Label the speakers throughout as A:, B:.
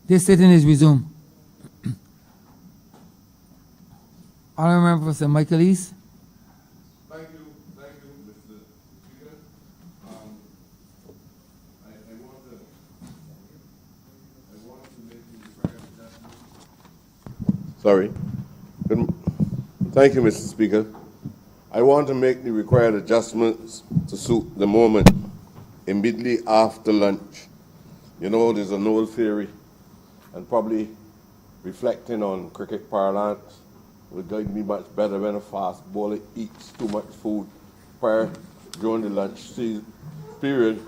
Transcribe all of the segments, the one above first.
A: This sitting is resumed. Honorable Member for St. Michael East.
B: Thank you, Mr. Speaker. I want to make the required adjustments. Sorry. Thank you, Mr. Speaker. I want to make the required adjustments to suit the moment immediately after lunch. You know, there's an old theory, and probably reflecting on cricket parlance would guide me much better when a fast bowler eats too much food prior during the lunch period.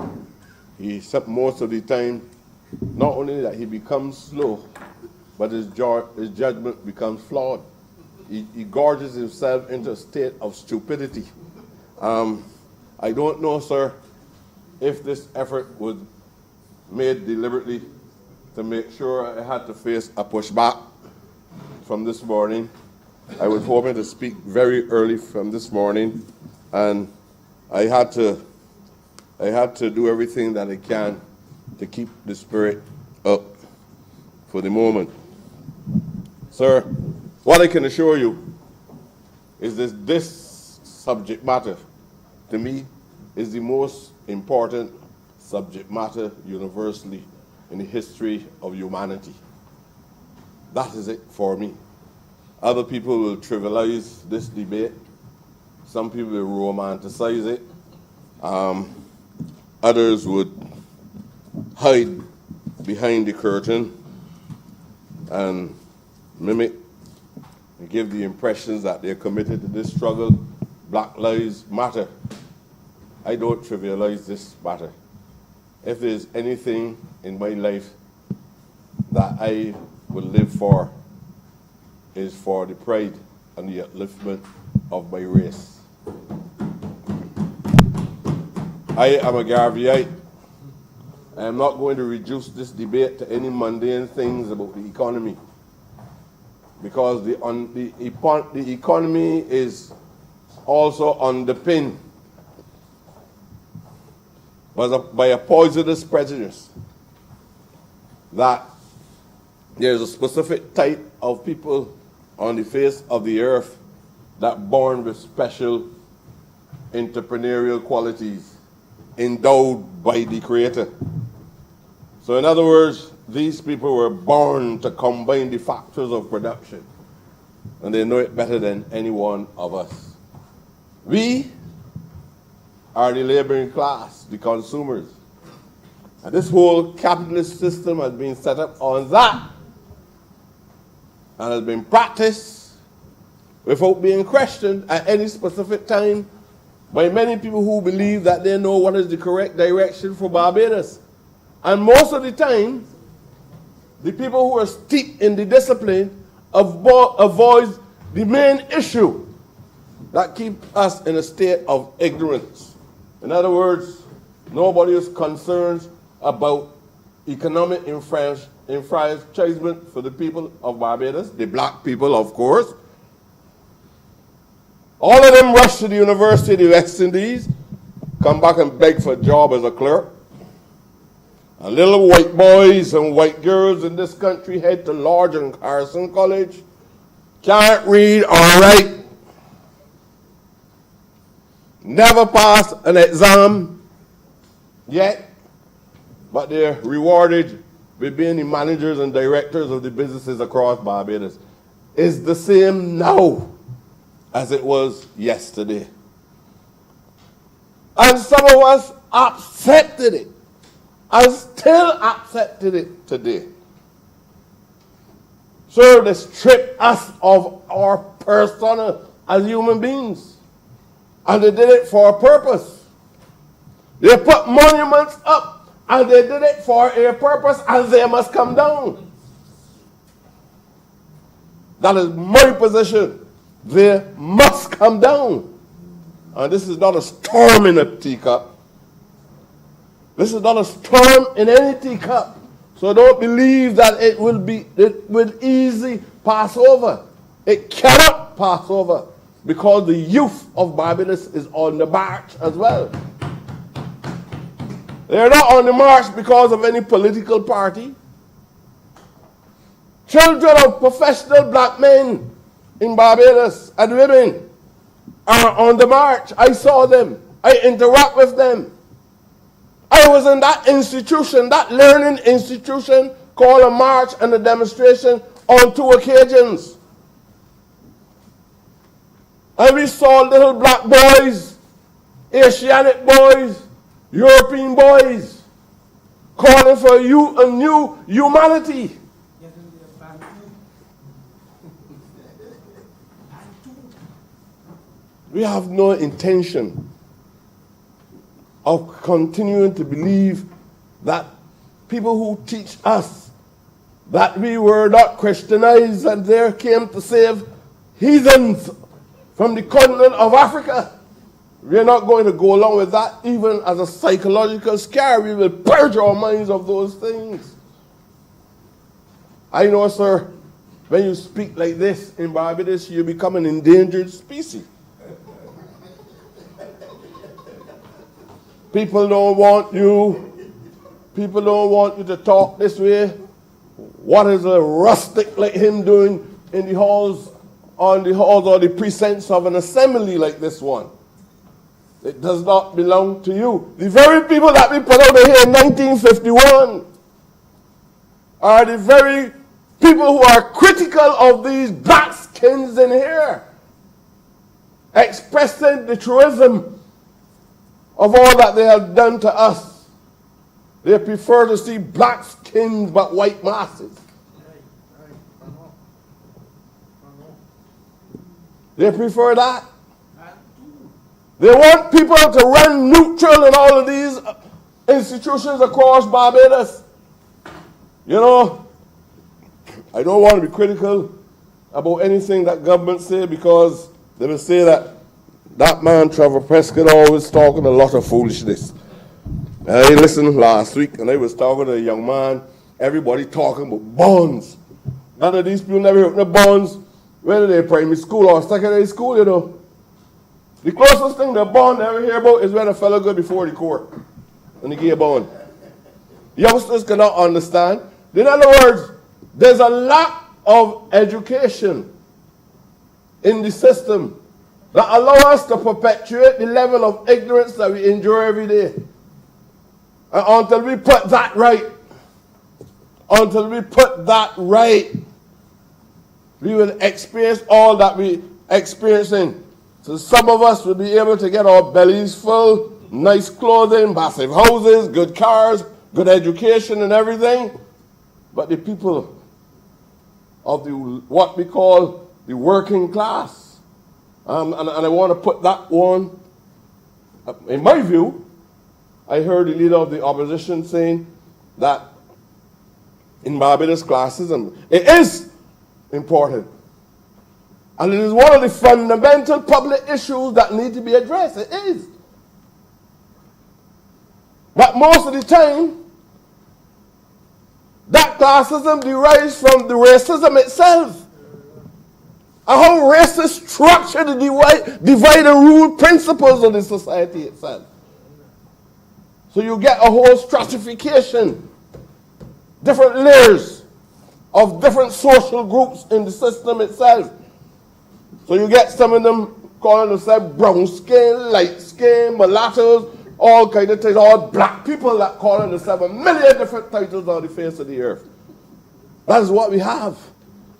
B: Most of the time, not only that he becomes slow, but his judgment becomes flawed. He gorges himself into a state of stupidity. I don't know, sir, if this effort was made deliberately to make sure I had to face a pushback from this morning. I was hoping to speak very early from this morning, and I had to do everything that I can to keep the spirit up for the moment. Sir, what I can assure you is that this subject matter, to me, is the most important subject matter universally in the history of humanity. That is it for me. Other people will trivialize this debate. Some people will romanticize it. Others would hide behind the curtain and mimic and give the impressions that they're committed to this struggle. Black Lives Matter. I don't trivialize this matter. If there's anything in my life that I will live for, is for the pride and the upliftment of my race. I am a Garveyite. I am not going to reduce this debate to any mundane things about the economy, because the economy is also underpinned by a poisonous prejudice that there's a specific type of people on the face of the earth that born with special entrepreneurial qualities endowed by the Creator. So in other words, these people were born to combine the factors of production, and they know it better than any one of us. We are the laboring class, the consumers. And this whole capitalist system has been set up on that and has been practiced without being questioned at any specific time by many people who believe that they know what is the correct direction for Barbados. And most of the time, the people who are steeped in the discipline avoid the main issue that keeps us in a state of ignorance. In other words, nobody is concerned about economic enfranchisement for the people of Barbados, the black people, of course. All of them rush to the University of the West Indies, come back and beg for a job as a clerk. And little white boys and white girls in this country head to Lodge and Carson College, can't read or write, never passed an exam yet, but they're rewarded with being the managers and directors of the businesses across Barbados. It's the same now as it was yesterday. And some of us accepted it and still accepted it today. So they strip us of our persona as human beings. And they did it for a purpose. They put monuments up, and they did it for a purpose, and they must come down. That is my position. They must come down. And this is not a storm in a teacup. This is not a storm in any teacup. So don't believe that it will easily pass over. It cannot pass over, because the youth of Barbados is on the march as well. They're not on the march because of any political party. Children of professional black men in Barbados and women are on the march. I saw them. I interact with them. I was in that institution, that learning institution, called a march and a demonstration on 2 occasions. And we saw little black boys, Asiatic boys, European boys, calling for a new humanity. We have no intention of continuing to believe that people who teach us that we were not Christianized and there came to save heathens from the continent of Africa. We're not going to go along with that. Even as a psychological scare, we will purge our minds of those things. I know, sir, when you speak like this in Barbados, you become an endangered species. People don't want you. People don't want you to talk this way. What is a rustic like him doing in the halls, on the halls or the precincts of an assembly like this one? It does not belong to you. The very people that we put over here in 1951 are the very people who are critical of these black skins in here, expressing the truism of all that they have done to us. They prefer to see black skins but white masses. They prefer that. They want people to run neutral in all of these institutions across Barbados. You know, I don't want to be critical about anything that government say, because they will say that man Trevor Prescott always talking a lot of foolishness. I listened last week and I was talking to a young man, everybody talking about bonds. None of these people never heard of bonds, whether they're primary school or secondary school, you know. The closest thing to a bond they ever hear about is when a fellow go before the court and they give a bond. Youngsters cannot understand. In other words, there's a lack of education in the system that allow us to perpetuate the level of ignorance that we enjoy every day. And until we put that right, we will experience all that we experiencing. So some of us will be able to get our bellies full, nice clothing, massive houses, good cars, good education and everything. But the people of what we call the working class, and I want to put that one, in my view, I heard the leader of the opposition saying that in Barbados classism, it is important. And it is one of the fundamental public issues that need to be addressed. It is. But most of the time, that classism derives from the racism itself. And how racists structure the divide and rule principles of the society itself. So you get a whole stratification, different layers of different social groups in the system itself. So you get some of them calling themselves brown skin, light skin, mulattoes, all kind of things, all black people that calling themselves a million different titles on the face of the earth. That is what we have.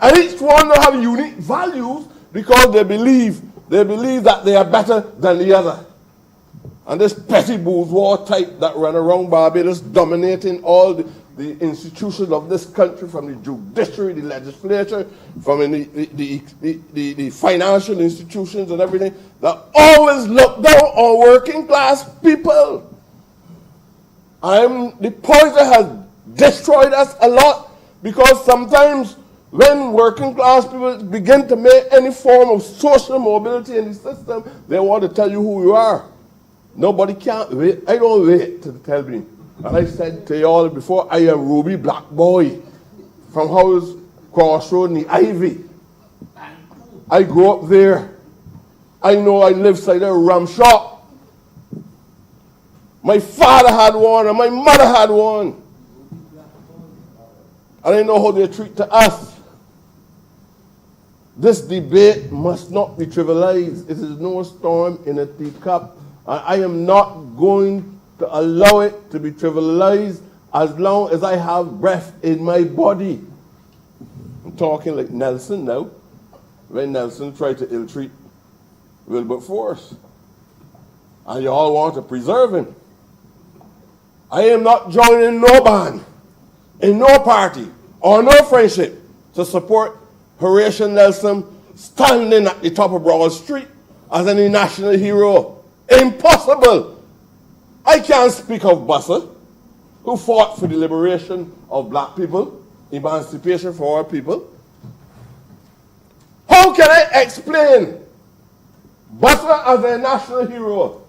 B: And each one will have unique values because they believe that they are better than the other. And this petty bourgeois type that run around Barbados dominating all the institutions of this country, from the judiciary, the legislature, from the financial institutions and everything, that always look down on working class people. The poison has destroyed us a lot, because sometimes when working class people begin to make any form of social mobility in the system, they want to tell you who you are. Nobody can't wait. I don't wait to tell me. And I said to you all before, I am Ruby Black Boy from House Crossroad in the Ivy. I grew up there. I know I lived side a rum shop. My father had one and my mother had one. And I know how they treat to us. This debate must not be trivialized. It is no storm in a teacup. I am not going to allow it to be trivialized as long as I have breath in my body. I'm talking like Nelson now, when Nelson tried to ill-treat Wilberforce. And you all want to preserve him. I am not joining no band, in no party, or no friendship to support Horatio Nelson standing at the top of Broad Street as any national hero. Impossible. I can't speak of Buster, who fought for the liberation of black people, emancipation for all people. How can I explain Buster as a national hero?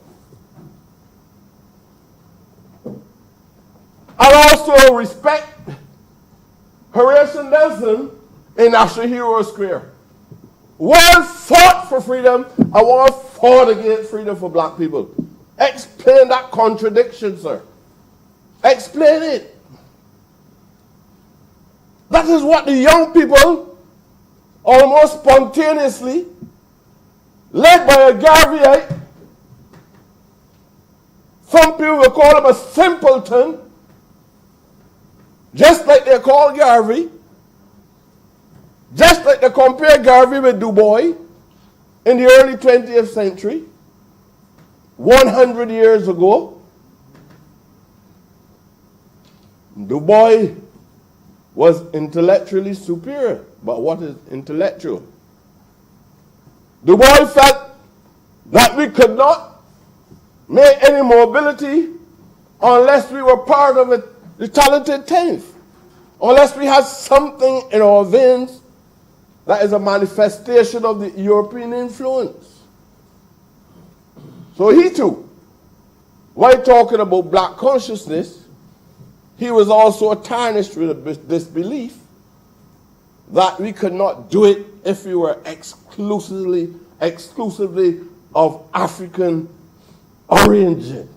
B: I also respect Horatio Nelson in National Hero Square. One fought for freedom, and one fought against freedom for black people. Explain that contradiction, sir. Explain it. That is what the young people, almost spontaneously, led by a Garveyite, some people will call him a simpleton, just like they call Garvey, just like they compare Garvey with Du Bois in the early 20th century, 100 years ago. Du Bois was intellectually superior, but what is intellectual? Du Bois felt that we could not make any mobility unless we were part of it. The talented 10th, unless we have something in our veins that is a manifestation of the European influence. So he too, while talking about black consciousness, he was also tarnished with this belief that we could not do it if we were exclusively of African origin.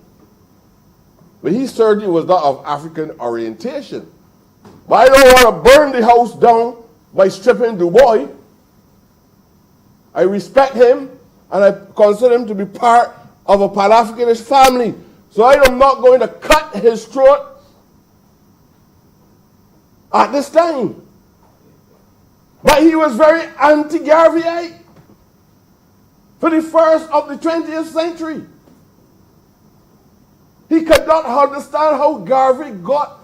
B: But he certainly was not of African orientation. But I don't want to burn the house down by stripping Du Bois. I respect him, and I consider him to be part of a Pan-Africanist family. So I am not going to cut his throat at this time. But he was very anti-Garveyite for the first of the 20th century. He could not understand how Garvey got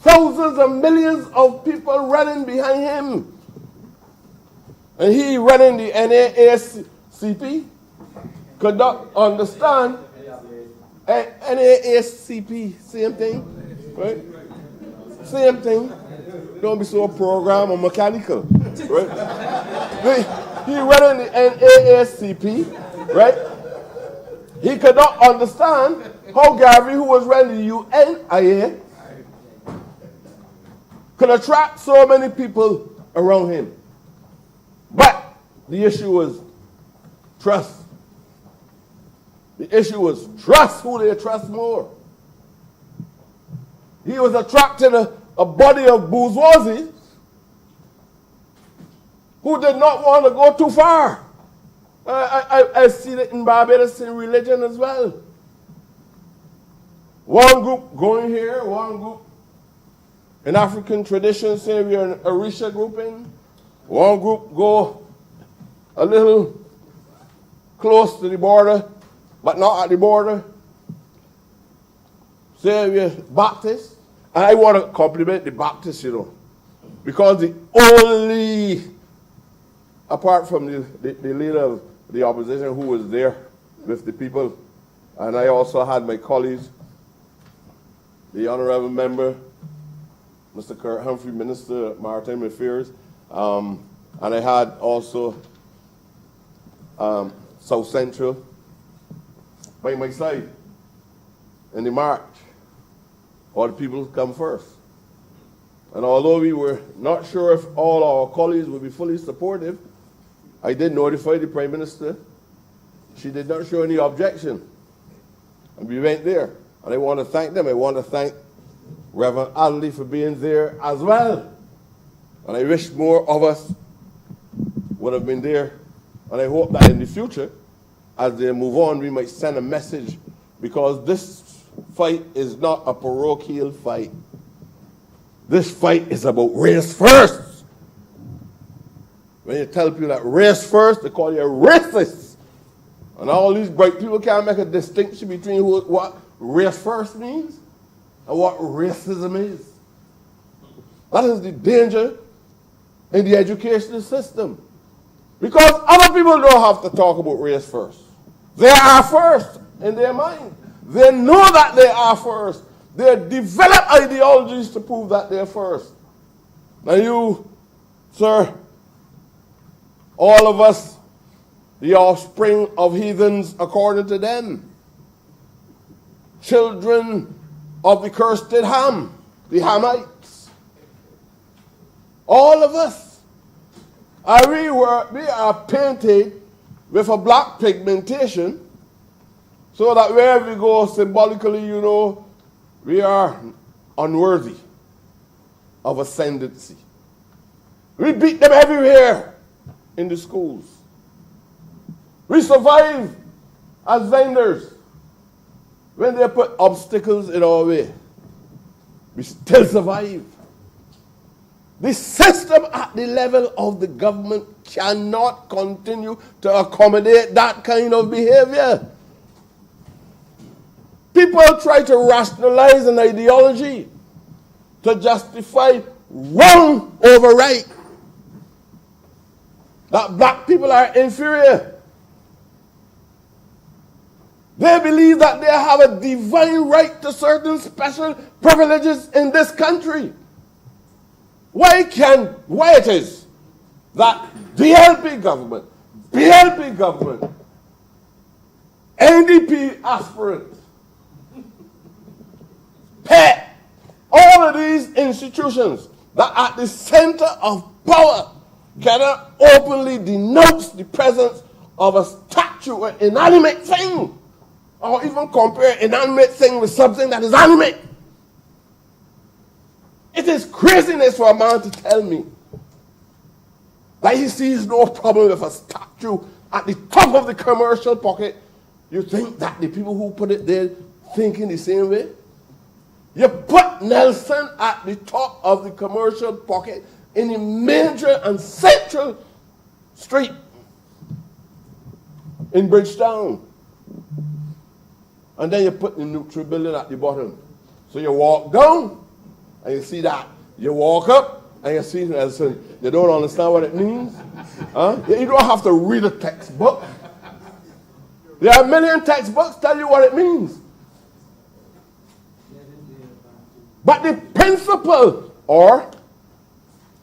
B: thousands and millions of people running behind him. And he running the NAACP could not understand. NAACP, same thing, right? Same thing. Don't be so program or mechanical, right? He running the NAACP, right? He could not understand how Garvey, who was running the UNIA, could attract so many people around him. But the issue was trust. The issue was trust, who they trust more. He was attracting a body of bourgeoisie who did not want to go too far. I see it in Barbados in religion as well. One group going here, one group in African tradition, say we are an Orisha grouping. One group go a little close to the border, but not at the border. Say we are Baptist. And I want to compliment the Baptists, because the only, apart from the leader of the opposition who was there with the people, and I also had my colleagues, the honorable member, Mr. Kurt Humphrey, Minister of Maritime Affairs, and I had also South Central by my side in the march. All the people come first. And although we were not sure if all our colleagues would be fully supportive, I did notify the Prime Minister. She did not show any objection. And we went there. And I want to thank them. I want to thank Reverend Adley for being there as well. And I wish more of us would have been there. And I hope that in the future, as they move on, we might send a message, because this fight is not a parochial fight. This fight is about race first. When you tell people that race first, they call you a racist. And all these bright people can't make a distinction between what race first means and what racism is. That is the danger in the educational system. Because other people don't have to talk about race first. They are first in their mind. They know that they are first. They develop ideologies to prove that they're first. Now you, sir, all of us, the offspring of heathens according to them, children of the cursed Ham, the Hamites, all of us, we are painted with a black pigmentation, so that wherever we go symbolically, you know, we are unworthy of ascendancy. We beat them everywhere in the schools. We survive as vendors when they put obstacles in our way. We still survive. The system at the level of the government cannot continue to accommodate that kind of behavior. People try to rationalize an ideology to justify wrong over right. That black people are inferior. They believe that they have a divine right to certain special privileges in this country. Why it is that DLP government, BLP government, NDP aspirants, PET, all of these institutions that at the center of power cannot openly denounce the presence of a statue, an inanimate thing, or even compare inanimate thing with something that is animate. It is craziness for a man to tell me that he sees no problem with a statue at the top of the commercial pocket. You think that the people who put it there think in the same way? You put Nelson at the top of the commercial pocket in the major and central street in Bridgetown. And then you put the neutral building at the bottom. So you walk down and you see that. You walk up and you see Nelson. You don't understand what it means? Huh? You don't have to read a textbook. There are a million textbooks tell you what it means. But the principle, or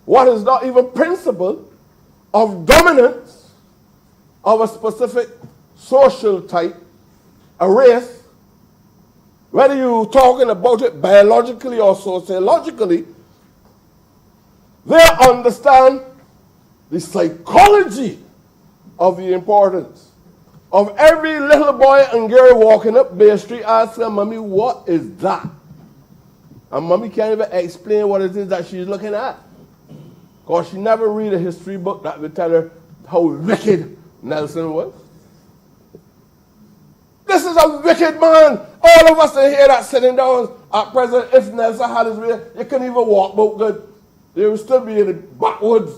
B: what is not even principle, of dominance of a specific social type, a race, whether you're talking about it biologically or sociologically, they understand the psychology of the importance of every little boy and girl walking up Bay Street asking, Mommy, what is that? And Mommy can't even explain what it is that she's looking at, because she never read a history book that would tell her how wicked Nelson was. This is a wicked man. All of us in here that's sitting down at present, if Nelson had his way, you couldn't even walk about good. You would still be in the backwoods,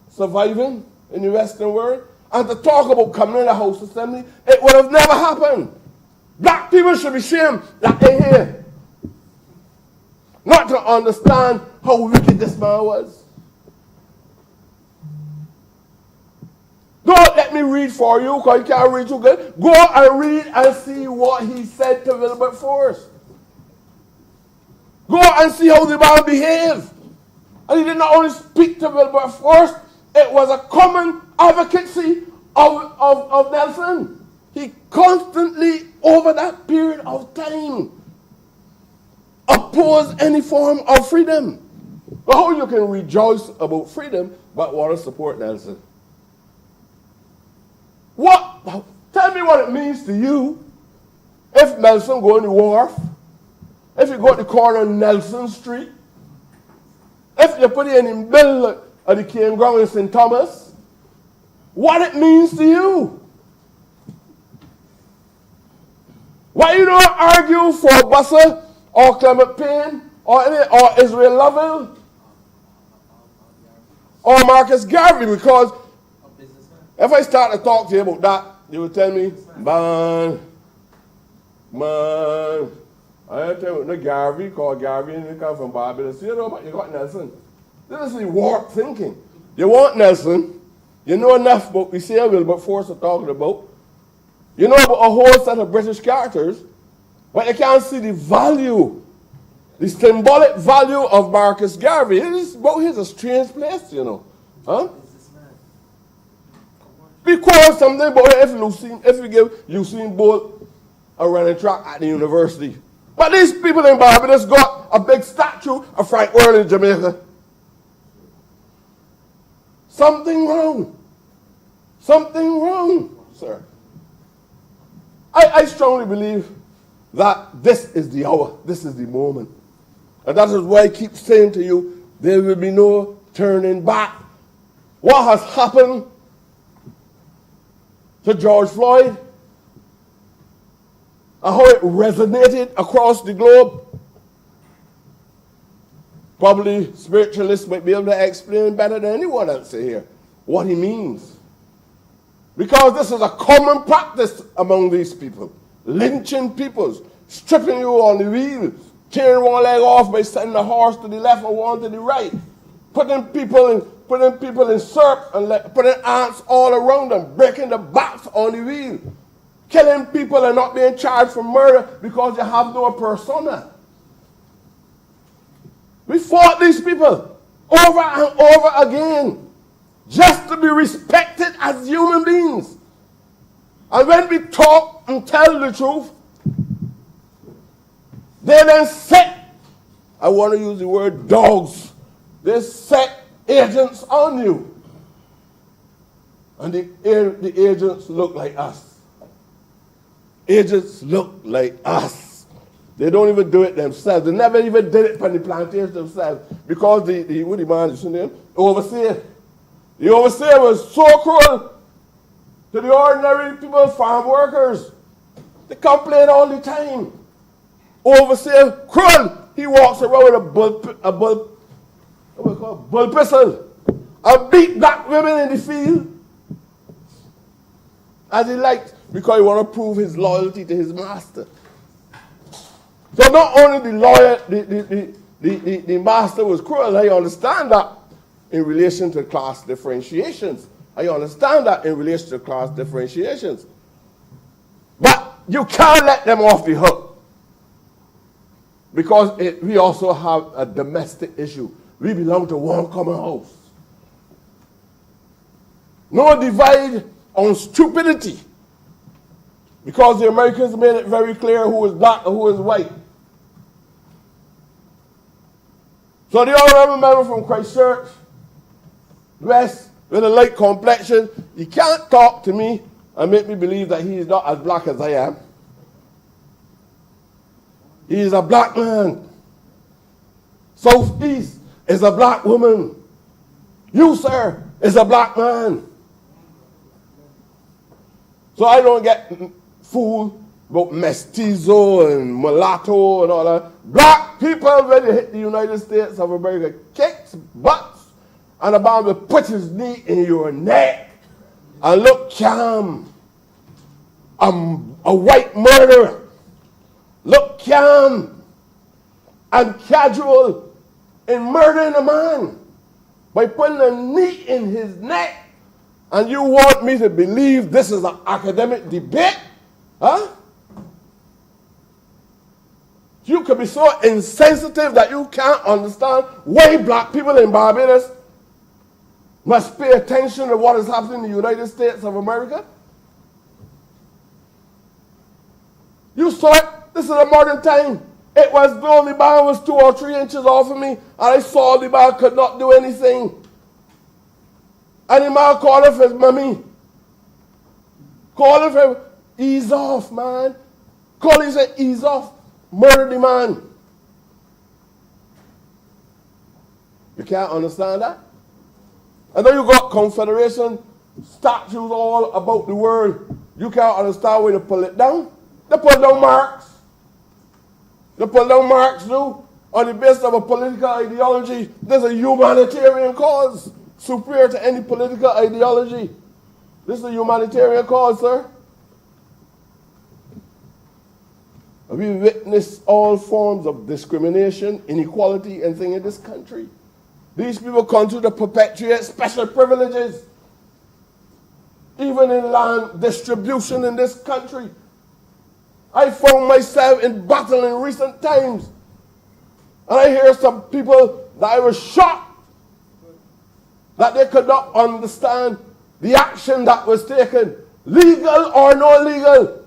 B: surviving in the Western world. And to talk about coming in the House Assembly, it would have never happened. Black people should be ashamed that they're here. Not to understand how wicked this man was. Don't let me read for you, because you can't read too good. Go and read and see what he said to Wilberforce. Go and see how the man behaved. And he did not only speak to Wilberforce, it was a common advocacy of Nelson. He constantly, over that period of time, opposed any form of freedom. But how you can rejoice about freedom but want to support Nelson? What? Tell me what it means to you if Nelson go on the wharf, if you go to the corner of Nelson Street, if you put it in the middle of the Cane Ground in St. Thomas, what it means to you. Why you don't argue for Bussa or Clement Payne or Israel Lovell or Marcus Garvey? Because if I start to talk to you about that, you will tell me, man, I tell you, no Garvey, called Garvey, and you come from Barbados. You know, but you got Nelson. This is the warped thinking. You want Nelson, you know enough about the Samuel, but force are talking about. You know about a whole set of British characters, but you can't see the value, the symbolic value of Marcus Garvey. He's a strange place, you know. Huh? Because something about if you give Usain Bolt a running track at the university. But these people in Barbados got a big statue of Frank Worrell in Jamaica. Something wrong. Something wrong, sir. I strongly believe that this is the hour, this is the moment. And that is why I keep saying to you, there will be no turning back. What has happened to George Floyd and how it resonated across the globe, probably spiritualists might be able to explain better than anyone else here what he means. Because this is a common practice among these people. Lynching people, stripping you on the wheel, tearing one leg off by sending a horse to the left or one to the right, putting people in syrup and putting ants all around them, breaking the backs on the wheel, killing people and not being charged for murder because you have no persona. We fought these people over and over again just to be respected as human beings. And when we talk and tell the truth, they then set, I want to use the word dogs, they set agents on you. And the agents look like us. Agents look like us. They don't even do it themselves. They never even did it from the plantation themselves. Because what the man is name? Overseer. The overseer was so cruel to the ordinary people, farm workers. They complain all the time. Overseer cruel. He walks around with a bull pistol and beat black women in the field as he liked, because he want to prove his loyalty to his master. So not only the master was cruel, I understand that in relation to class differentiations. I understand that in relation to class differentiations. But you can't let them off the hook. Because we also have a domestic issue. We belong to one common house. No divide on stupidity. Because the Americans made it very clear who is black and who is white. So the honorable member from Christchurch West with a light complexion, you can't talk to me and make me believe that he is not as black as I am. He is a black man. Southeast is a black woman. You, sir, is a black man. So I don't get fooled about mestizo and mulatto and all that. Black people, when they hit the United States of America, kicks butts and about to put his knee in your neck and look calm. A white murderer. Look calm and casual in murdering a man by putting a knee in his neck. And you want me to believe this is an academic debate? Huh? You could be so insensitive that you can't understand why black people in Barbados must pay attention to what is happening in the United States of America? You saw it. This is a modern time. It was the only man was 2 or 3 inches off of me, and I saw the man could not do anything. And the man called him for his mommy. Called him for him. Ease off, man. Called him and said, ease off. Murder the man. You can't understand that? I know you got Confederation statues all about the world. You can't understand why they pull it down. They pull down Marx. They pull down Marx, too. On the basis of a political ideology, there's a humanitarian cause superior to any political ideology. This is a humanitarian cause, sir. We witness all forms of discrimination, inequality, and things in this country. These people continue to perpetuate special privileges, even in land distribution in this country. I found myself in battle in recent times. And I hear some people that I was shocked that they could not understand the action that was taken, legal or no legal.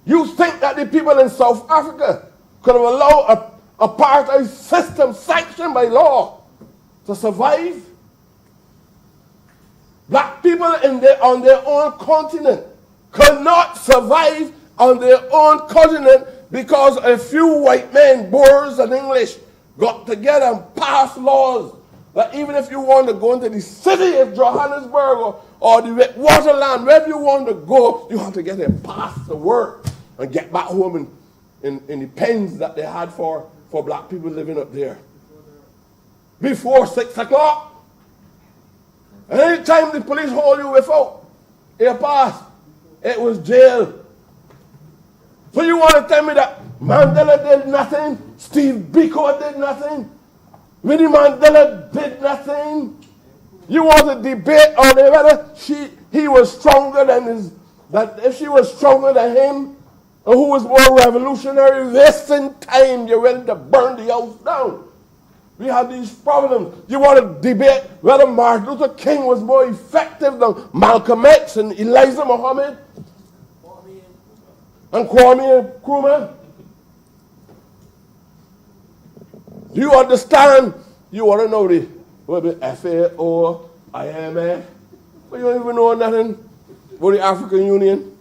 B: You think that the people in South Africa could have allowed a apartheid system sanctioned by law to survive? Black people on their own continent could not survive on their own continent because a few white men, Boers and English, got together and passed laws that even if you want to go into the city of Johannesburg or the Waterland, wherever you want to go, you have to get them past the work and get back home in the pens that they had for black people living up there. Before 6 o'clock. And any time the police hold you without a pass, it was jail. So you want to tell me that Mandela did nothing, Steve Biko did nothing, Winnie Mandela did nothing? You want to debate on whether he was stronger that if she was stronger than him, or who was more revolutionary, wasting time, you're ready to burn the house down. We have these problems. You want to debate whether Martin Luther King was more effective than Malcolm X and Elijah Muhammad and Kwame Nkrumah? Do you understand? You want to know the FAO, IMF, but you don't even know nothing about the African Union.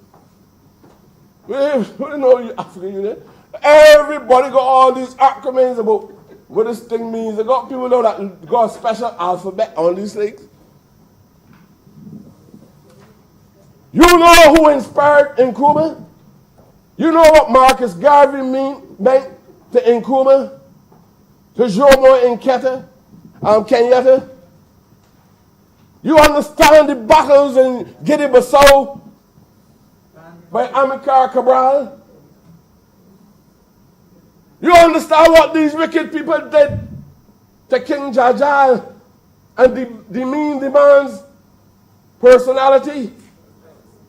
B: We don't know the African Union. Everybody got all these acronyms about what this thing means. They got people know that got a special alphabet on these things. You know who inspired Nkrumah? You know what Marcus Garvey meant to Nkrumah? To Jomo Kenyatta? You understand the battles in Guinea-Bissau by Amilcar Cabral? You understand what these wicked people did to King Jaja and the mean demands personality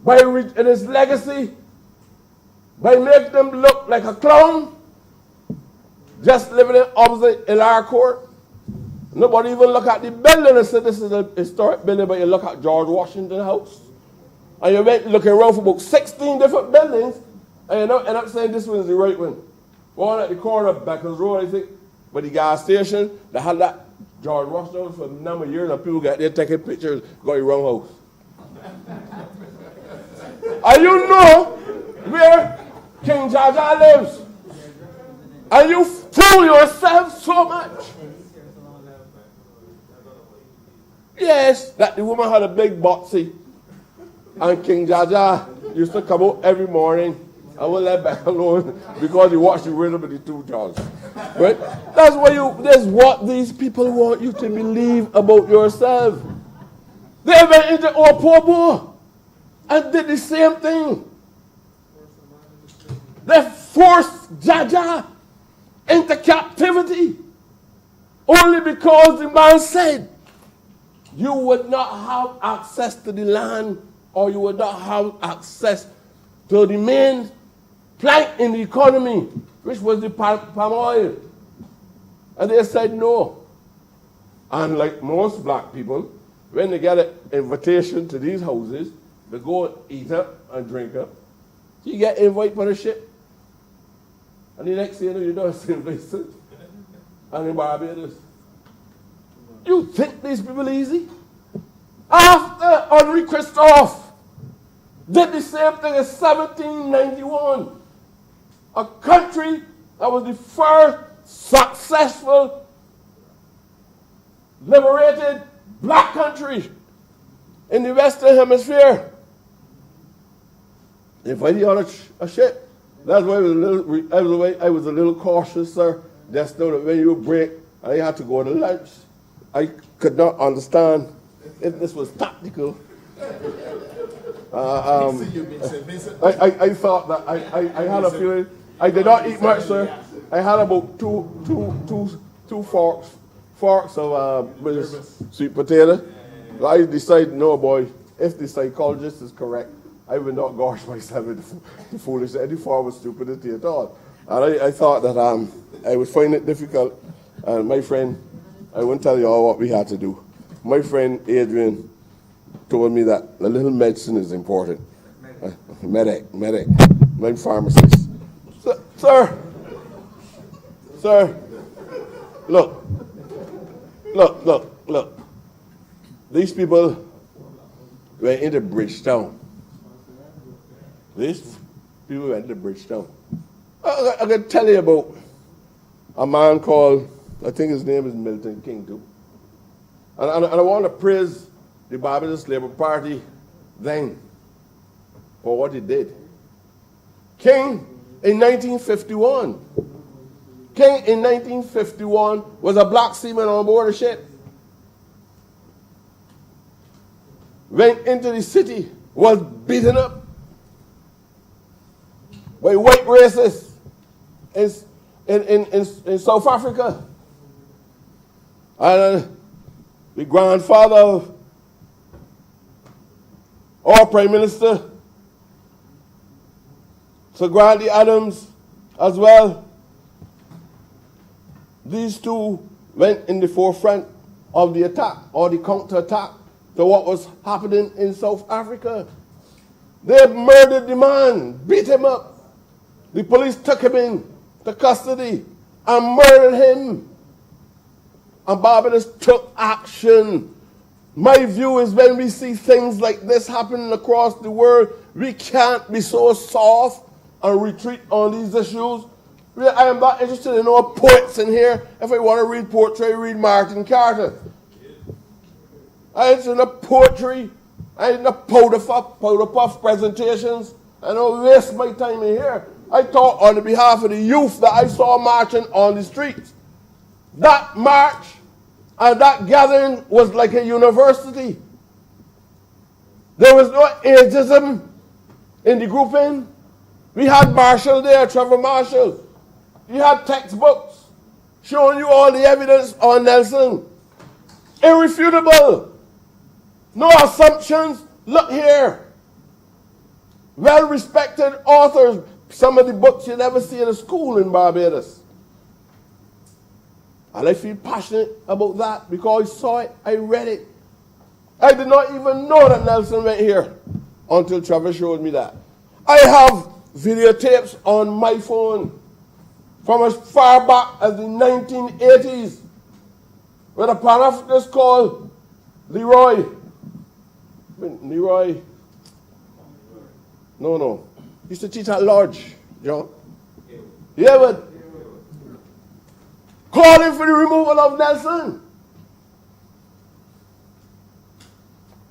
B: in his legacy by making them look like a clown just living in opposite Ilar Court? Nobody even look at the building and said this is a historic building, but you look at George Washington House. And you went looking around for about 16 different buildings, and you end up saying this one is the right one. One at the corner of Beckers Road, I think, by the gas station, they had that George Washington for a number of years, and people got there taking pictures, got the wrong house. And you know where King Jaja lives. And you fool yourself so much. Yes, that the woman had a big boxy. And King Jaja used to come out every morning. I will let back alone because he watched the rhythm of the two jars. Right? That's what these people want you to believe about yourself. They went into Opobo and did the same thing. They forced Jaja into captivity only because the man said you would not have access to the land, or you would not have access to the main plank in the economy, which was the palm oil. And they said no. And like most black people, when they get an invitation to these houses, they go eat up and drink up. You get invited for the ship. And the next thing you know, you're doing the same place. And in Barbados. You think these people easy? After Henri Christophe did the same thing in 1791, a country that was the first successful liberated black country. in the Western Hemisphere. If I on a ship, that's why I was a little cautious, sir. Just know that when you break, I had to go to lunch. I could not understand if this was tactical. I thought that I had a feeling. I did not eat much, sir. I had about two forks of sweet potato. I decided, no, boy, if the psychologist is correct, I would not gorge myself into foolish any form of stupidity at all. And I thought that I would find it difficult. And my friend, I won't tell you all what we had to do. My friend Adrian told me that a little medicine is important. Medic, my pharmacist. Sir, look. These people went into Bridgetown. I can tell you about a man called, I think his name is Milton King too. And I want to praise the Barbados Labour Party then for what he did. King in 1951 was a black seaman on board a ship. Went into the city, was beaten up by white racists in South Africa. And the grandfather of our Prime Minister, Sir Grantley Adams, as well. These two went in the forefront of the attack or the counter-attack to what was happening in South Africa. They murdered the man, beat him up. The police took him into custody and murdered him. And Barbados took action. My view is when we see things like this happening across the world, we can't be so soft and retreat on these issues. I am not interested in all poets in here. If I want to read poetry, I read Martin Carter. I'm interested in the poetry. I'm in the powder puff presentations. I don't waste my time in here. I talk on behalf of the youth that I saw marching on the streets. That march and that gathering was like a university. There was no ageism in the grouping. We had Marshall there, Trevor Marshall. You had textbooks showing you all the evidence on Nelson. Irrefutable. No assumptions. Look here. Well-respected authors. Some of the books you never see in a school in Barbados. And I feel passionate about that because I saw it, I read it. I did not even know that Nelson went here until Trevor showed me that. I have videotapes on my phone from as far back as the 1980s with a Pan-Africanist called Leroy. No. He used to teach at Lodge, John. Yeah, but calling for the removal of Nelson.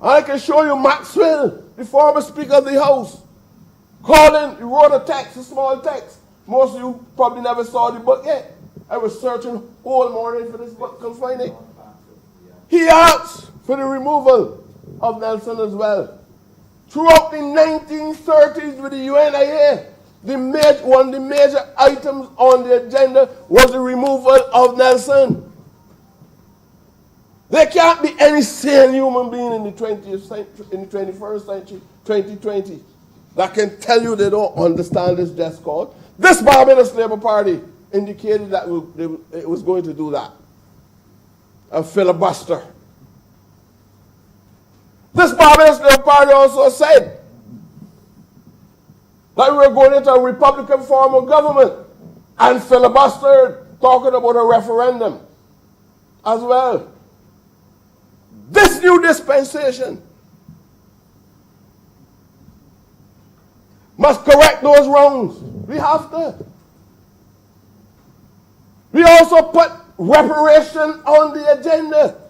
B: I can show you Maxwell, the former Speaker of the House, calling, he wrote a text, a small text. Most of you probably never saw the book yet. I was searching all morning for this book, couldn't find it. He asked for the removal of Nelson as well. Throughout the 1930s with the UNIA, one of the major items on the agenda was the removal of Nelson. There can't be any sane human being in the 20th century, in the 21st century, 2020, that can tell you they don't understand this just cause. This Barbados Labour Party indicated that it was going to do that. A filibuster. This Barbados Labour Party also said that we were going into a Republican form of government and filibustered, talking about a referendum as well. This new dispensation must correct those wrongs. We have to. We also put reparation on the agenda.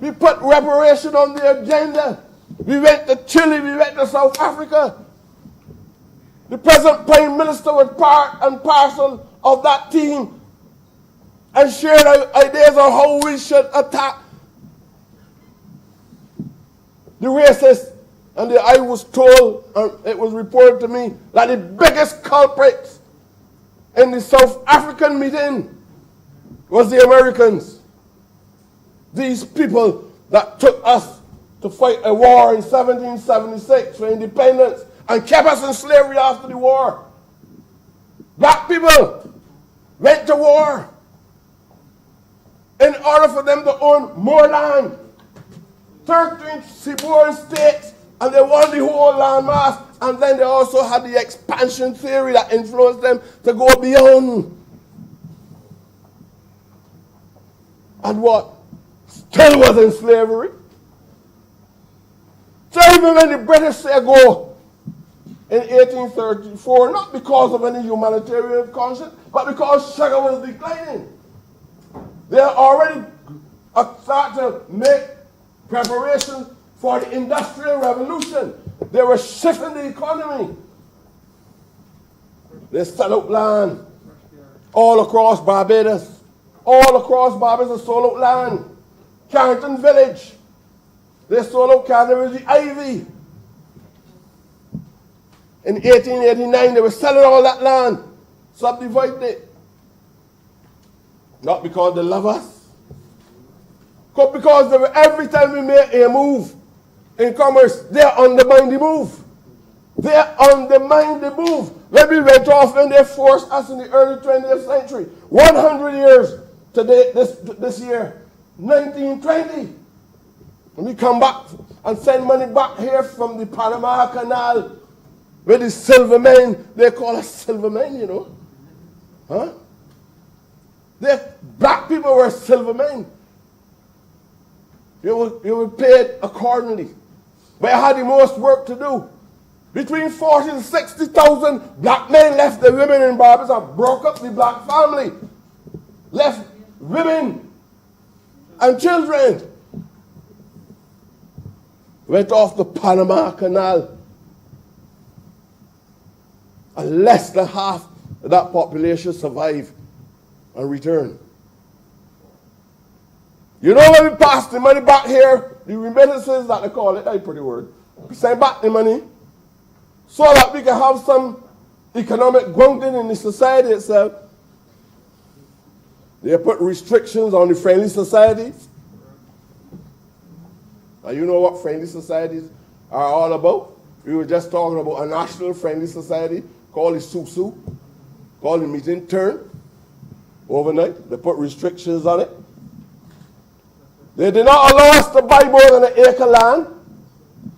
B: We put reparation on the agenda We went to Chile, we went to South Africa. The present Prime Minister was part and parcel of that team and shared ideas on how we should attack the racists. And I was told, it was reported to me, that the biggest culprits in the South African meeting was the Americans. These people that took us to fight a war in 1776 for independence and kept us in slavery after the war. Black people went to war in order for them to own more land. 13 seaboard states, and they won the whole land mass. And then they also had the expansion theory that influenced them to go beyond. And what? Still was in slavery. So even when the British say go in 1834, not because of any humanitarian conscience, but because sugar was declining, they had already started to make preparations for the Industrial Revolution. They were shifting the economy. They set up land all across Barbados. All across Barbados, they sold out land. Carrington Village, they sold out Carrington Village, Ivy. In 1889, they were selling all that land, subdividing it. Not because they love us, but because they were, every time we make a move in commerce, they undermine the move. They undermine the move. When we went off and they forced us in the early 20th century, 100 years today, this year, 1920. When we come back and send money back here from the Panama Canal, where the silver men, they call us silver men, you know. Huh? Black people were silver men. You were paid accordingly. But I had the most work to do. Between 40 and 60,000 black men left the women in Barbados and broke up the black family. Left women and children. Went off the Panama Canal. And less than half of that population survived and returned. You know when we pass the money back here, the remittances that they call it, that's a pretty word. We send back the money so that we can have some economic grounding in the society itself. They put restrictions on the friendly societies. Now you know what friendly societies are all about. We were just talking about a national friendly society called the SUSU, called the Meeting Turn. Overnight, they put restrictions on it. They did not allow us to buy more than an acre land.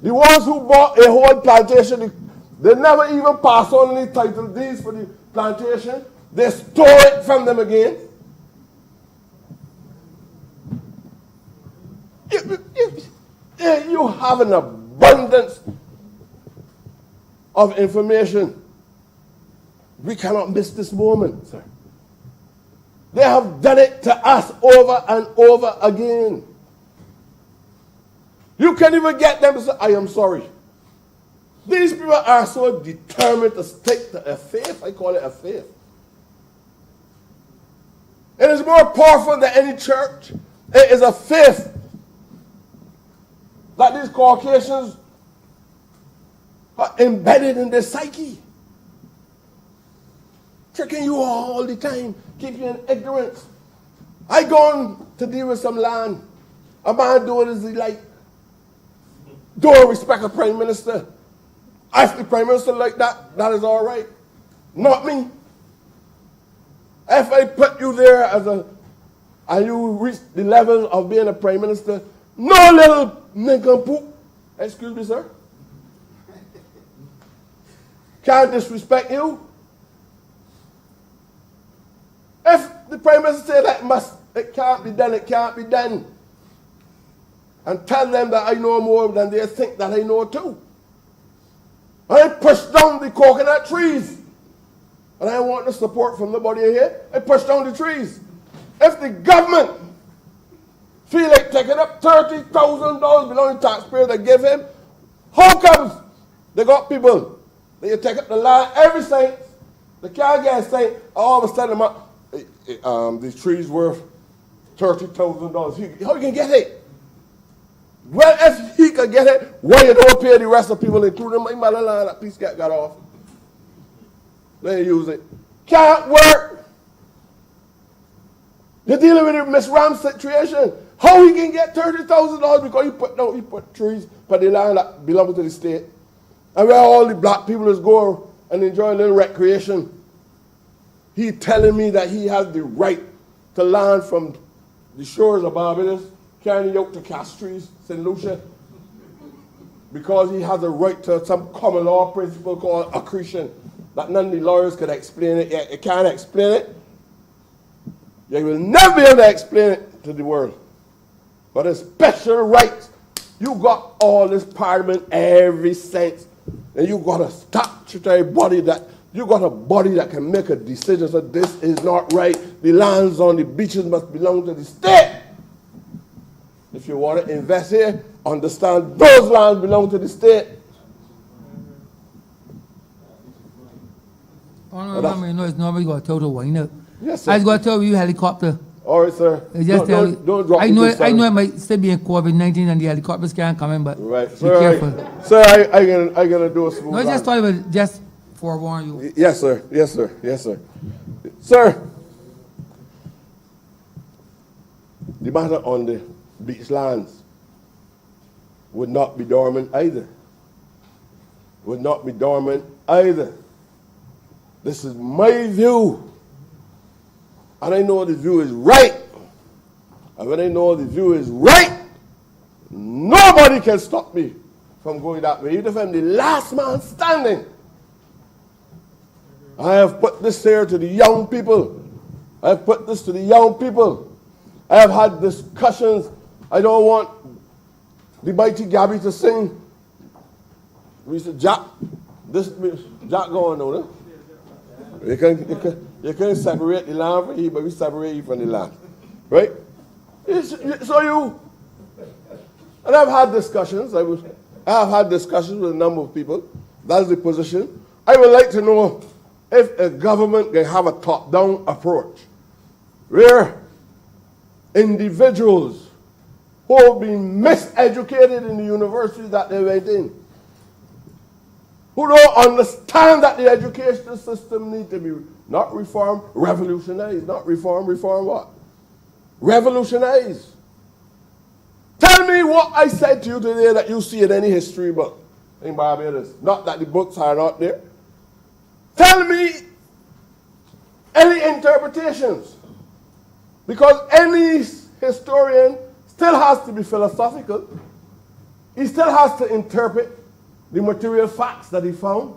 B: The ones who bought a whole plantation, they never even pass on any title deeds for the plantation. They stole it from them again. You have an abundance of information. We cannot miss this moment, sir. They have done it to us over and over again. You can't even get them to say, I am sorry. These people are so determined to stick to a faith. I call it a faith. It is more powerful than any church. It is a faith that these Caucasians are embedded in their psyche. Tricking you all the time, keep you in ignorance. I gone to deal with some land. A man do it as he like. Don't respect a prime minister. If the prime minister like that, that is all right. Not me. If I put you there and you reach the level of being a prime minister, no little nincompoop, excuse me, sir, can't disrespect you. If the prime minister say that it can't be done, it can't be done. And tell them that I know more than they think that I know too. I push down the coconut trees. And I want the support from nobody here. I push down the trees. If the government feel like taking up $30,000 belonging to taxpayers that give him, How comes they got people that you take up the land every cent, they can't get a cent, all of a sudden these trees worth $30,000. How you can get it? Well, if he can get it, why you don't pay the rest of the people, including my mother-in-law, that piece got off? They use it. Can't work. You're dealing with a Miss Ram situation. How he can get $30,000 because he put trees for the land that belongs to the state. And where all the black people is going and enjoying a little recreation. He telling me that he has the right to land from the shores of Barbados, carrying out to Castries, St. Lucia, because he has a right to some common law principle called accretion, that none of the lawyers could explain it. You can't explain it. You will never be able to explain it to the world. But a special rights, you got all this parliament every sense, and you got a statutory body you got a body that can make a decision, so this is not right. The lands on the beaches must belong to the state. If you want to invest here, understand those lands belong to the state.
A: You know, it's nobody got a total wind up.
B: Yes, sir.
A: I was going to tell you helicopter.
B: All right, sir.
A: Don't
B: drop
A: I
B: me
A: know
B: too,
A: I know it might still be in COVID-19 and the helicopters can't come in, but
B: right.
A: be
B: Sir,
A: careful.
B: Sir, I gonna do a smooth.
A: No, I just thought it was just forewarn you.
B: Yes, sir. Yes, sir. Yes, sir. Sir, the matter on the beach lands would not be dormant either. Would not be dormant either. This is my view. And I know the view is right. And when I know the view is right, nobody can stop me from going that way. Even if I'm the last man standing. I have put this here to the young people. I have put this to the young people. I have had discussions. I don't want the mighty Gabby to sing. We said, Jack going on, huh? You can separate the land from you, but we separate you from the land. Right? And I've had discussions. I have had discussions with a number of people. That's the position. I would like to know if a government can have a top-down approach where individuals who have been miseducated in the universities that they went in, who don't understand that the educational system needs to be not reformed, revolutionized. Not reform what? Revolutionized. Tell me what I said to you today that you see in any history book in Barbados. Not that the books are not there. Tell me any interpretations. Because any historian still has to be philosophical. He still has to interpret the material facts that he found.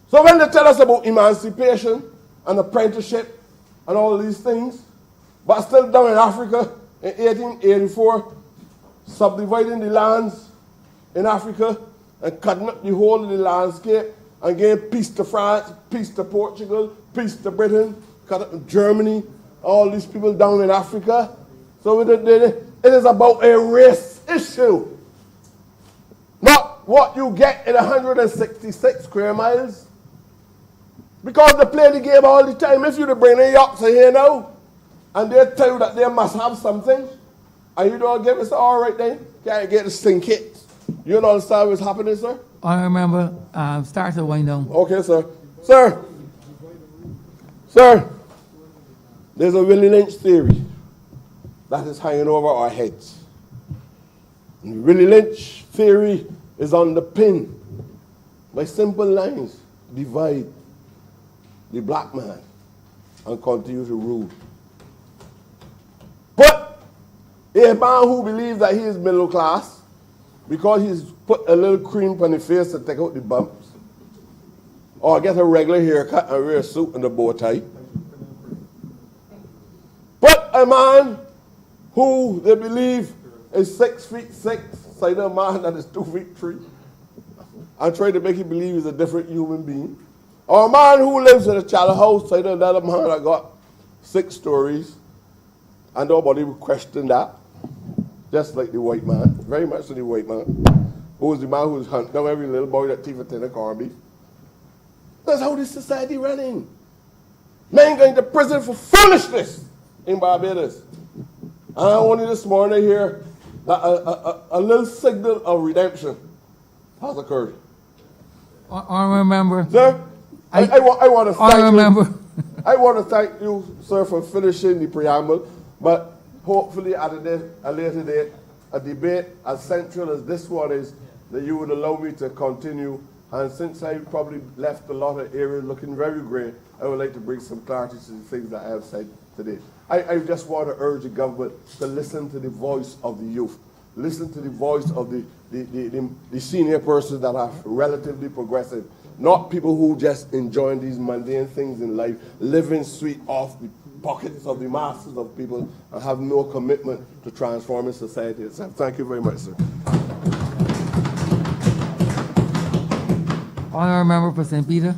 B: So when they tell us about emancipation and apprenticeship and all these things, but still down in Africa in 1884, subdividing the lands in Africa and cutting up the whole of the landscape and giving peace to France, peace to Portugal, peace to Britain, cut up Germany, all these people down in Africa. So it is about a race issue. Not what you get in 166 square miles. Because they play the game all the time. If you to bring the Yorkshire here now, and they tell you that they must have something, and you don't give us all right then, can't get the sink it. You don't understand what's happening, sir?
A: I remember, start to wind down.
B: Okay, sir. Sir, there's a Willie Lynch theory that is hanging over our heads. And the Willie Lynch theory is underpinned by simple lines. Divide the black man and continue to rule. But a man who believes that he is middle class because he's put a little cream on his face to take out the bumps, or get a regular haircut and wear a suit and a bow tie. But a man who they believe is 6'6", say a man that is 2'3", and try to make him believe he's a different human being. Or a man who lives in a shallow house, say another man that got 6 stories, and nobody would question that. just like the white man, very much like the white man, who was the man who was hunting down every little boy that thief a tin of corned beef. That's how this society running. Men going to prison for foolishness in Barbados. And only this morning I hear that a little signal of redemption has occurred.
A: Honorable member.
B: Sir, I want to thank
A: Honorable
B: you.
A: member.
B: I want to thank you, sir, for finishing the preamble, but hopefully at a later date, a debate as central as this one is, that you would allow me to continue. And since I probably left a lot of areas looking very grey, I would like to bring some clarity to the things that I have said today. I just want to urge the government to listen to the voice of the youth. Listen to the voice of the senior persons that are relatively progressive. Not people who just enjoy these mundane things in life, living sweet off the pockets of the masses of people and have no commitment to transforming society itself. Thank you very much, sir.
A: Honorable member for St. Peter.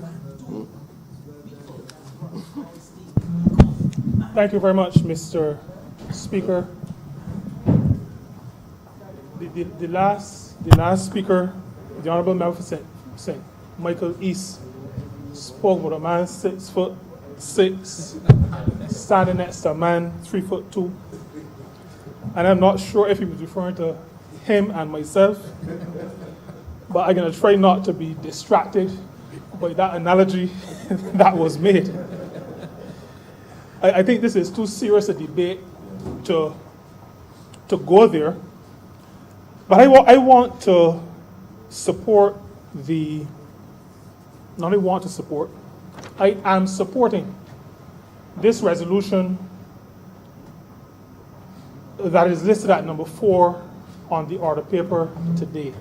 C: Thank you very much, Mr. Speaker. The last speaker, the Honorable Member for St. Michael East, spoke about a man 6'6", standing next to a man 3'2", and I'm not sure if he was referring to him and myself, but I'm going to try not to be distracted by that analogy that was made. I think this is too serious a debate to go there. But I want to support not only want to support, I am supporting this resolution that is listed at number 4 on the order paper today.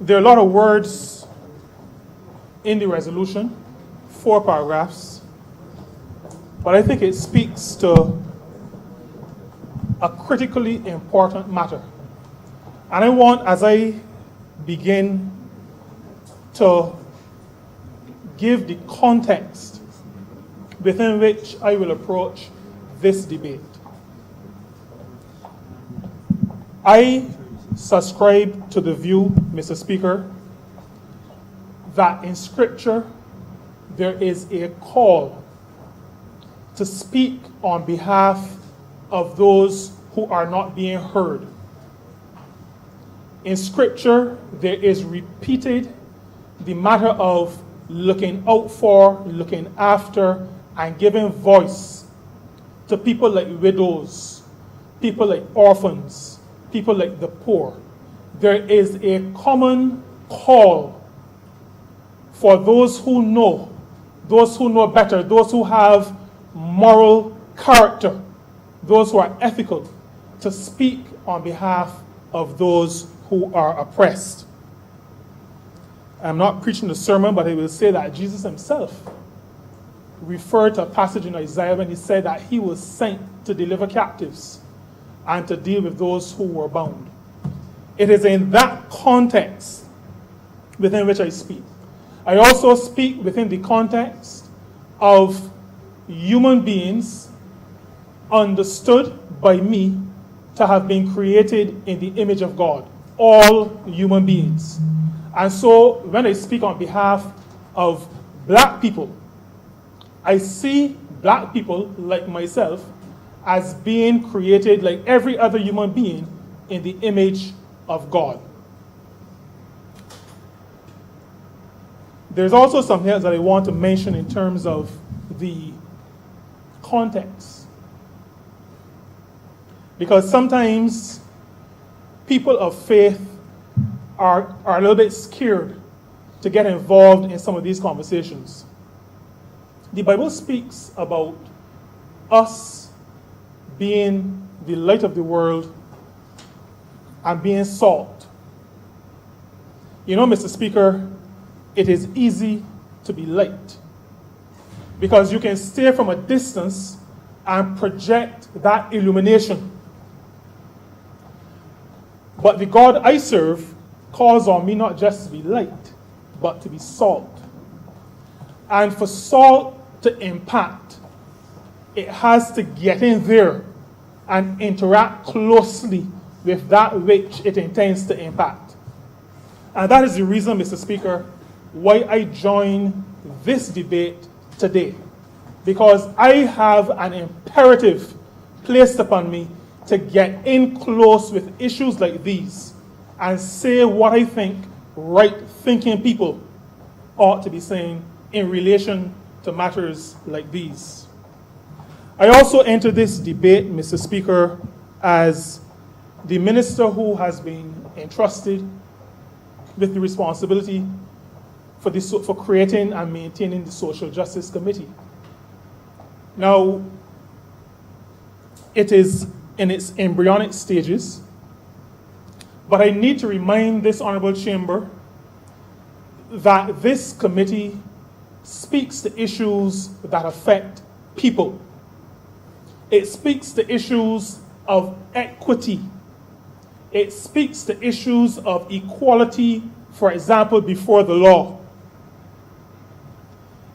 C: There are a lot of words in the resolution, 4 paragraphs, but I think it speaks to a critically important matter. And I want, as I begin, to give the context within which I will approach this debate. I subscribe to the view, Mr. Speaker, that in Scripture there is a call to speak on behalf of those who are not being heard. In Scripture, there is repeated the matter of looking out for, looking after, and giving voice to people like widows, people like orphans, people like the poor. There is a common call for those who know better, those who have moral character, those who are ethical, to speak on behalf of those who are oppressed. I'm not preaching the sermon, but I will say that Jesus himself referred to a passage in Isaiah when he said that he was sent to deliver captives and to deal with those who were bound. It is in that context within which I speak. I also speak within the context of human beings understood by me to have been created in the image of God, all human beings. And so when I speak on behalf of black people, I see black people like myself as being created like every other human being in the image of God. There's also something else that I want to mention in terms of the context. Because sometimes people of faith are a little bit scared to get involved in some of these conversations. The Bible speaks about us being the light of the world and being salt. You know, Mr. Speaker, it is easy to be light because you can stay from a distance and project that illumination. But the God I serve calls on me not just to be light, but to be salt. And for salt to impact, it has to get in there and interact closely with that which it intends to impact. And that is the reason, Mr. Speaker, why I join this debate today. Because I have an imperative placed upon me to get in close with issues like these and say what I think right-thinking people ought to be saying in relation to matters like these. I also enter this debate, Mr. Speaker, as the minister who has been entrusted with the responsibility for creating and maintaining the Social Justice Committee. Now, it is in its embryonic stages, but I need to remind this honorable chamber that this committee speaks to issues that affect people. It speaks to issues of equity. It speaks to issues of equality, for example, before the law.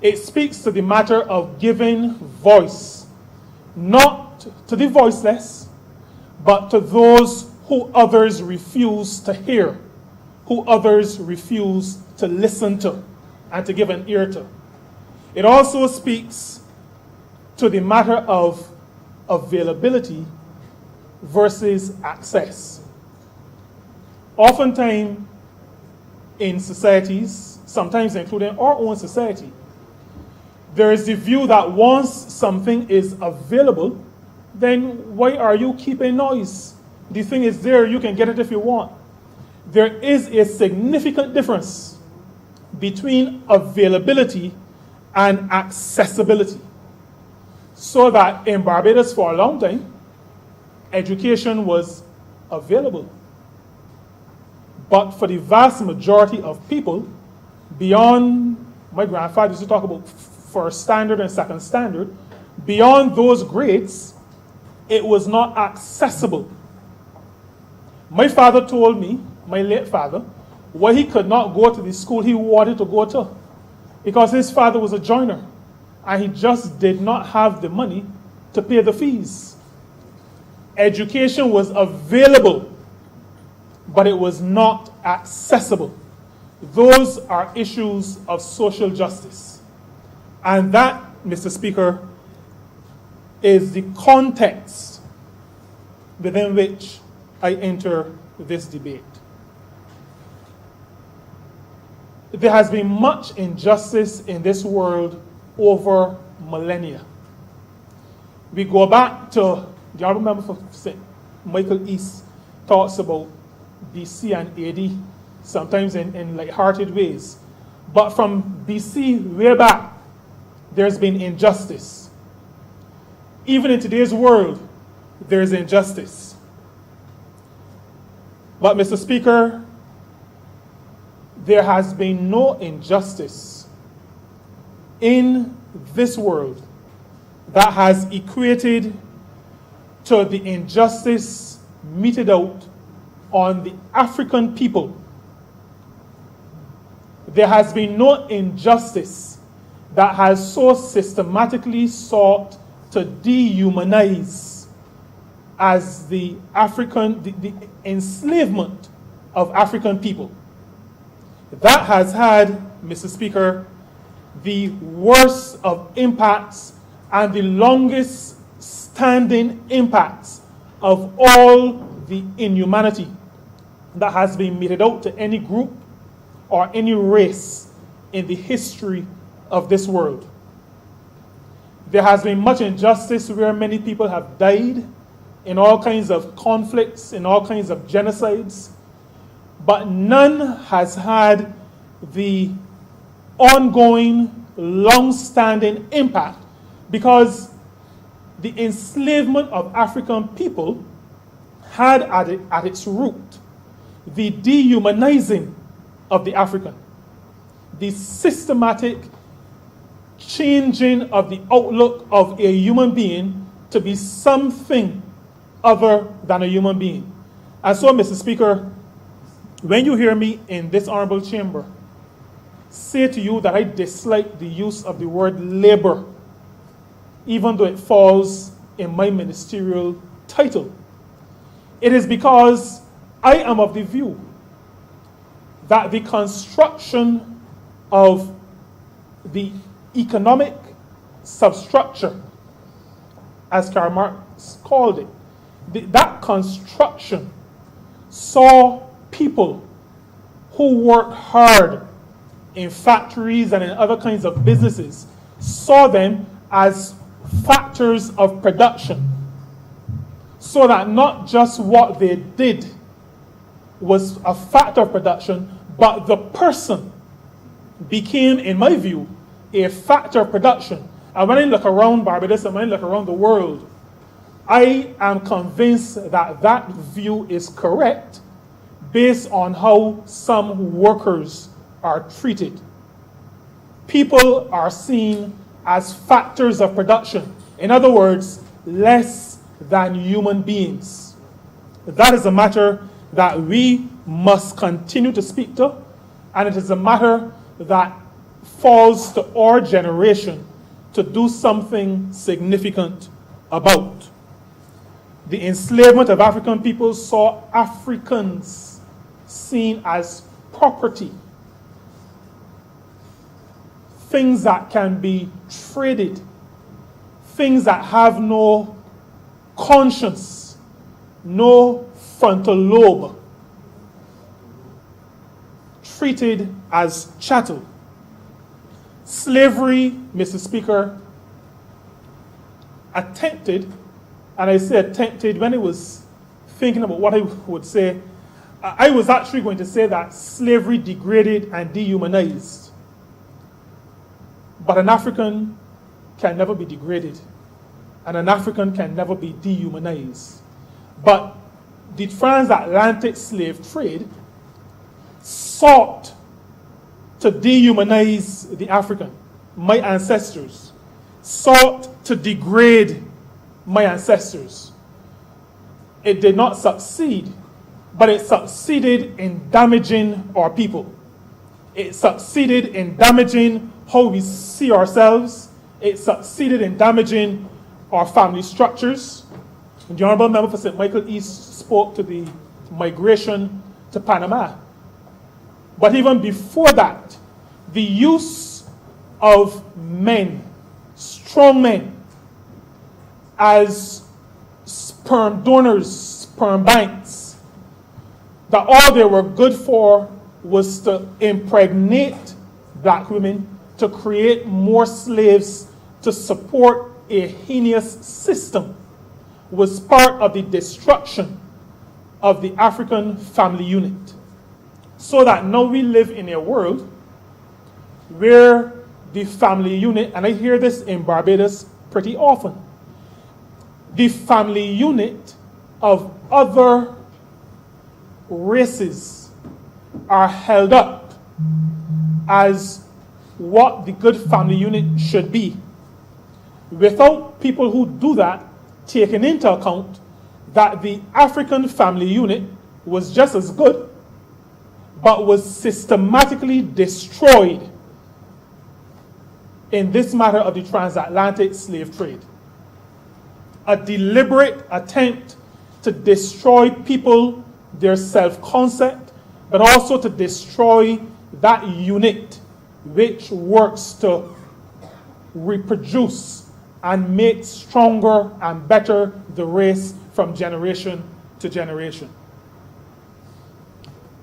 C: It speaks to the matter of giving voice, not to the voiceless, but to those who others refuse to hear, who others refuse to listen to and to give an ear to. It also speaks to the matter of availability versus access. Oftentimes in societies, sometimes including our own society, there is the view that once something is available, then why are you keeping noise? The thing is there, you can get it if you want. There is a significant difference between availability and accessibility. So that in Barbados for a long time, education was available. But for the vast majority of people, beyond, my grandfather used to talk about first standard and second standard, beyond those grades, it was not accessible. My father told me, my late father, why he could not go to the school he wanted to go to, because his father was a joiner, and he just did not have the money to pay the fees. Education was available, but it was not accessible. Those are issues of social justice. And that, Mr. Speaker, is the context within which I enter this debate. There has been much injustice in this world over millennia. We go back to, the honorable member for St. Michael East talks about BC and AD, sometimes in light-hearted ways. But from BC way back, there's been injustice. Even in today's world, there's injustice. But Mr. Speaker, there has been no injustice in this world that has equated to the injustice meted out on the African people. There has been no injustice that has so systematically sought to dehumanize as the enslavement of African people. That has had, Mr. Speaker, the worst of impacts and the longest standing impacts of all the inhumanity that has been meted out to any group or any race in the history of this world. There has been much injustice where many people have died in all kinds of conflicts, in all kinds of genocides, but none has had the ongoing, long-standing impact because the enslavement of African people had at its root the dehumanizing of the African, the systematic changing of the outlook of a human being to be something other than a human being. And so, Mr. Speaker, when you hear me in this honorable chamber say to you that I dislike the use of the word labor, even though it falls in my ministerial title, it is because I am of the view that the construction of the economic substructure, as Karl Marx called it, that construction saw people who worked hard in factories and in other kinds of businesses, saw them as factors of production, so that not just what they did was a factor of production, but the person became, in my view, a factor of production. And when I look around Barbados and when I look around the world, I am convinced that that view is correct based on how some workers are treated. People are seen as factors of production. In other words, less than human beings. That is a matter that we must continue to speak to, and it is a matter that falls to our generation to do something significant about. The enslavement of African people saw Africans seen as property, things that can be traded, things that have no conscience, no frontal lobe, treated as chattel. Slavery, Mr. Speaker, attempted, and I say attempted when I was thinking about what I would say, I was actually going to say that slavery degraded and dehumanized. But an African can never be degraded, and an African can never be dehumanized. But the transatlantic slave trade sought to dehumanize the African, my ancestors, sought to degrade my ancestors. It did not succeed, but it succeeded in damaging our people. It succeeded in damaging how we see ourselves. It succeeded in damaging our family structures. The Honorable Member for St. Michael East spoke to the migration to Panama. But even before that, the use of men, strong men, as sperm donors, sperm banks, that all they were good for was to impregnate black women, to create more slaves, to support a heinous system, was part of the destruction of the African family unit. So that now we live in a world where the family unit, and I hear this in Barbados pretty often, the family unit of other races are held up as what the good family unit should be, without people who do that taking into account that the African family unit was just as good, but was systematically destroyed in this matter of the transatlantic slave trade. A deliberate attempt to destroy people, their self-concept, but also to destroy that unit which works to reproduce and make stronger and better the race from generation to generation.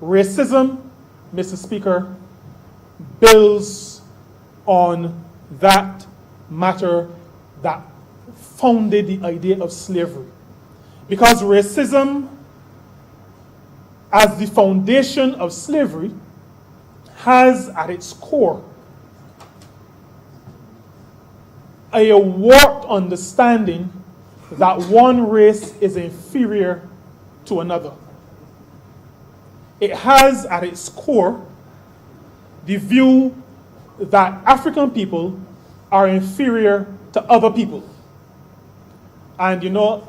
C: Racism, Mr. Speaker, builds on that matter that founded the idea of slavery. Because racism, as the foundation of slavery, has at its core a warped understanding that one race is inferior to another. It has at its core the view that African people are inferior to other people. And you know,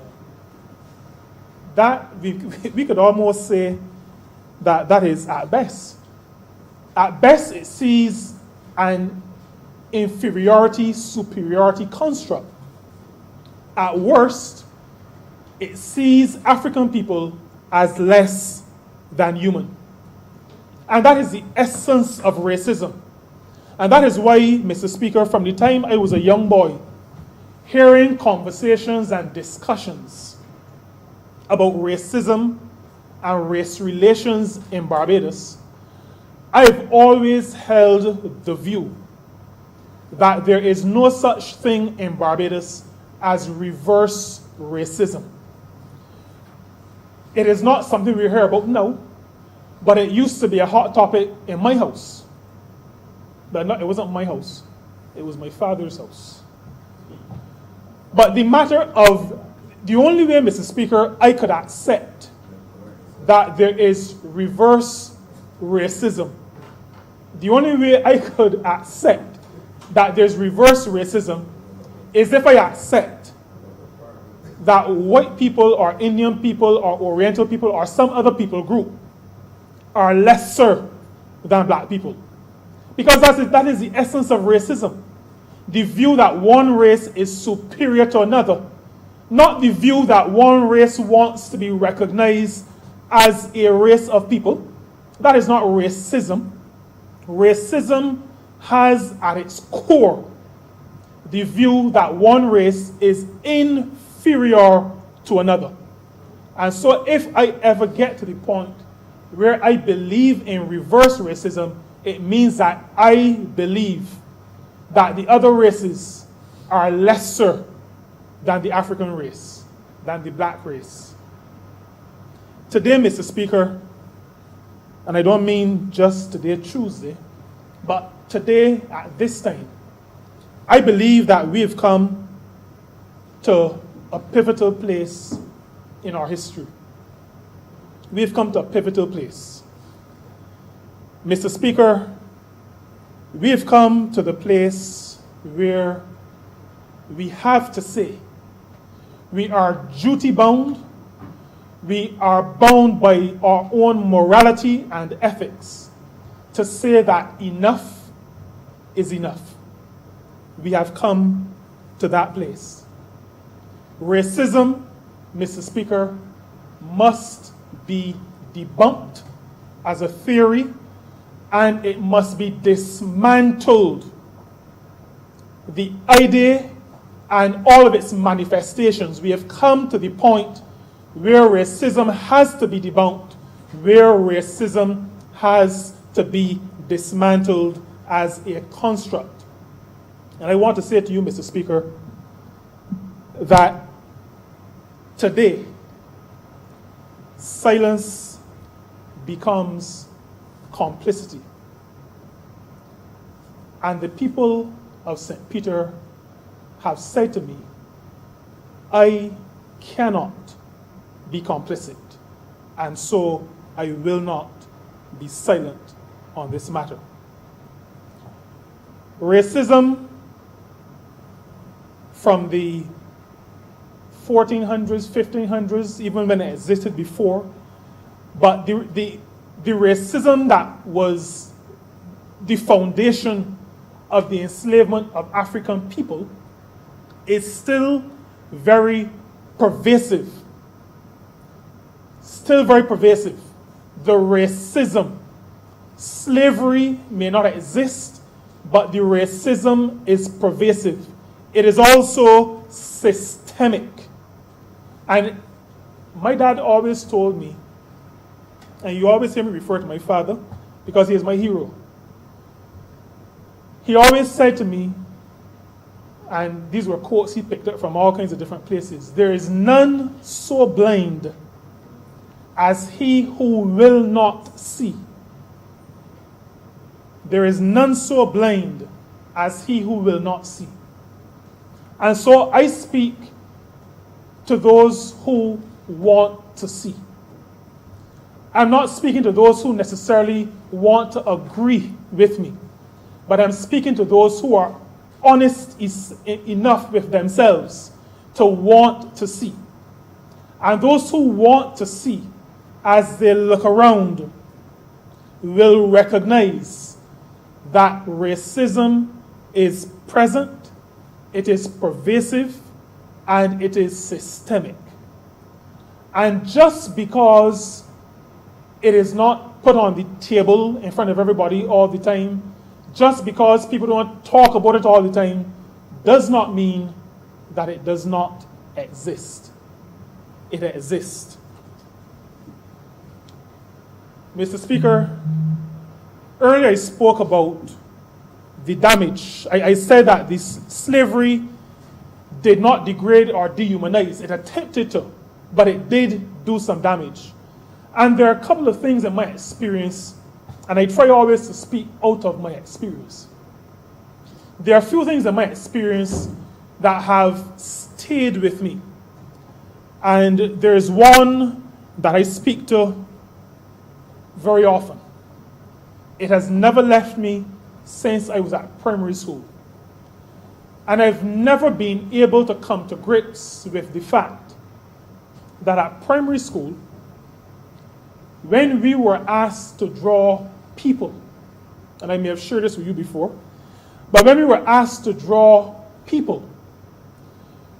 C: that we could almost say that that is at best. At best, it sees an inferiority-superiority construct. At worst, it sees African people as less than human. And that is the essence of racism. And that is why, Mr. Speaker, from the time I was a young boy, hearing conversations and discussions about racism and race relations in Barbados, I've always held the view that there is no such thing in Barbados as reverse racism. It is not something we hear about now, but it used to be a hot topic in my house. But it wasn't my house, it was my father's house. But the only way, Mr. Speaker, I could accept that there is reverse racism, the only way I could accept that there's reverse racism is if I accept that white people or Indian people or Oriental people or some other people group are lesser than black people. Because that is the essence of racism. The view that one race is superior to another. Not the view that one race wants to be recognized as a race of people. That is not racism. Racism has at its core the view that one race is inferior to another. And so if I ever get to the point where I believe in reverse racism, it means that I believe that the other races are lesser than the African race, than the black race. Today, Mr. Speaker, and I don't mean just today, Tuesday, but today, at this time, I believe that we've come to a pivotal place in our history. We've come to a pivotal place. Mr. Speaker, we have come to the place where we have to say we are duty bound, we are bound by our own morality and ethics to say that enough is enough. We have come to that place. Racism, Mr. Speaker, must be debunked as a theory, and it must be dismantled. The idea and all of its manifestations, we have come to the point where racism has to be debunked, where racism has to be dismantled as a construct. And I want to say to you, Mr. Speaker, that today, silence becomes complicity. And the people of St. Peter have said to me, I cannot be complicit, and so I will not be silent on this matter. Racism from the 1400s, 1500s, even when it existed before, but the racism that was the foundation of the enslavement of African people is still very pervasive. Still very pervasive. The racism, slavery may not exist, but the racism is pervasive. It is also systemic. And my dad always told me, and you always hear me refer to my father because he is my hero. He always said to me, and these were quotes he picked up from all kinds of different places, there is none so blind as he who will not see. There is none so blind as he who will not see. And so I speak to those who want to see. I'm not speaking to those who necessarily want to agree with me, but I'm speaking to those who are honest enough with themselves to want to see. And those who want to see, as they look around, will recognize that racism is present, it is pervasive, and it is systemic. And just because it is not put on the table in front of everybody all the time, just because people don't talk about it all the time, does not mean that it does not exist. It exists. Mr. Speaker, earlier I spoke about the damage. I said that this slavery did not degrade or dehumanize. It attempted to, but it did do some damage. And there are a couple of things in my experience, and I try always to speak out of my experience. There are a few things in my experience that have stayed with me. And there's one that I speak to very often. It has never left me since I was at primary school. And I've never been able to come to grips with the fact that at primary school, when we were asked to draw people, and I may have shared this with you before, but when we were asked to draw people,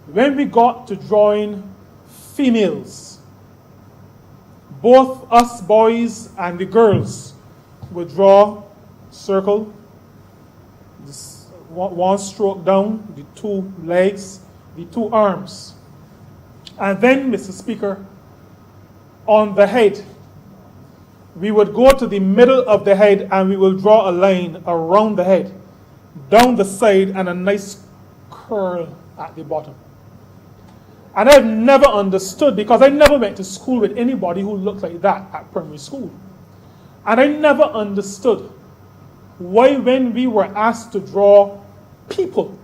C: when we got to drawing females, both us boys and the girls would draw circle, this one stroke down, the two legs, the two arms. And then, Mr. Speaker, on the head, we would go to the middle of the head and we will draw a line around the head, down the side, and a nice curl at the bottom. And I've never understood, because I never went to school with anybody who looked like that at primary school. And I never understood why, when we were asked to draw people,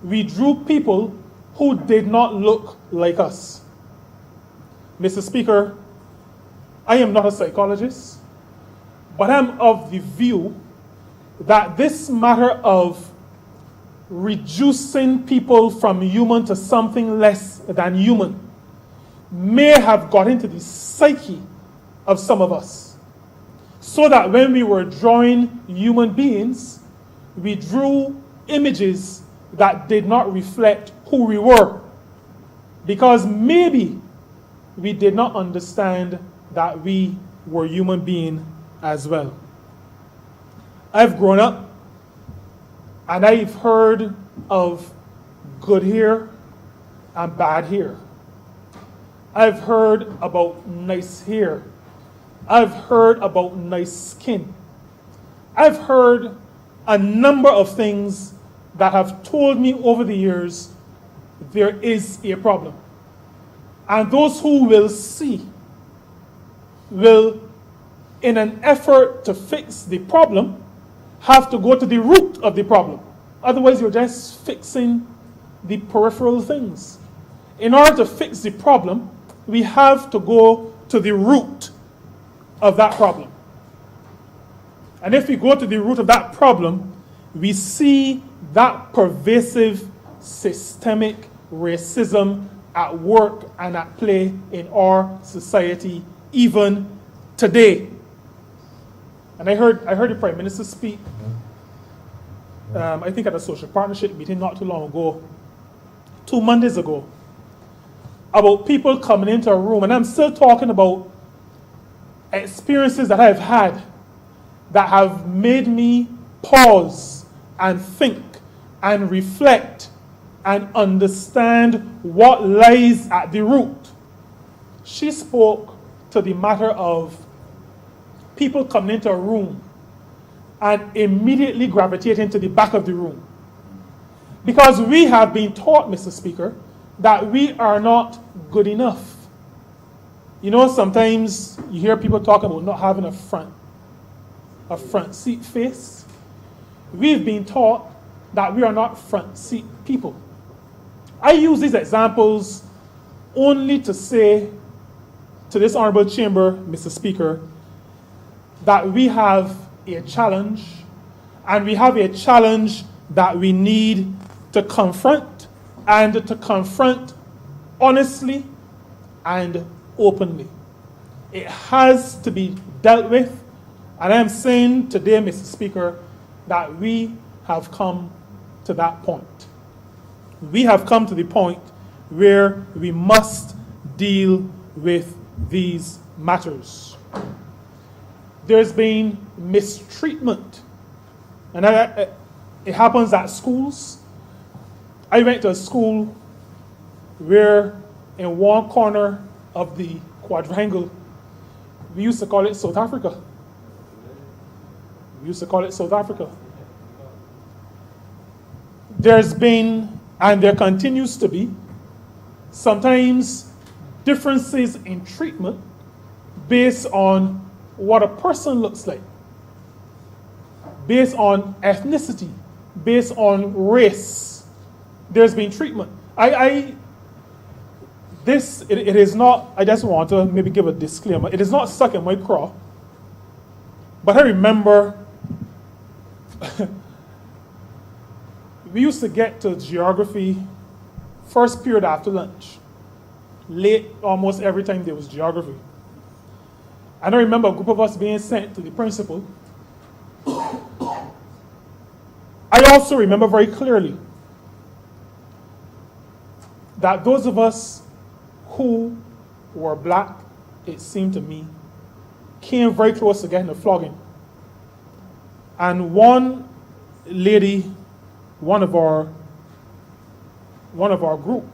C: we drew people who did not look like us. Mr. Speaker, I am not a psychologist, but I'm of the view that this matter of reducing people from human to something less than human may have got into the psyche of some of us, so that when we were drawing human beings, we drew images that did not reflect who we were, because maybe we did not understand that we were human beings as well. I've grown up and I've heard of good hair and bad hair. I've heard about nice hair. I've heard about nice skin. I've heard a number of things that have told me over the years there is a problem. And those who will see will, in an effort to fix the problem, have to go to the root of the problem. Otherwise, you're just fixing the peripheral things. In order to fix the problem, we have to go to the root of that problem. And if we go to the root of that problem, we see that pervasive systemic racism at work and at play in our society even today. And I heard the Prime Minister speak, I think at a social partnership meeting not too long ago, 2 Mondays ago, about people coming into a room, and I'm still talking about experiences that I've had that have made me pause and think and reflect and understand what lies at the root. She spoke to the matter of people coming into a room and immediately gravitating to the back of the room. Because we have been taught, Mr. Speaker, that we are not good enough. You know, sometimes you hear people talk about not having a front seat face. We've been taught that we are not front seat people. I use these examples only to say to this honorable chamber, Mr. Speaker, that we have a challenge, and we have a challenge that we need to confront, and to confront honestly and openly. It has to be dealt with, and I am saying today, Mr. Speaker, that we have come to that point. We have come to the point where we must deal with these matters. There's been mistreatment, and it happens at schools. I went to a school where in one corner of the quadrangle, we used to call it South Africa. We used to call it South Africa. There's been, and there continues to be, sometimes differences in treatment based on what a person looks like, based on ethnicity, based on race. There's been treatment. It is not, I just want to maybe give a disclaimer, it is not stuck in my craw, but I remember we used to get to geography first period after lunch, late almost every time there was geography. And I remember a group of us being sent to the principal. I also remember very clearly that those of us who were black, it seemed to me, came very close to getting a flogging. And one lady, one of our group,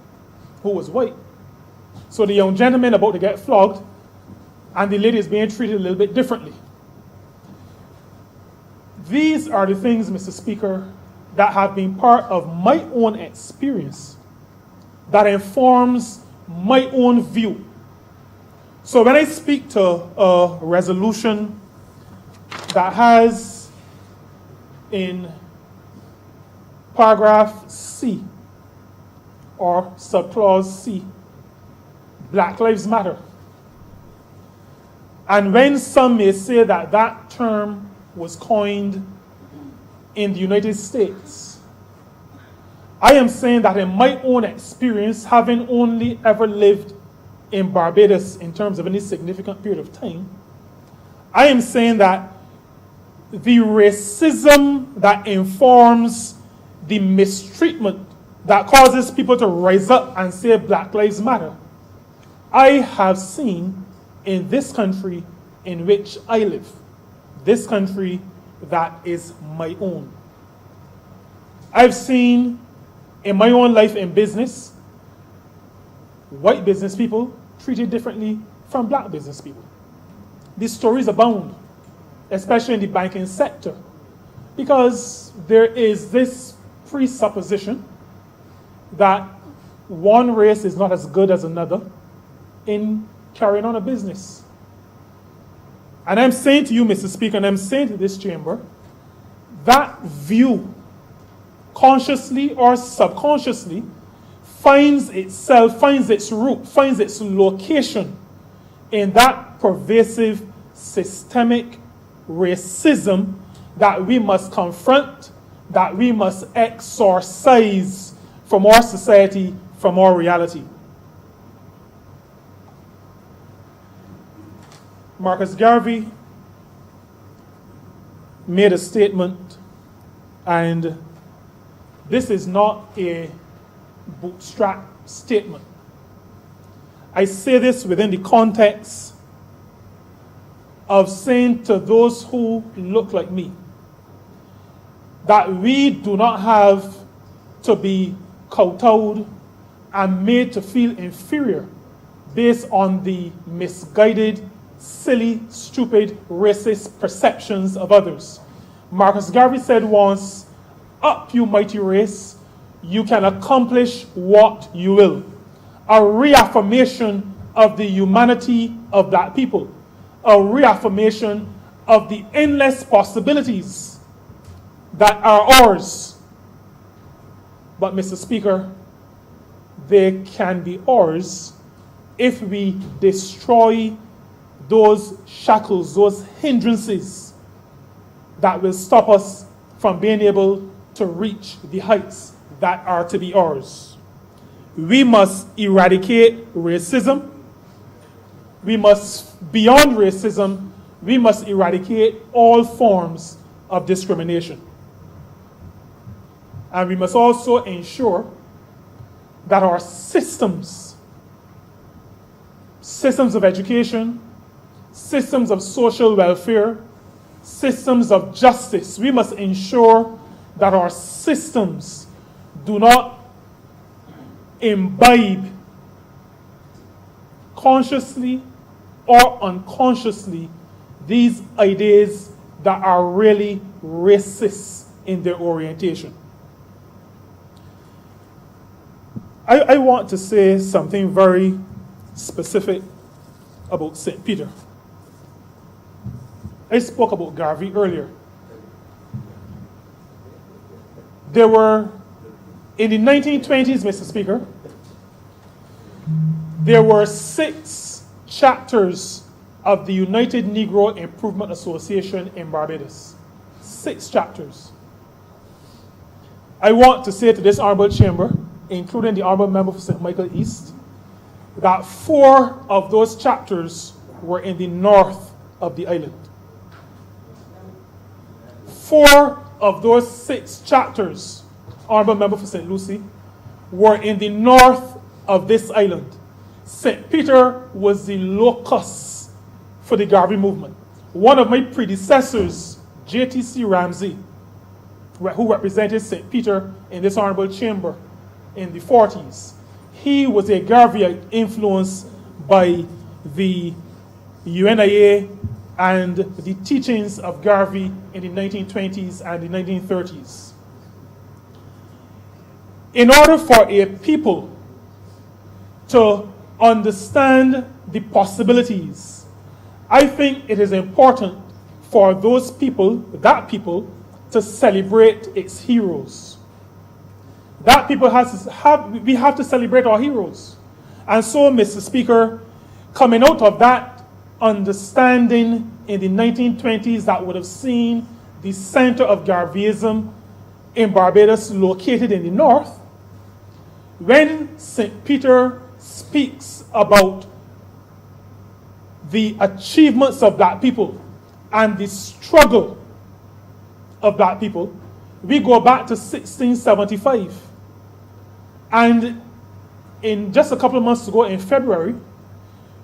C: who was white. So the young gentleman about to get flogged, and the lady is being treated a little bit differently. These are the things, Mr. Speaker, that have been part of my own experience, that informs my own view. So when I speak to a resolution that has in paragraph C, or subclause C, Black Lives Matter, and when some may say that that term was coined in the United States, I am saying that in my own experience, having only ever lived in Barbados in terms of any significant period of time, I am saying that the racism that informs the mistreatment that causes people to rise up and say Black Lives Matter, I have seen in this country in which I live, this country that is my own. I've seen in my own life in business, white business people treated differently from black business people. These stories abound, especially in the banking sector, because there is this presupposition that one race is not as good as another in carrying on a business. And I'm saying to you, Mr. Speaker, and I'm saying to this chamber, that view, consciously or subconsciously, finds its root, finds its location in that pervasive systemic racism that we must confront, that we must exorcise from our society, from our reality. Marcus Garvey made a statement, and this is not a bootstrap statement. I say this within the context of saying to those who look like me that we do not have to be kowtowed and made to feel inferior based on the misguided, silly, stupid, racist perceptions of others. Marcus Garvey said once, "Up, you mighty race, you can accomplish what you will." A reaffirmation of the humanity of that people, a reaffirmation of the endless possibilities that are ours. But, Mr. Speaker, they can be ours if we destroy those shackles, those hindrances that will stop us from being able to reach the heights that are to be ours. We must eradicate racism. We must, beyond racism, we must eradicate all forms of discrimination. And we must also ensure that our systems systems of education, systems of social welfare, systems of justice. We must ensure that our systems do not imbibe consciously or unconsciously these ideas that are really racist in their orientation. I want to say something very specific about St. Peter. I spoke about Garvey earlier. There were, in the 1920s, Mr. Speaker, there were 6 chapters of the United Negro Improvement Association in Barbados. 6 chapters. I want to say to this honorable chamber, including the honorable member for St. Michael East, that 4 of those chapters were in the north of the island. 4 of those 6 chapters, honorable member for St. Lucie, were in the north of this island. St. Peter was the locus for the Garvey movement. One of my predecessors, J.T.C. Ramsey, who represented St. Peter in this honorable chamber in the 40s, he was a Garveyite influenced by the UNIA and the teachings of Garvey in the 1920s and the 1930s. In order for a people to understand the possibilities, I think it is important for those people, that people, to celebrate its heroes. That people we have to celebrate our heroes. And so, Mr. Speaker, coming out of that understanding in the 1920s that would have seen the center of Garveyism in Barbados located in the north, when St. Peter speaks about the achievements of black people and the struggle of black people, we go back to 1675. And in just a couple of months ago, in February,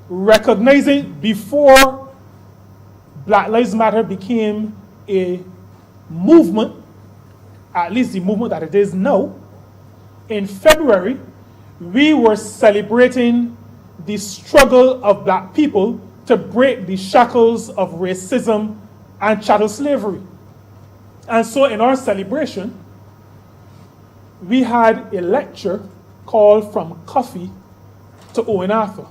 C: recognizing before Black Lives Matter became a movement, at least the movement that it is now, in February, we were celebrating the struggle of black people to break the shackles of racism and chattel slavery. And so in our celebration, we had a lecture called From Coffee to Owen Arthur.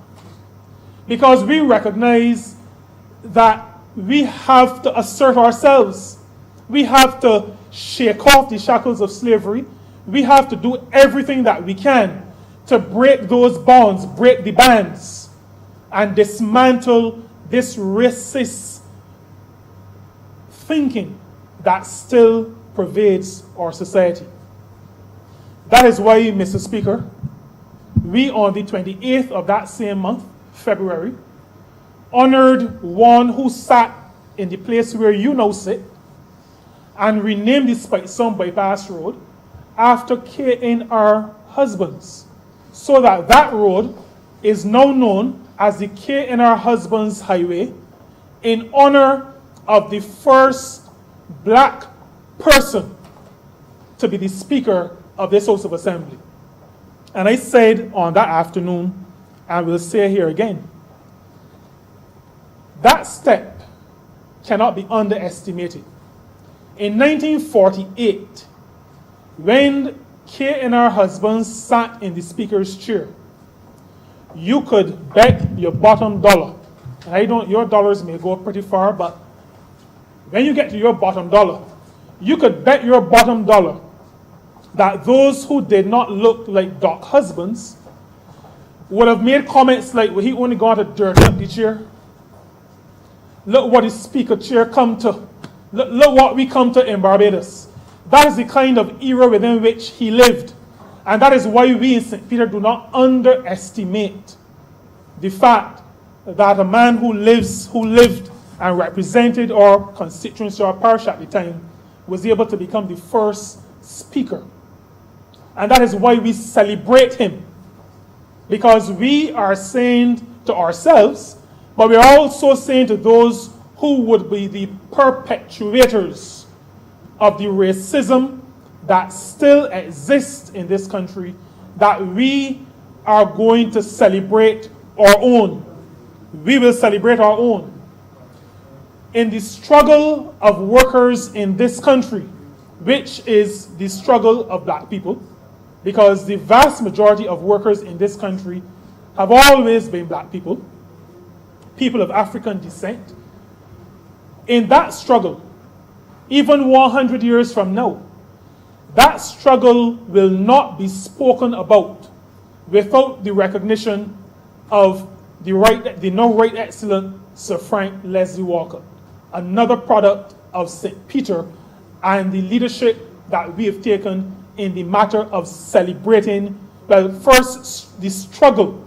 C: Because we recognize that we have to assert ourselves. We have to shake off the shackles of slavery. We have to do everything that we can to break those bonds, break the bands, and dismantle this racist thinking that still pervades our society. That is why, Mr. Speaker, we on the 28th of that same month, February, honored one who sat in the place where you now sit and renamed the Spitesong Bypass Road after K.N.R. Husbands, so that that road is now known as the K.N.R. Husbands Highway in honor of the first black person to be the Speaker of this House of Assembly. And I said on that afternoon, and will say here again, that step cannot be underestimated. In 1948, when K.N.R. Husbands sat in the Speaker's chair, you could bet your bottom dollar, and your dollars may go pretty far, but when you get to your bottom dollar, you could bet your bottom dollar that those who did not look like Doc Husbands would have made comments like, well, he only got to dirt up the chair. Look what his Speaker chair come to. Look what we come to in Barbados. That is the kind of era within which he lived. And that is why we in St. Peter do not underestimate the fact that a man who lived and represented our constituency, our parish at the time, was able to become the first Speaker. And that is why we celebrate him. Because we are saying to ourselves, but we're also saying to those who would be the perpetuators of the racism that still exists in this country, that we are going to celebrate our own. We will celebrate our own. In the struggle of workers in this country, which is the struggle of black people, because the vast majority of workers in this country have always been black people, people of African descent. In that struggle, even 100 years from now, that struggle will not be spoken about without the recognition of the now right excellent Sir Frank Leslie Walker, another product of St. Peter, and the leadership that we have taken in the matter of celebrating, well, first the struggle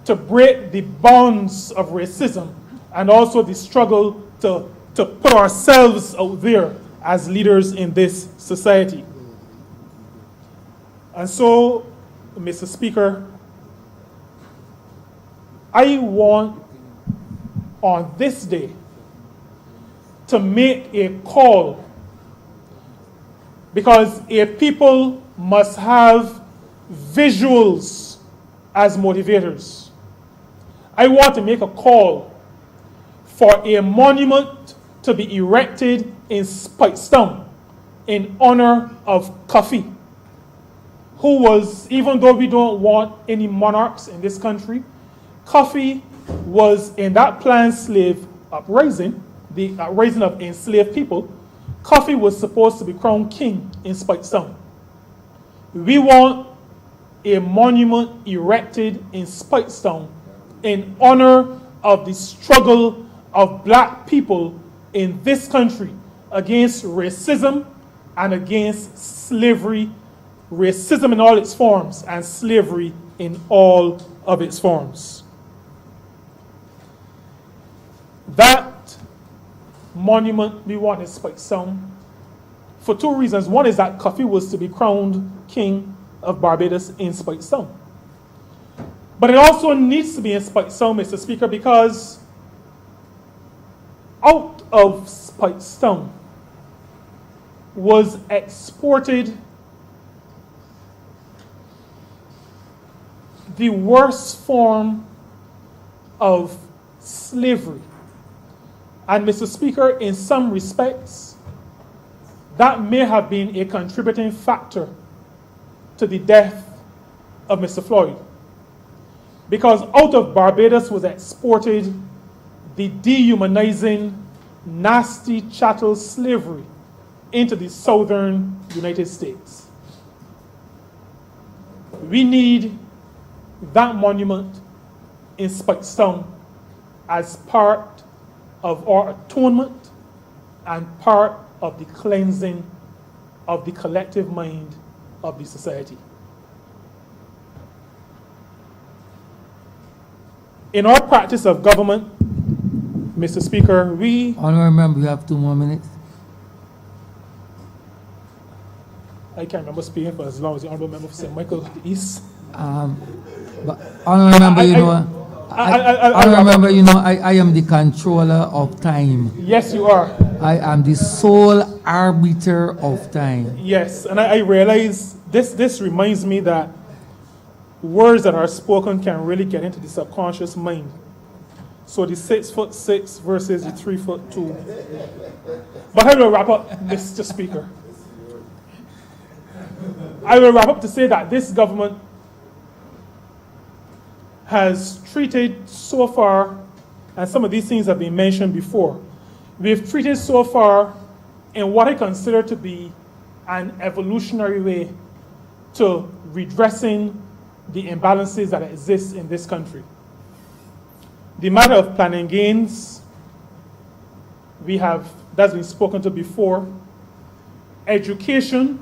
C: to break the bonds of racism, and also the struggle to put ourselves out there as leaders in this society. And so, Mr. Speaker, I want on this day to make a call, because a people must have visuals as motivators. I want to make a call for a monument to be erected in Speightstown in honor of Kofi, who was, even though we don't want any monarchs in this country, Kofi was in that planned slave uprising, the uprising of enslaved people. Kofi was supposed to be crowned king in Speightstown. We want a monument erected in Speightstown in honor of the struggle of black people in this country against racism and against slavery, racism in all its forms and slavery in all of its forms. That monument we want in Speightstown for two reasons. One is that Kofi was to be crowned king of Barbados in Speightstown. But it also needs to be in Speightstown, Mr. Speaker, because out of Speightstown was exported the worst form of slavery. And Mr. Speaker, in some respects, that may have been a contributing factor to the death of Mr. Floyd. Because out of Barbados was exported the dehumanizing, nasty chattel slavery into the southern United States. We need that monument in Speightstown as part of our atonement and part of the cleansing of the collective mind of the society. In our practice of government, Mr. Speaker, we...
A: Honourable member, you have 2 more minutes.
C: I can't remember speaking for as long as the Honourable Member for St. Michael East.
A: But honourable member, I am the controller of time.
C: Yes, you are.
A: I am the sole arbiter of time.
C: Yes, and I realize this reminds me that words that are spoken can really get into the subconscious mind. So the 6'6" versus the 3'2". But I will wrap up, Mr. Speaker. I will wrap up to say that this government has treated so far, and some of these things have been mentioned before, we've treated so far in what I consider to be an evolutionary way to redressing the imbalances that exist in this country. The matter of planning gains, that's been spoken to before. Education,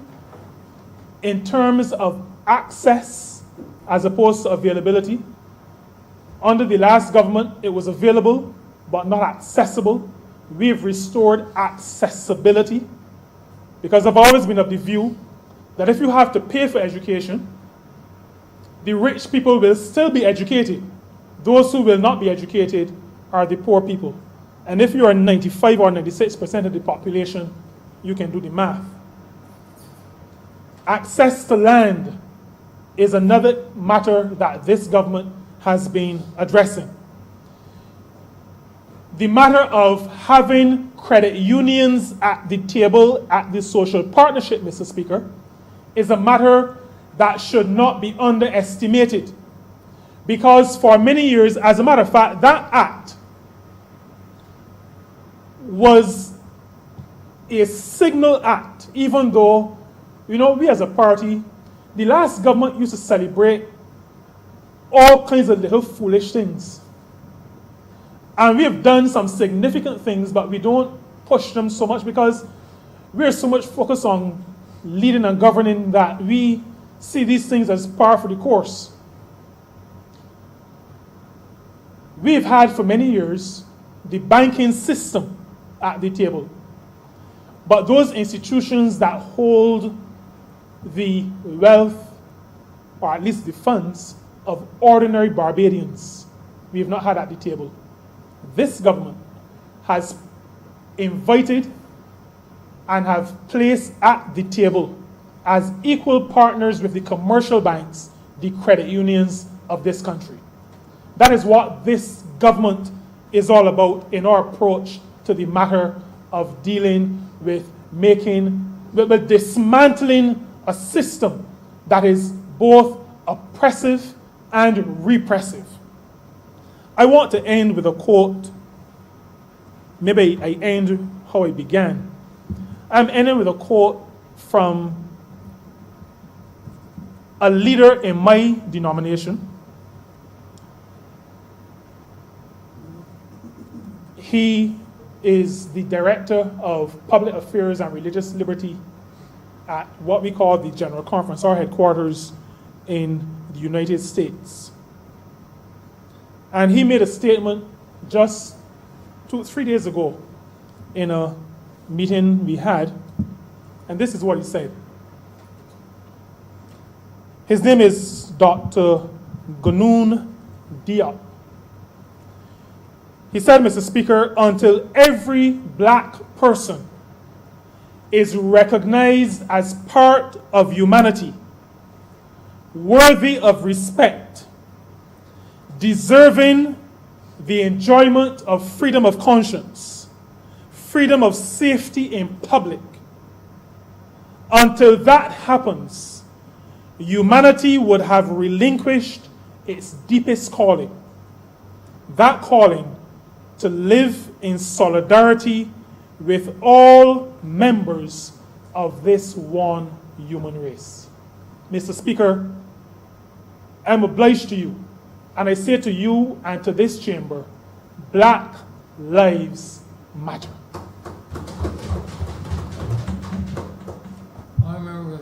C: in terms of access as opposed to availability. Under the last government, it was available but not accessible. We've restored accessibility, because I've always been of the view that if you have to pay for education, the rich people will still be educated. Those who will not be educated are the poor people. And if you are 95 or 96% of the population, you can do the math. Access to land is another matter that this government has been addressing. The matter of having credit unions at the table at the social partnership, Mr. Speaker, is a matter that should not be underestimated. Because for many years, as a matter of fact, that act was a signal act, even though, we as a party, the last government used to celebrate all kinds of little foolish things. And we have done some significant things, but we don't push them so much because we're so much focused on leading and governing that we see these things as par for the course. We've had for many years the banking system at the table. But those institutions that hold the wealth, or at least the funds, of ordinary Barbadians, we have not had at the table. This government has invited and have placed at the table as equal partners with the commercial banks, the credit unions of this country. That is what this government is all about in our approach to the matter of dealing with with dismantling a system that is both oppressive and repressive. I want to end with a quote. Maybe I end how I began. I'm ending with a quote from a leader in my denomination. He is the Director of Public Affairs and Religious Liberty at what we call the General Conference, our headquarters in the United States. And he made a statement just 2-3 days ago in a meeting we had, and this is what he said. His name is Dr. Ganoon Diop. He said, Mr. Speaker, until every black person is recognized as part of humanity, worthy of respect, deserving the enjoyment of freedom of conscience, freedom of safety in public, until that happens, humanity would have relinquished its deepest calling. That calling to live in solidarity with all members of this one human race. Mr. Speaker, I'm obliged to you, and I say to you and to this chamber, Black Lives Matter.
A: Honorable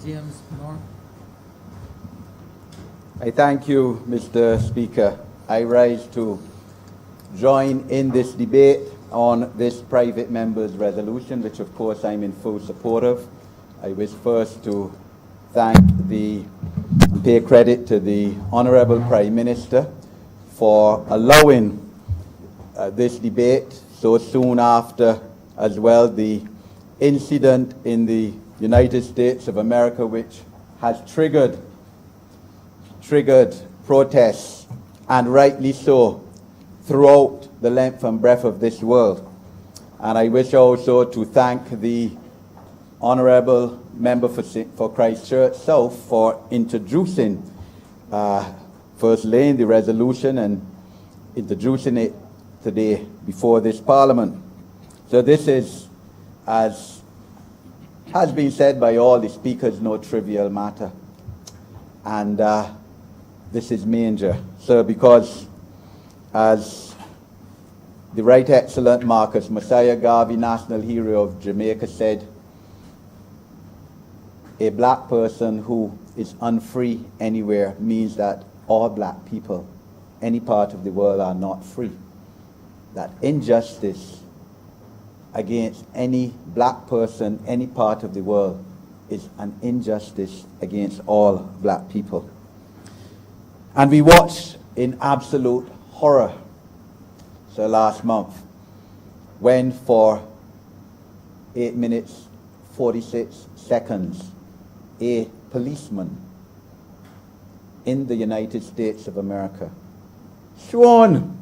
A: James Moore.
D: I thank you, Mr. Speaker. I rise to join in this debate on this private member's resolution, which of course I'm in full support of. I wish first to pay credit to the Honorable Prime Minister for allowing this debate so soon after, as well, the incident in the United States of America, which has triggered protests, and rightly so, throughout the length and breadth of this world. And I wish also to thank the Honorable Member for Christchurch South for introducing, first laying the resolution and introducing it today before this Parliament. So this is, as has been said by all the speakers, no trivial matter. And this is major, sir, because as the Right Excellent Marcus Mosiah Garvey, National Hero of Jamaica, said, a black person who is unfree anywhere means that all black people, any part of the world, are not free. That injustice against any black person, any part of the world, is an injustice against all black people. And we watched in absolute horror, so last month, when for 8 minutes, 46 seconds, a policeman in the United States of America, sworn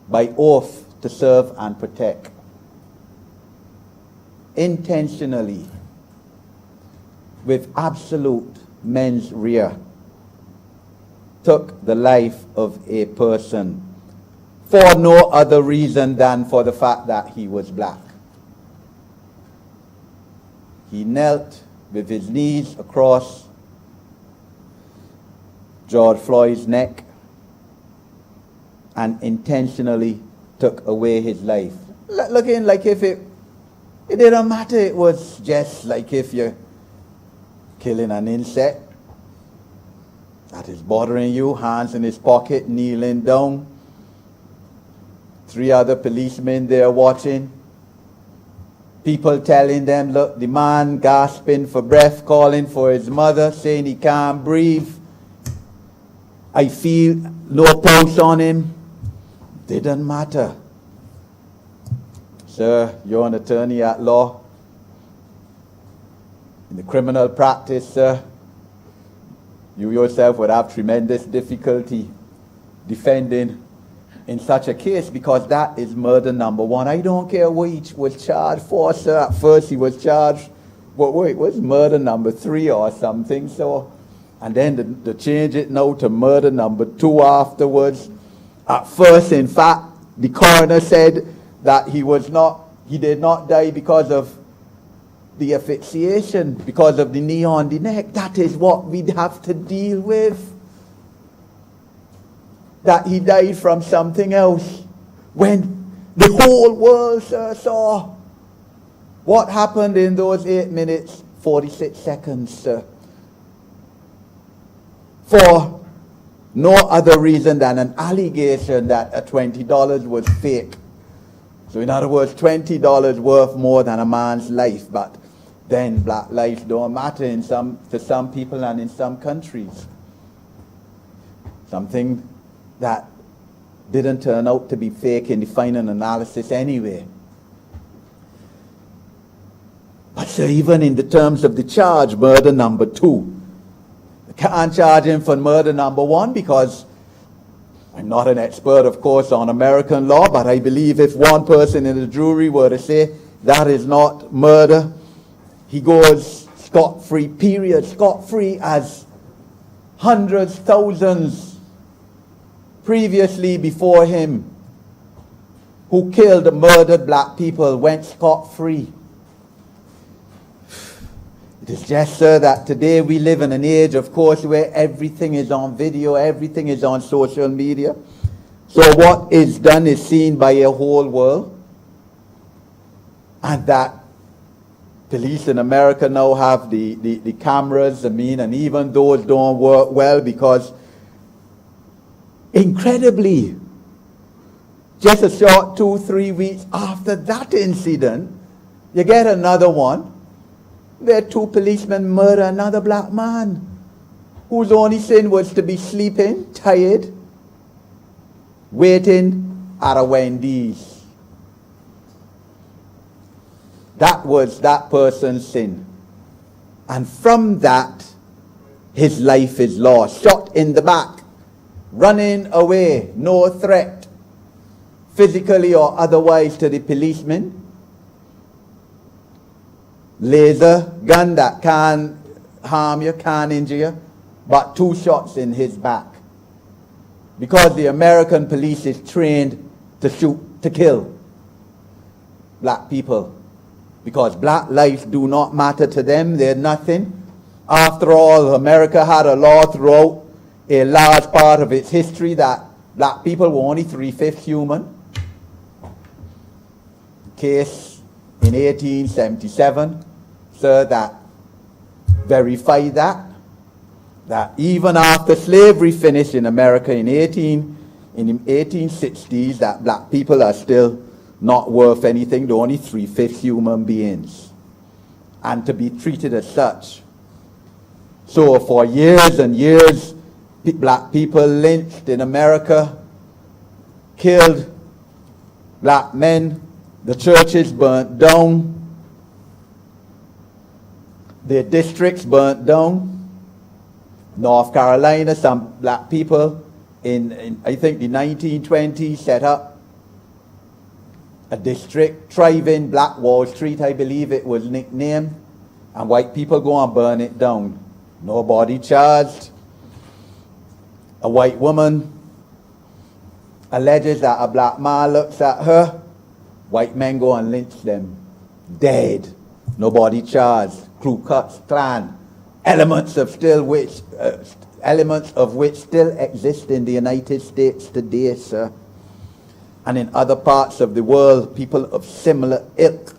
D: by oath to serve and protect, intentionally, with absolute mens rea, took the life of a person for no other reason than for the fact that he was black. He knelt with his knees across George Floyd's neck and intentionally took away his life. Looking like if it didn't matter, it was just like if you're killing an insect that is bothering you, hands in his pocket, kneeling down. 3 other policemen there watching. People telling them, look, the man gasping for breath, calling for his mother, saying he can't breathe. I feel no pulse on him. Didn't matter. Sir, you're an attorney at law. In the criminal practice, sir, you yourself would have tremendous difficulty defending in such a case, because that is murder number 1. I don't care what he was charged for, sir. At first he was charged, it was murder number 3 or something. So, and then to change it now to murder number 2 afterwards. At first, in fact, the coroner said that he did not die because of the asphyxiation, because of the knee on the neck. That is what we'd have to deal with. That he died from something else, when the whole world saw what happened in those 8 minutes, 46 seconds, sir. For no other reason than an allegation that a $20 was fake. So in other words, $20 worth more than a man's life, but then black lives don't matter to some people and in some countries. Something that didn't turn out to be fake in the final analysis anyway. But so even in the terms of the charge, murder number 2, I can't charge him for murder number 1 because I'm not an expert, of course, on American law, but I believe if one person in the jury were to say that is not murder, he goes scot-free, period. Scot-free, as hundreds, thousands previously before him who killed, murdered black people went scot-free. It is just, sir, that today we live in an age, of course, where everything is on video, everything is on social media. So what is done is seen by a whole world. And that police in America now have the cameras, and even those don't work well because incredibly, just a short 2-3 weeks after that incident, you get another one where 2 policemen murder another black man whose only sin was to be sleeping, tired, waiting at a Wendy's. That was that person's sin. And from that, his life is lost. Shot in the back, running away, no threat, physically or otherwise, to the policeman. Laser gun that can't harm you, can't injure you, but 2 shots in his back. Because the American police is trained to shoot, to kill black people. Because black lives do not matter to them, they're nothing. After all, America had a law throughout a large part of its history that black people were only 3/5 human. Case in 1877, sir, that verified that even after slavery finished in America in the 1860s, that black people are still not worth anything. They're only 3/5 human beings. and to be treated as such. So for years and years, black people lynched in America, killed black men, the churches burnt down, their districts burnt down. North Carolina, some black people in I think the 1920s set up a district, thriving Black Wall Street, I believe it was nicknamed, and white people go and burn it down. Nobody charged. A white woman alleges that a black man looks at her, white men go and lynch them. Dead. Nobody charged. Ku Klux Klan. Elements of which still exist in the United States today, sir. And in other parts of the world, people of similar ilk.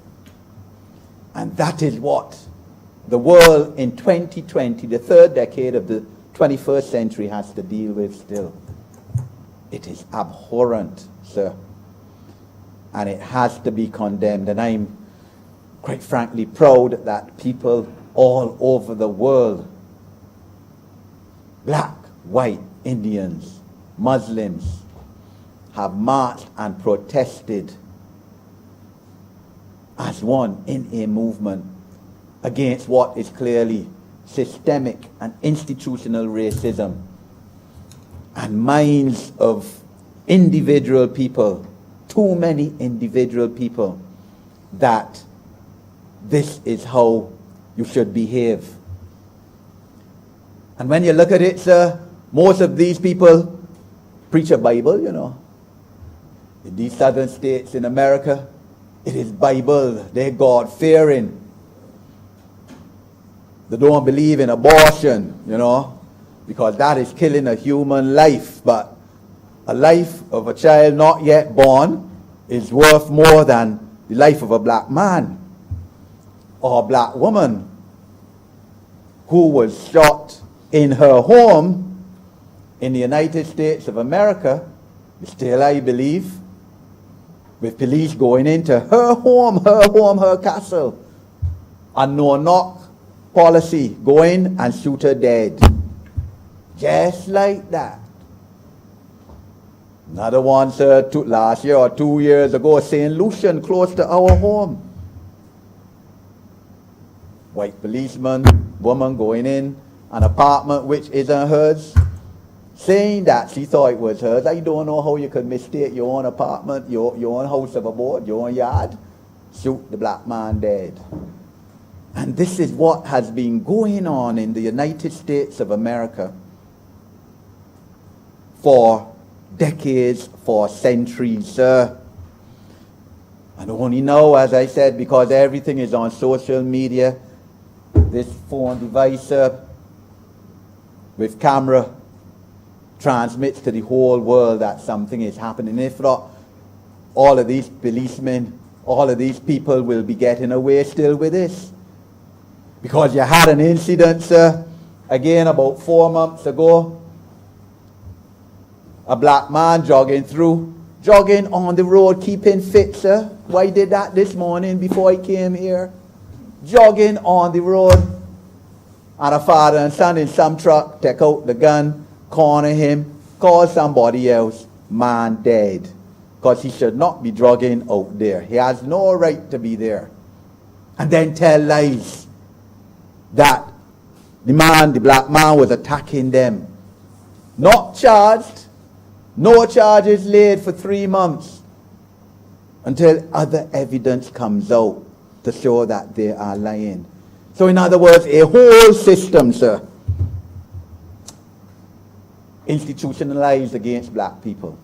D: And that is what the world in 2020, the third decade of the 21st century, has to deal with still. It is abhorrent, sir. And it has to be condemned. And I'm quite frankly proud that people all over the world, black, white, Indians, Muslims, have marched and protested as one in a movement against what is clearly systemic and institutional racism and minds of individual people, too many individual people, that this is how you should behave. And when you look at it, sir, most of these people preach a Bible, you know. In these southern states in America, it is Bible. They're God-fearing. They don't believe in abortion, you know, because that is killing a human life. But a life of a child not yet born is worth more than the life of a black man or a black woman who was shot in her home in the United States of America, still I believe, with police going into her home, her castle, and no knock policy, go in and shoot her dead. Just like that. Another one, sir, last year or 2 years ago, St. Lucian, close to our home. White policeman, woman going in an apartment which isn't hers, saying that she thought it was hers. I don't know how you could mistake your own apartment, your own house of abode, your own yard, shoot the black man dead. And this is what has been going on in the United States of America for decades, for centuries, sir. And only now, as I said, because everything is on social media, this phone device, sir, with camera, transmits to the whole world that something is happening. If not, all of these policemen, all of these people will be getting away still with this. Because you had an incident, sir, again about 4 months ago. A black man jogging on the road, keeping fit, sir. Why did that this morning before I came here? Jogging on the road. And a father and son in some truck take out the gun, corner him, call somebody else, man dead. Because he should not be jogging out there. He has no right to be there. And then tell lies that the black man was attacking them. Not charged, no charges laid for 3 months until other evidence comes out to show that they are lying. So in other words, a whole system, sir, institutionalized against black people.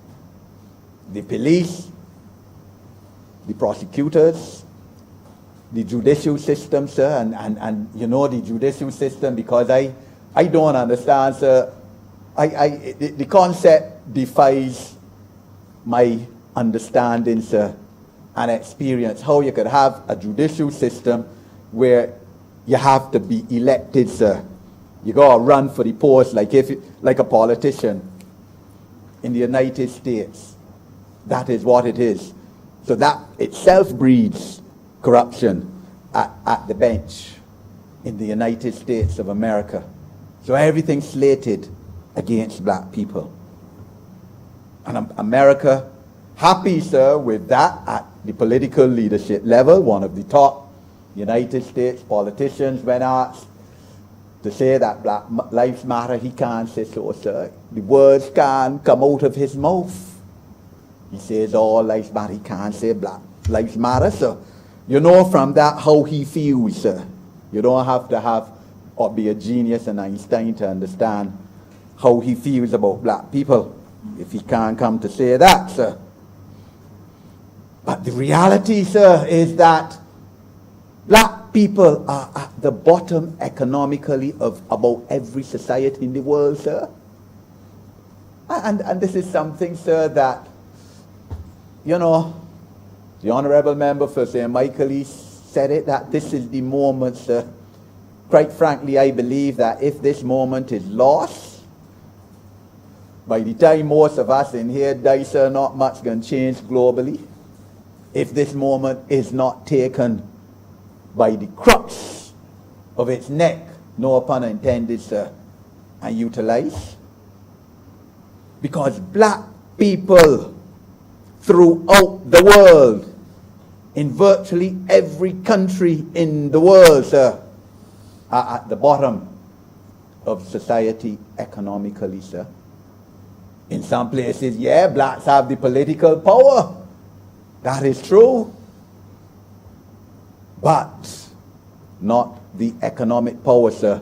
D: The police, the prosecutors, the judicial system, sir, and you know the judicial system, because I don't understand, sir. The concept defies my understanding, sir, and experience, how you could have a judicial system where you have to be elected, sir. You gotta run for the post like a politician in the United States. That is what it is. So that itself breeds corruption. at the bench in the United States of America. So everything's slated against black people. And America, happy, sir, with that at the political leadership level. One of the top United States politicians, when asked to say that Black Lives Matter, he can't say so, sir. The words can't come out of his mouth. He says all lives matter. He can't say Black Lives Matter, sir. You know from that how he feels, sir. You don't have to have or be a genius and Einstein to understand how he feels about black people if he can't come to say that, sir. But the reality, sir, is that black people are at the bottom economically of about every society in the world, sir. And this is something, sir, that, you know, the Honorable Member for St. Michael said it, that this is the moment, sir. Quite frankly, I believe that if this moment is lost, by the time most of us in here die, sir, not much can change globally. If this moment is not taken by the crux of its neck, no pun intended, sir, and utilized. Because black people throughout the world, in virtually every country in the world, sir, are at the bottom of society economically, sir. In some places, yeah, blacks have the political power. That is true. But not the economic power, sir.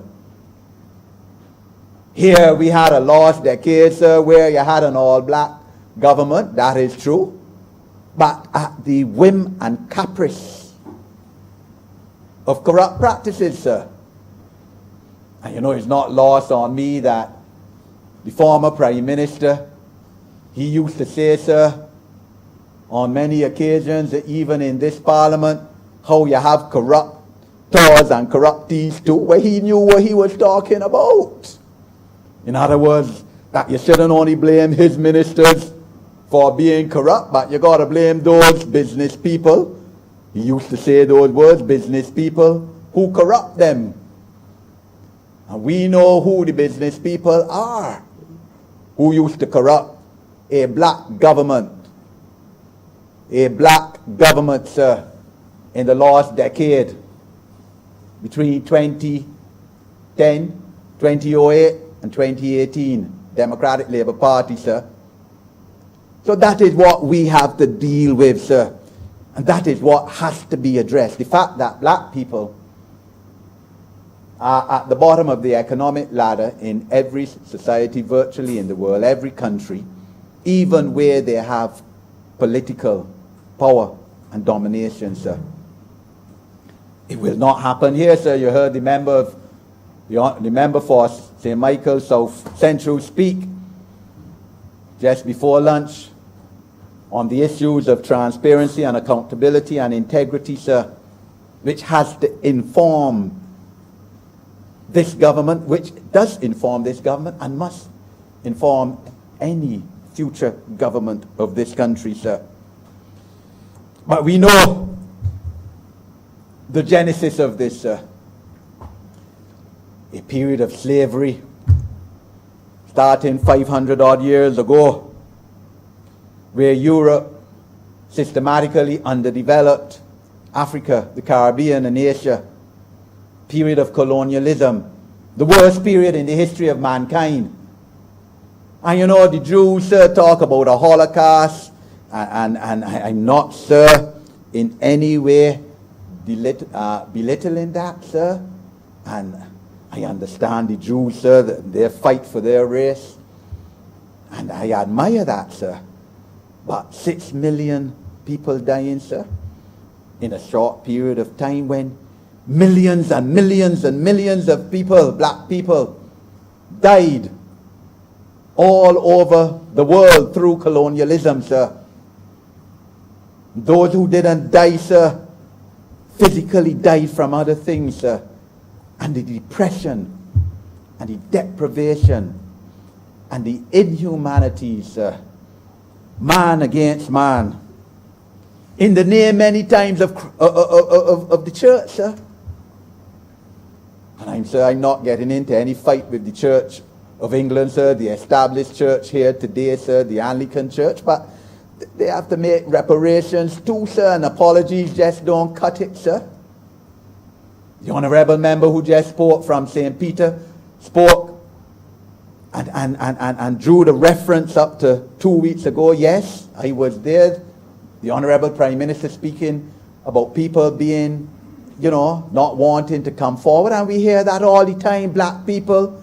D: Here we had a last decade, sir, where you had an all-black government. That is true. But at the whim and caprice of corrupt practices, sir. And you know, it's not lost on me that the former Prime Minister, he used to say, sir, on many occasions, even in this Parliament, how you have corruptors and corruptees too, where he knew what he was talking about. In other words, that you shouldn't only blame his ministers for being corrupt, but you got to blame those business people. He used to say those words, business people, who corrupt them. And we know who the business people are, who used to corrupt a black government. A black government, sir, in the last decade, between 2010, 2008, and 2018, Democratic Labour Party, sir. So that is what we have to deal with, sir. And that is what has to be addressed. The fact that black people are at the bottom of the economic ladder in every society virtually in the world, every country, even where they have political power and domination, sir. It will not happen here, sir. You heard the member for St. Michael South Central speak just before lunch on the issues of transparency and accountability and integrity, sir, which has to inform this government, which does inform this government and must inform any future government of this country, sir. But we know the genesis of this, sir. A period of slavery starting 500 odd years ago, where Europe systematically underdeveloped Africa, the Caribbean, and Asia. Period of colonialism, the worst period in the history of mankind. And you know, the Jews talk about a Holocaust, and I'm not, sir, in any way belittling that, sir. And I understand the Jews, sir, their fight for their race, and I admire that, sir. But 6 million people dying, sir, in a short period of time when millions and millions and millions of people, black people, died all over the world through colonialism, sir. Those who didn't die, sir, physically died from other things, sir. And the depression and the deprivation and the inhumanity, sir. Man against man. in the name many times of the church, sir. And I'm not getting into any fight with the Church of England, sir, the established church here today, sir, the Anglican church, but they have to make reparations too, sir, and apologies just don't cut it, sir. The honourable member who just spoke from St. Peter spoke and drew the reference up to 2 weeks ago. Yes, I was there. The Honourable Prime Minister speaking about people being, not wanting to come forward. And we hear that all the time, black people.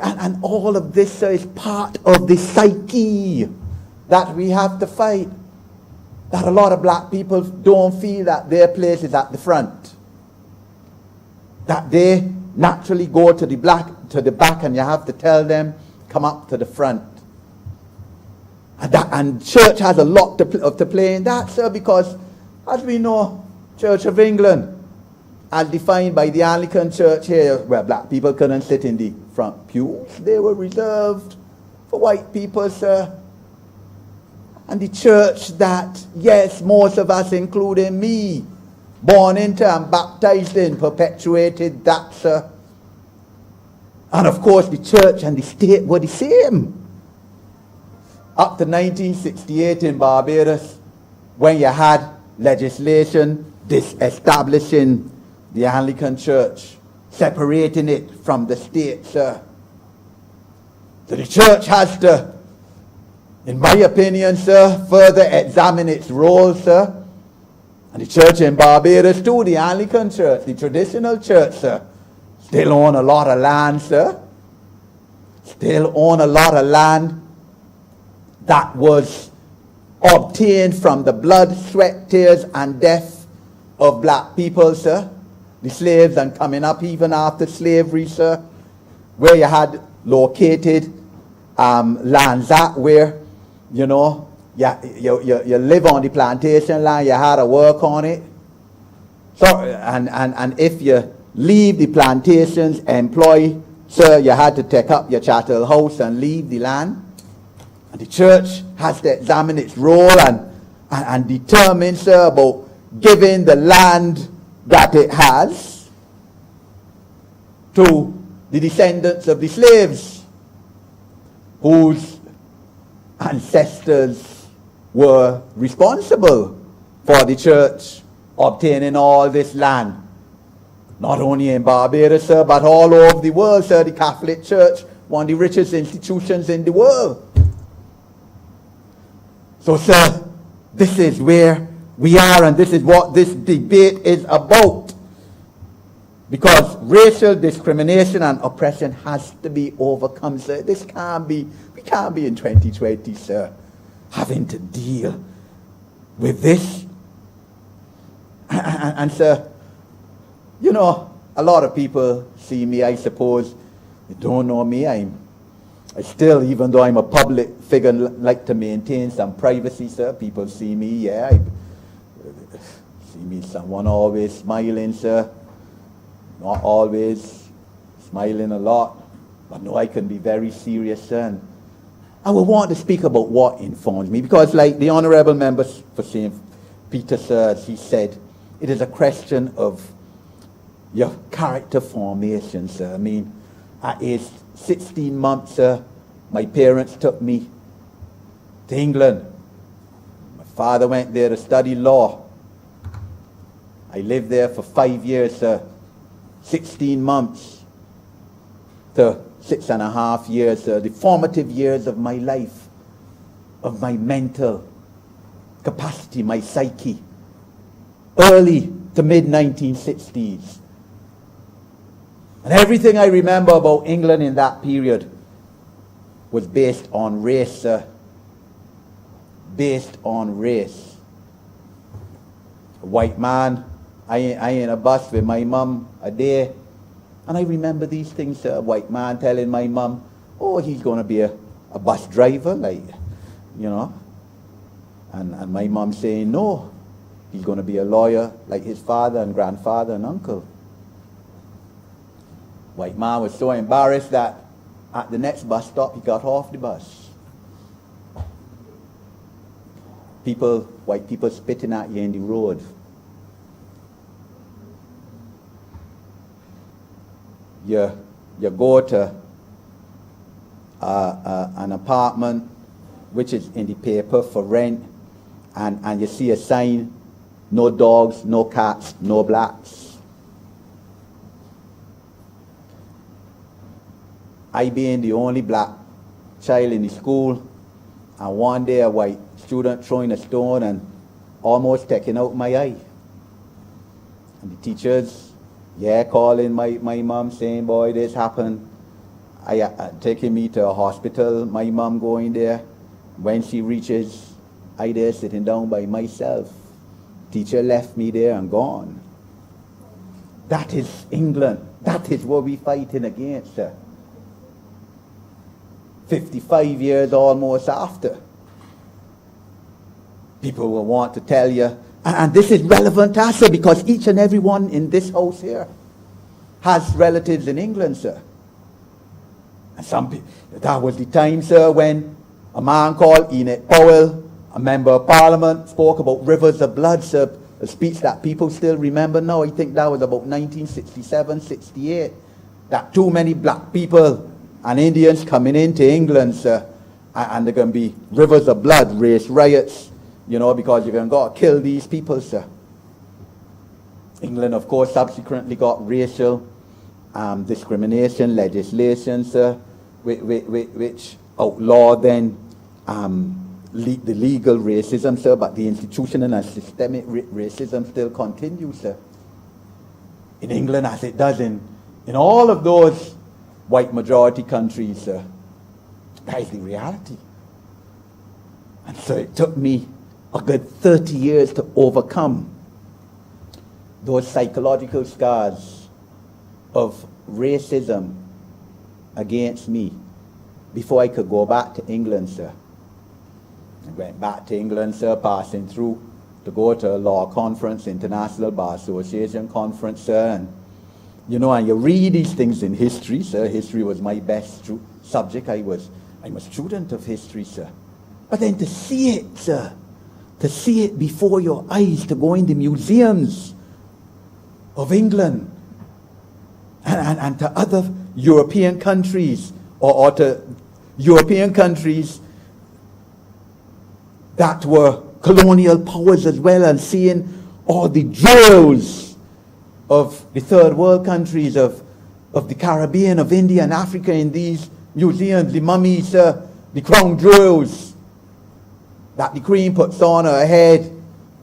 D: And all of this, sir, is part of the psyche that we have to fight. That a lot of black people don't feel that their place is at the front. That they naturally go to the back, and you have to tell them, come up to the front. And church has a lot to play in that, sir, because as we know, Church of England, as defined by the Anglican Church here, where black people couldn't sit in the front pews, they were reserved for white people, sir. And the church that, yes, most of us, including me, born into and baptized in, perpetuated that, sir. And of course, the church and the state were the same. Up to 1968 in Barbados, when you had legislation disestablishing the Anglican Church, separating it from the state, sir. So the church has to, in my opinion, sir, further examine its role, sir. And the church in Barbados too, the Anglican Church, the traditional church, sir, still own a lot of land, sir. Still own a lot of land that was obtained from the blood, sweat, tears, and death of black people, sir. The slaves, and coming up even after slavery, sir, where you had located lands at where, you live on the plantation land, you had to work on it. So, and if you leave the plantations, employ, sir, you had to take up your chattel house and leave the land. And the church has to examine its role and determine, sir, about giving the land that it has to the descendants of the slaves whose ancestors were responsible for the church obtaining all this land. Not only in Barbados, sir, but all over the world, sir. The Catholic Church, one of the richest institutions in the world. So, sir, this is where we are, and this is what this debate is about. Because racial discrimination and oppression has to be overcome, sir. We can't be in 2020, sir, having to deal with this. And sir, a lot of people see me, I suppose, they don't know me. I still, even though I'm a public figure, like to maintain some privacy, sir. People see me, see me someone always smiling, sir. Not always smiling a lot, but no, I can be very serious, sir. And I would want to speak about what informs me, because like the honourable member for St. Peter, sir, as he said, it is a question of your character formation, sir. I mean, at age 16 months, sir, my parents took me to England. My father went there to study law. I lived there for 5 years, sir. 16 months to 6.5 years, sir. The formative years of my life, of my mental capacity, my psyche. Early to mid-1960s. And everything I remember about England in that period was based on race, sir. Based on race. A white man, I in a bus with my mum a day, and I remember these things, sir. A white man telling my mum, oh, he's going to be a bus driver, and my mum saying, no, he's going to be a lawyer like his father and grandfather and uncle. White man was so embarrassed that at the next bus stop he got off the bus. white people spitting at you in the road. You go to an apartment which is in the paper for rent, and you see a sign, no dogs, no cats, no blacks. I being the only black child in the school, and one day a white student throwing a stone and almost taking out my eye. And the teachers, calling my mom saying, boy, this happened. Taking me to a hospital, my mom going there. When she reaches, I there sitting down by myself. Teacher left me there and gone. That is England. That is what we're fighting against, sir. 55 years almost after. People will want to tell you, and this is relevant to us, sir, because each and every one in this house here has relatives in England, sir. And some people, that was the time, sir, when a man called Enoch Powell, a member of Parliament, spoke about rivers of blood, sir, a speech that people still remember now. I think that was about 1967, 68. That too many black people and Indians coming into England, sir, and there can be rivers of blood, race riots, because you're going to kill these people, sir. England, of course, subsequently got racial discrimination legislation, sir, which outlawed then the legal racism, sir, but the institutional and systemic racism still continues, sir. In England, as it does in all of those white majority countries, sir. That is the reality. And so it took me a good 30 years to overcome those psychological scars of racism against me before I could go back to England, sir. I went back to England, sir, passing through to go to a law conference, International Bar Association conference, sir, and and you read these things in history, sir. History was my best subject. I'm a student of history, sir. But then to see it, sir, to see it before your eyes, to go in the museums of England and to other European countries, or to European countries that were colonial powers as well, and seeing all the jewels of the third world countries, of the Caribbean, of India and Africa in these museums, the mummies, the crown jewels that the Queen puts on her head,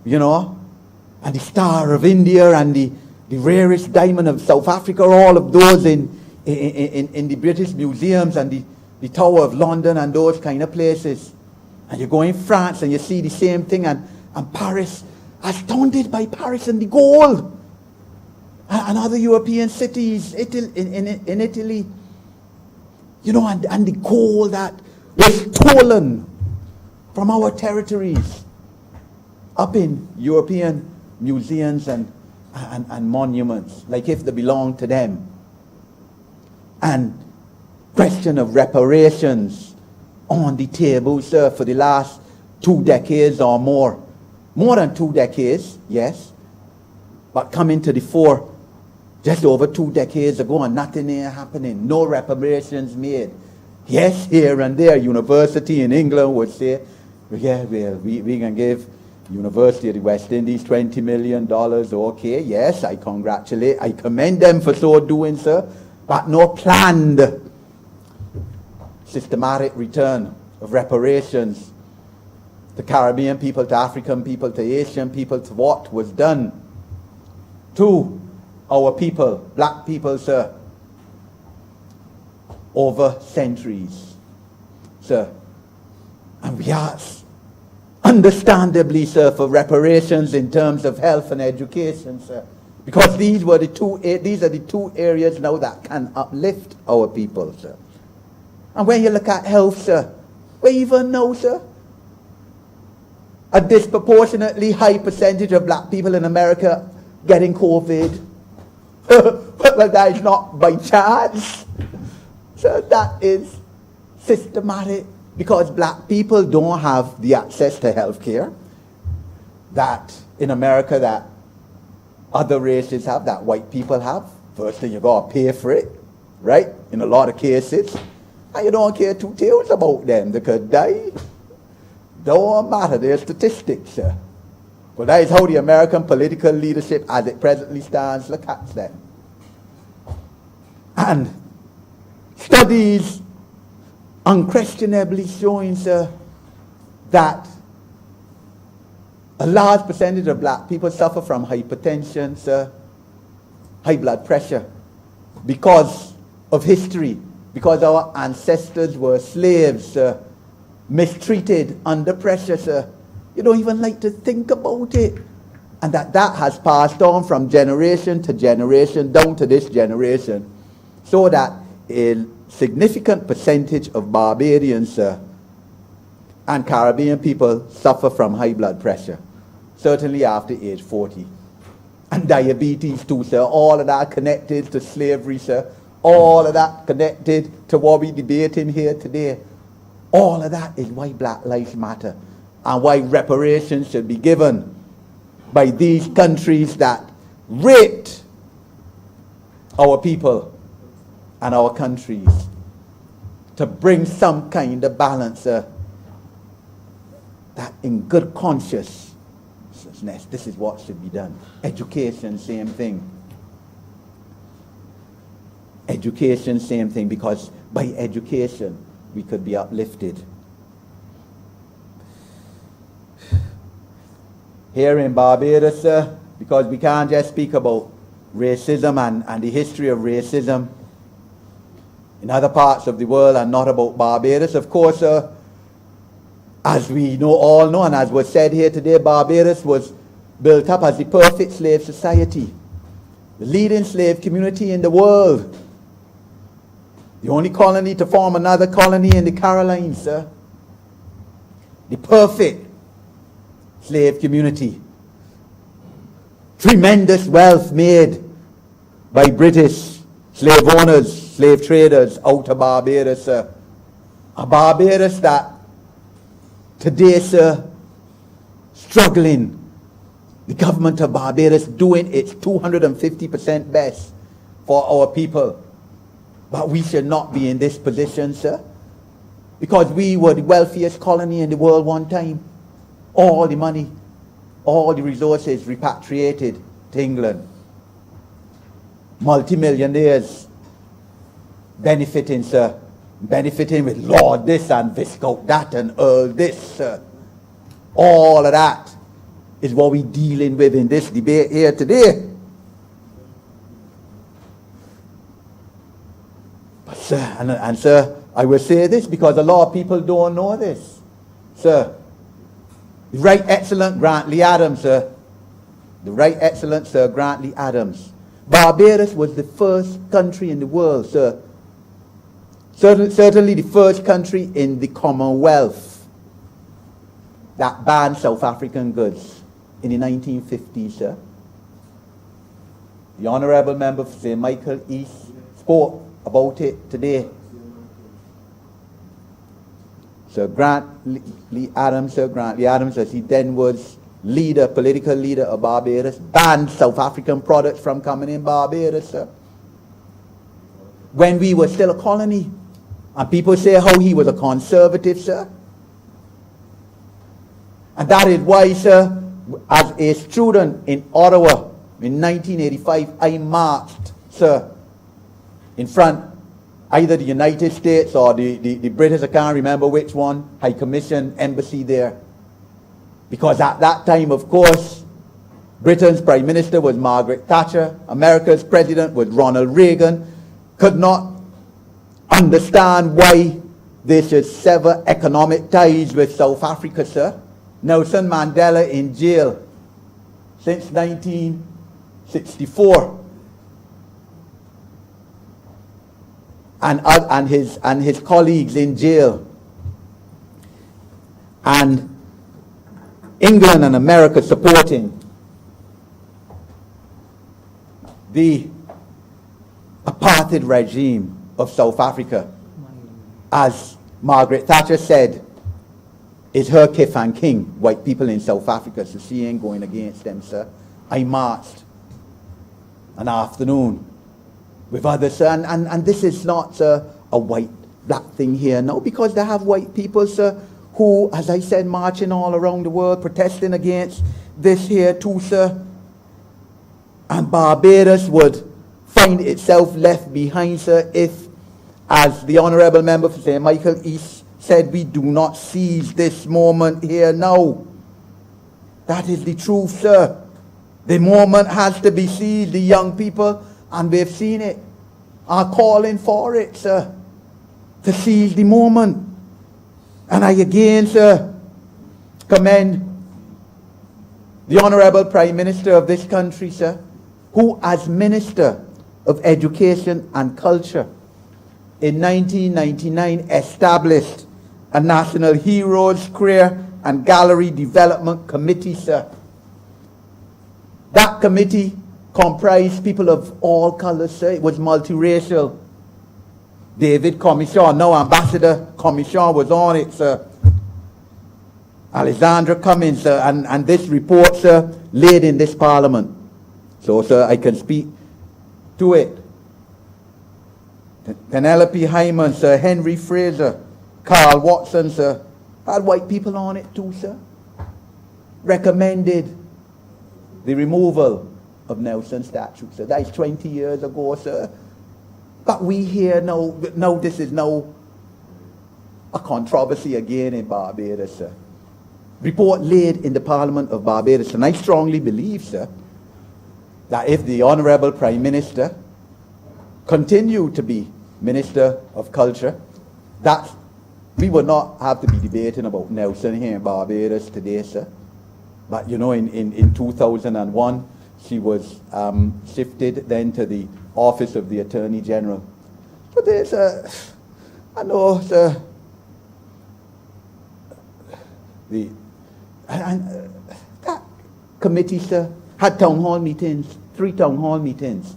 D: and the Star of India and the rarest diamond of South Africa, all of those in the British museums, and the Tower of London and those kind of places. And you go in France and you see the same thing, and Paris, astounded by Paris and the gold. And other European cities, in Italy, and the gold that was stolen from our territories up in European museums and monuments, like if they belong to them. And question of reparations on the table, sir, for the last 2 decades or more. More than 2 decades, yes, but coming to the fore just over 2 decades ago, and nothing ain't happening. No reparations made. Yes, here and there, university in England would say, we can give University of the West Indies $20 million. Okay, yes, I commend them for so doing, sir. But no planned systematic return of reparations to Caribbean people, to African people, to Asian people, to what was done to our people, black people, sir, over centuries, sir. And we ask, understandably, sir, for reparations in terms of health and education, sir, because these are the two areas now that can uplift our people, sir. And when you look at health, sir, we even know, sir, a disproportionately high percentage of black people in America getting COVID. Well, that is not by chance. So that is systematic, because black people don't have the access to health care. that in America that other races have, that white people have. First thing, you gotta pay for it, right? In a lot of cases. And you don't care two tails about them. They could die. Don't matter, they're statistics, sir. But that is how the American political leadership as it presently stands look at them. And studies unquestionably showing, sir, that a large percentage of black people suffer from hypertension, sir, high blood pressure, because of history, because our ancestors were slaves, sir, mistreated, under pressure, sir. You don't even like to think about it. And that has passed on from generation to generation, down to this generation, so that a significant percentage of Barbadians, sir, and Caribbean people suffer from high blood pressure, certainly after age 40. And diabetes too, sir. All of that connected to slavery, sir. All of that connected to what we're debating here today. All of that is why Black Lives Matter and why reparations should be given by these countries that raped our people and our countries, to bring some kind of balance, that in good conscience, this is what should be done. Education, same thing. Education, same thing, because by education we could be uplifted. Here in Barbados, because we can't just speak about racism and the history of racism in other parts of the world and not about Barbados. Of course, as we all know, and as was said here today, Barbados was built up as the perfect slave society, the leading slave community in the world, the only colony to form another colony in the Carolines, sir. The perfect slave community. Tremendous wealth made by British slave owners, slave traders out of Barbados, sir. A Barbados that today, sir, struggling. The government of Barbados doing its 250% best for our people. But we should not be in this position, sir, because we were the wealthiest colony in the world one time. All the money, all the resources repatriated to England. Multimillionaires benefiting, sir. Benefiting with Lord this and Viscount that and Earl this, sir. All of that is what we're dealing with in this debate here today. But sir, and sir, I will say this because a lot of people don't know this. Sir, the Right Excellent Grantley Adams, sir. The Right Excellent Sir Grantley Adams. Barbados was the first country in the world, sir. Certainly the first country in the Commonwealth that banned South African goods in the 1950s, sir. The Honourable Member for St. Michael East spoke about it today. Sir Grantley Adams, as he then was political leader of Barbados, banned South African products from coming in Barbados, sir. When we were still a colony. And people say how he was a conservative, sir. And that is why, sir, as a student in Ottawa in 1985, I marched, sir, in front either the United States or the British, I can't remember which one, High Commission embassy there. Because at that time, of course, Britain's Prime Minister was Margaret Thatcher, America's President was Ronald Reagan, could not understand why they should sever economic ties with South Africa, sir. Nelson Mandela in jail since 1964. And his colleagues in jail. And England and America supporting the apartheid regime of South Africa. As Margaret Thatcher said is her kith and king, white people in South Africa, so she ain't going against them, sir. I marched an afternoon with others, sir, and this is not, sir, a white-black thing here, no, because they have white people, sir, who, as I said, marching all around the world, protesting against this here too, sir. And Barbados would find itself left behind, sir, if, as the Honourable Member for St. Michael East said, we do not seize this moment here now. That is the truth, sir. The moment has to be seized. The young people, and we've seen it, are calling for it, sir, to seize the moment. And I again, sir, commend the Honourable Prime Minister of this country, sir, who as Minister of Education and Culture in 1999 established a National Heroes Career and Gallery Development Committee, sir. That committee comprised people of all colours, sir. It was multiracial. David Commission, now Ambassador Commission, was on it, sir. Alexandra Cummins, sir, and this report, sir, laid in this Parliament. So, sir, I can speak to it. Penelope Hyman, sir, Henry Fraser, Carl Watson, sir, had white people on it too, sir. Recommended the removal of Nelson's statue, sir. That's 20 years ago, sir. But we hear now this is now a controversy again in Barbados, sir. Report laid in the Parliament of Barbados, and I strongly believe, sir, that if the Honourable Prime Minister continued to be Minister of Culture, that we would not have to be debating about Nelson here in Barbados today, sir. But you know, in 2001, she was shifted then to the Office of the Attorney General. But there's I know, sir, that committee, sir, had town hall meetings, 3 town hall meetings,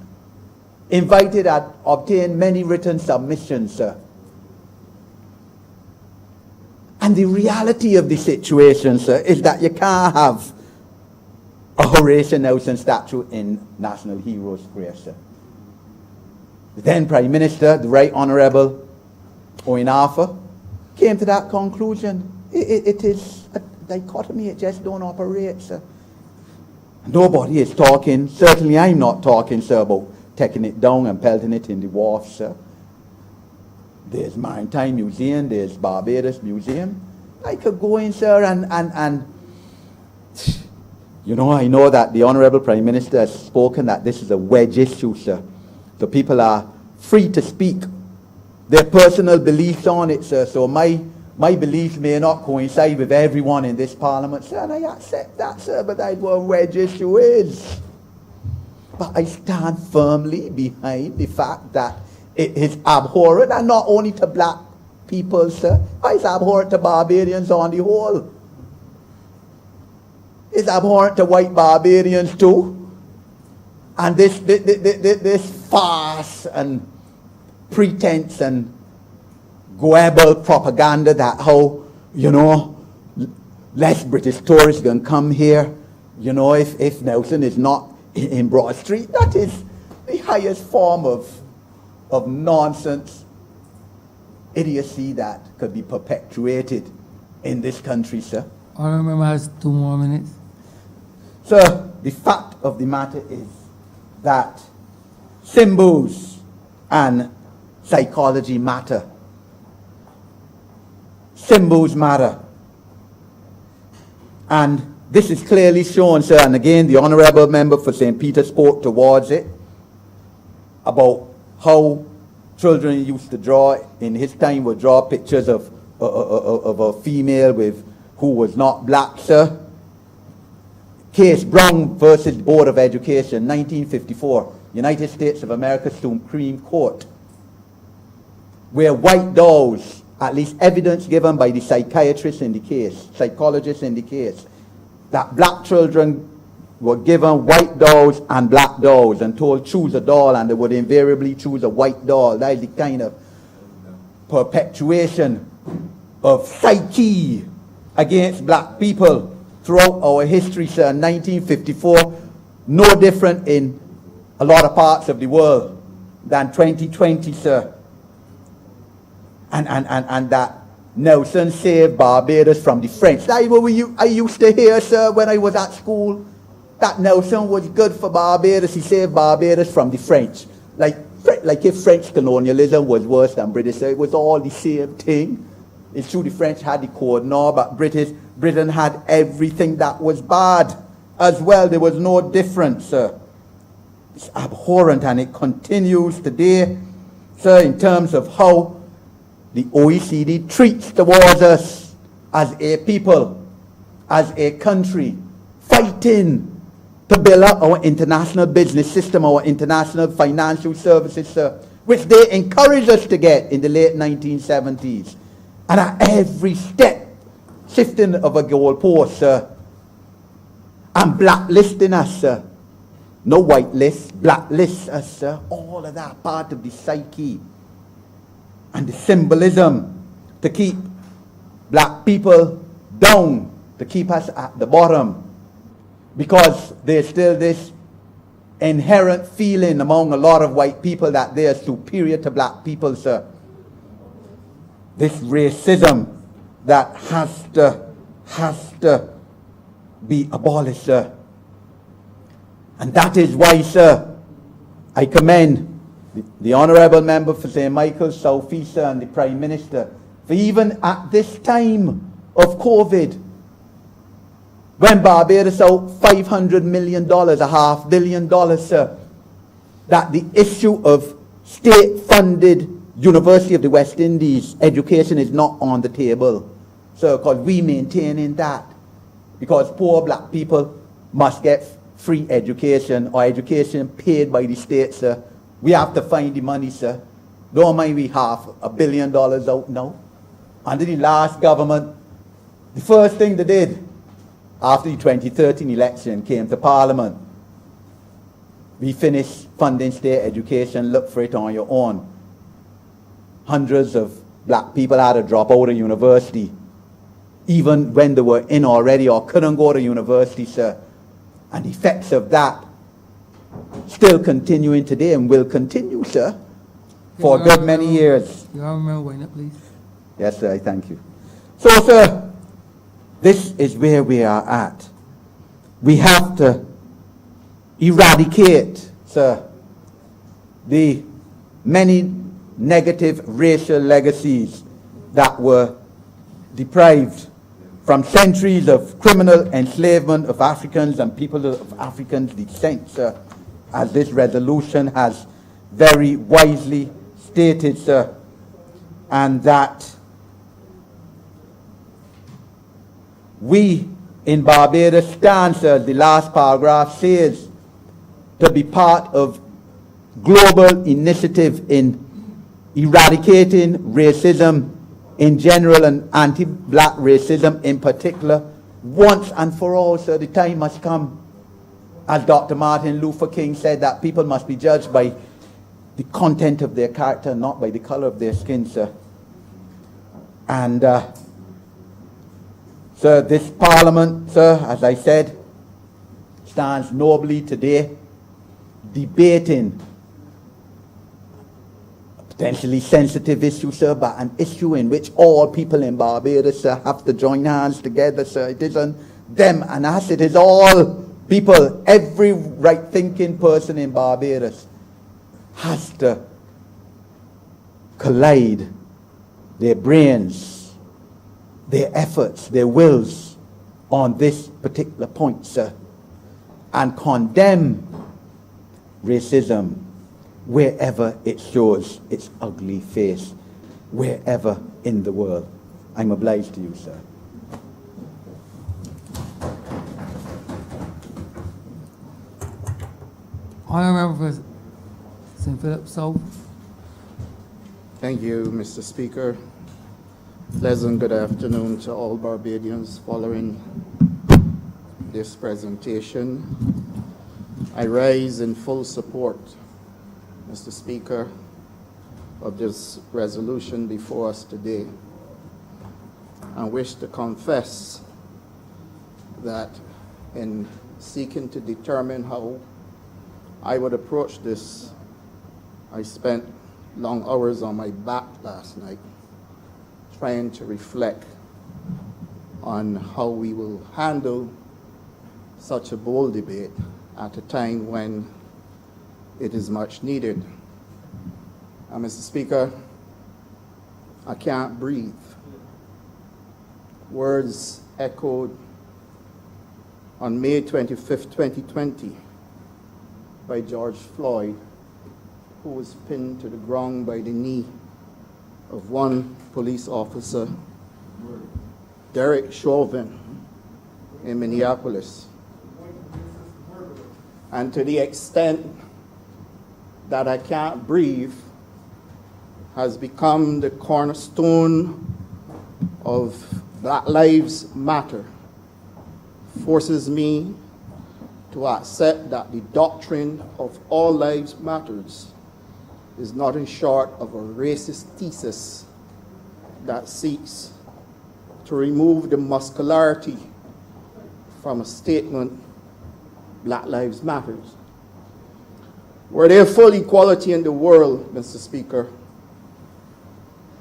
D: invited and obtained many written submissions, sir. And the reality of the situation, sir, is that you can't have a Horatio Nelson statue in National Heroes Square, sir. The then Prime Minister, the Right Honourable Owen Arthur, came to that conclusion. It is a dichotomy, it just don't operate, sir. Nobody is talking, certainly I'm not talking, sir, about taking it down and pelting it in the wharf, sir. There's Maritime Museum, there's Barbados Museum. I could go in, sir, and you know, I know that the Honourable Prime Minister has spoken that this is a wedge issue, sir. So people are free to speak their personal beliefs on it, sir. So my beliefs may not coincide with everyone in this Parliament, sir, and I accept that, sir, but that's what a wedge issue is. But I stand firmly behind the fact that it is abhorrent, and not only to black people, sir. It's abhorrent to Barbadians on the whole. It's abhorrent to white Barbadians too. And this farce and pretense and goebbel propaganda that how, you know, less British tourists can come here, you know, if Nelson is not in Broad Street, that is the highest form of nonsense, idiocy that could be perpetuated in this country, sir.
A: Honourable Member has 2 more minutes.
D: Sir, the fact of the matter is that symbols and psychology matter. Symbols matter. And this is clearly shown, sir, and again, the Honourable Member for St. Peter spoke towards it, about how children used to draw, in his time, would draw pictures of a female who was not black, sir. Case Brown versus Board of Education, 1954, United States of America Supreme Court, where white dolls, at least evidence given by the psychiatrist in the case, psychologist in the case, that black children were given white dolls and black dolls and told choose a doll, and they would invariably choose a white doll. That is the kind of perpetuation of psyche against black people throughout our history, sir. 1954, no different in a lot of parts of the world than 2020, sir. And that Nelson saved Barbados from the French. I used to hear, sir, when I was at school, that Nelson was good for Barbados. He saved Barbados from the French. Like if French colonialism was worse than British, so it was all the same thing. It's true the French had the Code Nord, but Britain had everything that was bad as well. There was no difference, sir. It's abhorrent, and it continues today, sir, in terms of how the OECD treats towards us as a people, as a country, fighting to build up our international business system, our international financial services, sir, which they encouraged us to get in the late 1970s. And at every step, shifting of a goalpost, sir, and blacklisting us, sir. No white list, blacklist us, sir. All of that part of the psyche and the symbolism to keep black people down, to keep us at the bottom. Because there's still this inherent feeling among a lot of white people that they are superior to black people, sir. This racism that has to be abolished, sir. And that is why, sir, I commend the Honourable Member for St. Michael's South East, sir, and the Prime Minister for even at this time of COVID, when Barbados out $500 million, $500 million, sir, that the issue of state-funded University of the West Indies education is not on the table, sir, because we maintaining that. Because poor black people must get free education or education paid by the state, sir. We have to find the money, sir. Don't mind we $500 million out now. Under the last government, the first thing they did after the 2013 election came to Parliament, we finished funding state education, look for it on your own. Hundreds of black people had to drop out of university, even when they were in already or couldn't go to university, sir. And the effects of that still continuing today and will continue, sir, for a good many years.
A: You remember when it, please?
D: Yes, sir, I thank you. So, sir, this is where we are at. We have to eradicate, sir, the many negative racial legacies that were deprived from centuries of criminal enslavement of Africans and people of African descent, sir, as this resolution has very wisely stated, sir, and that we in Barbados stand, sir, the last paragraph says, to be part of global initiative in eradicating racism in general and anti-black racism in particular, once and for all, sir. The time must come, as Dr. Martin Luther King said, that people must be judged by the content of their character, not by the color of their skin, sir. And, sir, this Parliament, sir, as I said, stands nobly today, debating potentially sensitive issue, sir, but an issue in which all people in Barbados, sir, have to join hands together, sir. It isn't them and us, it is all people. Every right-thinking person in Barbados has to collide their brains, their efforts, their wills on this particular point, sir, and condemn racism wherever it shows its ugly face, wherever in the world. I'm obliged to you, sir.
A: Honourable for St. Philip South.
E: Thank you, Mr. Speaker. Pleasant good afternoon to all Barbadians following this presentation. I rise in full support, Mr. Speaker, of this resolution before us today. and wish to confess that in seeking to determine how I would approach this, I spent long hours on my back last night trying to reflect on how we will handle such a bold debate at a time when it is much needed. And Mr. Speaker, I can't breathe. Words echoed on May 25th, 2020 by George Floyd, who was pinned to the ground by the knee of one police officer, Derek Chauvin, in Minneapolis. And to the extent that I can't breathe has become the cornerstone of Black Lives Matter, forces me to accept that the doctrine of all lives matters is nothing short of a racist thesis that seeks to remove the muscularity from a statement, Black Lives Matters. Were there full equality in the world, Mr. Speaker,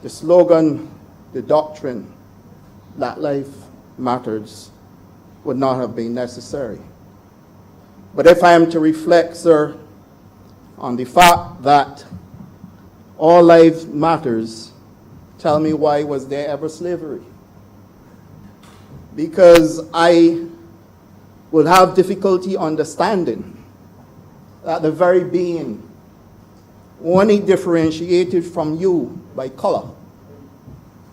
E: the slogan, the doctrine, Black Lives Matters would not have been necessary. But if I am to reflect, sir, on the fact that all lives matters, tell me, why was there ever slavery? Because I would have difficulty understanding that the very being only differentiated from you by color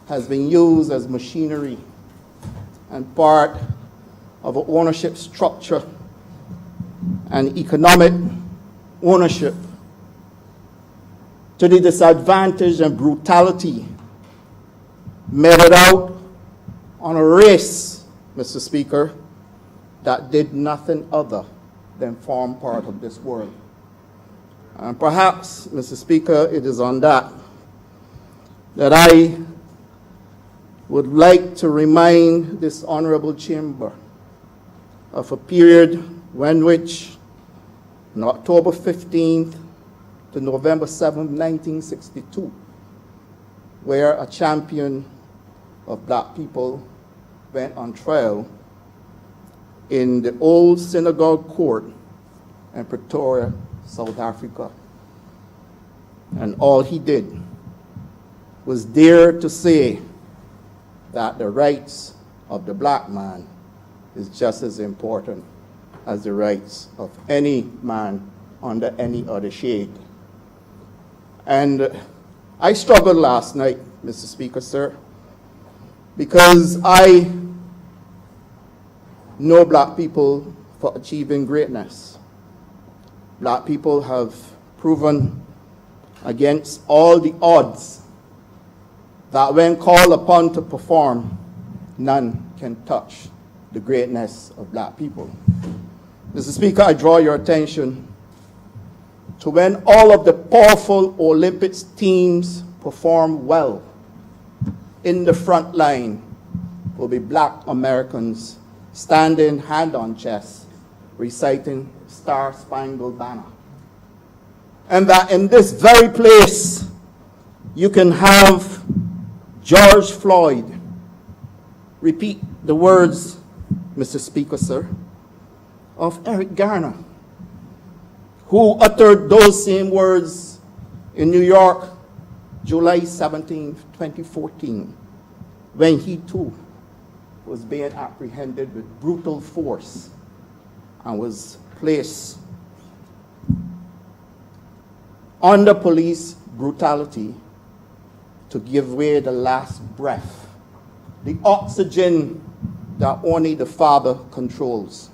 E: has been used as machinery and part of an ownership structure and economic ownership to the disadvantage and brutality meted out on a race, Mr. Speaker, that did nothing other than form part of this world. And perhaps, Mr. Speaker, it is on that I would like to remind this honorable chamber of a period when which, on October 15th to November 7th, 1962, where a champion of Black people went on trial in the old synagogue court in Pretoria, South Africa. And all he did was dare to say that the rights of the black man is just as important as the rights of any man under any other shade. And I struggled last night, Mr. Speaker, sir, because I know Black people for achieving greatness. Black people have proven against all the odds that when called upon to perform, none can touch the greatness of Black people. Mr. Speaker, I draw your attention to when all of the powerful Olympics teams perform well, in the front line will be Black Americans standing hand on chest, reciting Star Spangled Banner. And that in this very place, you can have George Floyd repeat the words, Mr. Speaker, sir, of Eric Garner, who uttered those same words in New York, July 17, 2014, when he too was being apprehended with brutal force and was placed under police brutality to give away the last breath, the oxygen that only the Father controls,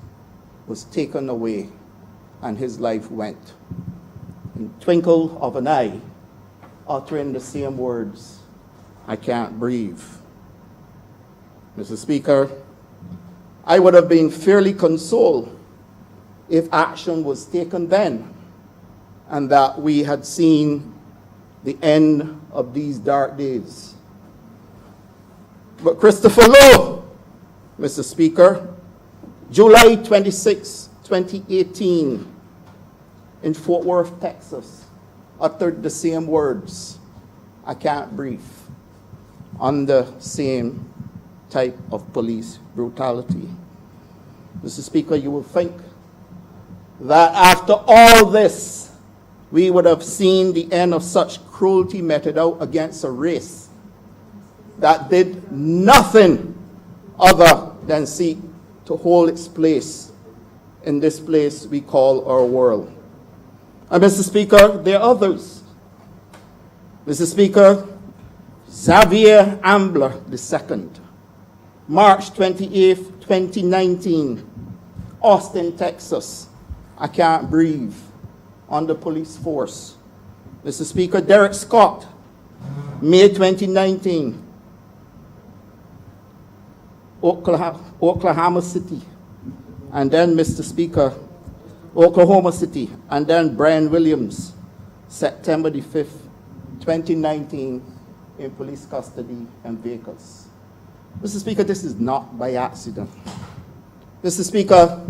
E: was taken away and his life went. In the twinkle of an eye, uttering the same words, I can't breathe. Mr. Speaker, I would have been fairly consoled if action was taken then and that we had seen the end of these dark days. But Christopher Lowe, Mr. Speaker, July 26, 2018, in Fort Worth, Texas, uttered the same words, "I can't breathe," on the same type of police brutality. Mr. Speaker, you will think that after all this, we would have seen the end of such cruelty meted out against a race that did nothing other than seek to hold its place in this place we call our world. And Mr. Speaker, there are others. Mr. Speaker, Xavier Ambler II, March 28, 2019, Austin, Texas. "I can't breathe," on the police force. Mr. Speaker, Derek Scott, May 2019, Oklahoma City. And then, Mr. Speaker, Oklahoma City. And then Brian Williams, September the 5th, 2019, in police custody in Vegas. Mr. Speaker, this is not by accident. Mr. Speaker,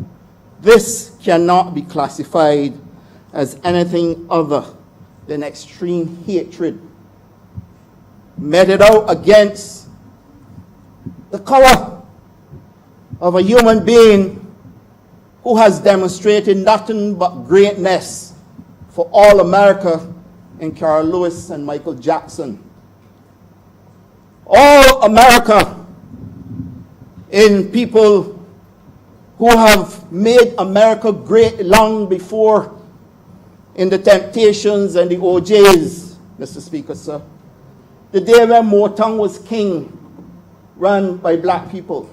E: this cannot be classified as anything other than extreme hatred meted out against the color of a human being who has demonstrated nothing but greatness for all America in Carl Lewis and Michael Jackson. All America in people who have made America great long before, in the Temptations and the OJs, Mr. Speaker, sir. The day when Motown was king, run by black people.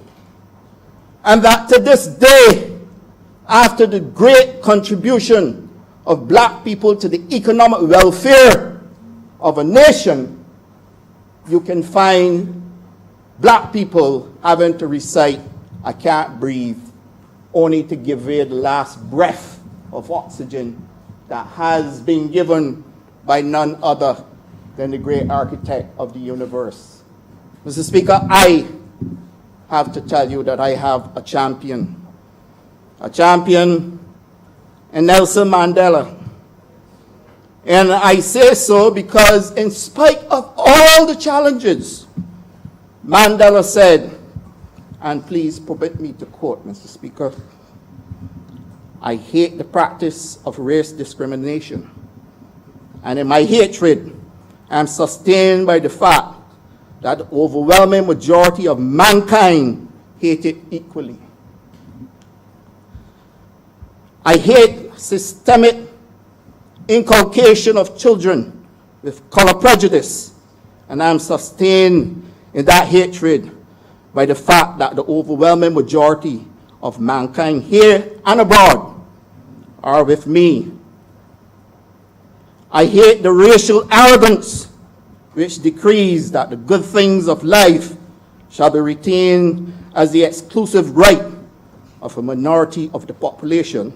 E: And that to this day, after the great contribution of black people to the economic welfare of a nation, you can find black people having to recite, "I can't breathe," only to give away the last breath of oxygen that has been given by none other than the great architect of the universe. Mr. Speaker, I have to tell you that I have a champion in Nelson Mandela. And I say so because in spite of all the challenges, Mandela said, and please permit me to quote, Mr. Speaker, "I hate the practice of race discrimination, and in my hatred, I am sustained by the fact that the overwhelming majority of mankind hate it equally. I hate systemic inculcation of children with color prejudice, and I am sustained in that hatred by the fact that the overwhelming majority of mankind here and abroad are with me. I hate the racial arrogance which decrees that the good things of life shall be retained as the exclusive right of a minority of the population,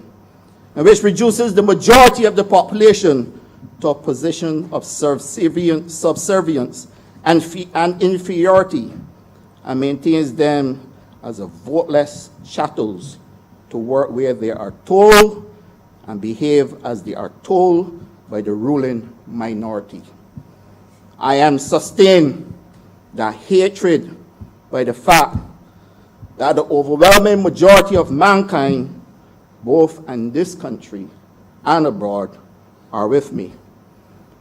E: and which reduces the majority of the population to a position of subservience and inferiority, and maintains them as a voteless chattels to work where they are told and behave as they are told by the ruling minority. I am sustained that hatred by the fact that the overwhelming majority of mankind, both in this country and abroad, are with me."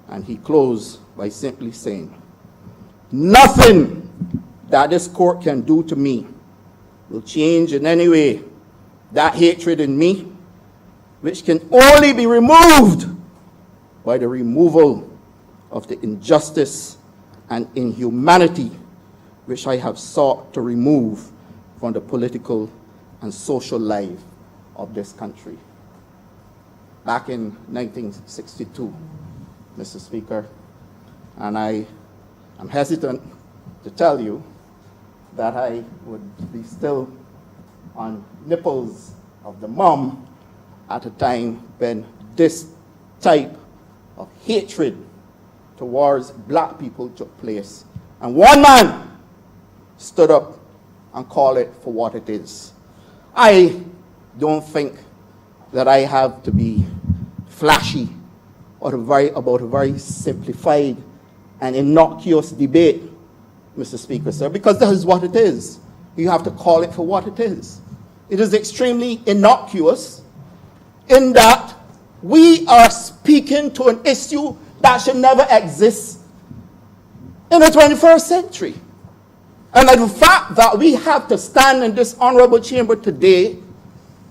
E: And he closed by simply saying, "Nothing that this court can do to me will change in any way that hatred in me, which can only be removed by the removal of the injustice and inhumanity which I have sought to remove from the political and social life of this country." Back in 1962, Mr. Speaker, and I am hesitant to tell you that I would be still on nipples of the mom at a time when this type of hatred towards black people took place. And one man stood up and called it for what it is. I don't think that I have to be flashy or about a very simplified and innocuous debate, Mr. Speaker, sir, because that is what it is. You have to call it for what it is. It is extremely innocuous in that we are speaking to an issue that should never exist in the 21st century. And the fact that we have to stand in this honorable chamber today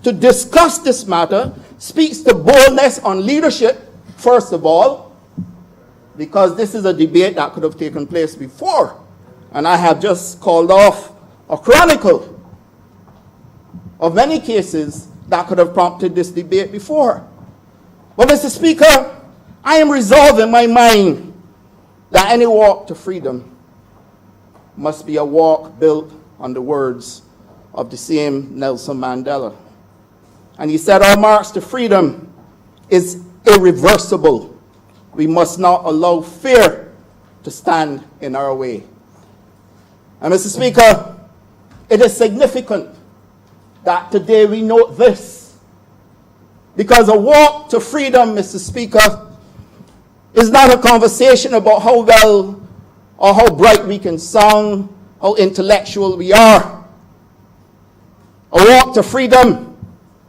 E: to discuss this matter speaks to boldness on leadership, first of all, because this is a debate that could have taken place before. And I have just called off a chronicle of many cases that could have prompted this debate before. But Mr. Speaker, I am resolved in my mind that any walk to freedom must be a walk built on the words of the same Nelson Mandela. And he said, our march to freedom is irreversible. We must not allow fear to stand in our way. And Mr. Speaker, it is significant that today we note this, because a walk to freedom, Mr. Speaker, is not a conversation about how well or how bright we can sound, how intellectual we are. A walk to freedom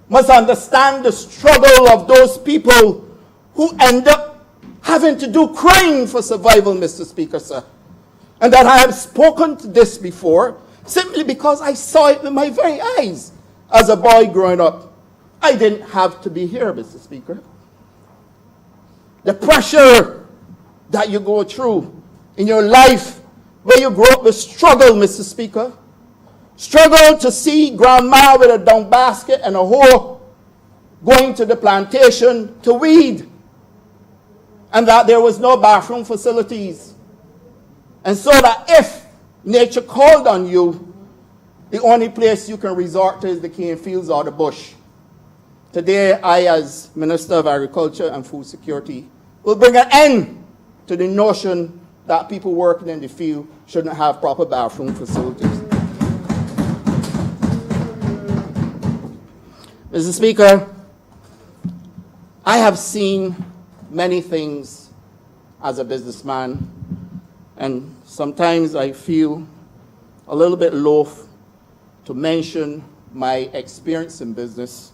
E: must understand the struggle of those people who end up having to do crime for survival, Mr. Speaker, sir. And that I have spoken to this before simply because I saw it with my very eyes as a boy growing up. I didn't have to be here, Mr. Speaker. The pressure that you go through in your life, where you grow up with struggle, Mr. Speaker. Struggle to see grandma with a dung basket and a hoe going to the plantation to weed, and that there was no bathroom facilities. And so that if nature called on you, the only place you can resort to is the cane fields or the bush. Today, I, as Minister of Agriculture and Food Security, will bring an end to the notion that people working in the field shouldn't have proper bathroom facilities. Mr. Speaker, I have seen many things as a businessman, and sometimes I feel a little bit loath to mention my experience in business,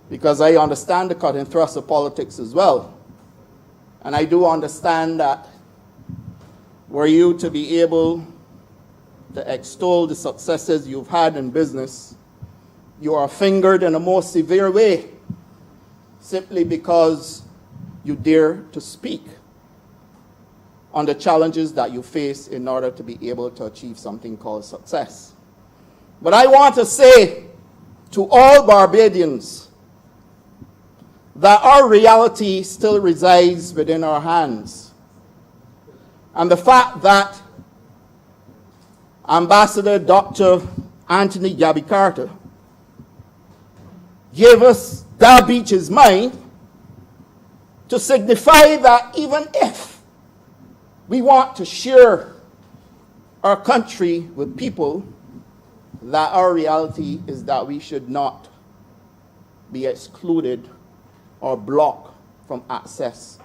E: because I understand the cut and thrust of politics as well. And I do understand that were you to be able to extol the successes you've had in business, you are fingered in a more severe way, simply because you dare to speak on the challenges that you face in order to be able to achieve something called success. But I want to say to all Barbadians that our reality still resides within our hands. And the fact that Ambassador Dr. Anthony Gabby Carter gave us that beach's mind to signify that even if we want to share our country with people, that our reality is that we should not be excluded or blocked from access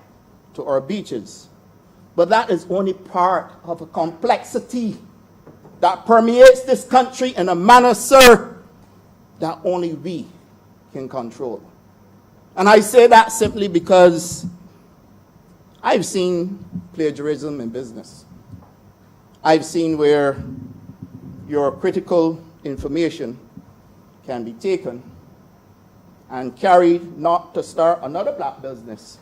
E: to our beaches. But that is only part of a complexity that permeates this country in a manner, sir, that only we can control. And I say that simply because I've seen plagiarism in business. I've seen where your critical information can be taken and carried not to start another black business,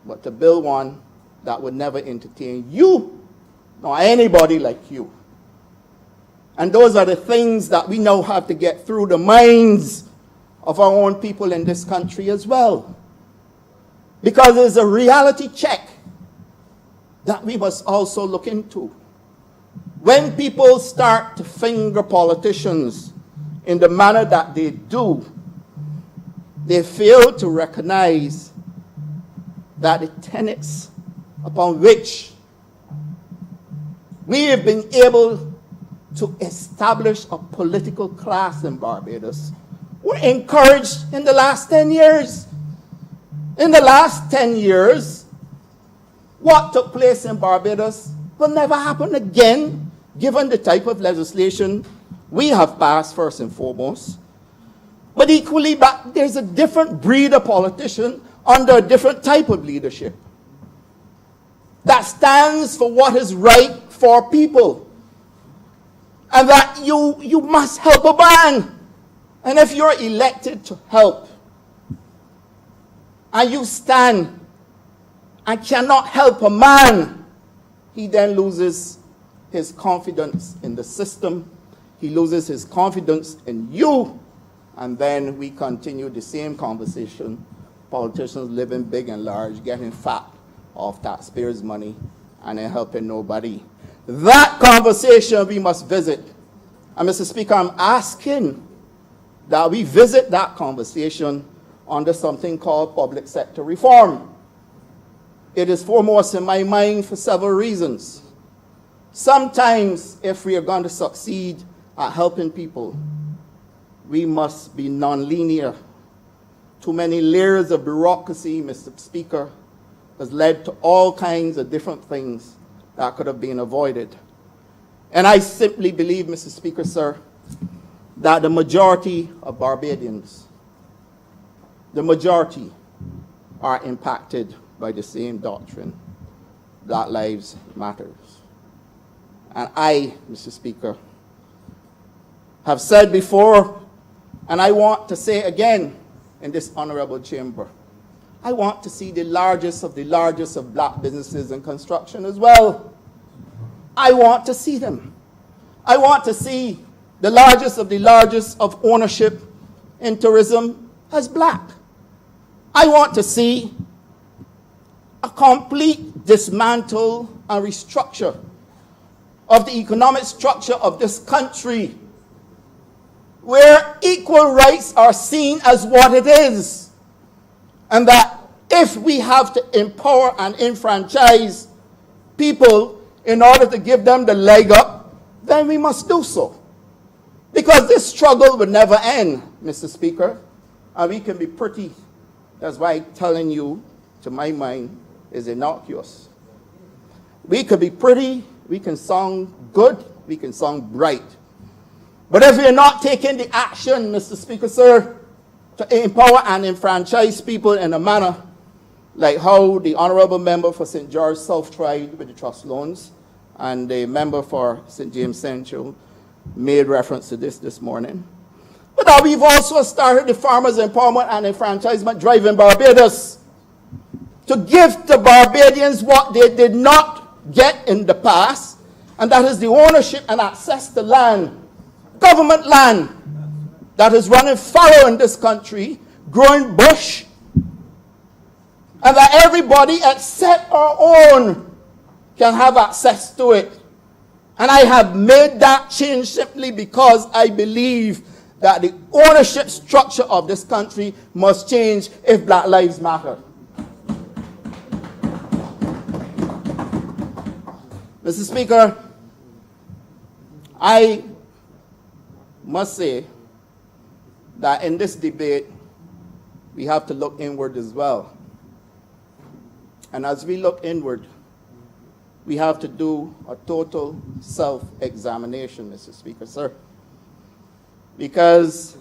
E: but to build one that would never entertain you nor anybody like you. And those are the things that we now have to get through the minds of our own people in this country as well. Because there's a reality check that we must also look into. When people start to finger politicians in the manner that they do, they fail to recognize that the tenets upon which we have been able to establish a political class in Barbados were encouraged in the last 10 years. In the last 10 years, what took place in Barbados will never happen again, given the type of legislation we have passed, first and foremost. But equally, there's a different breed of politician under a different type of leadership that stands for what is right for people. And that you must help a man. And if you're elected to help, and you stand and cannot help a man, he then loses his confidence in the system. He loses his confidence in you. And then we continue the same conversation. Politicians living big and large, getting fat off taxpayers' money, and then helping nobody. That conversation we must visit. And Mr. Speaker, I'm asking that we visit that conversation under something called public sector reform. It is foremost in my mind for several reasons. Sometimes, if we are going to succeed at helping people, we must be non-linear. Too many layers of bureaucracy, Mr. Speaker, has led to all kinds of different things that could have been avoided. And I simply believe, Mr. Speaker, sir, that the majority of Barbadians, the majority, are impacted by the same doctrine, Black Lives Matters. And I, Mr. Speaker, have said before, and I want to say again in this honorable chamber, I want to see the largest of black businesses in construction as well. I want to see them. I want to see the largest of ownership in tourism as black. I want to see a complete dismantle and restructure of the economic structure of this country, where equal rights are seen as what it is. And that if we have to empower and enfranchise people in order to give them the leg up, then we must do so. Because this struggle will never end, Mr. Speaker. And we can be pretty, that's why telling you, to my mind, is innocuous. We could be pretty, we can sound good, we can sound bright. But if we're not taking the action, Mr. Speaker, sir, to empower and enfranchise people in a manner like how the honorable member for St. George South tried with the trust loans, and the member for St. James Central made reference to this morning. But that we've also started the Farmers Empowerment and Enfranchisement Drive in Barbados to give to Barbadians what they did not get in the past, and that is the ownership and access to land, government land, that is running fallow in this country, growing bush, and that everybody except our own can have access to it. And I have made that change simply because I believe that the ownership structure of this country must change if Black Lives Matter. Mr. Speaker, I must say that in this debate, we have to look inward as well. And as we look inward, we have to do a total self-examination, Mr. Speaker, sir. Because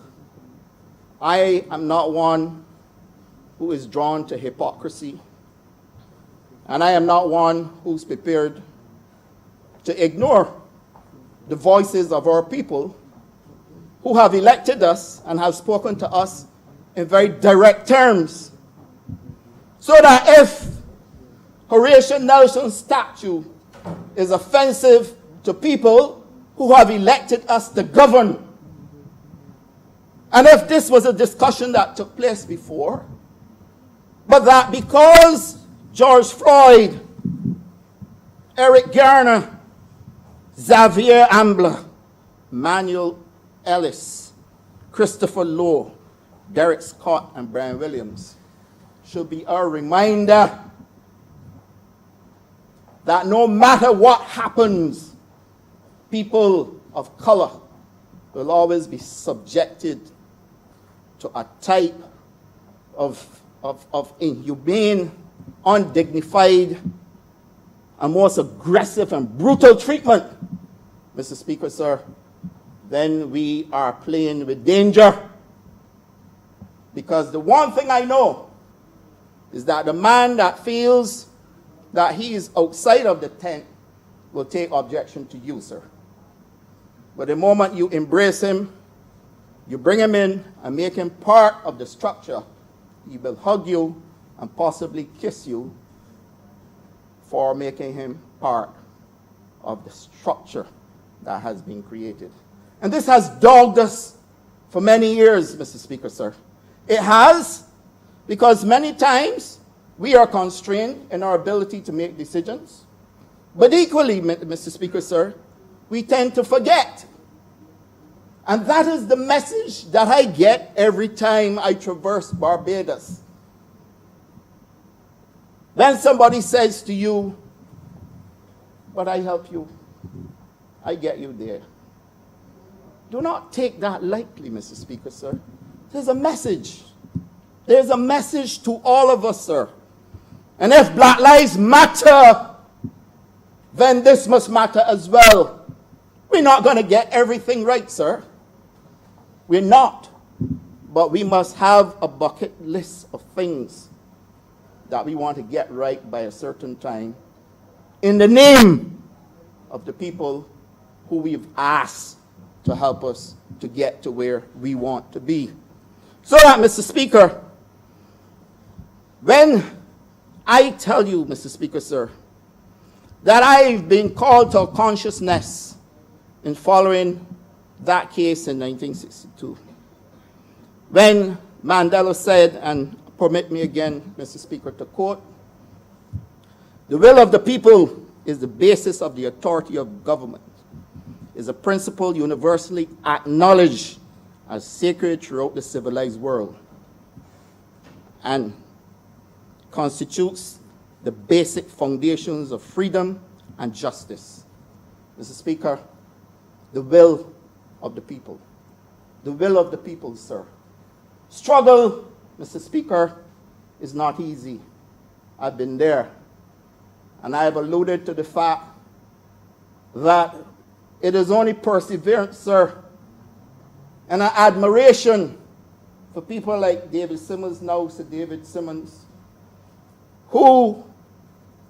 E: I am not one who is drawn to hypocrisy. And I am not one who's prepared to ignore the voices of our people who have elected us and have spoken to us in very direct terms. So that if Horatio Nelson's statue is offensive to people who have elected us to govern, and if this was a discussion that took place before, but that because George Floyd, Eric Garner, Xavier Ambler, Manuel Ellis, Christopher Lowe, Derek Scott, and Brian Williams should be a reminder that no matter what happens, people of color will always be subjected to a type of inhumane, undignified, and most aggressive and brutal treatment, Mr. Speaker, sir, then we are playing with danger. Because the one thing I know is that the man that feels that he is outside of the tent will take objection to you, sir. But the moment you embrace him, you bring him in and make him part of the structure, he will hug you and possibly kiss you for making him part of the structure that has been created. And this has dogged us for many years, Mr. Speaker, sir. It has, because many times we are constrained in our ability to make decisions. But equally, Mr. Speaker, sir, we tend to forget. And that is the message that I get every time I traverse Barbados. Then somebody says to you, but I help you. I get you there. Do not take that lightly, Mr. Speaker, sir. There's a message. There's a message to all of us, sir. And if Black Lives Matter, then this must matter as well. We're not going to get everything right, sir. We're not. But we must have a bucket list of things that we want to get right by a certain time in the name of the people who we've asked to help us to get to where we want to be. So that, Mr. Speaker, when I tell you, Mr. Speaker, sir, that I've been called to a consciousness in following that case in 1962, when Mandela said, and permit me again, Mr. Speaker, to quote, "The will of the people is the basis of the authority of government, is a principle universally acknowledged as sacred throughout the civilized world, and constitutes the basic foundations of freedom and justice." Mr. Speaker, the will of the people. The will of the people, sir. Struggle, Mr. Speaker, is not easy. I've been there. And I have alluded to the fact that it is only perseverance, sir, and an admiration for people like David Simmons, now Sir David Simmons, who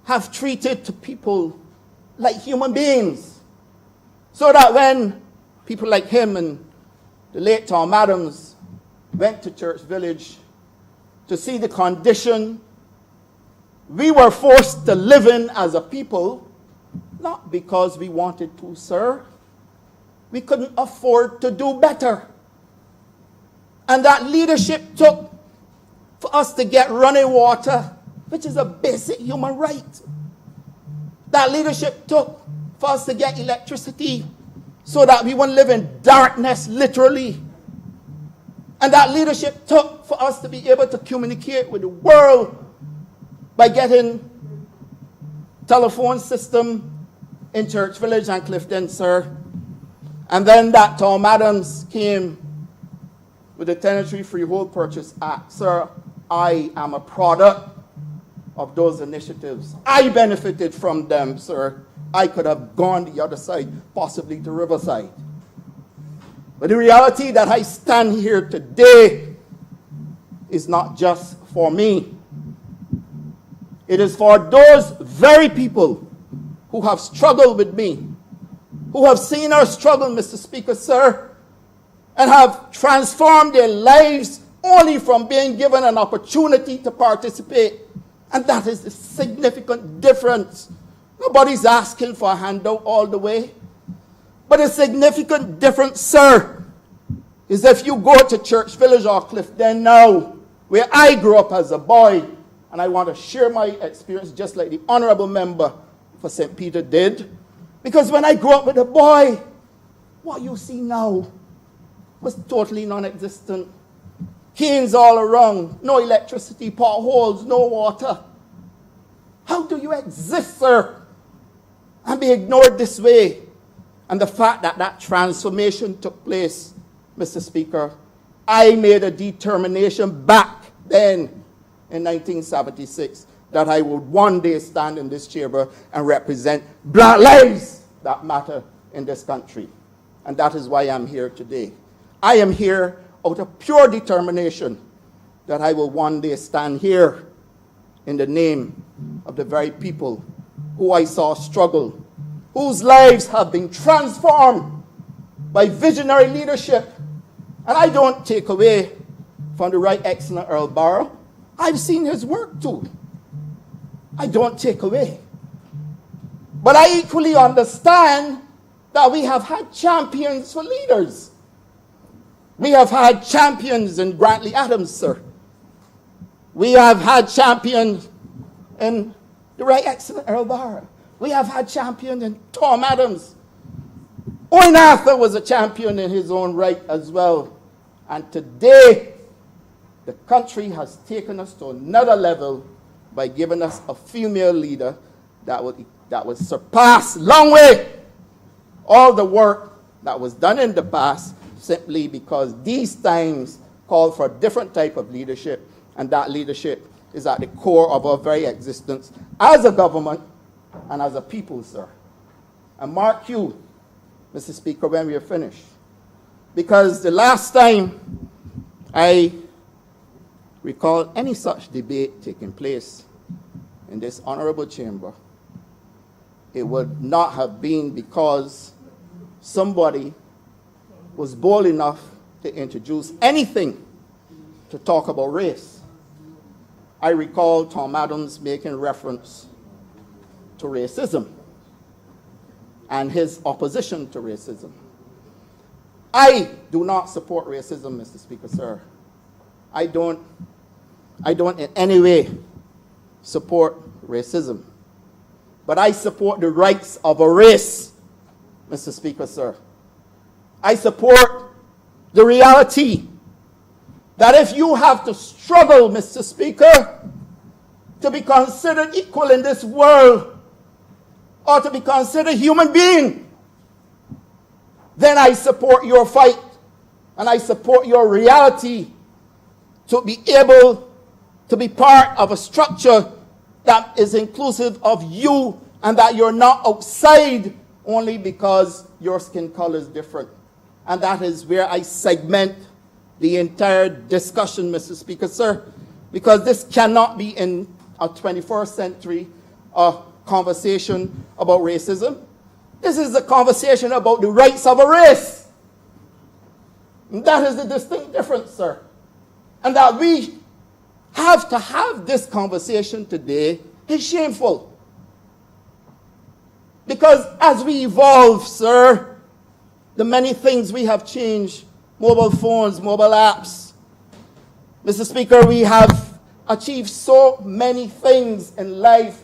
E: have treated people like human beings, so that when people like him and the late Tom Adams went to Church Village to see the condition we were forced to live in as a people, not because we wanted to, sir. We couldn't afford to do better. And that leadership took for us to get running water, which is a basic human right. That leadership took for us to get electricity so that we wouldn't live in darkness, literally. And that leadership took for us to be able to communicate with the world by getting telephone system in Church Village and Clifton, sir. And then that Tom Adams came with the Tenantry Freehold Purchase Act. Sir, I am a product of those initiatives. I benefited from them, sir. I could have gone the other side, possibly to Riverside. But the reality that I stand here today is not just for me. It is for those very people who have struggled with me, who have seen our struggle, Mr. Speaker, sir, and have transformed their lives only from being given an opportunity to participate. And that is the significant difference. Nobody's asking for a handout all the way. But the significant difference, sir, is if you go to Church Village or Clifton now, where I grew up as a boy, and I want to share my experience just like the honorable member for St. Peter did. Because when I grew up with a boy, what you see now was totally non-existent. Canes all around, no electricity, potholes, no water. How do you exist, sir, and be ignored this way? and the fact that that transformation took place, Mr. Speaker, I made a determination back then in 1976 that I would one day stand in this chamber and represent black lives that matter in this country. And that is why I'm here today. I am here out of pure determination that I will one day stand here in the name of the very people who I saw struggle, whose lives have been transformed by visionary leadership. And I don't take away from the Right Excellent Earl Barrow. I've seen his work too. I don't take away. But I equally understand that we have had champions for leaders. We have had champions in Grantley Adams, sir. We have had champions in the Right Excellent Earl Barrow. We have had champions in Tom Adams. Owen Arthur was a champion in his own right as well. And today, the country has taken us to another level by giving us a female leader that would surpass long way all the work that was done in the past, simply because these times call for a different type of leadership, and that leadership is at the core of our very existence as a government and as a people, sir. And mark you, Mr. Speaker, when we are finished, because the last time I recall any such debate taking place in this honorable chamber, it would not have been because somebody was bold enough to introduce anything to talk about race. I recall Tom Adams making reference to racism and his opposition to racism. I do not support racism, Mr. Speaker, sir. I don't in any way support racism. But I support the rights of a race, Mr. Speaker, sir. I support the reality that if you have to struggle, Mr. Speaker, to be considered equal in this world, or to be considered human being, then I support your fight, and I support your reality to be able to be part of a structure that is inclusive of you, and that you're not outside only because your skin color is different. And that is where I segment the entire discussion, Mr. Speaker, sir, because this cannot be in a 21st century conversation about racism. This is a conversation about the rights of a race. And that is the distinct difference, sir. And that we have to have this conversation today is shameful. Because as we evolve, sir, the many things we have changed, mobile phones, mobile apps. Mr. Speaker, we have achieved so many things in life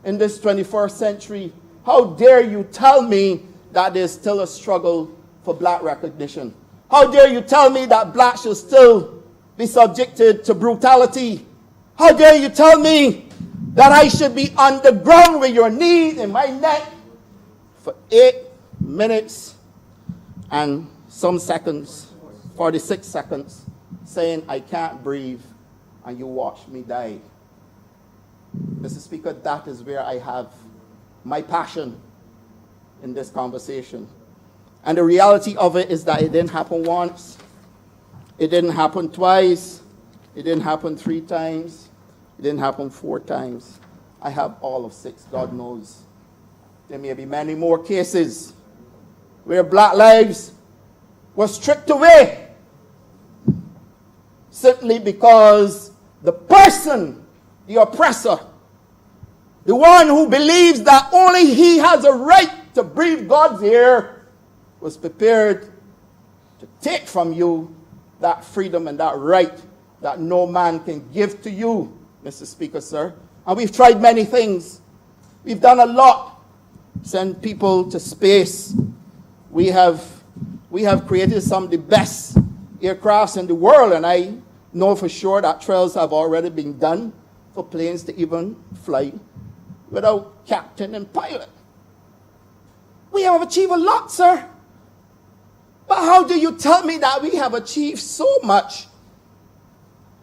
E: in this 21st century. How dare you tell me that there's still a struggle for black recognition? How dare you tell me that blacks should still be subjected to brutality? How dare you tell me that I should be on the ground with your knee in my neck for 8 minutes and some seconds, 46 seconds, saying I can't breathe, and you watch me die? Mr. Speaker, that is where I have my passion in this conversation. And the reality of it is that it didn't happen once, it didn't happen twice, it didn't happen 3 times, it didn't happen 4 times. I have all of 6, God knows. There may be many more cases where black lives were stripped away simply because the person, the oppressor, the one who believes that only he has a right to breathe God's air, was prepared to take from you that freedom and that right that no man can give to you, Mr. Speaker, sir. And we've tried many things. We've done a lot. Send people to space. We have created some of the best aircrafts in the world, and I know for sure that trials have already been done for planes to even fly without captain and pilot. We have achieved a lot, sir. But how do you tell me that we have achieved so much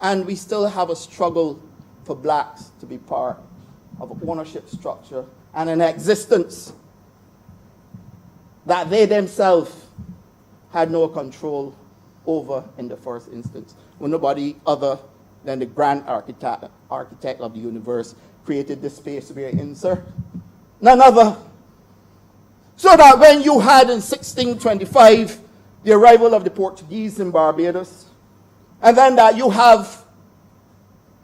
E: and we still have a struggle for blacks to be part of an ownership structure and an existence that they themselves had no control over in the first instance, when nobody other than the grand architect of the universe created this space we're in, sir? None other. So that when you had in 1625 the arrival of the Portuguese in Barbados, and then that you have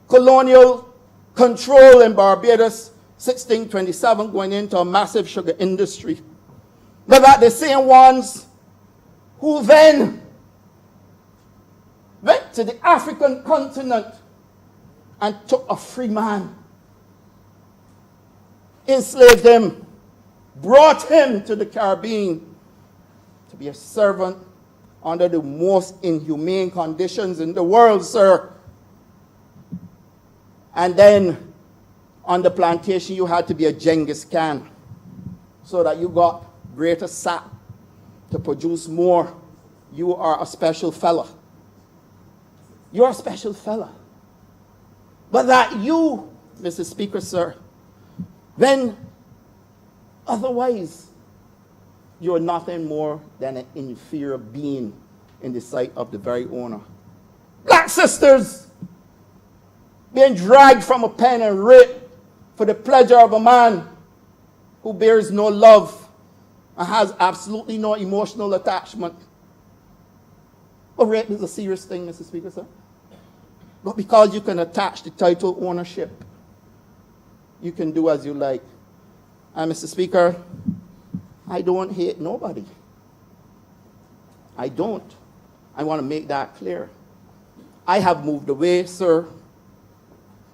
E: colonial control in Barbados, 1627, going into a massive sugar industry. But that the same ones who then went to the African continent and took a free man, enslaved him, brought him to the Caribbean to be a servant under the most inhumane conditions in the world, sir. And then on the plantation, you had to be a Genghis Khan so that you got greater sap to produce more. You are a special fella. You're a special fella. But that you, Mr. Speaker, sir, then otherwise you're nothing more than an inferior being in the sight of the very owner. Black sisters being dragged from a pen and raped for the pleasure of a man who bears no love and has absolutely no emotional attachment. But rape is a serious thing, Mr. Speaker, sir. But because you can attach the title ownership, you can do as you like. And Mr. Speaker, I don't hate nobody. I don't. I want to make that clear. I have moved away, sir,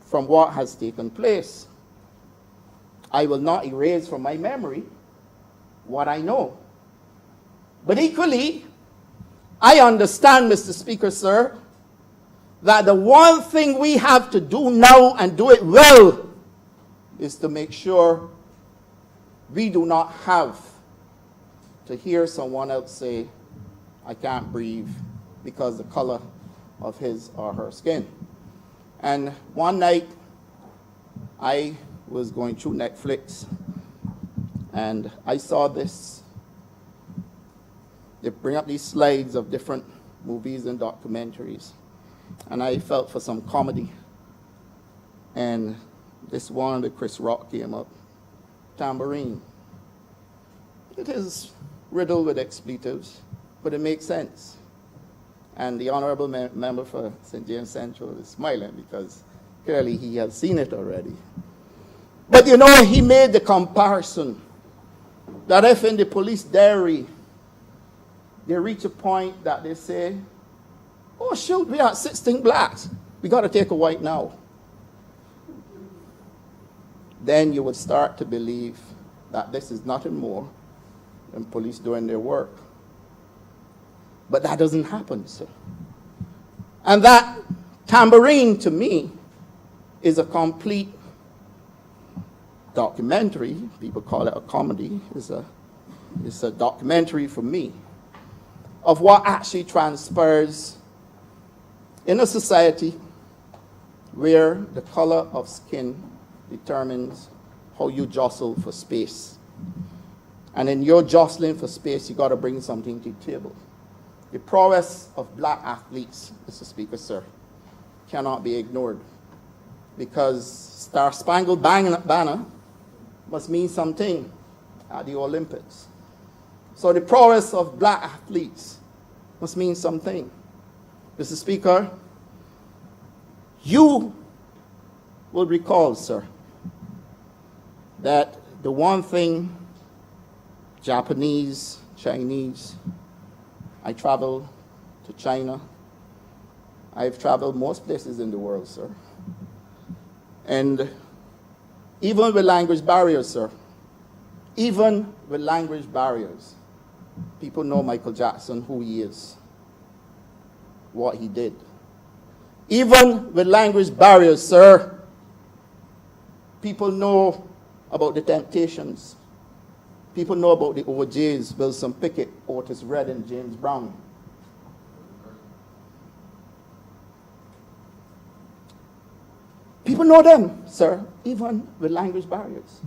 E: from what has taken place. I will not erase from my memory what I know. But equally, I understand, Mr. Speaker, sir, that the one thing we have to do now and do it well is to make sure we do not have to hear someone else say, I can't breathe because the color of his or her skin. And one night, I was going through Netflix, and I saw this. They bring up these slides of different movies and documentaries, and I felt for some comedy. And this one that Chris Rock came up, Tambourine. It is riddled with expletives, but it makes sense. And the honorable member for St. James Central is smiling because clearly he has seen it already. But you know, he made the comparison that if in the police diary they reach a point that they say, oh shoot, we are 16 blacks, we got to take a white now. Then you would start to believe that this is nothing more than police doing their work. But that doesn't happen, sir. And that Tambourine, to me, is a complete documentary. People call it a comedy. It's a documentary for me of what actually transpires in a society where the color of skin determines how you jostle for space. And in your jostling for space, you got to bring something to the table. The prowess of black athletes, Mr. Speaker, sir, cannot be ignored, because Star Spangled Banner must mean something at the Olympics. So the prowess of black athletes must mean something. Mr. Speaker, you will recall, sir, that the one thing Japanese, Chinese, I travel to China. I've traveled most places in the world, sir. And even with language barriers, sir, even with language barriers, people know Michael Jackson, who he is, what he did. Even with language barriers, sir, people know about the Temptations. People know about the OJs, Wilson Pickett, Otis Redding, James Brown. People know them, sir, even with language barriers.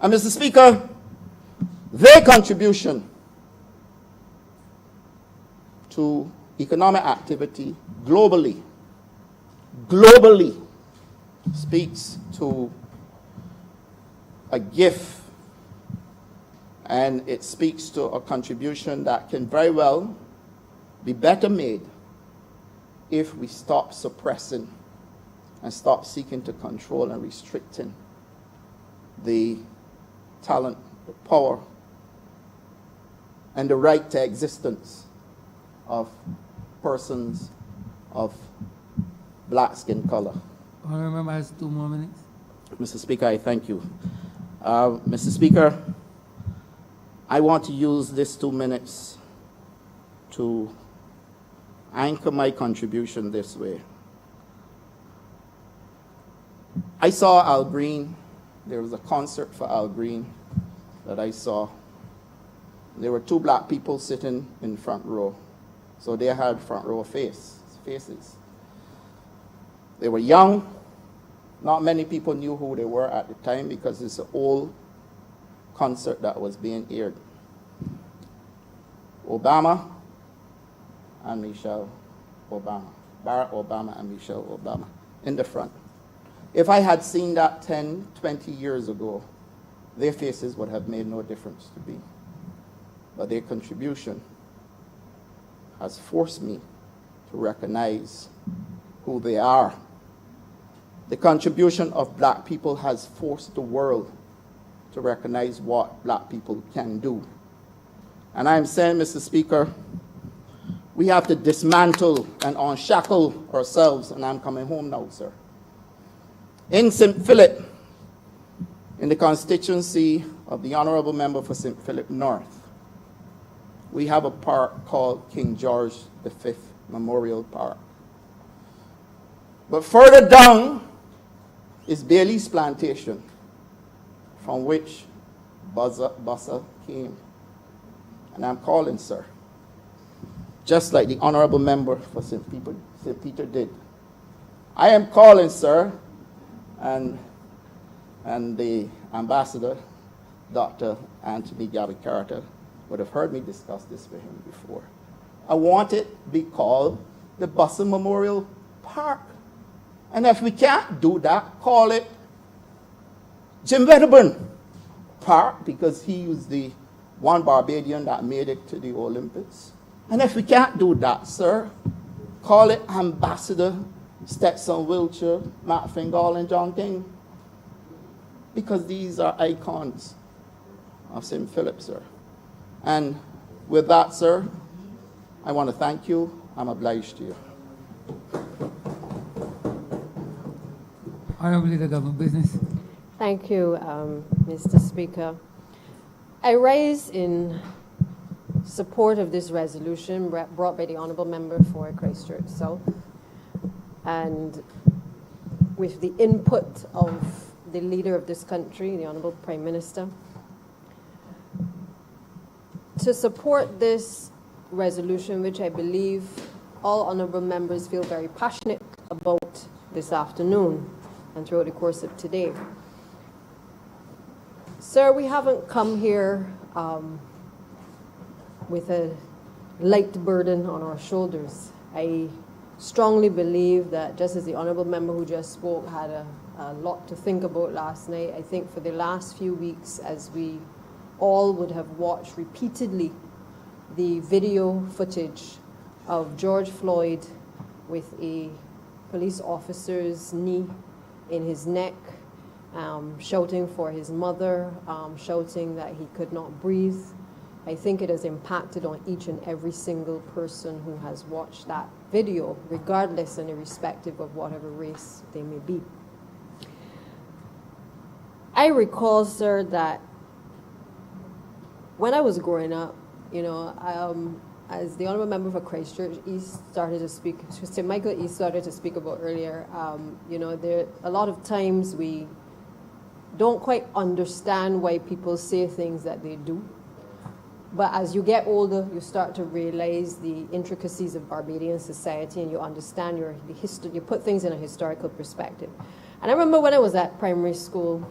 E: And Mr. Speaker, their contribution to economic activity globally speaks to a gift, and it speaks to a contribution that can very well be better made if we stop suppressing and stop seeking to control and restricting the talent, the power, and the right to existence of persons of black skin color.
A: Honorable member has 2 more minutes.
E: Mr. Speaker, I thank you. Mr. Speaker, I want to use this 2 minutes to anchor my contribution this way. I saw Al Green. There was a concert for Al Green that I saw. There were 2 black people sitting in front row. So they had front row faces. They were young. Not many people knew who they were at the time because it's an old concert that was being aired. Obama and Michelle Obama. Barack Obama and Michelle Obama in the front. If I had seen that 10, 20 years ago, their faces would have made no difference to me. But their contribution has forced me to recognize who they are. The contribution of black people has forced the world to recognize what black people can do. And I'm saying, Mr. Speaker, we have to dismantle and unshackle ourselves, and I'm coming home now, sir. In St. Philip, in the constituency of the Honorable Member for St. Philip North, we have a park called King George V Memorial Park. But further down is Bailey's Plantation, from which Bussa came. And I'm calling, sir, just like the Honorable Member for St. Peter did. I am calling, sir, and the Ambassador, Dr. Anthony Gabby Carter, would have heard me discuss this with him before. I want it to be called the Bussa Memorial Park. And if we can't do that, call it Jim Wedderburn Park, because he was the one Barbadian that made it to the Olympics. And if we can't do that, sir, call it Ambassador Stetson Wiltshire, Matt Fingal, and John King, because these are icons of St. Philip, sir. And with that, sir, I want to thank you. I'm obliged to you.
A: Honorable Leader Government Business.
F: Thank you, Mr. Speaker. I rise in support of this resolution brought by the Honourable Member for Christchurch South, and with the input of the leader of this country, the Honourable Prime Minister. To support this resolution, which I believe all honourable members feel very passionate about this afternoon and throughout the course of today. Sir, we haven't come here with a light burden on our shoulders. I strongly believe that, just as the honourable member who just spoke had a lot to think about last night, I think for the last few weeks, as we all would have watched repeatedly the video footage of George Floyd with a police officer's knee in his neck, shouting for his mother, shouting that he could not breathe. I think it has impacted on each and every single person who has watched that video, regardless and irrespective of whatever race they may be. I recall, sir, that when I was growing up, you know, as the Honourable Member for Christchurch East started to speak, St. Michael East started to speak about earlier, you know, there a lot of times we don't quite understand why people say things that they do. But as you get older, you start to realize the intricacies of Barbadian society, and you understand the history. You put things in a historical perspective. And I remember when I was at primary school,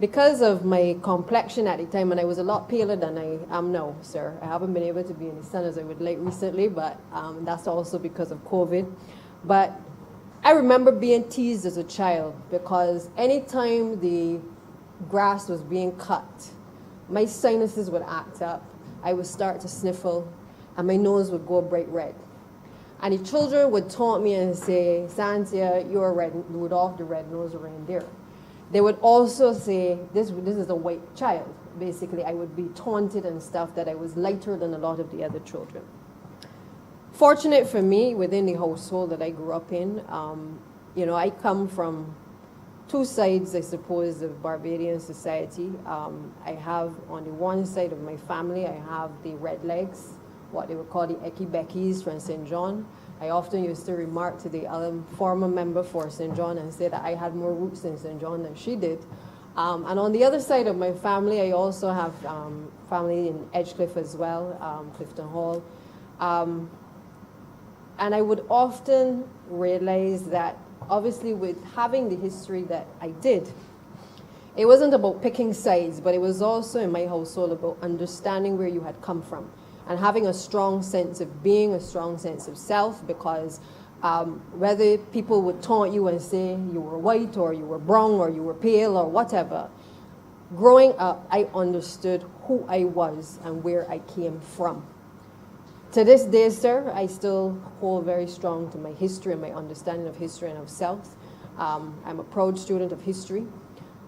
F: because of my complexion at the time, and I was a lot paler than I am now, sir. I haven't been able to be in the sun as I would like recently, but that's also because of COVID. But I remember being teased as a child because anytime the grass was being cut, my sinuses would act up, I would start to sniffle, and my nose would go bright red. And the children would taunt me and say, Santia, you're Rudolph the red-nosed reindeer. They would also say, this is a white child. Basically, I would be taunted and stuff that I was lighter than a lot of the other children. Fortunate for me, within the household that I grew up in, I come from two sides, I suppose, of Barbadian society. I have, on the one side of my family, I have the Redlegs, what they would call the Eki Beckys from St. John. I often used to remark to the former member for St. John and say that I had more roots in St. John than she did. And on the other side of my family, I also have family in Edgecliff as well, Clifton Hall. And I would often realize that, obviously, with having the history that I did, it wasn't about picking sides, but it was also in my household about understanding where you had come from and having a strong sense of being, a strong sense of self, because whether people would taunt you and say you were white or you were brown or you were pale or whatever, growing up, I understood who I was and where I came from. To this day, sir, I still hold very strong to my history and my understanding of history and of self. I'm a proud student of history.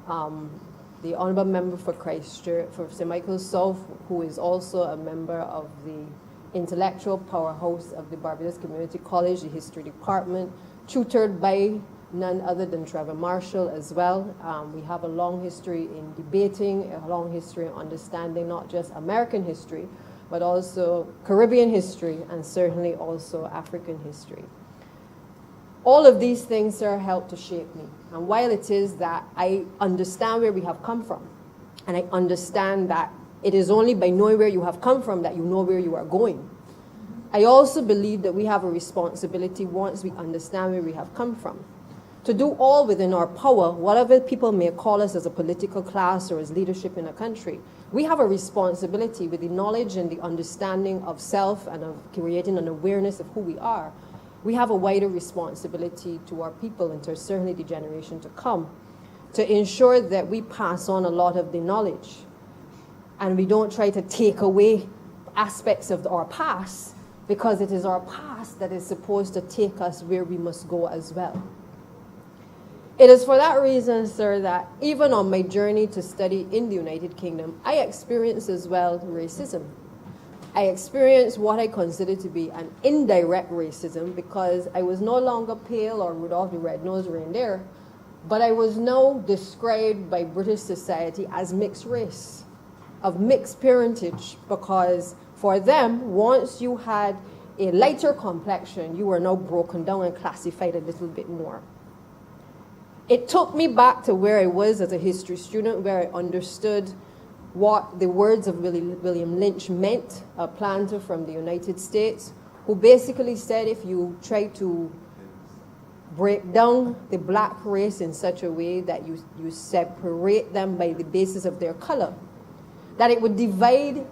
F: The honorable member for Christchurch, for St. Michael's South, who is also a member of the intellectual powerhouse of the Barbados Community College, the history department, tutored by none other than Trevor Marshall as well. We have a long history in debating, a long history in understanding not just American history, but also Caribbean history, and certainly also African history. All of these things, sir, help to shape me. And while it is that I understand where we have come from, and I understand that it is only by knowing where you have come from that you know where you are going, I also believe that we have a responsibility, once we understand where we have come from, to do all within our power, whatever people may call us as a political class or as leadership in a country. We have a responsibility with the knowledge and the understanding of self and of creating an awareness of who we are. We have a wider responsibility to our people and to certainly the generation to come to ensure that we pass on a lot of the knowledge and we don't try to take away aspects of our past, because it is our past that is supposed to take us where we must go as well. It is for that reason, sir, that even on my journey to study in the United Kingdom, I experienced as well racism. I experienced what I consider to be an indirect racism, because I was no longer pale or Rudolph the red-nosed reindeer, but I was now described by British society as mixed race, of mixed parentage, because for them, once you had a lighter complexion, you were now broken down and classified a little bit more. It took me back to where I was as a history student, where I understood what the words of William Lynch meant, a planter from the United States, who basically said if you try to break down the black race in such a way that you separate them by the basis of their color, that it would divide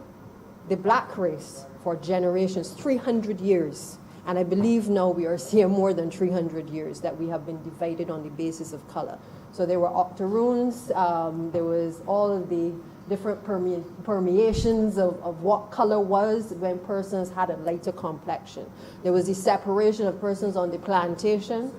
F: the black race for generations, 300 years. And I believe now we are seeing more than 300 years that we have been divided on the basis of color. So there were octoroons, there was all of the different permeations of what color was when persons had a lighter complexion. There was the separation of persons on the plantation.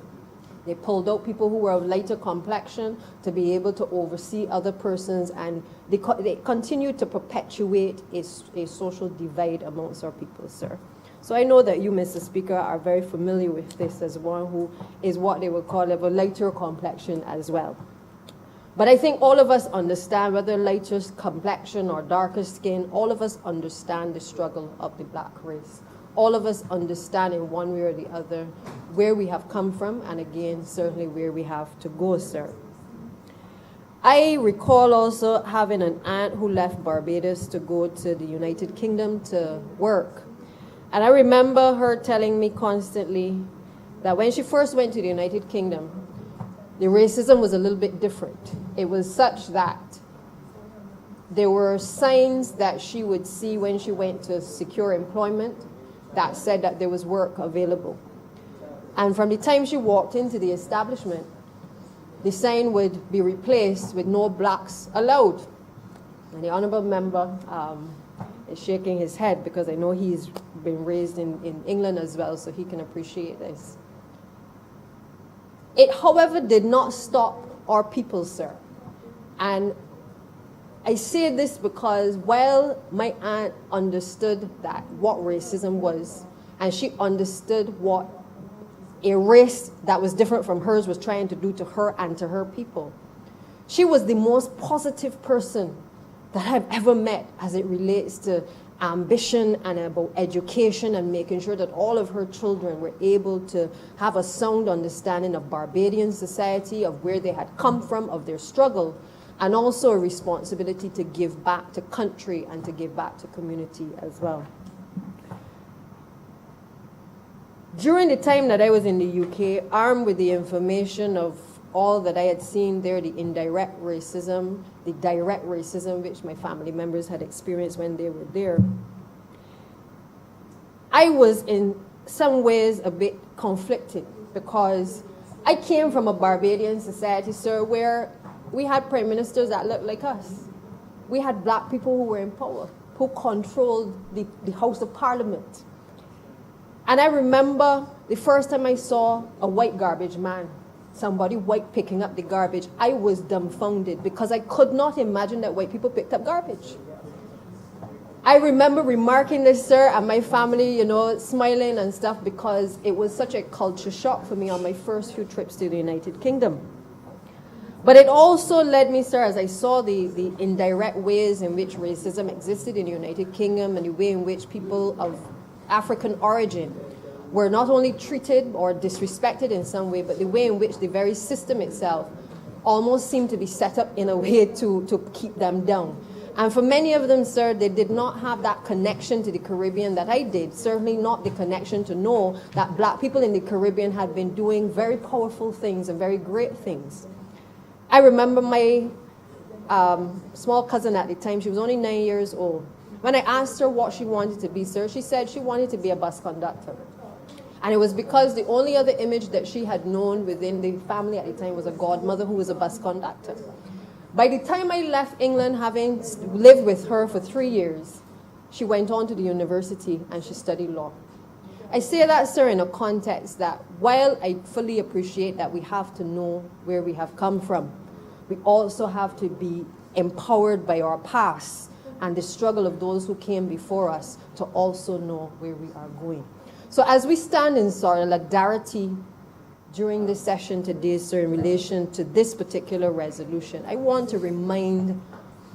F: They pulled out people who were of lighter complexion to be able to oversee other persons, and they continued to perpetuate a social divide amongst our people, sir. So I know that you, Mr. Speaker, are very familiar with this as one who is what they would call of a lighter complexion as well. But I think all of us understand, whether lighter complexion or darker skin, all of us understand the struggle of the black race. All of us understand in one way or the other where we have come from, and again, certainly where we have to go, sir. I recall also having an aunt who left Barbados to go to the United Kingdom to work. And I remember her telling me constantly that when she first went to the United Kingdom, the racism was a little bit different. It was such that there were signs that she would see when she went to secure employment that said that there was work available. And from the time she walked into the establishment, the sign would be replaced with no blacks allowed. And the honorable member is shaking his head because I know he's been raised in England as well, so he can appreciate this. It, however, did not stop our people, sir. And I say this because while my aunt understood that what racism was, and she understood what a race that was different from hers was trying to do to her and to her people, she was the most positive person that I've ever met as it relates to ambition and about education and making sure that all of her children were able to have a sound understanding of Barbadian society, of where they had come from, of their struggle, and also a responsibility to give back to country and to give back to community as well. During the time that I was in the UK, armed with the information of all that I had seen there, the indirect racism, the direct racism which my family members had experienced when they were there, I was in some ways a bit conflicted because I came from a Barbadian society, sir, where we had prime ministers that looked like us. We had black people who were in power, who controlled the House of Parliament. And I remember the first time I saw a white garbage man, somebody white picking up the garbage, I was dumbfounded because I could not imagine that white people picked up garbage. I remember remarking this, sir, and my family, smiling and stuff because it was such a culture shock for me on my first few trips to the United Kingdom. But it also led me, sir, as I saw the indirect ways in which racism existed in the United Kingdom and the way in which people of African origin were not only treated or disrespected in some way, but the way in which the very system itself almost seemed to be set up in a way to keep them down. And for many of them, sir, they did not have that connection to the Caribbean that I did, certainly not the connection to know that black people in the Caribbean had been doing very powerful things and very great things. I remember my small cousin at the time, she was only 9 years old. When I asked her what she wanted to be, sir, she said she wanted to be a bus conductor. And it was because the only other image that she had known within the family at the time was a godmother who was a bus conductor. By the time I left England, having lived with her for 3 years, she went on to the university and she studied law. I say that, sir, in a context that while I fully appreciate that we have to know where we have come from, we also have to be empowered by our past and the struggle of those who came before us to also know where we are going. So as we stand in solidarity during this session today, sir, in relation to this particular resolution, I want to remind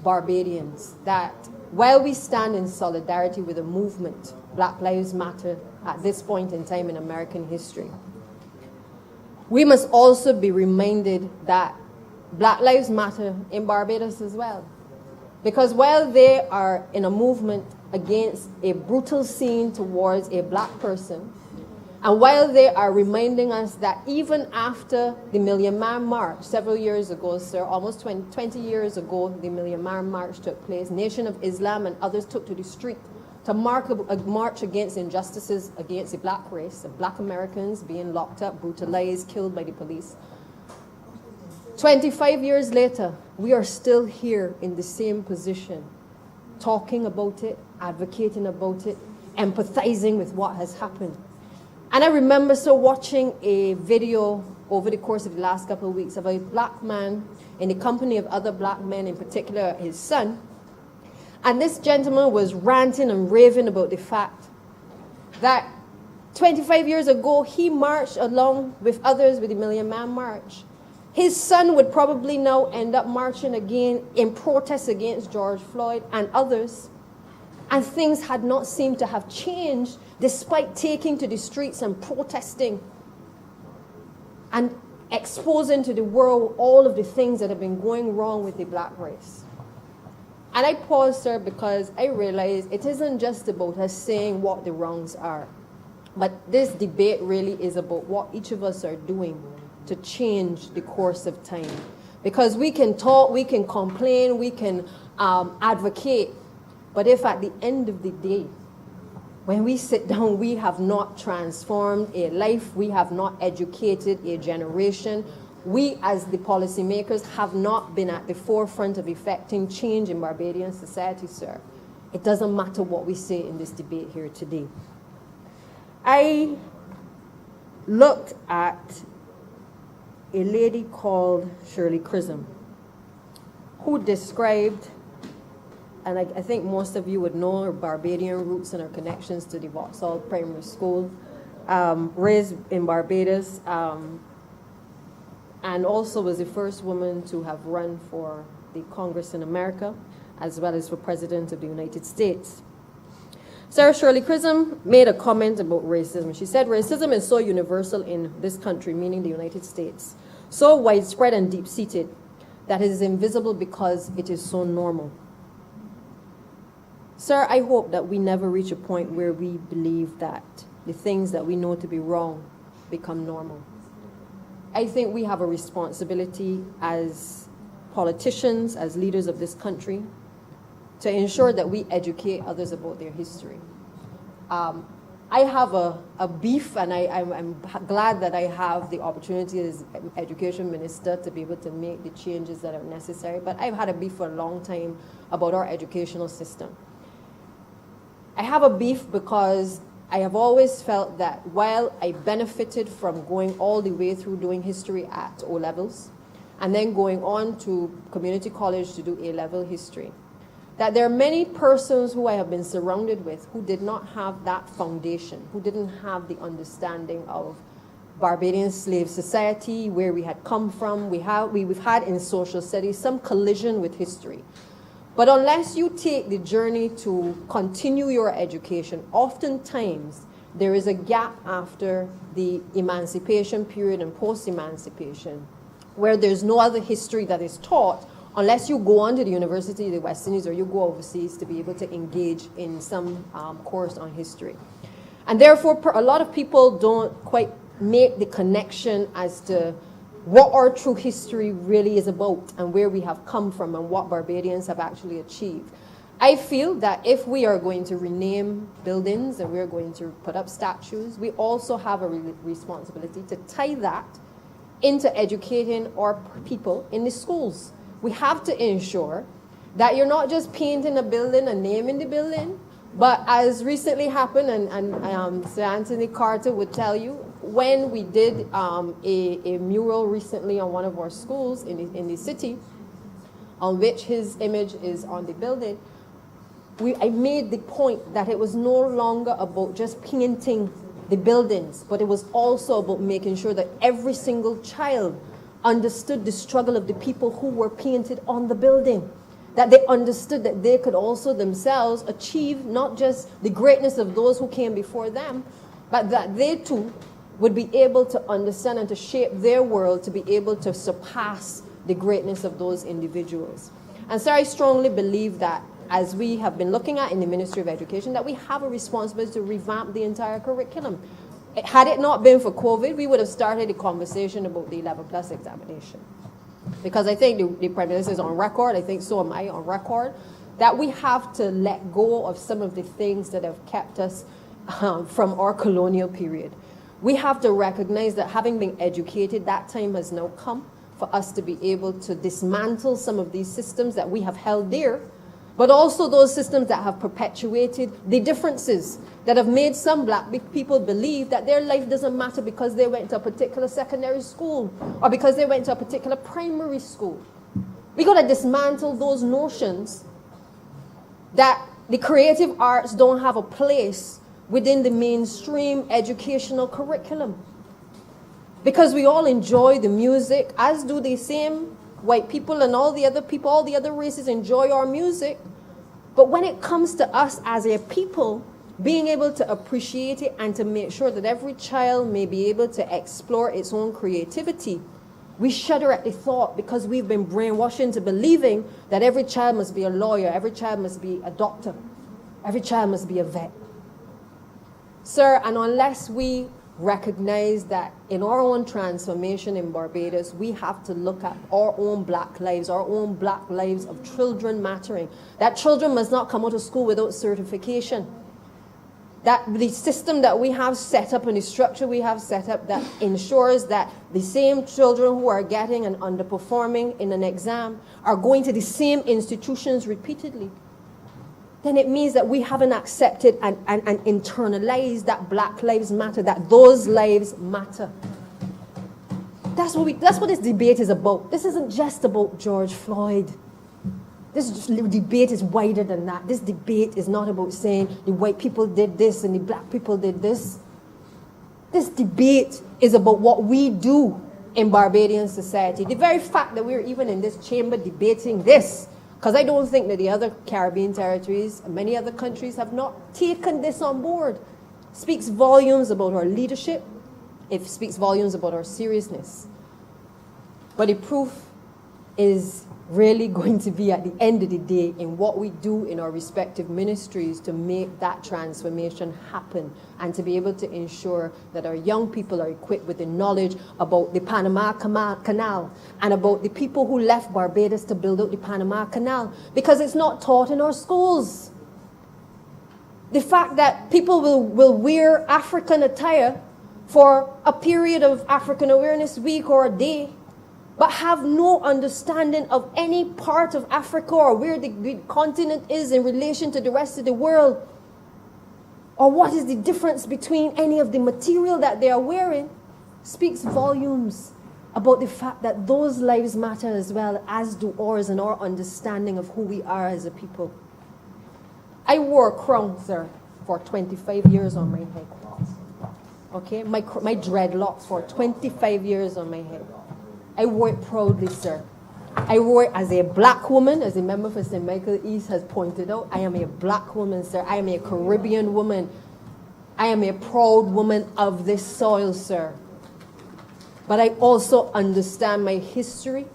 F: Barbadians that while we stand in solidarity with the movement, Black Lives Matter, at this point in time in American history, we must also be reminded that Black Lives Matter in Barbados as well. Because while they are in a movement against a brutal scene towards a black person, and while they are reminding us that even after the Million Man March, several years ago, sir, almost 20 years ago, the Million Man March took place, Nation of Islam and others took to the street to mark a march against injustices against the black race, of black Americans being locked up, brutalized, killed by the police. 25 years later, we are still here in the same position, talking about it, advocating about it, empathizing with what has happened. And I remember watching a video over the course of the last couple of weeks of a black man in the company of other black men, in particular his son. And this gentleman was ranting and raving about the fact that 25 years ago, he marched along with others with the Million Man March. His son would probably now end up marching again in protest against George Floyd and others. And things had not seemed to have changed despite taking to the streets and protesting. And exposing to the world all of the things that have been going wrong with the black race. And I pause, sir, because I realize it isn't just about us saying what the wrongs are, but this debate really is about what each of us are doing to change the course of time. Because we can talk, we can complain, we can advocate, but if at the end of the day, when we sit down, we have not transformed a life, we have not educated a generation, we as the policymakers have not been at the forefront of effecting change in Barbadian society, sir, it doesn't matter what we say in this debate here today. I looked at a lady called Shirley Chisholm, who described, and I think most of you would know her Barbadian roots and her connections to the Vauxhall Primary School, raised in Barbados, and also was the first woman to have run for the Congress in America, as well as for President of the United States. Sarah Shirley Chisholm made a comment about racism. She said, racism is so universal in this country, meaning the United States, so widespread and deep-seated that it is invisible because it is so normal. Sir, I hope that we never reach a point where we believe that the things that we know to be wrong become normal. I think we have a responsibility as politicians, as leaders of this country, to ensure that we educate others about their history. I have a beef, and I'm glad that I have the opportunity as education minister to be able to make the changes that are necessary, but I've had a beef for a long time about our educational system. I have a beef because I have always felt that while I benefited from going all the way through doing history at O levels, and then going on to community college to do A-level history, that there are many persons who I have been surrounded with who did not have that foundation, who didn't have the understanding of Barbadian slave society, where we had come from. We've had in social studies some collision with history. But unless you take the journey to continue your education, oftentimes there is a gap after the emancipation period and post-emancipation, where there's no other history that is taught unless you go on to the University of the West Indies or you go overseas to be able to engage in some course on history. And therefore, a lot of people don't quite make the connection as to what our true history really is about and where we have come from and what Barbadians have actually achieved. I feel that if we are going to rename buildings and we're going to put up statues, we also have a responsibility to tie that into educating our people in the schools. We have to ensure that you're not just painting a building and naming the building, but as recently happened, and Sir Anthony Carter would tell you, when we did a mural recently on one of our schools in the city, on which his image is on the building, I made the point that it was no longer about just painting the buildings, but it was also about making sure that every single child understood the struggle of the people who were painted on the building, that they understood that they could also themselves achieve not just the greatness of those who came before them, but that they too would be able to understand and to shape their world to be able to surpass the greatness of those individuals. And so I strongly believe that, as we have been looking at in the Ministry of Education, that we have a responsibility to revamp the entire curriculum. Had it not been for COVID, we would have started a conversation about the 11+ examination. Because I think the Prime Minister is on record, I think so am I on record, that we have to let go of some of the things that have kept us from our colonial period. We have to recognize that having been educated, that time has now come for us to be able to dismantle some of these systems that we have held dear, but also those systems that have perpetuated the differences, that have made some black people believe that their life doesn't matter because they went to a particular secondary school or because they went to a particular primary school. We got to dismantle those notions that the creative arts don't have a place within the mainstream educational curriculum. Because we all enjoy the music, as do the same white people and all the other people, all the other races enjoy our music. But when it comes to us as a people, being able to appreciate it and to make sure that every child may be able to explore its own creativity, We shudder at the thought because we've been brainwashed into believing that every child must be a lawyer, every child must be a doctor, every child must be a vet. Sir, and unless we recognize that in our own transformation in Barbados, we have to look at our own black lives of children mattering. That children must not come out of school without certification. That the system that we have set up and the structure we have set up that ensures that the same children who are getting and underperforming in an exam are going to the same institutions repeatedly, then it means that we haven't accepted and internalized that black lives matter, that those lives matter. That's what this debate is about. This isn't just about George Floyd. This debate is wider than that. This debate is not about saying the white people did this and the black people did this. This debate is about what we do in Barbadian society. The very fact that we're even in this chamber debating this, because I don't think that the other Caribbean territories and many other countries have not taken this on board, speaks volumes about our leadership. It speaks volumes about our seriousness. But the proof is really going to be at the end of the day in what we do in our respective ministries to make that transformation happen and to be able to ensure that our young people are equipped with the knowledge about the Panama Canal and about the people who left Barbados to build out the Panama Canal, because it's not taught in our schools. The fact that people will wear African attire for a period of African Awareness Week or a day, but have no understanding of any part of Africa or where the continent is in relation to the rest of the world, or what is the difference between any of the material that they are wearing, speaks volumes about the fact that those lives matter as well, as do ours and our understanding of who we are as a people. I wore a crown, sir, for 25 years on my head. Okay, my dreadlocks for 25 years on my head. I wore it proudly, sir. I wore it as a black woman, as a member for St. Michael East has pointed out. I am a black woman, sir. I am a Caribbean woman. I am a proud woman of this soil, sir. But I also understand my history.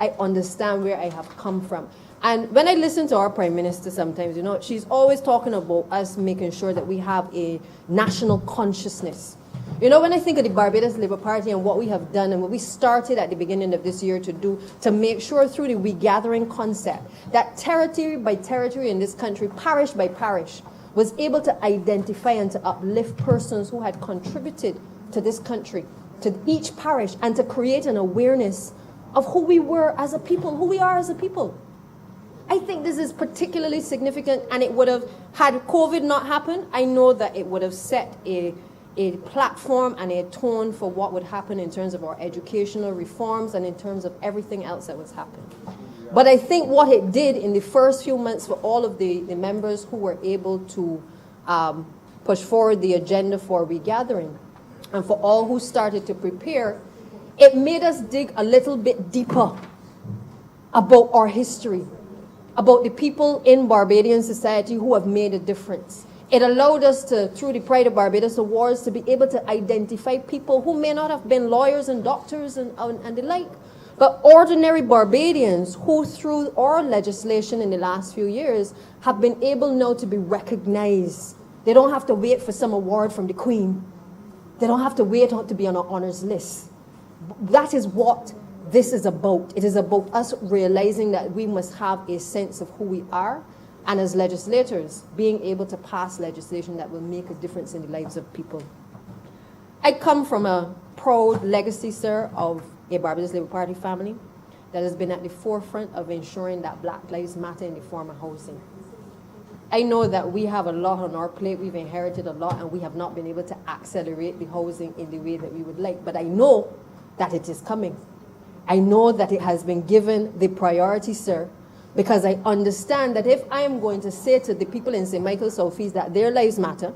F: I understand where I have come from. And when I listen to our Prime Minister sometimes, you know, she's always talking about us making sure that we have a national consciousness. You know, when I think of the Barbados Labour Party and what we have done and what we started at the beginning of this year to do to make sure through the regathering concept that territory by territory in this country, parish by parish, was able to identify and to uplift persons who had contributed to this country, to each parish, and to create an awareness of who we were as a people, who we are as a people. I think this is particularly significant, and it would have, had COVID not happened, I know that it would have set a platform and a tone for what would happen in terms of our educational reforms and in terms of everything else that was happening. But I think what it did in the first few months for all of the members who were able to push forward the agenda for regathering, and for all who started to prepare, it made us dig a little bit deeper about our history, about the people in Barbadian society who have made a difference. It allowed us to, through the Pride of Barbados Awards, to be able to identify people who may not have been lawyers and doctors and the like, but ordinary Barbadians who, through our legislation in the last few years, have been able now to be recognized. They don't have to wait for some award from the Queen. They don't have to wait to be on an honors list. That is what this is about. It is about us realizing that we must have a sense of who we are, and as legislators, being able to pass legislation that will make a difference in the lives of people. I come from a proud legacy, sir, of a Barbados Labour Party family that has been at the forefront of ensuring that Black lives matter in the form of housing. I know that we have a lot on our plate, we've inherited a lot, and we have not been able to accelerate the housing in the way that we would like, but I know that it is coming. I know that it has been given the priority, sir, because I understand that if I am going to say to the people in St. Michael Southeast that their lives matter,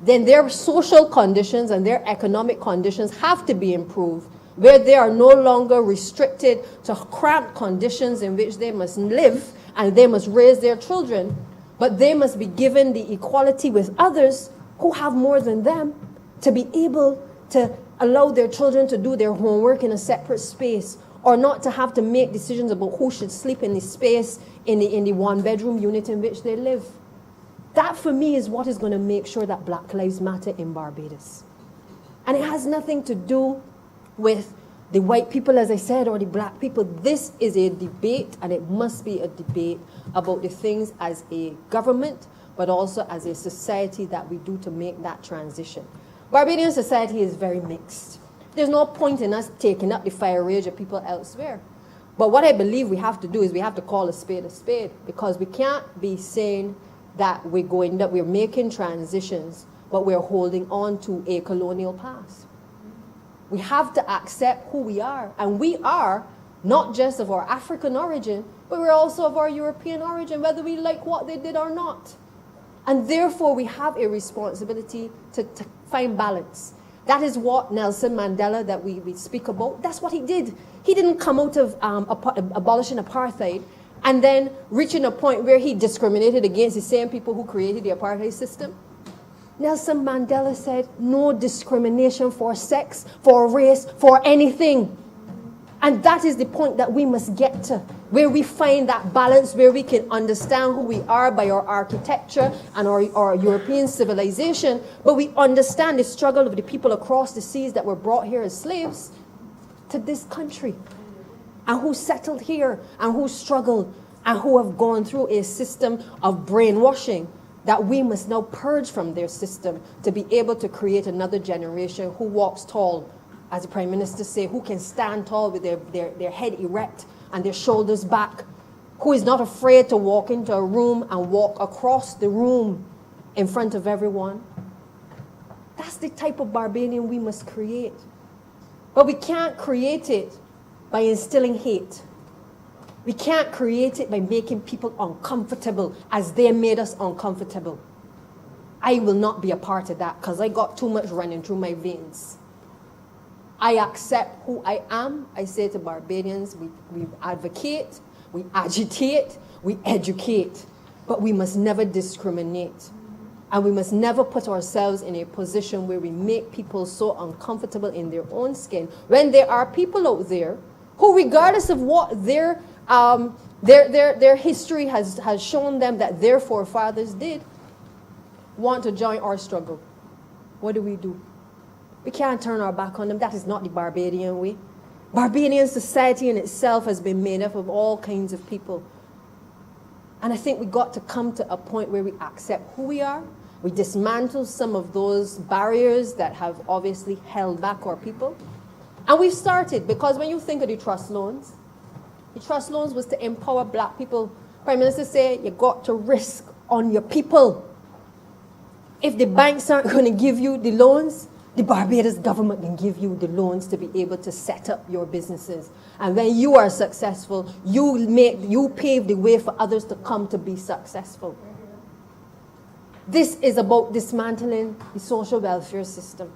F: then their social conditions and their economic conditions have to be improved, where they are no longer restricted to cramped conditions in which they must live and they must raise their children, but they must be given the equality with others who have more than them to be able to allow their children to do their homework in a separate space, or not to have to make decisions about who should sleep in the space in the one-bedroom unit in which they live. That, for me, is what is going to make sure that Black Lives Matter in Barbados. And it has nothing to do with the white people, as I said, or the black people. This is a debate, and it must be a debate about the things as a government, but also as a society that we do to make that transition. Barbadian society is very mixed. There's no point in us taking up the fire rage of people elsewhere. But what I believe we have to do is we have to call a spade, because we can't be saying that we're making transitions, but we're holding on to a colonial past. We have to accept who we are, and we are not just of our African origin, but we're also of our European origin, whether we like what they did or not. And therefore, we have a responsibility to find balance. That is what Nelson Mandela, that we speak about, that's what he did. He didn't come out of abolishing apartheid and then reaching a point where he discriminated against the same people who created the apartheid system. Nelson Mandela said, no discrimination for sex, for race, for anything. And that is the point that we must get to, where we find that balance, where we can understand who we are by our architecture and our European civilization, but we understand the struggle of the people across the seas that were brought here as slaves to this country, and who settled here, and who struggled, and who have gone through a system of brainwashing that we must now purge from their system to be able to create another generation who walks tall, as the Prime Minister say, who can stand tall with their head erect and their shoulders back, who is not afraid to walk into a room and walk across the room in front of everyone. That's the type of Barbadian we must create. But we can't create it by instilling hate. We can't create it by making people uncomfortable as they made us uncomfortable. I will not be a part of that, because I got too much running through my veins. I accept who I am. I say to Barbadians, we advocate, we agitate, we educate, but we must never discriminate. And we must never put ourselves in a position where we make people so uncomfortable in their own skin, when there are people out there who, regardless of what their history has shown them that their forefathers did, want to join our struggle. What do? We can't turn our back on them. That is not the Barbadian way. Barbadian society in itself has been made up of all kinds of people. And I think we got to come to a point where we accept who we are. We dismantle some of those barriers that have obviously held back our people. And we've started, because when you think of the trust loans was to empower black people. Prime Minister said, you got to risk on your people. If the banks aren't going to give you the loans, the Barbados government can give you the loans to be able to set up your businesses. And when you are successful, you pave the way for others to come to be successful. This is about dismantling the social welfare system.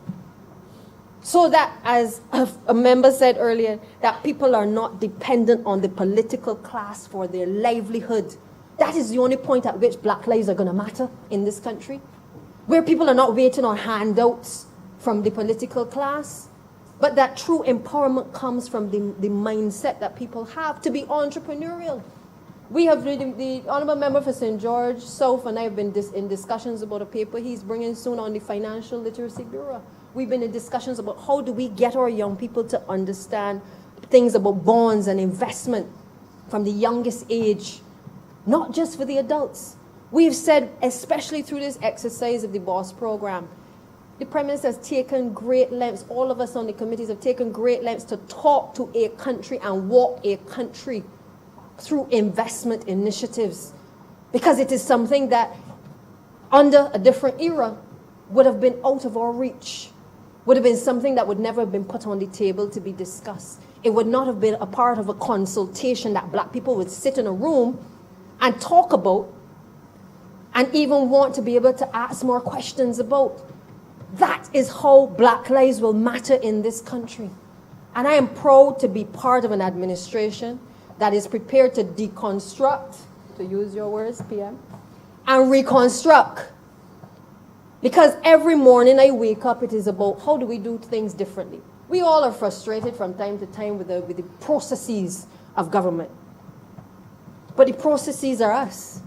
F: So that, as a member said earlier, that people are not dependent on the political class for their livelihood. That is the only point at which black lives are going to matter in this country. Where people are not waiting on handouts from the political class, but that true empowerment comes from the mindset that people have to be entrepreneurial. We have, the Honourable Member for St. George South and I have been in discussions about a paper he's bringing soon on the Financial Literacy Bureau. We've been in discussions about how do we get our young people to understand things about bonds and investment from the youngest age, not just for the adults. We've said, especially through this exercise of the BOSS program, the Prime Minister has taken great lengths, all of us on the committees have taken great lengths to talk to a country and walk a country through investment initiatives, because it is something that under a different era would have been out of our reach, would have been something that would never have been put on the table to be discussed. It would not have been a part of a consultation that black people would sit in a room and talk about and even want to be able to ask more questions about. That is how black lives will matter in this country. And I am proud to be part of an administration that is prepared to deconstruct, to use your words, PM, and reconstruct Because every morning I wake up, it is about how do we do things differently. We all are frustrated from time to time with the processes of government. But the processes are us.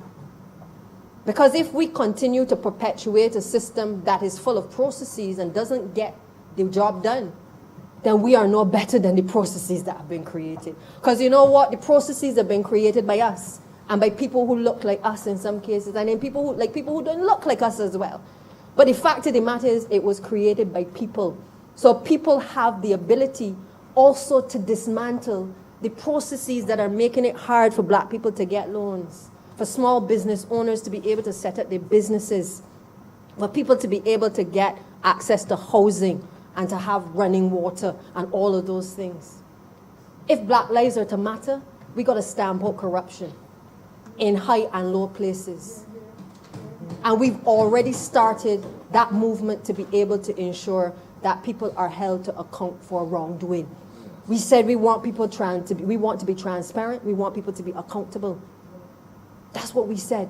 F: Because if we continue to perpetuate a system that is full of processes and doesn't get the job done, then we are no better than the processes that have been created. Because you know what? The processes have been created by us and by people who look like us in some cases, and then people who don't look like us as well. But the fact of the matter is, it was created by people. So people have the ability also to dismantle the processes that are making it hard for black people to get loans, for small business owners to be able to set up their businesses, for people to be able to get access to housing and to have running water and all of those things. If black lives are to matter, we got to stamp out corruption in high and low places. And we've already started that movement to be able to ensure that people are held to account for wrongdoing. We said we want people we want to be transparent, we want people to be accountable. That's what we said.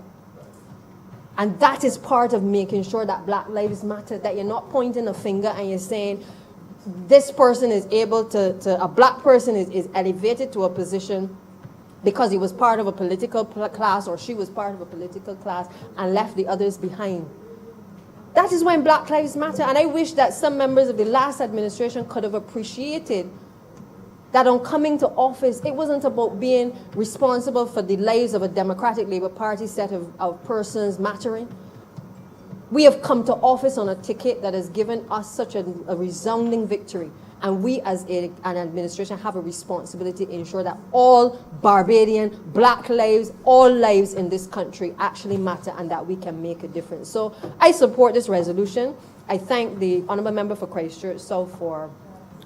F: And that is part of making sure that black lives matter, that you're not pointing a finger and you're saying, this person is able a black person is elevated to a position because he was part of a political class or she was part of a political class and left the others behind. That is when black lives matter. And I wish that some members of the last administration could have appreciated that on coming to office, it wasn't about being responsible for the lives of a Democratic Labour Party set of persons mattering. We have come to office on a ticket that has given us such a resounding victory. And we as an administration have a responsibility to ensure that all Barbadian, black lives, all lives in this country actually matter and that we can make a difference. So I support this resolution. I thank the Honourable Member for Christchurch South for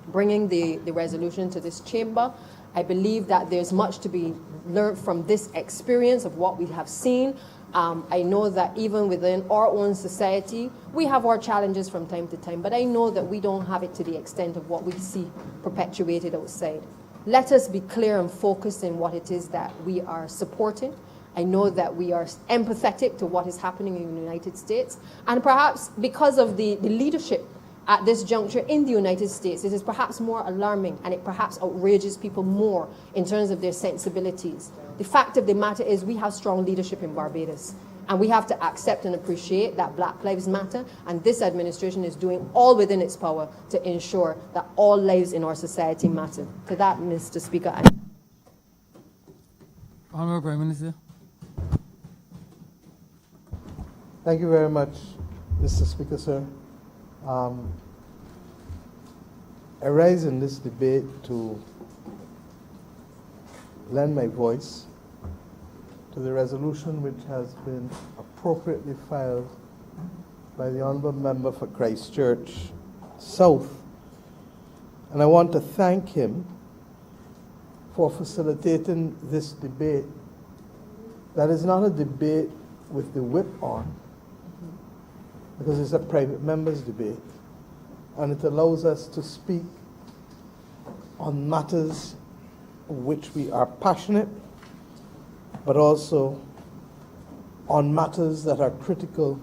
F: bringing the resolution to this chamber. I believe that there's much to be learned from this experience of what we have seen. I know that even within our own society, we have our challenges from time to time, but I know that we don't have it to the extent of what we see perpetuated outside. Let us be clear and focused in what it is that we are supporting. I know that we are empathetic to what is happening in the United States, and perhaps because of the leadership at this juncture in the United States, it is perhaps more alarming and it perhaps outrages people more in terms of their sensibilities. The fact of the matter is we have strong leadership in Barbados, and we have to accept and appreciate that black lives matter, and this administration is doing all within its power to ensure that all lives in our society matter. To that, Mr. Speaker,
A: Honourable Prime Minister.
G: Thank you very much, Mr. Speaker, sir. I rise in this debate to lend my voice to the resolution which has been appropriately filed by the Honourable Member for Christchurch South. And I want to thank him for facilitating this debate. That is not a debate with the whip on, because it's a private members' debate, and it allows us to speak on matters which we are passionate, but also on matters that are critical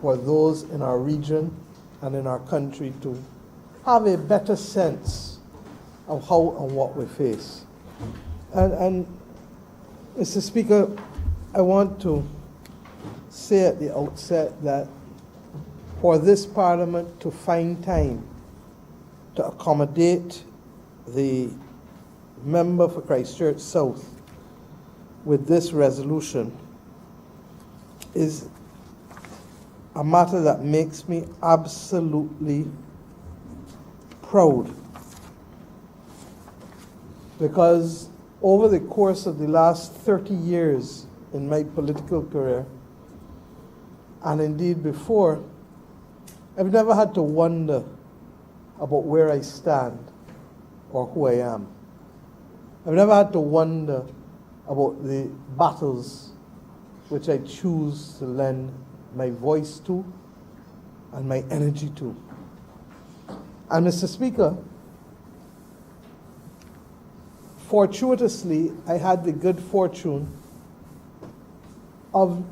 G: for those in our region and in our country to have a better sense of how and what we face. And Mr. Speaker, I want to say at the outset that for this Parliament to find time to accommodate the member for Christchurch South with this resolution is a matter that makes me absolutely proud, because over the course of the last 30 years in my political career, and indeed before, I've never had to wonder about where I stand or who I am. I've never had to wonder about the battles which I choose to lend my voice to and my energy to. And Mr. Speaker, fortuitously, I had the good fortune of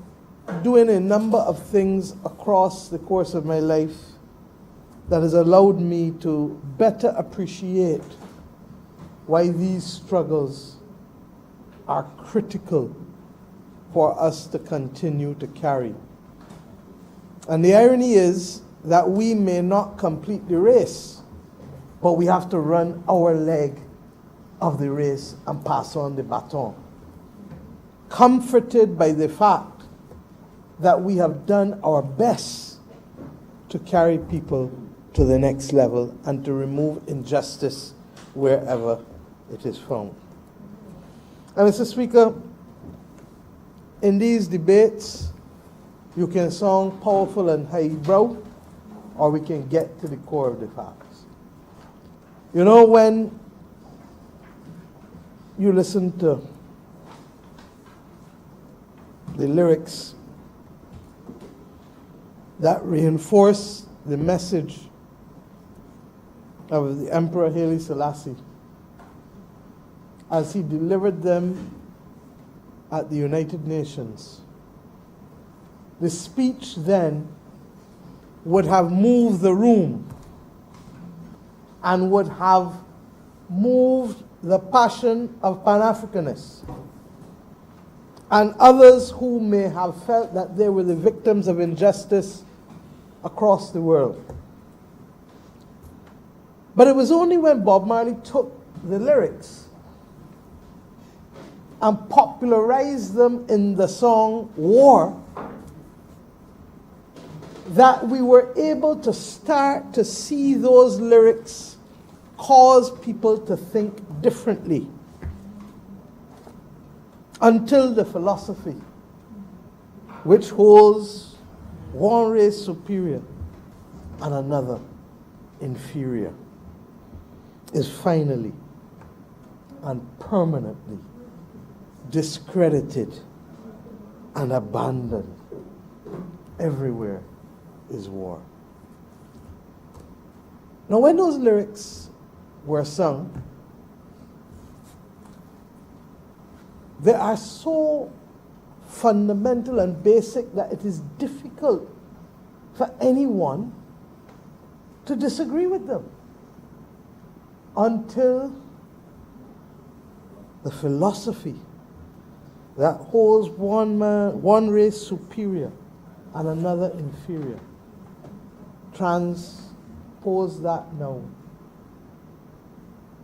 G: doing a number of things across the course of my life that has allowed me to better appreciate why these struggles are critical for us to continue to carry. And the irony is that we may not complete the race, but we have to run our leg of the race and pass on the baton. Comforted by the fact that we have done our best to carry people to the next level and to remove injustice wherever it is found. And Mr. Speaker, in these debates, you can sound powerful and highbrow, or we can get to the core of the facts. You know, when you listen to the lyrics that reinforce the message of the Emperor Haile Selassie as he delivered them at the United Nations, the speech then would have moved the room and would have moved the passion of Pan-Africanists and others who may have felt that they were the victims of injustice across the world. But it was only when Bob Marley took the lyrics and popularized them in the song War that we were able to start to see those lyrics cause people to think differently, until the philosophy, which holds one race superior and another inferior, is finally and permanently discredited and abandoned. Everywhere is war. Now, when those lyrics were sung, they are so fundamental and basic that it is difficult for anyone to disagree with them until the philosophy that holds one race superior and another inferior transpose that now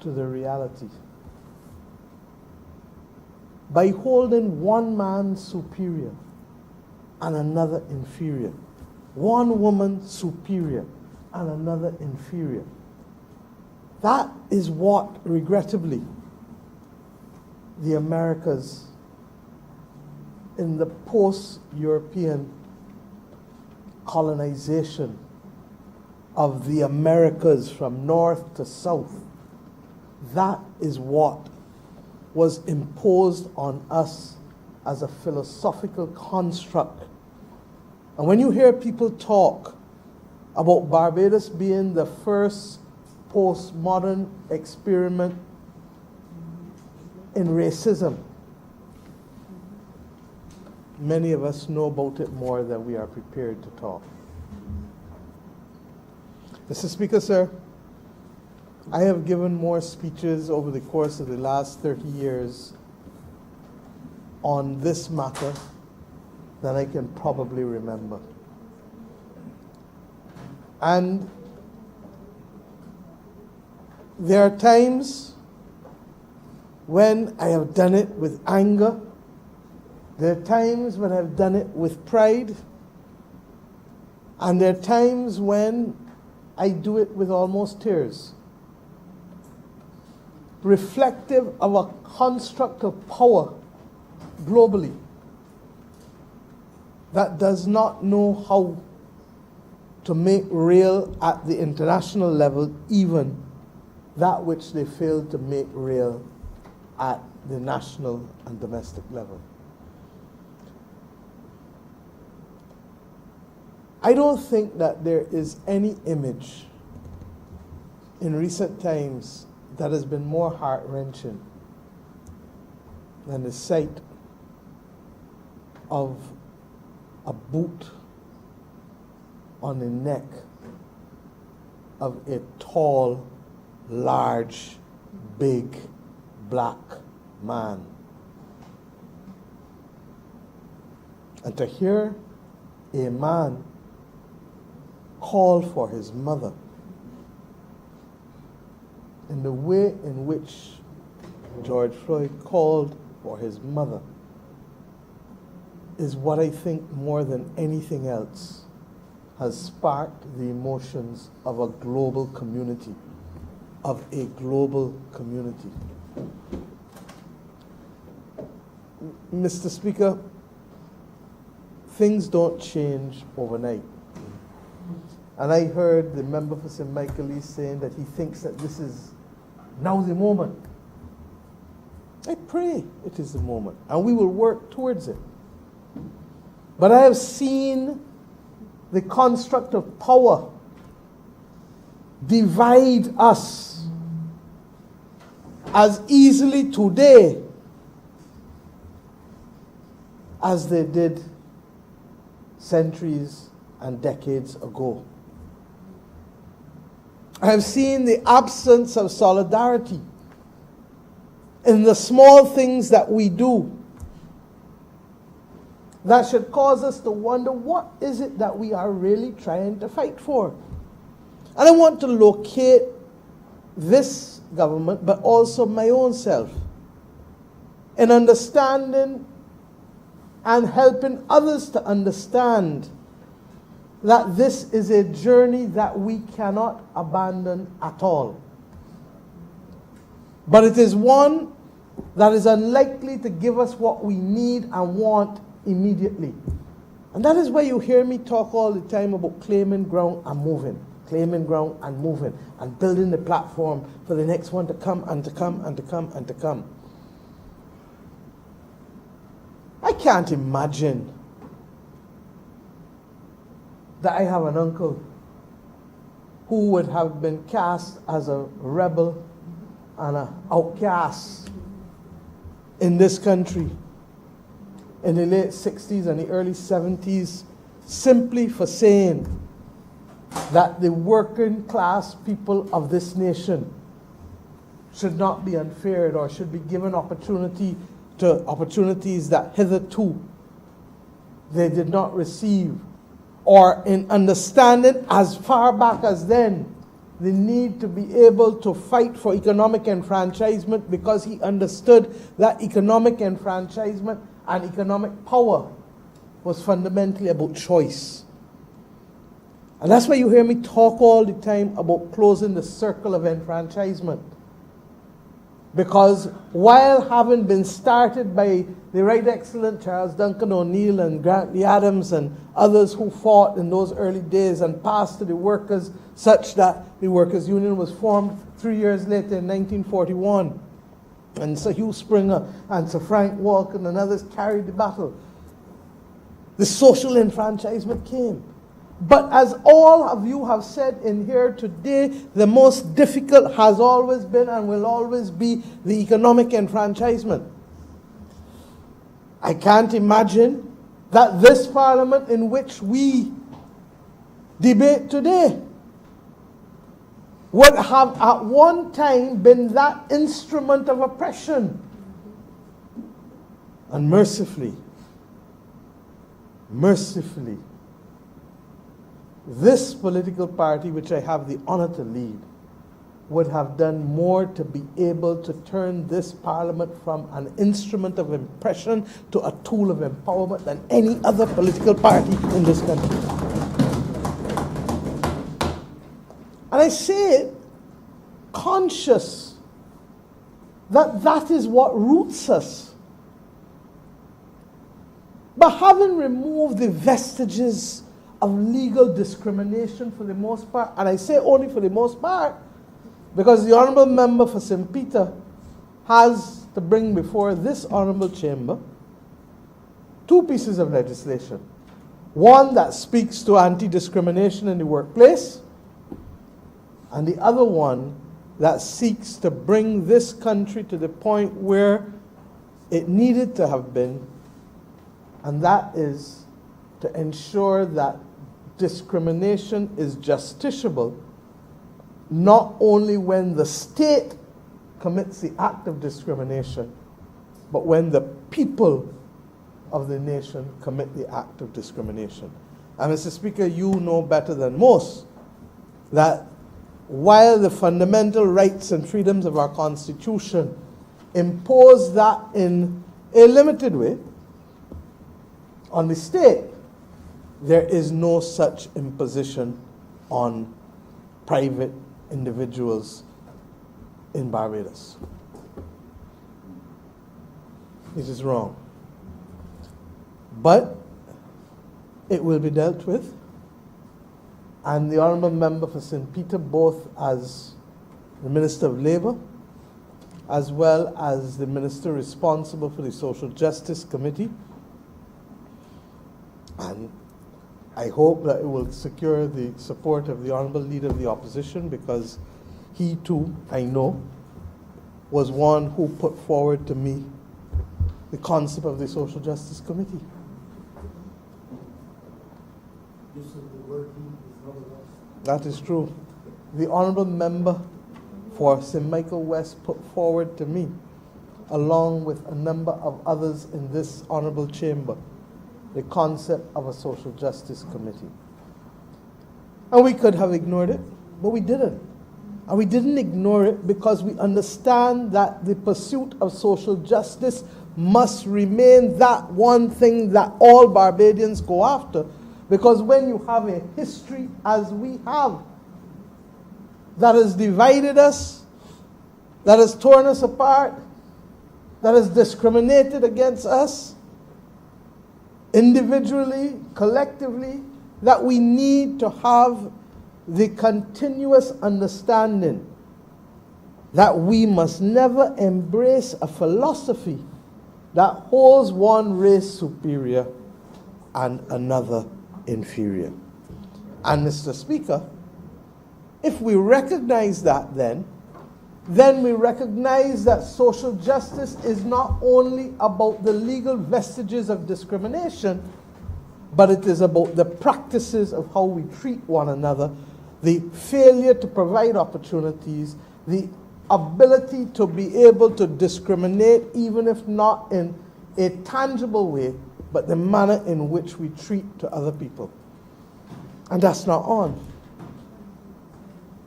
G: to the reality. By holding one man superior and another inferior, one woman superior and another inferior. That is what, regrettably, the Americas in the post-European colonization of the Americas from north to south, that is what was imposed on us as a philosophical construct. And when you hear people talk about Barbados being the first postmodern experiment in racism, many of us know about it more than we are prepared to talk. Mr. Speaker, sir, I have given more speeches over the course of the last 30 years on this matter than I can probably remember. And there are times when I have done it with anger. There are times when I've done it with pride. And there are times when I do it with almost tears, reflective of a construct of power globally that does not know how to make real at the international level even that which they fail to make real at the national and domestic level. I don't think that there is any image in recent times that has been more heart-wrenching than the sight of a boot on the neck of a tall, large, big, black man. And to hear a man call for his mother in the way in which George Floyd called for his mother is what I think more than anything else has sparked the emotions of a global community, of a global community. Mr. Speaker, things don't change overnight. And I heard the member for St. Michael saying that he thinks that this is now the moment. I pray it is the moment, and we will work towards it. But I have seen the construct of power divide us as easily today as they did centuries and decades ago. I have seen the absence of solidarity in the small things that we do that should cause us to wonder, what is it that we are really trying to fight for? And I want to locate this government, but also my own self, in understanding and helping others to understand that this is a journey that we cannot abandon at all. But it is one that is unlikely to give us what we need and want immediately. And that is why you hear me talk all the time about claiming ground and moving, claiming ground and moving, and building the platform for the next one to come and to come and to come and to come. I can't imagine that I have an uncle who would have been cast as a rebel and an outcast in this country in the late 60s and the early 70s, simply for saying that the working class people of this nation should not be unfaired or should be given opportunities that hitherto they did not receive, or in understanding as far back as then the need to be able to fight for economic enfranchisement, because he understood that economic enfranchisement and economic power was fundamentally about choice. And that's why you hear me talk all the time about closing the circle of enfranchisement. Because while having been started by the Right Excellent Charles Duncan O'Neill and Grant Lee Adams and others who fought in those early days and passed to the workers, such that the Workers' Union was formed 3 years later in 1941. And Sir Hugh Springer and Sir Frank Walken and others carried the battle. The social enfranchisement came. But as all of you have said in here today, the most difficult has always been and will always be the economic enfranchisement. I can't imagine that this parliament in which we debate today would have at one time been that instrument of oppression. And mercifully, this political party, which I have the honor to lead, would have done more to be able to turn this parliament from an instrument of oppression to a tool of empowerment than any other political party in this country. And I say it conscious that that is what roots us. But having removed the vestiges of legal discrimination for the most part, and I say only for the most part, because the Honourable Member for St. Peter has to bring before this Honourable Chamber two pieces of legislation. One that speaks to anti-discrimination in the workplace, and the other one that seeks to bring this country to the point where it needed to have been, and that is to ensure that discrimination is justiciable, not only when the state commits the act of discrimination, but when the people of the nation commit the act of discrimination. And Mr. Speaker, you know better than most that while the fundamental rights and freedoms of our Constitution impose that in a limited way on the state, there is no such imposition on private individuals in Barbados. It is wrong. But it will be dealt with. And the Honourable Member for St. Peter, both as the Minister of Labour, as well as the Minister responsible for the Social Justice Committee, and I hope that it will secure the support of the Honourable Leader of the Opposition, because he too, I know, was one who put forward to me the concept of the Social Justice Committee. That is true. The Honourable Member for St. Michael West put forward to me, along with a number of others in this Honourable Chamber, the concept of a Social Justice Committee. And we could have ignored it, but we didn't. And we didn't ignore it because we understand that the pursuit of social justice must remain that one thing that all Barbadians go after. Because when you have a history as we have, that has divided us, that has torn us apart, that has discriminated against us, individually, collectively, that we need to have the continuous understanding that we must never embrace a philosophy that holds one race superior and another inferior. And Mr. Speaker, if we recognize that then we recognize that social justice is not only about the legal vestiges of discrimination, but it is about the practices of how we treat one another, the failure to provide opportunities, the ability to be able to discriminate, even if not in a tangible way, but the manner in which we treat to other people. And that's not on.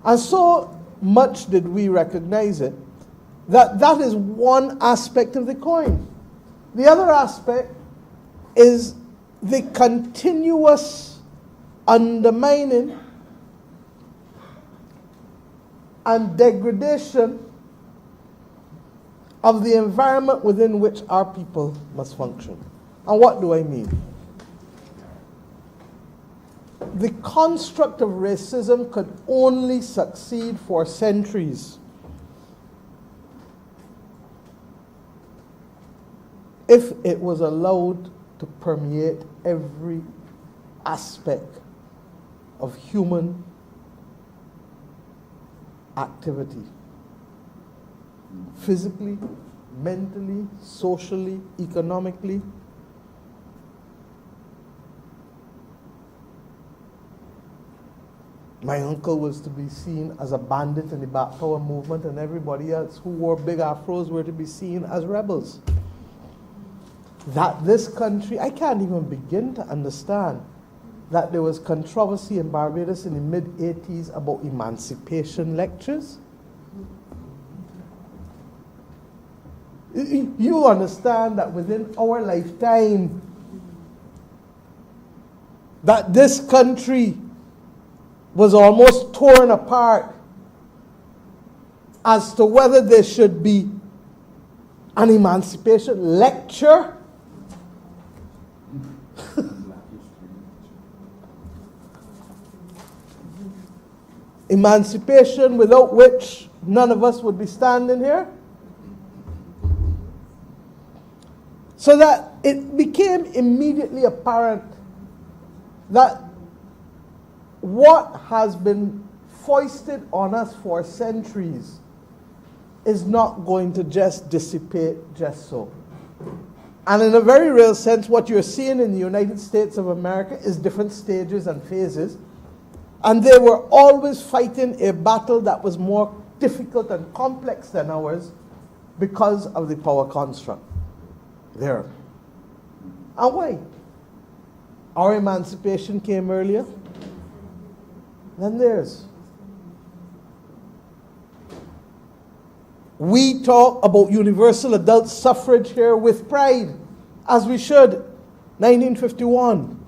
G: And so much did we recognize it, that is one aspect of the coin. The other aspect is the continuous undermining and degradation of the environment within which our people must function. And what do I mean? The construct of racism could only succeed for centuries if it was allowed to permeate every aspect of human activity, physically, mentally, socially, economically. My uncle was to be seen as a bandit in the Black Power movement, and everybody else who wore big afros were to be seen as rebels. That this country, I can't even begin to understand that there was controversy in Barbados in the mid-80s about emancipation lectures. You understand that within our lifetime, that this country was almost torn apart as to whether there should be an emancipation lecture. Emancipation without which none of us would be standing here. So that it became immediately apparent that what has been foisted on us for centuries is not going to just dissipate just so. And in a very real sense, what you're seeing in the United States of America is different stages and phases. And they were always fighting a battle that was more difficult and complex than ours because of the power construct there. And why? Our emancipation came earlier than theirs. We talk about universal adult suffrage here with pride, as we should. 1951.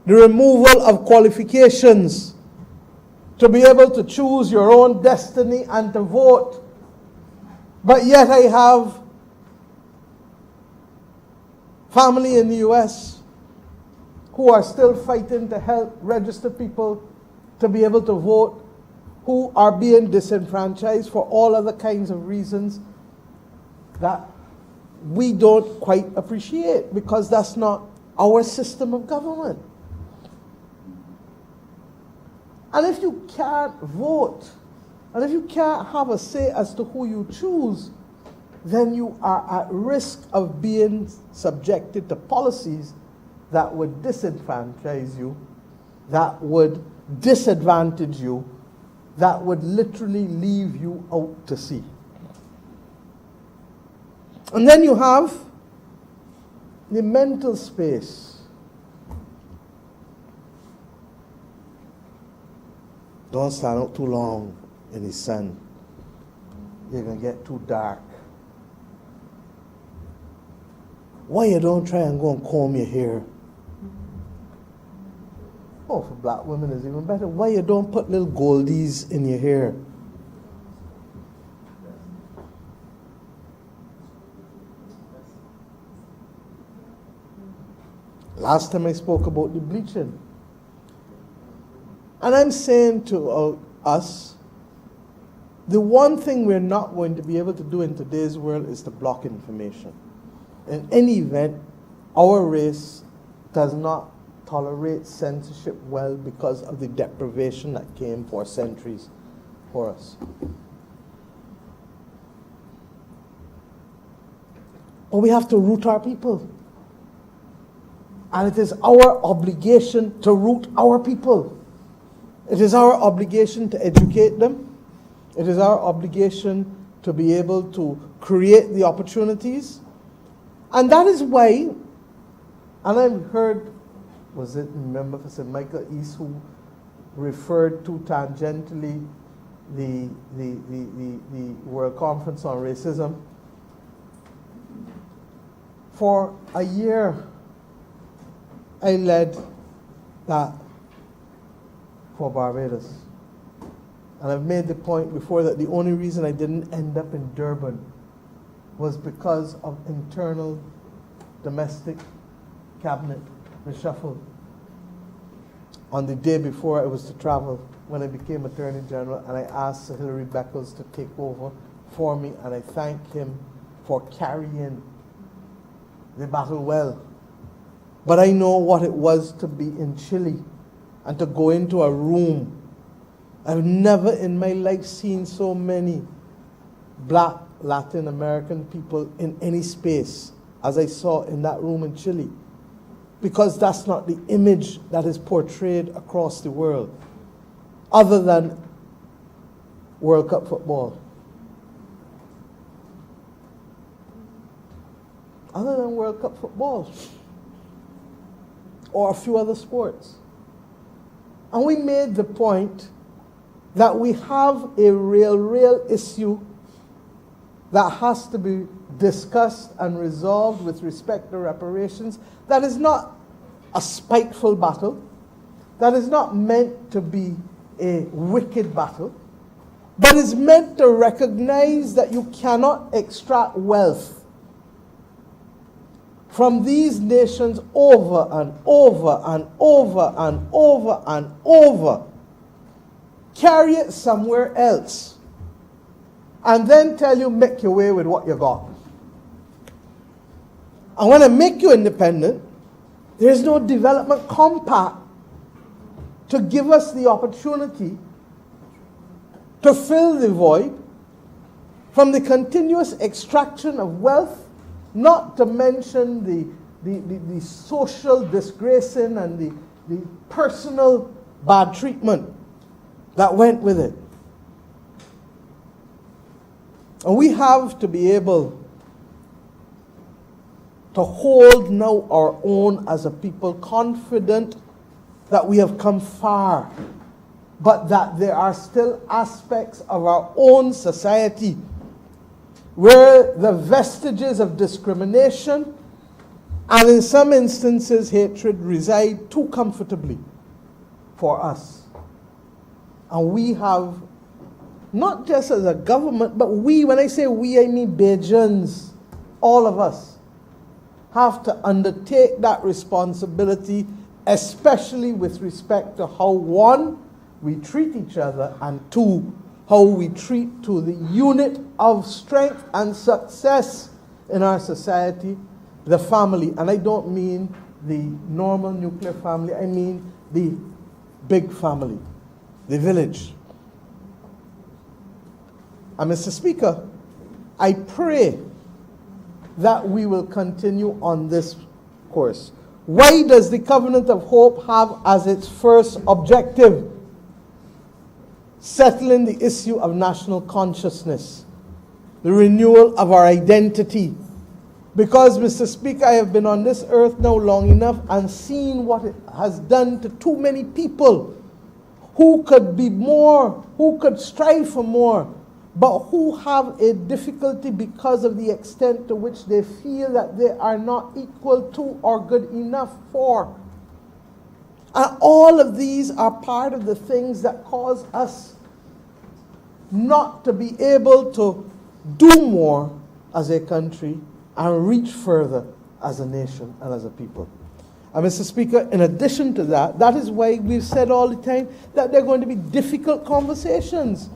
G: The removal of qualifications to be able to choose your own destiny and to vote. But yet I have family in the US who are still fighting to help register people to be able to vote, who are being disenfranchised for all other kinds of reasons that we don't quite appreciate, because that's not our system of government. And if you can't vote, and if you can't have a say as to who you choose, then you are at risk of being subjected to policies that would disenfranchise you, that would disadvantage you, that would literally leave you out to sea. And then you have the mental space. Don't stand out too long in the sun. You're going to get too dark. Why you don't try and go and comb your hair? Oh, for black women is even better. Why you don't put little goldies in your hair? Last time I spoke about the bleaching. And I'm saying to us, the one thing we're not going to be able to do in today's world is to block information. In any event, our race does not tolerate censorship well because of the deprivation that came for centuries for us. But we have to root our people. And it is our obligation to root our people. It is our obligation to educate them. It is our obligation to be able to create the opportunities. And that is why, and I've heard, was it, remember, for St. Michael East, who referred to tangentially the World Conference on Racism. For a year, I led that for Barbados. And I've made the point before that the only reason I didn't end up in Durban was because of internal domestic cabinet reshuffle. On the day before I was to travel, when I became Attorney General, and I asked Sir Hilary Beckles to take over for me, and I thank him for carrying the battle well. But I know what it was to be in Chile and to go into a room. I've never in my life seen so many black Latin American people in any space as I saw in that room in Chile. Because that's not the image that is portrayed across the world, other than World Cup football. Other than World Cup football. Or a few other sports. And we made the point that we have a real issue that has to be discussed and resolved with respect to reparations. That is not a spiteful battle. That is not meant to be a wicked battle. But is meant to recognize that you cannot extract wealth from these nations over and over and over and over and over. Carry it somewhere else. And then tell you, make your way with what you got. And when I make you independent, there is no development compact to give us the opportunity to fill the void from the continuous extraction of wealth, not to mention the social disgracing and the personal bad treatment that went with it. And we have to be able to hold now our own as a people, confident that we have come far, but that there are still aspects of our own society where the vestiges of discrimination and in some instances hatred reside too comfortably for us. And we have, not just as a government, but we, when I say we, I mean Bajans, all of us, have to undertake that responsibility, especially with respect to how, one, we treat each other, and two, how we treat to the unit of strength and success in our society, the family. And I don't mean the normal nuclear family, I mean the big family, the village. And Mr. Speaker, I pray that we will continue on this course. Why does the Covenant of Hope have as its first objective settling the issue of national consciousness, the renewal of our identity? Because, Mr. Speaker, I have been on this earth now long enough and seen what it has done to too many people who could be more, who could strive for more, but who have a difficulty because of the extent to which they feel that they are not equal to or good enough for. And all of these are part of the things that cause us not to be able to do more as a country and reach further as a nation and as a people. And Mr. Speaker, in addition to that, that is why we've said all the time that there are going to be difficult conversations.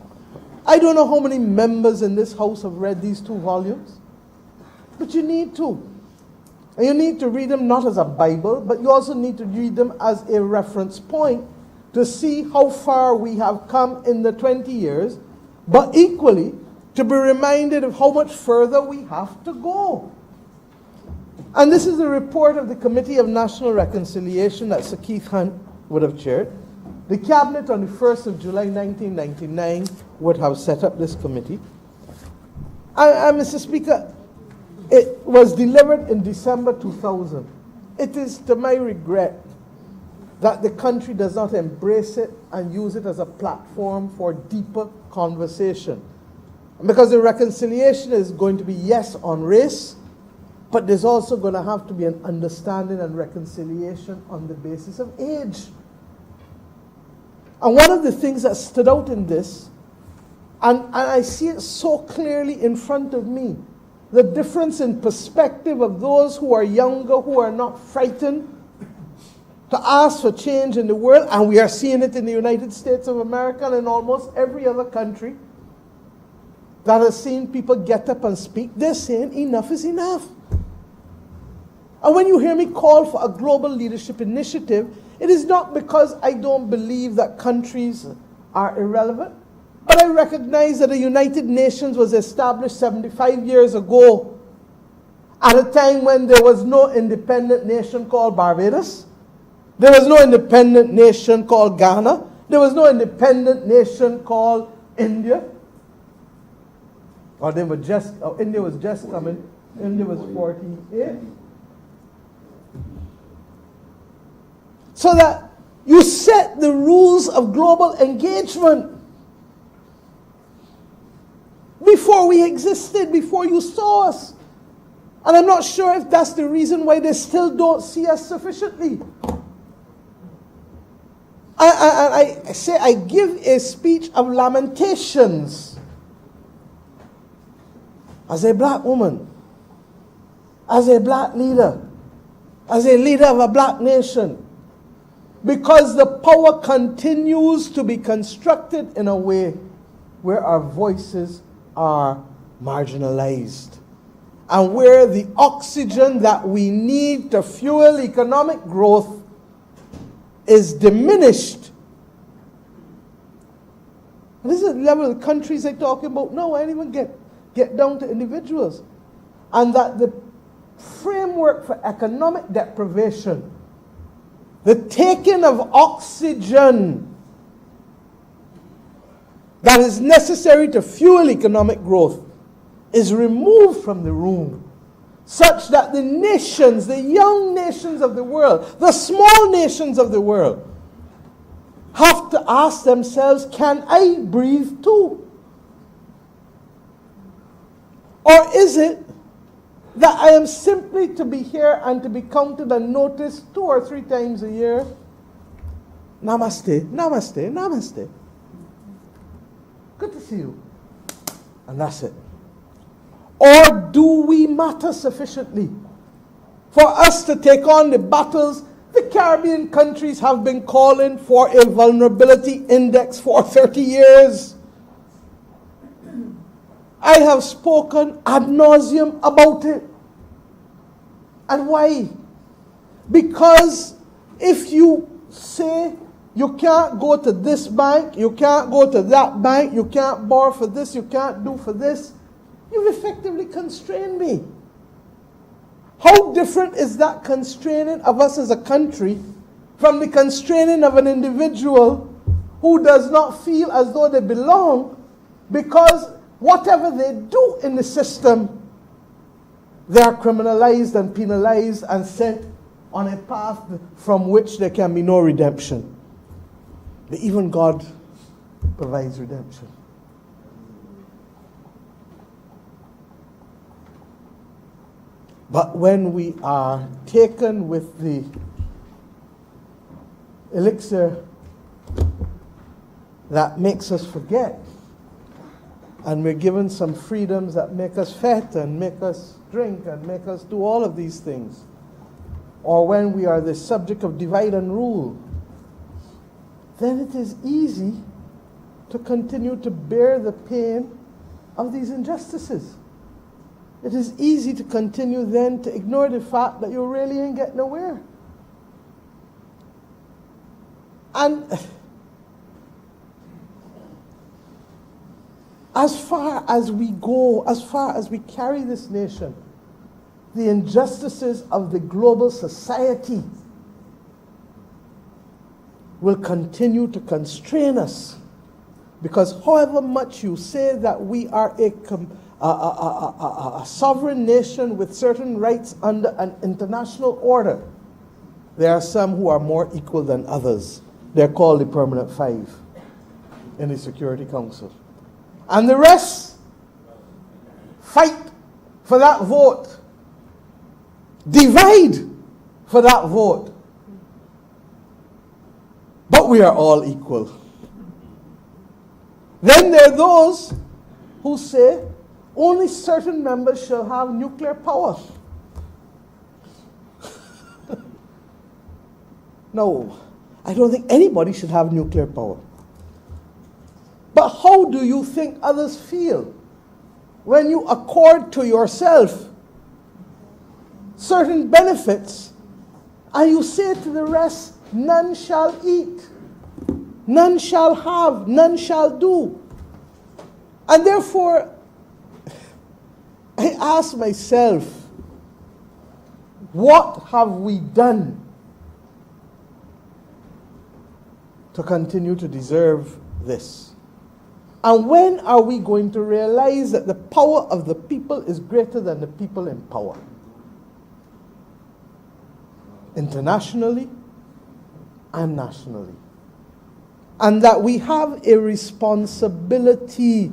G: I don't know how many members in this House have read these 2 volumes, but you need to. And you need to read them not as a Bible, but you also need to read them as a reference point to see how far we have come in the 20 years, but equally to be reminded of how much further we have to go. And this is the report of the Committee of National Reconciliation that Sir Keith Hunt would have chaired. The Cabinet on the 1st of July 1999 would have set up this committee. And Mr. Speaker, it was delivered in December 2000. It is to my regret that the country does not embrace it and use it as a platform for deeper conversation. Because the reconciliation is going to be, yes, on race, but there's also going to have to be an understanding and reconciliation on the basis of age. And one of the things that stood out in this, and I see it so clearly in front of me, the difference in perspective of those who are younger, who are not frightened to ask for change in the world, and we are seeing it in the United States of America and in almost every other country that has seen people get up and speak. They're saying enough is enough. And when you hear me call for a global leadership initiative, it is not because I don't believe that countries are irrelevant, but I recognize that the United Nations was established 75 years ago at a time when there was no independent nation called Barbados. There was no independent nation called Ghana. There was no independent nation called India. Or India was just coming. India was 48. So that you set the rules of global engagement before we existed, before you saw us. And I'm not sure if that's the reason why they still don't see us sufficiently. I give a speech of lamentations as a black woman, as a black leader, as a leader of a black nation, because the power continues to be constructed in a way where our voices are marginalized, and where the oxygen that we need to fuel economic growth is diminished. And this is the level of the countries I'm talking about. No, I didn't even get down to individuals. And that the framework for economic deprivation, the taking of oxygen that is necessary to fuel economic growth, is removed from the room, such that the nations, the young nations of the world, the small nations of the world, have to ask themselves, can I breathe too? Or is it that I am simply to be here and to be counted and noticed 2 or 3 times a year? Namaste, namaste, namaste. Good to see you. And that's it. Or do we matter sufficiently for us to take on the battles the Caribbean countries have been calling for a vulnerability index for 30 years? I have spoken ad nauseum about it. And why? Because if you say you can't go to this bank, you can't go to that bank, you can't borrow for this, you can't do for this, you've effectively constrained me. How different is that constraining of us as a country from the constraining of an individual who does not feel as though they belong because whatever they do in the system, they are criminalized and penalized and sent on a path from which there can be no redemption. But even God provides redemption. But when we are taken with the elixir that makes us forget, and we're given some freedoms that make us fat and make us drink and make us do all of these things, or when we are the subject of divide and rule, then it is easy to continue to bear the pain of these injustices. It is easy to continue then to ignore the fact that you really ain't getting nowhere. And as far as we go, as far as we carry this nation, the injustices of the global society will continue to constrain us. Because however much you say that we are a sovereign nation with certain rights under an international order, there are some who are more equal than others. They're called the Permanent Five in the Security Council. And the rest fight for that vote. Divide for that vote. But we are all equal. Then there are those who say only certain members shall have nuclear power. No, I don't think anybody should have nuclear power. But how do you think others feel when you accord to yourself certain benefits and you say to the rest, none shall eat, none shall have, none shall do? And therefore, I ask myself, what have we done to continue to deserve this? And when are we going to realize that the power of the people is greater than the people in power? Internationally and nationally. And that we have a responsibility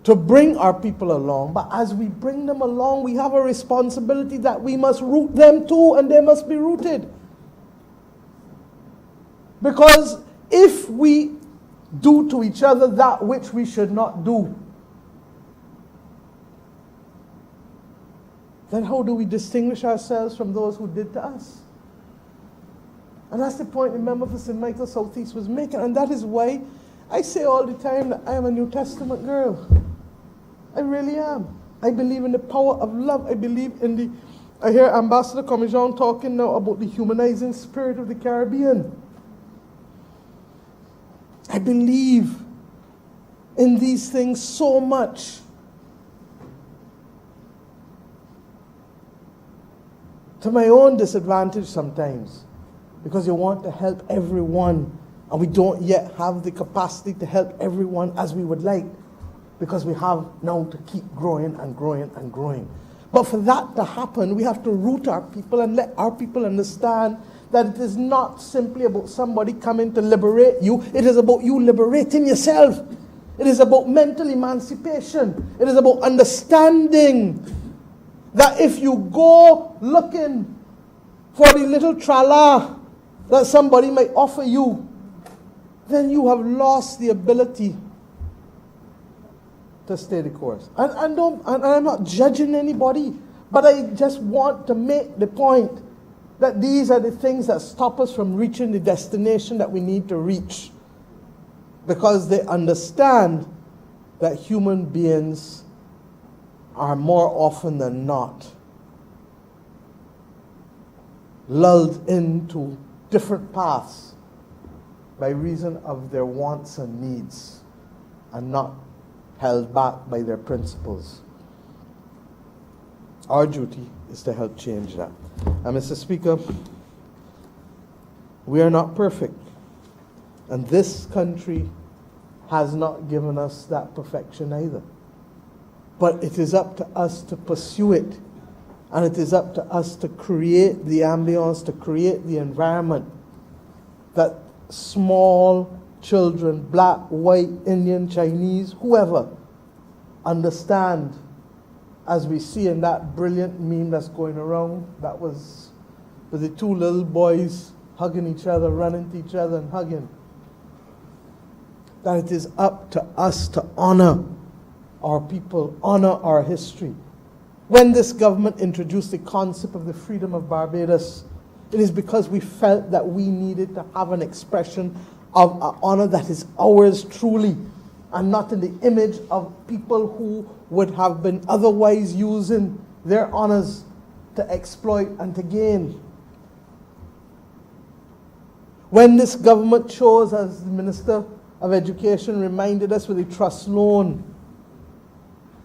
G: to bring our people along. But as we bring them along, we have a responsibility that we must root them too, and they must be rooted. Because if we do to each other that which we should not do, then how do we distinguish ourselves from those who did to us? And that's the point the member for St. Michael Southeast was making. And that is why I say all the time that I am a New Testament girl. I really am. I believe in the power of love. I believe in the... I hear Ambassador Commijon talking now about the humanizing spirit of the Caribbean. I believe in these things so much. to my own disadvantage sometimes, because you want to help everyone, and we don't yet have the capacity to help everyone as we would like, because we have now to keep growing and growing and growing. But for that to happen, we have to root our people and let our people understand that it is not simply about somebody coming to liberate you. It is about you liberating yourself. It is about mental emancipation. It is about understanding that if you go looking for the little trala that somebody might offer you, then you have lost the ability to stay the course. And I'm not judging anybody, but I just want to make the point that these are the things that stop us from reaching the destination that we need to reach, because they understand that human beings are more often than not lulled into different paths by reason of their wants and needs, and not held back by their principles. Our duty is to help change that. And Mr. Speaker, we are not perfect. And this country has not given us that perfection either. But it is up to us to pursue it. And it is up to us to create the ambience, to create the environment that small children, black, white, Indian, Chinese, whoever, understand, as we see in that brilliant meme that's going around, that was with the two little boys hugging each other, running to each other and hugging, that it is up to us to honor our people, honor our history. When this government introduced the concept of the freedom of Barbados, it is because we felt that we needed to have an expression of an honor that is ours truly, and not in the image of people who would have been otherwise using their honors to exploit and to gain. When this government chose, as the Minister of Education reminded us, with a trust loan,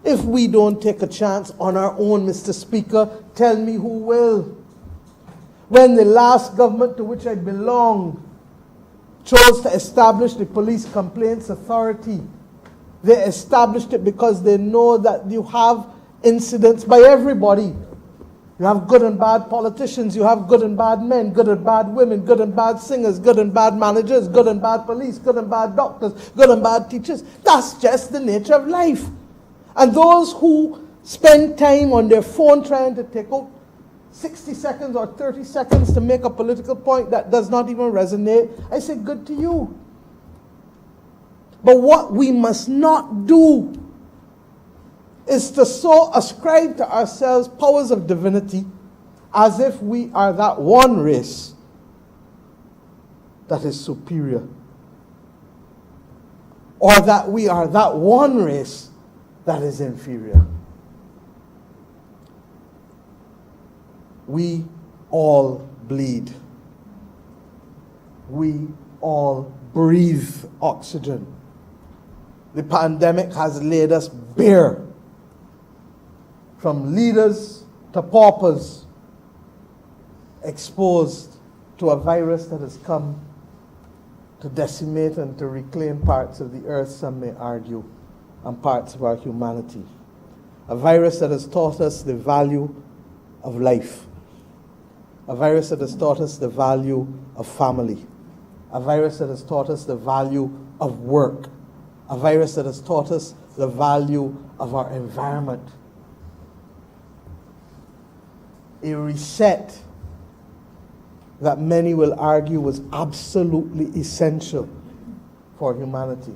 G: if we don't take a chance on our own, Mr. Speaker, tell me who will. When the last government to which I belong chose to establish the Police Complaints Authority, they established it because they know that you have incidents by everybody. You have good and bad politicians, you have good and bad men, good and bad women, good and bad singers, good and bad managers, good and bad police, good and bad doctors, good and bad teachers. That's just the nature of life. And those who spend time on their phone trying to take out 60 seconds or 30 seconds to make a political point that does not even resonate, I say good to you. But what we must not do is to so ascribe to ourselves powers of divinity as if we are that one race that is superior, or that we are that one race that is inferior. We all bleed. We all breathe oxygen. The pandemic has laid us bare, from leaders to paupers, exposed to a virus that has come to decimate and to reclaim parts of the earth, some may argue, and parts of our humanity. A virus that has taught us the value of life. A virus that has taught us the value of family. A virus that has taught us the value of work. A virus that has taught us the value of our environment. A reset that many will argue was absolutely essential for humanity.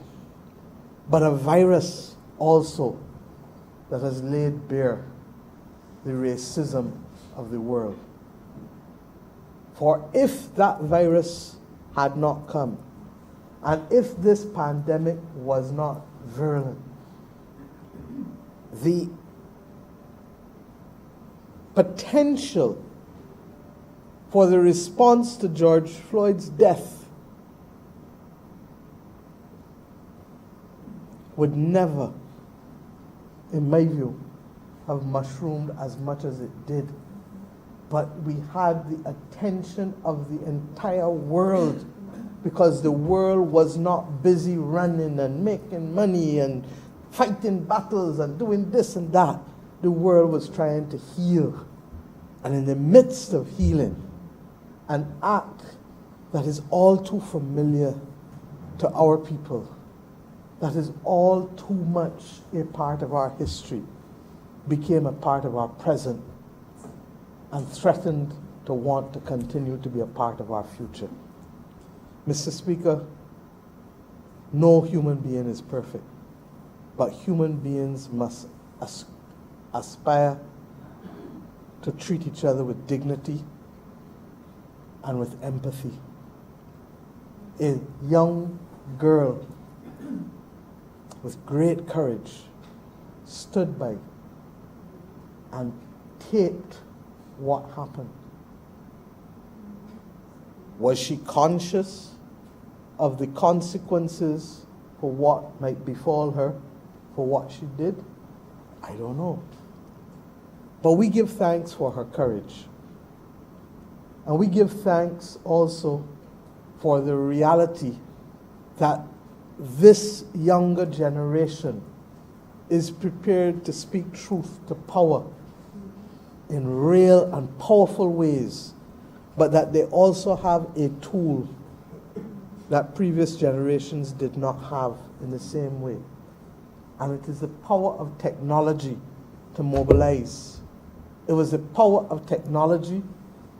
G: But a virus also that has laid bare the racism of the world. For if that virus had not come, and if this pandemic was not virulent, the potential for the response to George Floyd's death would never, in my view, have mushroomed as much as it did but we had the attention of the entire world, because the world was not busy running and making money and fighting battles and doing this and that. The world was trying to heal. And in the midst of healing, an act that is all too familiar to our people, that is all too much a part of our history, became a part of our present and threatened to want to continue to be a part of our future. Mr. Speaker, no human being is perfect, but human beings must aspire to treat each other with dignity and with empathy. A young girl with great courage stood by and taped what happened. Was she conscious of the consequences for what might befall her for what she did? I don't know. But we give thanks for her courage. And we give thanks also for the reality that this younger generation is prepared to speak truth to power in real and powerful ways, but that they also have a tool that previous generations did not have in the same way. And it is the power of technology to mobilize. It was the power of technology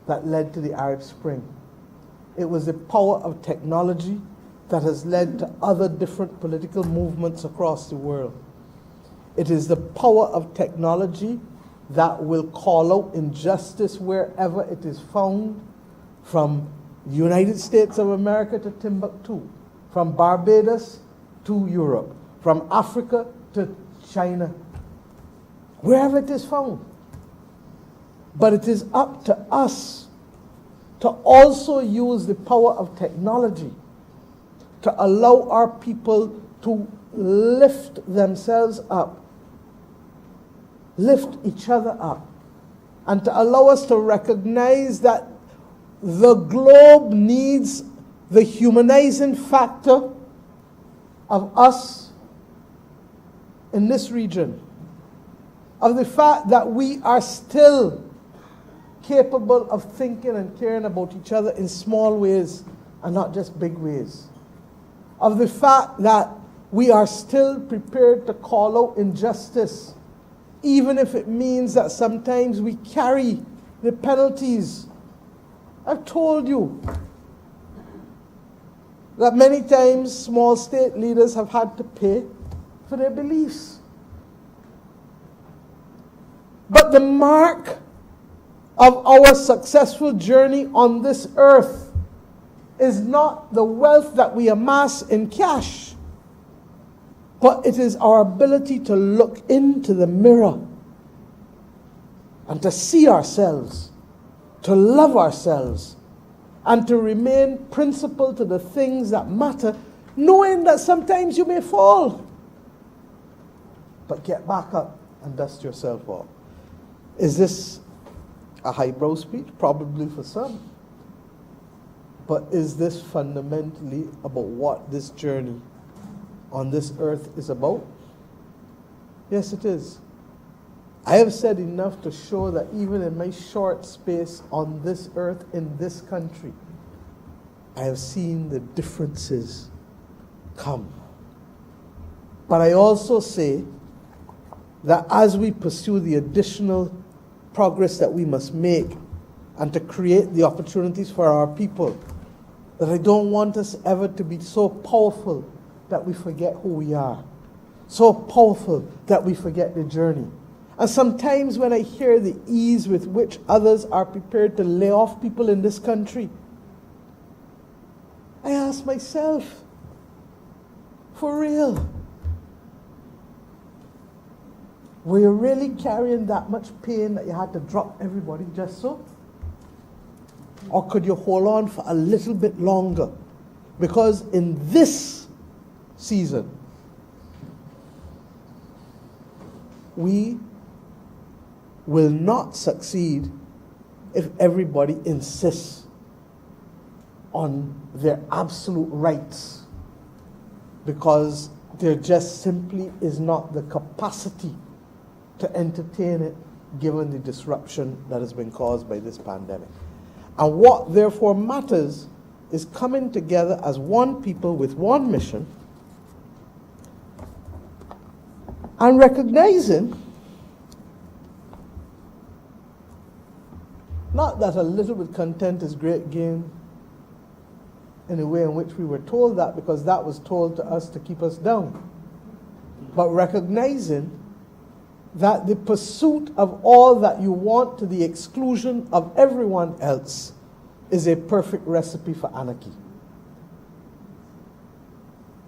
G: that led to the Arab Spring. It was the power of technology that has led to other different political movements across the world. It is the power of technology that will call out injustice wherever it is found, from the United States of America to Timbuktu, from Barbados to Europe, from Africa to China, wherever it is found. But it is up to us to also use the power of technology to allow our people to lift themselves up, lift each other up, and to allow us to recognize that the globe needs the humanizing factor of us in this region, of the fact that we are still capable of thinking and caring about each other in small ways and not just big ways, of the fact that we are still prepared to call out injustice, even if it means that sometimes we carry the penalties. I've told you that many times small state leaders have had to pay for their beliefs. But the mark of our successful journey on this earth is not the wealth that we amass in cash, but it is our ability to look into the mirror and to see ourselves, to love ourselves, and to remain principled to the things that matter, knowing that sometimes you may fall, but get back up and dust yourself off. Is this a highbrow speech? Probably for some. But is this fundamentally about what this journey on this earth is about? Yes, it is. I have said enough to show that even in my short space on this earth, in this country, I have seen the differences come. But I also say that as we pursue the additional progress that we must make and to create the opportunities for our people, that I don't want us ever to be so powerful that we forget who we are, so powerful that we forget the journey. And sometimes when I hear the ease with which others are prepared to lay off people in this country, I ask myself, for real, were you really carrying that much pain that you had to drop everybody just so? Or could you hold on for a little bit longer? Because in this season, we will not succeed if everybody insists on their absolute rights, because there just simply is not the capacity to entertain it given the disruption that has been caused by this pandemic. And what therefore matters is coming together as one people with one mission and recognizing not that a little bit content is great gain in a way in which we were told that, because that was told to us to keep us down, but recognizing that the pursuit of all that you want to the exclusion of everyone else is a perfect recipe for anarchy.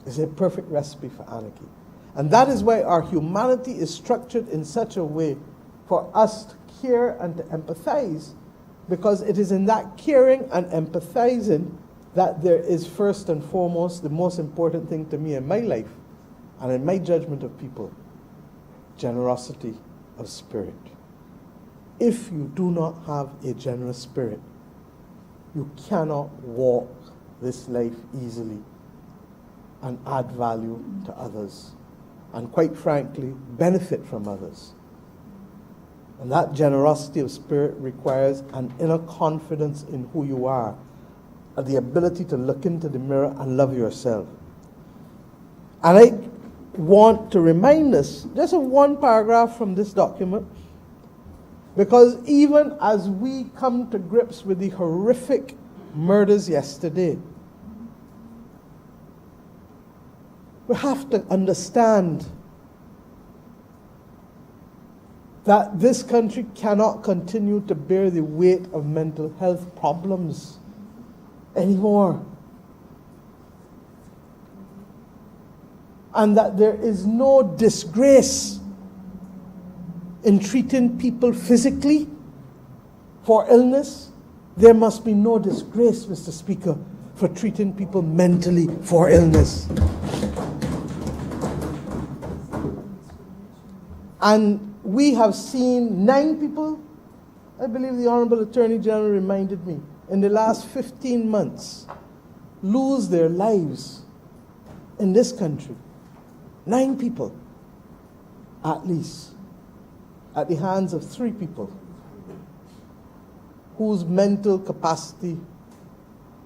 G: It's a perfect recipe for anarchy. And that is why our humanity is structured in such a way for us to care and to empathize, because it is in that caring and empathizing that there is first and foremost the most important thing to me in my life and in my judgment of people: generosity of spirit. If you do not have a generous spirit, you cannot walk this life easily and add value to others, and quite frankly, benefit from others. And that generosity of spirit requires an inner confidence in who you are, and the ability to look into the mirror and love yourself. And I want to remind us just of one paragraph from this document, because even as we come to grips with the horrific murders yesterday, we have to understand that this country cannot continue to bear the weight of mental health problems anymore. And that there is no disgrace in treating people physically for illness. There must be no disgrace, Mr. Speaker, for treating people mentally for illness. And we have seen 9 people, I believe the Honorable Attorney General reminded me, in the last 15 months, lose their lives in this country. 9 people, at least, at the hands of 3 people whose mental capacity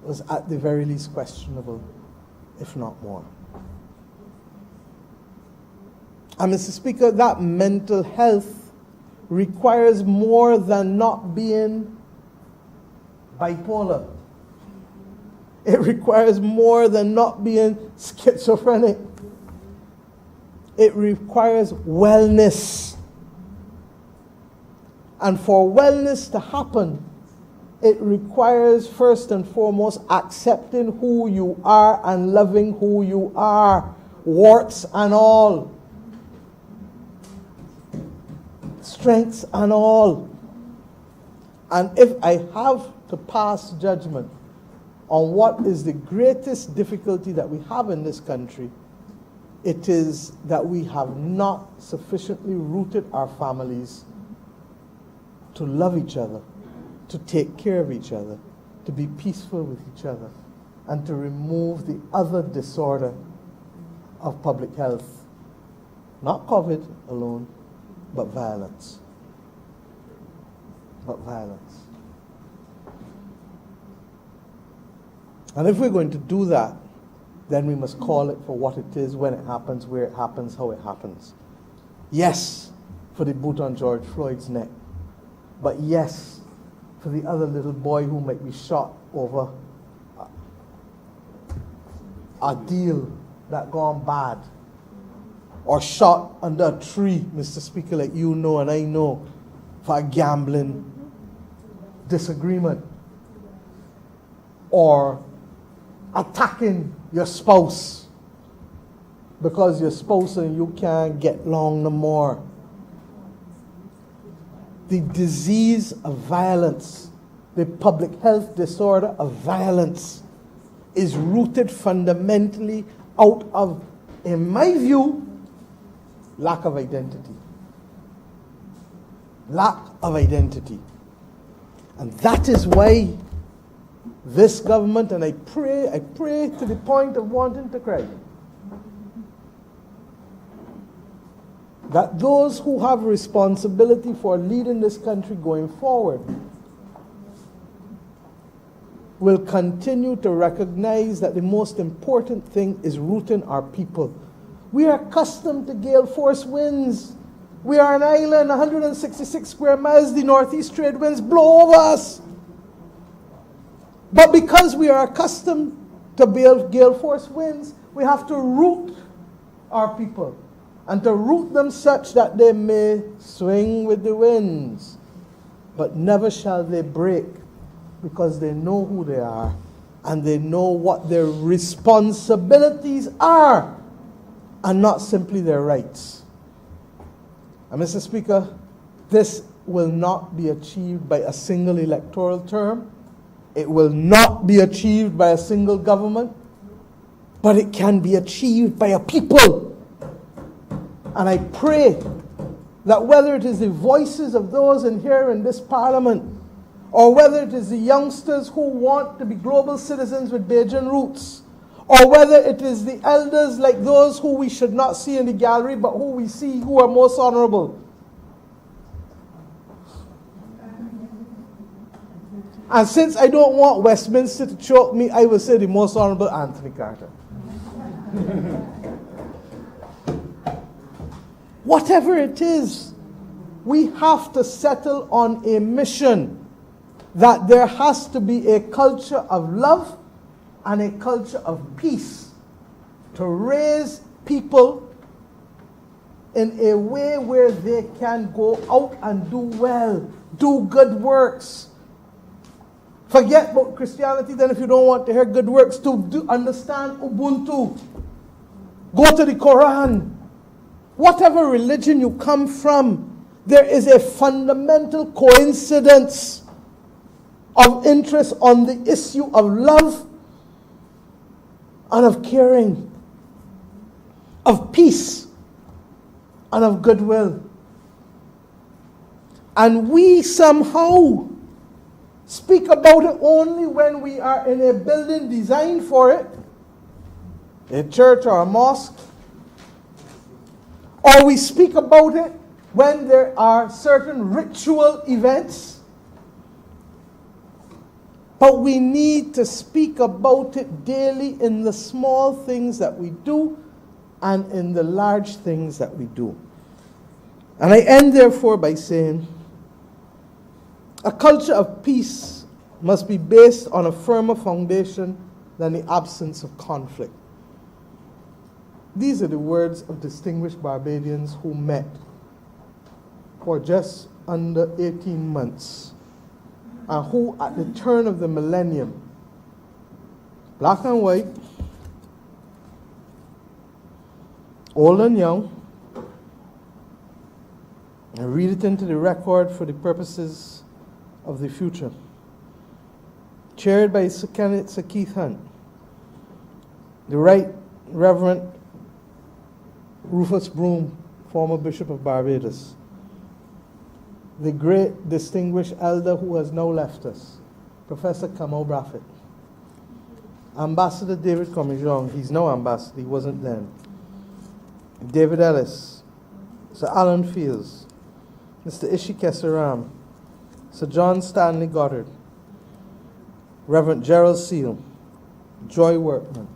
G: was at the very least questionable, if not more. And Mr. Speaker, that mental health requires more than not being bipolar. It requires more than not being schizophrenic. It requires wellness. And for wellness to happen, it requires first and foremost accepting who you are and loving who you are, warts and all, strengths and all. And if I have to pass judgment on what is the greatest difficulty that we have in this country, it is that we have not sufficiently rooted our families to love each other, to take care of each other, to be peaceful with each other, and to remove the other disorder of public health. Not COVID alone, but violence. But violence. And if we're going to do that, then we must call it for what it is, when it happens, where it happens, how it happens. Yes, for the boot on George Floyd's neck. But yes, for the other little boy who might be shot over a deal that gone bad, or shot under a tree, Mr. Speaker, like you know and I know, for a gambling disagreement, or attacking your spouse because your spouse and you can't get along no more. The disease of violence, the public health disorder of violence, is rooted fundamentally out of, in my view, lack of identity. Lack of identity. And that is why this government, and I pray to the point of wanting to cry, that those who have responsibility for leading this country going forward will continue to recognize that the most important thing is rooting our people. We are accustomed to gale force winds. We are an island, 166 square miles, the northeast trade winds blow over us. But because we are accustomed to gale force winds, we have to root our people, and to root them such that they may swing with the winds, but never shall they break, because they know who they are, and they know what their responsibilities are, and not simply their rights. And Mr. Speaker, this will not be achieved by a single electoral term. It will not be achieved by a single government, but it can be achieved by a people. And I pray that whether it is the voices of those in here in this parliament, or whether it is the youngsters who want to be global citizens with Bajan roots, or whether it is the elders like those who we should not see in the gallery, but who we see who are most honorable. And since I don't want Westminster to choke me, I will say the most honorable Anthony Carter. Whatever it is, we have to settle on a mission that there has to be a culture of love and a culture of peace to raise people in a way where they can go out and do well, do good works. Forget about Christianity then if you don't want to hear good works, to understand Ubuntu. Go to the Quran. Whatever religion you come from, there is a fundamental coincidence of interest on the issue of love and of caring, of peace and of goodwill. And we somehow speak about it only when we are in a building designed for it, a church or a mosque, or we speak about it when there are certain ritual events. But we need to speak about it daily in the small things that we do and in the large things that we do. And I end therefore by saying, a culture of peace must be based on a firmer foundation than the absence of conflict. These are the words of distinguished Barbadians who met for just under 18 months and who at the turn of the millennium, black and white, old and young, and read it into the record for the purposes of the future, chaired by Sir Keith Hunt, the Right Reverend Rufus Broom, former Bishop of Barbados, the great distinguished elder who has now left us, Professor Kamau Braffett, Ambassador David Comijong, he's now ambassador, he wasn't then, David Ellis, Sir Alan Fields, Mr. Ishi Kesaram, Sir John Stanley Goddard, Reverend Gerald Seal, Joy Workman,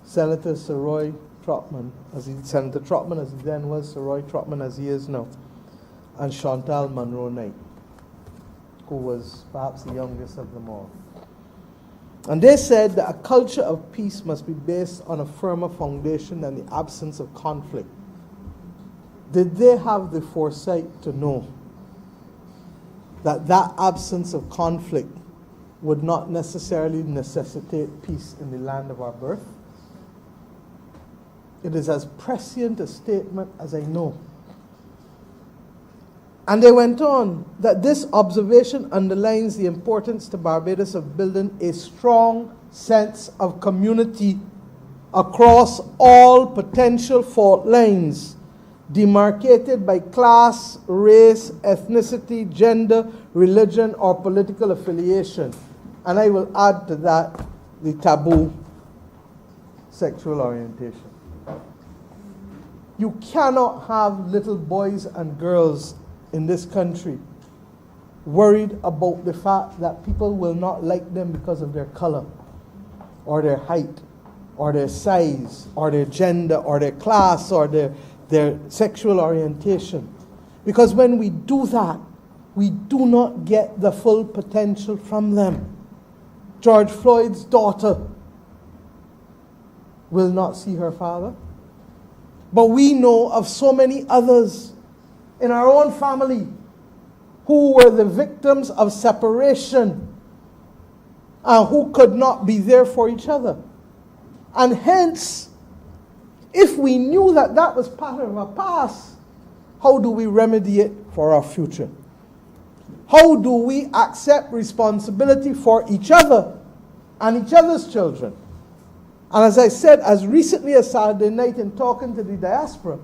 G: Senator Sir Roy Trotman, Senator Trotman as he then was, Sir Roy Trotman as he is now, and Chantal Monroe Knight, who was perhaps the youngest of them all. And they said that a culture of peace must be based on a firmer foundation than the absence of conflict. Did they have the foresight to know that that absence of conflict would not necessarily necessitate peace in the land of our birth? It is as prescient a statement as I know. And they went on that this observation underlines the importance to Barbados of building a strong sense of community across all potential fault lines demarcated by class, race, ethnicity, gender, religion, or political affiliation. And I will add to that the taboo sexual orientation. You cannot have little boys and girls in this country worried about the fact that people will not like them because of their color, or their height, or their size, or their gender, or their class, or their sexual orientation. Because when we do that, we do not get the full potential from them. George Floyd's daughter will not see her father. But we know of so many others in our own family who were the victims of separation and who could not be there for each other. And hence, if we knew that that was part of our past, how do we remedy it for our future? How do we accept responsibility for each other and each other's children? And as I said, as recently as Saturday night in talking to the diaspora,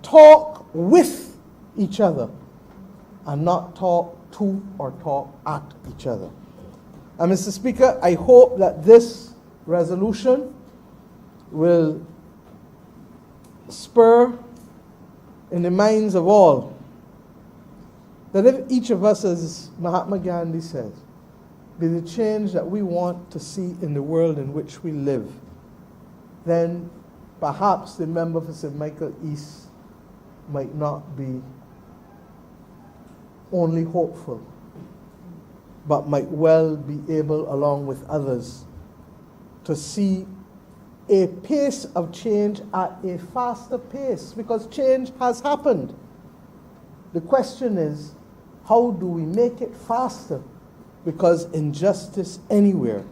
G: talk with each other and not talk to or talk at each other. And Mr. Speaker, I hope that this resolution will spur in the minds of all that if each of us, as Mahatma Gandhi says, be the change that we want to see in the world in which we live, then perhaps the member for St. Michael East might not be only hopeful, but might well be able, along with others, to see a pace of change at a faster pace, because change has happened. The question is, how do we make it faster? Because injustice anywhere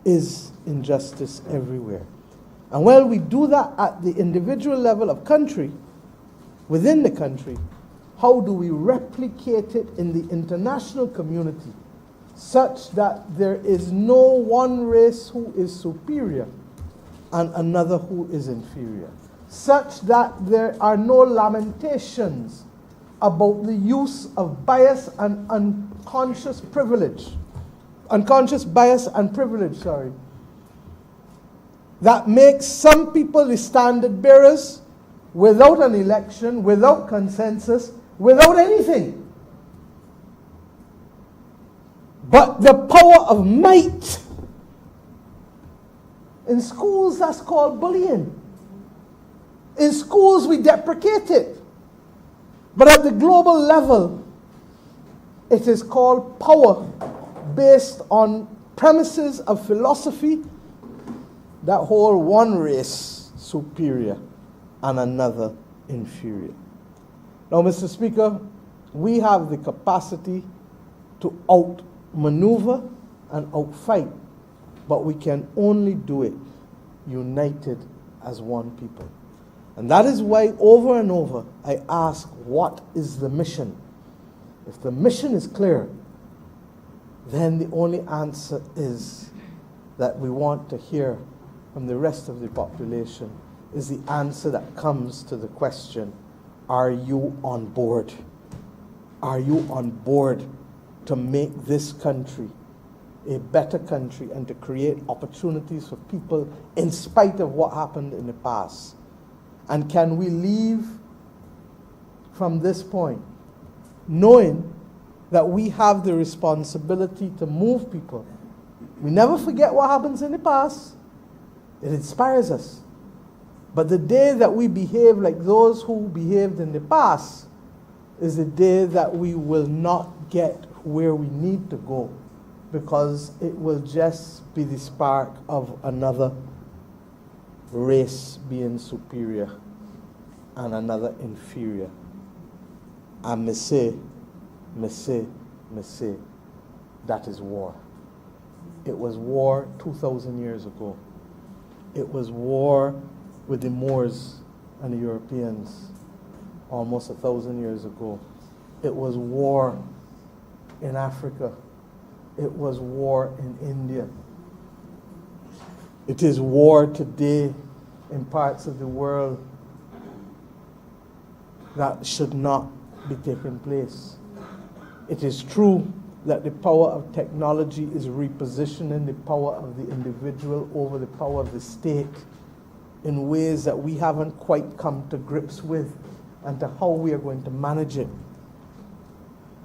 G: is injustice everywhere. And while we do that at the individual level of country, within the country, how do we replicate it in the international community such that there is no one race who is superior and another who is inferior, such that there are no lamentations about the use of bias and unconscious bias and privilege, that makes some people the standard bearers without an election, without consensus, without anything. But the power of might. In schools, that's called bullying. In schools, we deprecate it. But at the global level, it is called power based on premises of philosophy that hold one race superior and another inferior. Now, Mr. Speaker, we have the capacity to outmaneuver and outfight, but we can only do it united as one people. And that is why over and over I ask, what is the mission? If the mission is clear, then the only answer is that we want to hear from the rest of the population is the answer that comes to the question, are you on board? Are you on board to make this country a better country and to create opportunities for people in spite of what happened in the past? And can we leave from this point knowing that we have the responsibility to move people? We never forget what happens in the past. It inspires us. But the day that we behave like those who behaved in the past is the day that we will not get where we need to go, because it will just be the spark of another race being superior and another inferior. And me say, that is war. It was war 2,000 years ago. It was war with the Moors and the Europeans almost 1,000 years ago. It was war in Africa. It was war in India. It is war today in parts of the world that should not be taking place. It is true that the power of technology is repositioning the power of the individual over the power of the state in ways that we haven't quite come to grips with and to how we are going to manage it.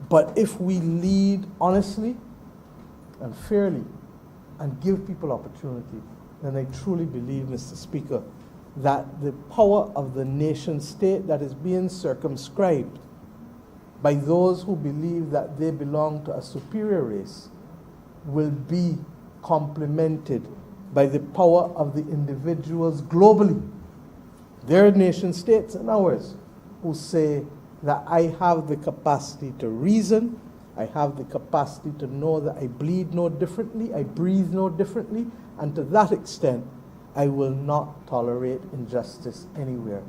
G: But if we lead honestly and fairly and give people opportunity, then I truly believe, Mr. Speaker, that the power of the nation state that is being circumscribed by those who believe that they belong to a superior race will be complemented by the power of the individuals globally, their nation states and ours, who say that I have the capacity to reason, I have the capacity to know that I bleed no differently, I breathe no differently, and to that extent, I will not tolerate injustice anywhere.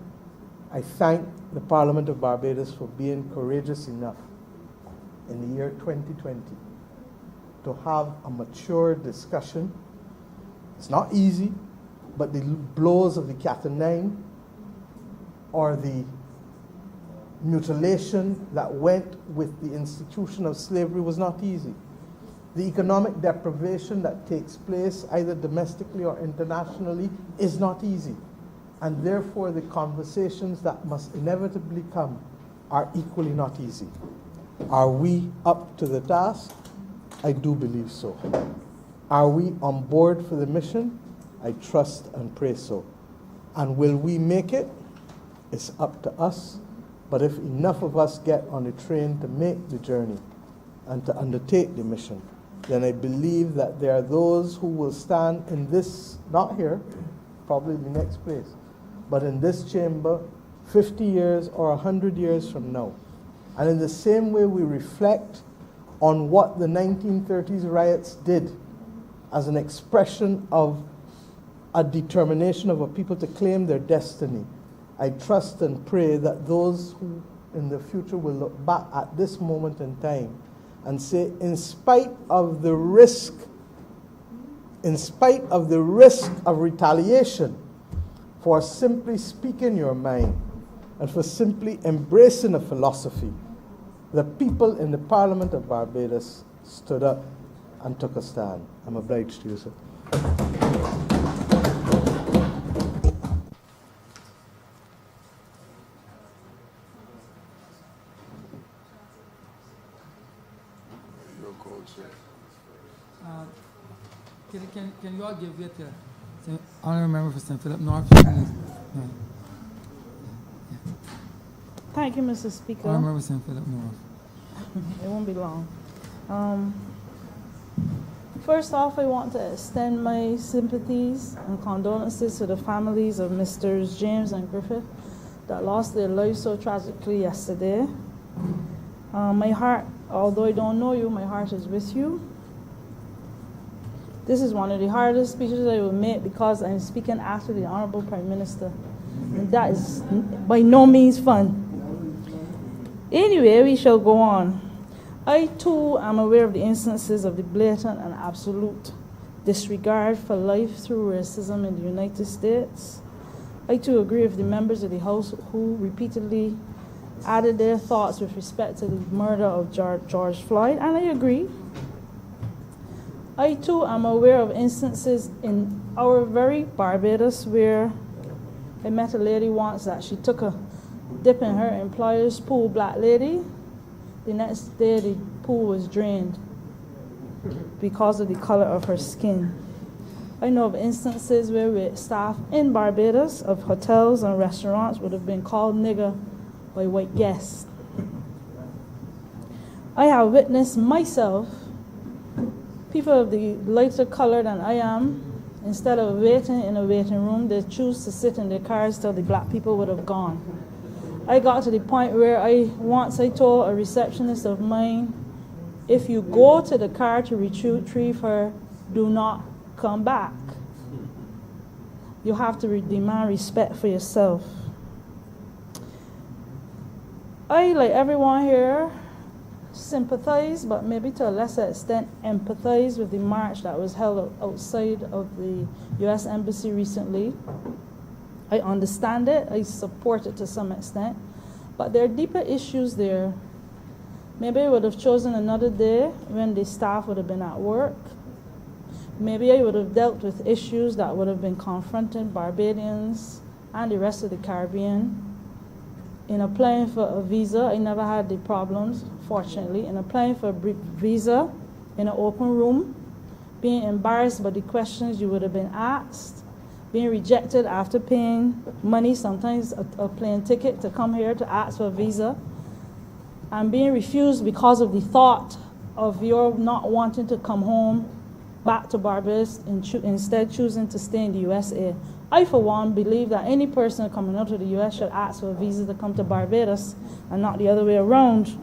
G: I thank the Parliament of Barbados for being courageous enough in the year 2020 to have a mature discussion. It's not easy, but the blows of the cat o' nine or the mutilation that went with the institution of slavery was not easy. The economic deprivation that takes place either domestically or internationally is not easy. And therefore, the conversations that must inevitably come are equally not easy. Are we up to the task? I do believe so. Are we on board for the mission? I trust and pray so. And will we make it? It's up to us. But if enough of us get on the train to make the journey and to undertake the mission, then I believe that there are those who will stand in this, not here, probably the next place, but in this chamber 50 years or 100 years from now. And in the same way we reflect on what the 1930s riots did as an expression of a determination of a people to claim their destiny, I trust and pray that those who in the future will look back at this moment in time and say, in spite of the risk of retaliation for simply speaking your mind and for simply embracing a philosophy, the people in the Parliament of Barbados stood up and took a stand. I'm obliged to you, sir.
A: Can you all give it to Honorable Member for St. Philip North? Please? Yeah.
H: Thank you, Mr. Speaker.
A: Honorable Member for St. Philip North.
H: It won't be long. First off, I want to extend my sympathies and condolences to the families of Mr. James and Griffith that lost their lives so tragically yesterday. My heart, although I don't know you, my heart is with you. This is one of the hardest speeches I will make because I'm speaking after the Honorable Prime Minister. And that is by no means fun. Anyway, we shall go on. I too am aware of the instances of the blatant and absolute disregard for life through racism in the United States. I too agree with the members of the House who repeatedly added their thoughts with respect to the murder of George Floyd, and I agree. I too am aware of instances in our very Barbados where I met a lady once that she took a dip in her employer's pool, black lady. The next day the pool was drained because of the color of her skin. I know of instances where staff in Barbados of hotels and restaurants would have been called nigger by white guests. I have witnessed myself people of the lighter color than I am, instead of waiting in a waiting room, they choose to sit in their cars till the black people would have gone. I got to the point where I told a receptionist of mine, if you go to the car to retrieve her, do not come back. You have to demand respect for yourself. I, like everyone here, sympathize, but maybe to a lesser extent empathize with the march that was held outside of the U.S. Embassy recently. I understand it, I support it to some extent, but But there are deeper issues there. Maybe I would have chosen another day when the staff would have been at work. Maybe I would have dealt with issues that would have been confronting Barbadians and the rest of the Caribbean. In applying for a visa, I never had the problems, fortunately. In applying for a visa in an open room, being embarrassed by the questions you would have been asked, being rejected after paying money, sometimes a plane ticket to come here to ask for a visa, and being refused because of the thought of your not wanting to come home back to Barbados and instead choosing to stay in the USA. I, for one, believe that any person coming out of the US should ask for a visa to come to Barbados and not the other way around.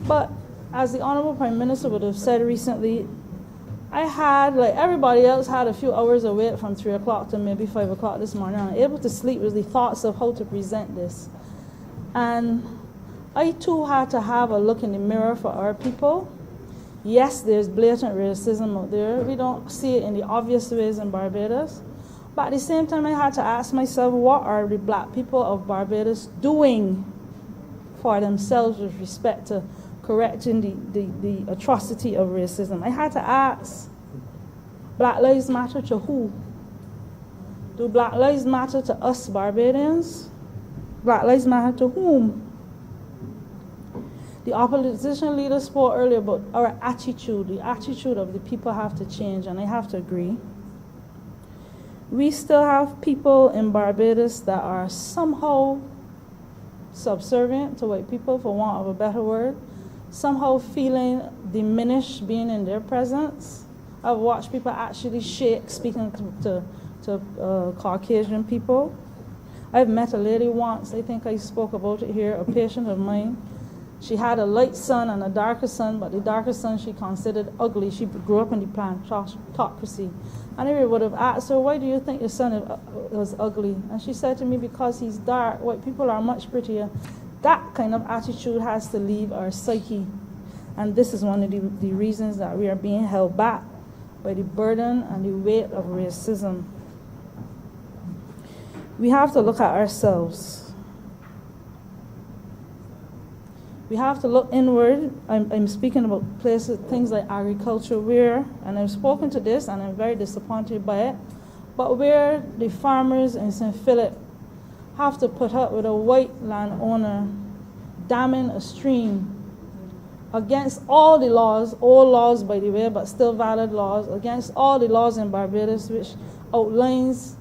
H: But as the Honorable Prime Minister would have said recently, I had, like everybody else, had a few hours of wait from 3 o'clock to maybe 5 o'clock this morning. I'm able to sleep with the thoughts of how to present this. And I too had to have a look in the mirror for our people. Yes, there's blatant racism out there. We don't see it in the obvious ways in Barbados. But at the same time, I had to ask myself, what are the black people of Barbados doing for themselves with respect to correcting the atrocity of racism? I had to ask, Black Lives Matter to who? Do Black Lives Matter to us Barbadians? Black Lives Matter to whom? The opposition leader spoke earlier about our attitude. The attitude of the people have to change, and I have to agree. We still have people in Barbados that are somehow subservient to white people, for want of a better word, somehow feeling diminished being in their presence. I've watched people actually shake speaking to Caucasian people. I've met a lady once, I think I spoke about it here, a patient of mine. She had a light son and a darker son, but the darker son she considered ugly. She grew up in the plantocracy. And I would have asked her, why do you think your son was ugly? And she said to me, because he's dark, white people are much prettier. That kind of attitude has to leave our psyche. And this is one of the reasons that we are being held back by the burden and the weight of racism. We have to look at ourselves. We have to look inward. I'm speaking about places, things like agriculture, where, and I've spoken to this and I'm very disappointed by it, but where the farmers in St. Philip have to put up with a white landowner damming a stream against all the laws, old laws by the way, but still valid laws, against all the laws in Barbados which outlines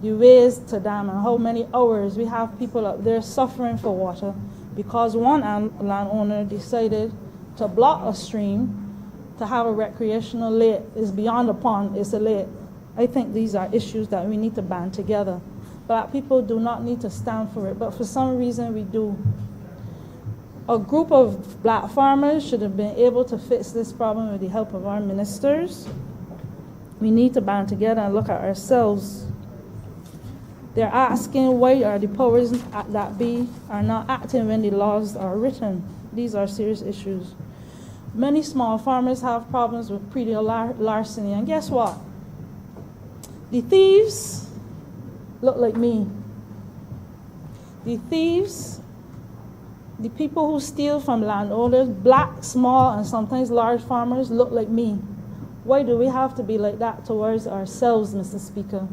H: the ways to dam and how many hours we have people up there suffering for water because one landowner decided to block a stream to have a recreational lake. It's beyond a pond, it's a lake. I think these are issues that we need to band together. Black people do not need to stand for it, but for some reason we do. A group of black farmers should have been able to fix this problem with the help of our ministers. We need to band together and look at ourselves. They're asking why are the powers that be are not acting when the laws are written. These are serious issues. Many small farmers have problems with predial larceny, and guess what? The thieves look like me. The thieves, the people who steal from landowners, black, small, and sometimes large farmers look like me. Why do we have to be like that towards ourselves, Mr. Speaker?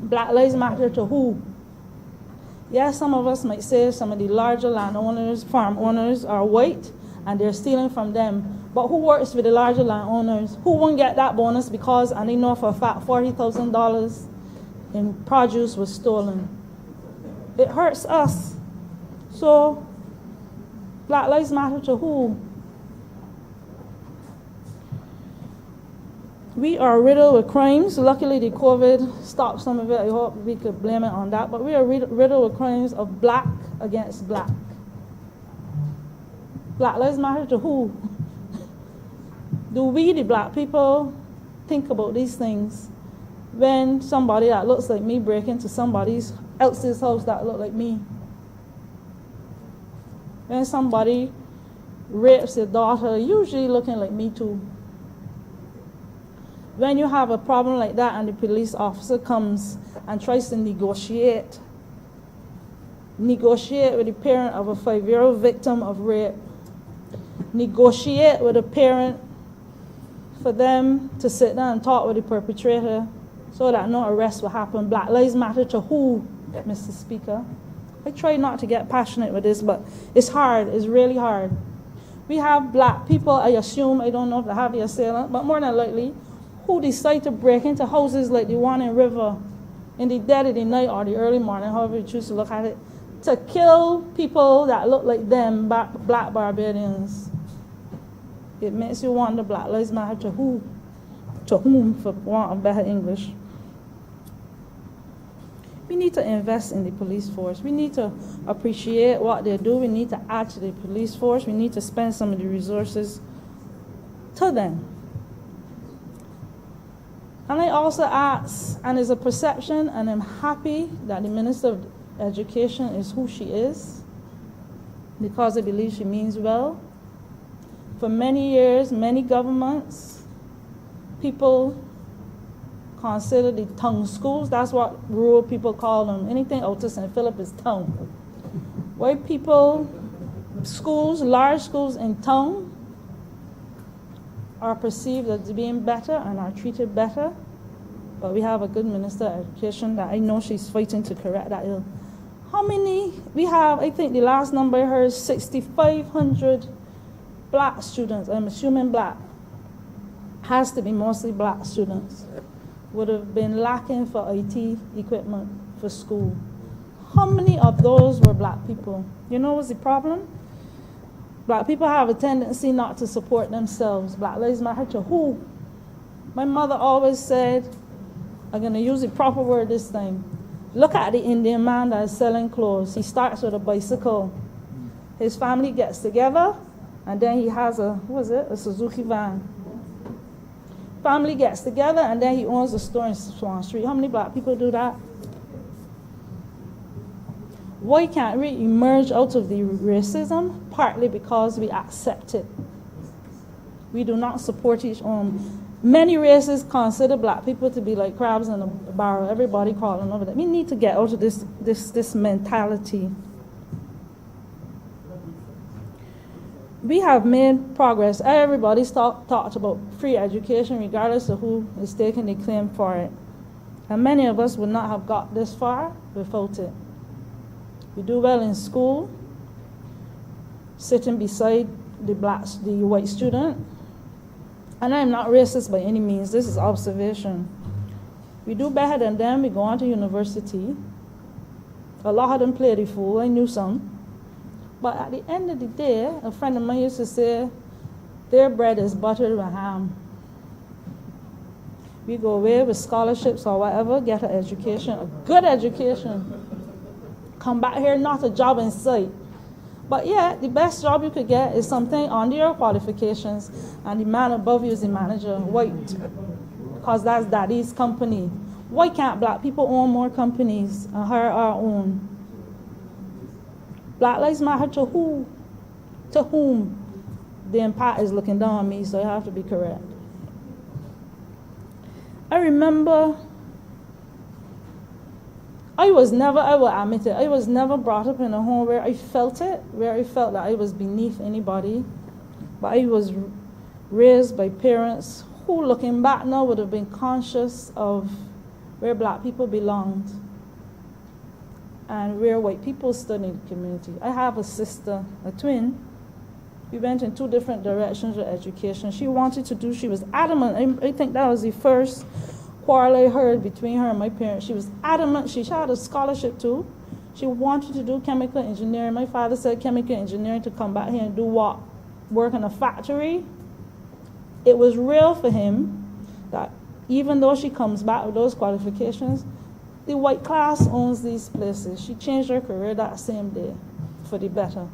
H: Black Lives Matter to who? Yes, some of us might say some of the larger landowners, farm owners are white and they're stealing from them. But who works with the larger landowners? Who won't get that bonus because, and they know for a fact, $40,000 in produce was stolen? It hurts us. So, Black Lives Matter to who? We are riddled with crimes. Luckily, the COVID stopped some of it. I hope we could blame it on that. But we are riddled with crimes of black against black. Black Lives Matter to who? Do we, the black people, think about these things when somebody that looks like me break into somebody else's house that look like me? When somebody rapes their daughter, usually looking like Me Too. When you have a problem like that and the police officer comes and tries to negotiate with the parent of a 5-year-old victim of rape, negotiate with a parent for them to sit down and talk with the perpetrator so that no arrest will happen. Black Lives Matter to who, Mr. Speaker? I try not to get passionate with this, but it's hard. It's really hard. We have black people, I assume, I don't know if they have the assailant, but more than likely, who decide to break into houses like the one in River in the dead of the night or the early morning, however you choose to look at it, to kill people that look like them, black Barbadians. It makes you wonder, Black Lives Matter to who? To whom, for want of better English. We need to invest in the police force. We need to appreciate what they do. We need to add to the police force. We need to spend some of the resources to them. And I also ask, and there's a perception, and I'm happy that the Minister of Education is who she is, because I believe she means well. For many years, many governments, people consider the tongue schools. That's what rural people call them. Anything out to St. Philip is tongue. White people, schools, large schools in tongue, are perceived as being better and are treated better. But we have a good Minister of Education that I know she's fighting to correct that ill. How many? We have, I think the last number I heard is 6,500 black students. I'm assuming black. Has to be mostly black students. Would have been lacking for IT equipment for school. How many of those were black people? You know what's the problem? Black people have a tendency not to support themselves. Black Lives Matter to who? My mother always said, I'm going to use the proper word this time. Look at the Indian man that is selling clothes. He starts with a bicycle. His family gets together, and then he has a Suzuki van. Family gets together, and then he owns a store in Swan Street. How many black people do that? Why can't we emerge out of the racism? Partly because we accept it. We do not support each other. Many races consider black people to be like crabs in a barrel. Everybody crawling over that. We need to get out of this mentality. We have made progress. Everybody's talked about free education, regardless of who is taking the claim for it. And many of us would not have got this far without it. We do well in school, sitting beside the white student. And I'm not racist by any means. This is observation. We do better than them. We go on to university. A lot of them play the fool. I knew some. But at the end of the day, a friend of mine used to say, their bread is buttered with ham. We go away with scholarships or whatever, get an education, a good education. Come back here, not a job in sight. But yeah, the best job you could get is something under your qualifications, and the man above you is the manager, white, because that's daddy's company. Why can't black people own more companies and hire our own? Black Lives Matter to who? To whom? The impact is looking down on me, so I have to be correct. I remember I will admit it, I was never brought up in a home where I felt it, where I felt that I was beneath anybody. But I was raised by parents who, looking back now, would have been conscious of where black people belonged and where white people stood in the community. I have a sister, a twin. We went in two different directions with education. She was adamant. I think that was the first quarrel I heard between her and my parents. She was adamant. She had a scholarship too. She wanted to do chemical engineering. My father said chemical engineering to come back here and do what? Work in a factory. It was real for him that even though she comes back with those qualifications, the white class owns these places. She changed her career that same day for the better.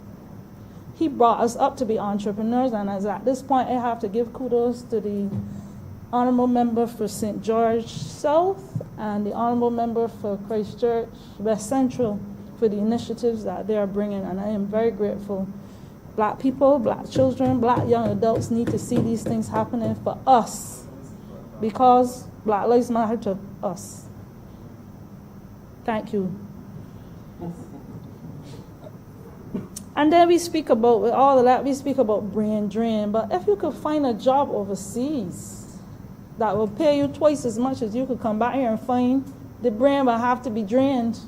H: He brought us up to be entrepreneurs, and as at this point, I have to give kudos to the Honorable Member for St. George South and the Honorable Member for Christchurch West Central for the initiatives that they are bringing, and I am very grateful. Black people, black children, black young adults need to see these things happening for us, because Black Lives Matter to us. Thank you. And then we speak about, with all of that, we speak about brain drain. But if you could find a job overseas that will pay you twice as much as you could come back here and find, the brain will have to be drained.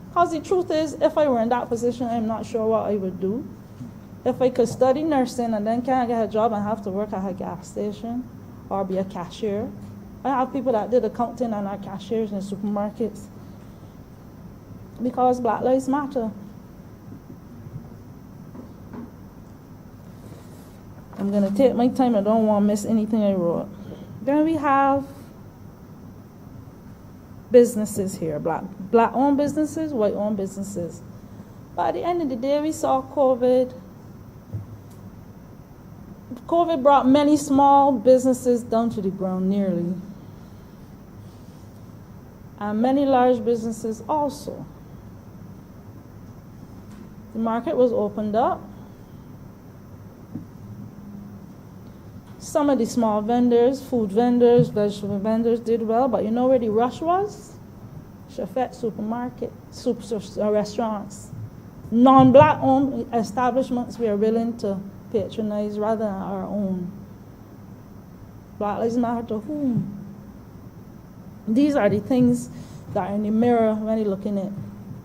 H: Because the truth is, if I were in that position, I'm not sure what I would do. If I could study nursing and then can't get a job and have to work at a gas station or be a cashier. I have people that did accounting and are cashiers in supermarkets. Because Black Lives Matter. I'm going to take my time. I don't want to miss anything I wrote. Then we have businesses here, black-owned businesses, white-owned businesses. But at the end of the day, we saw COVID. COVID brought many small businesses down to the ground nearly. And many large businesses also. The market was opened up. Some of the small vendors, food vendors, vegetable vendors did well, but you know where the rush was? Chefette supermarket, restaurants. Non-black owned establishments we are willing to patronize rather than our own. Black Lives Matter to whom? These are the things that are in the mirror when you're looking at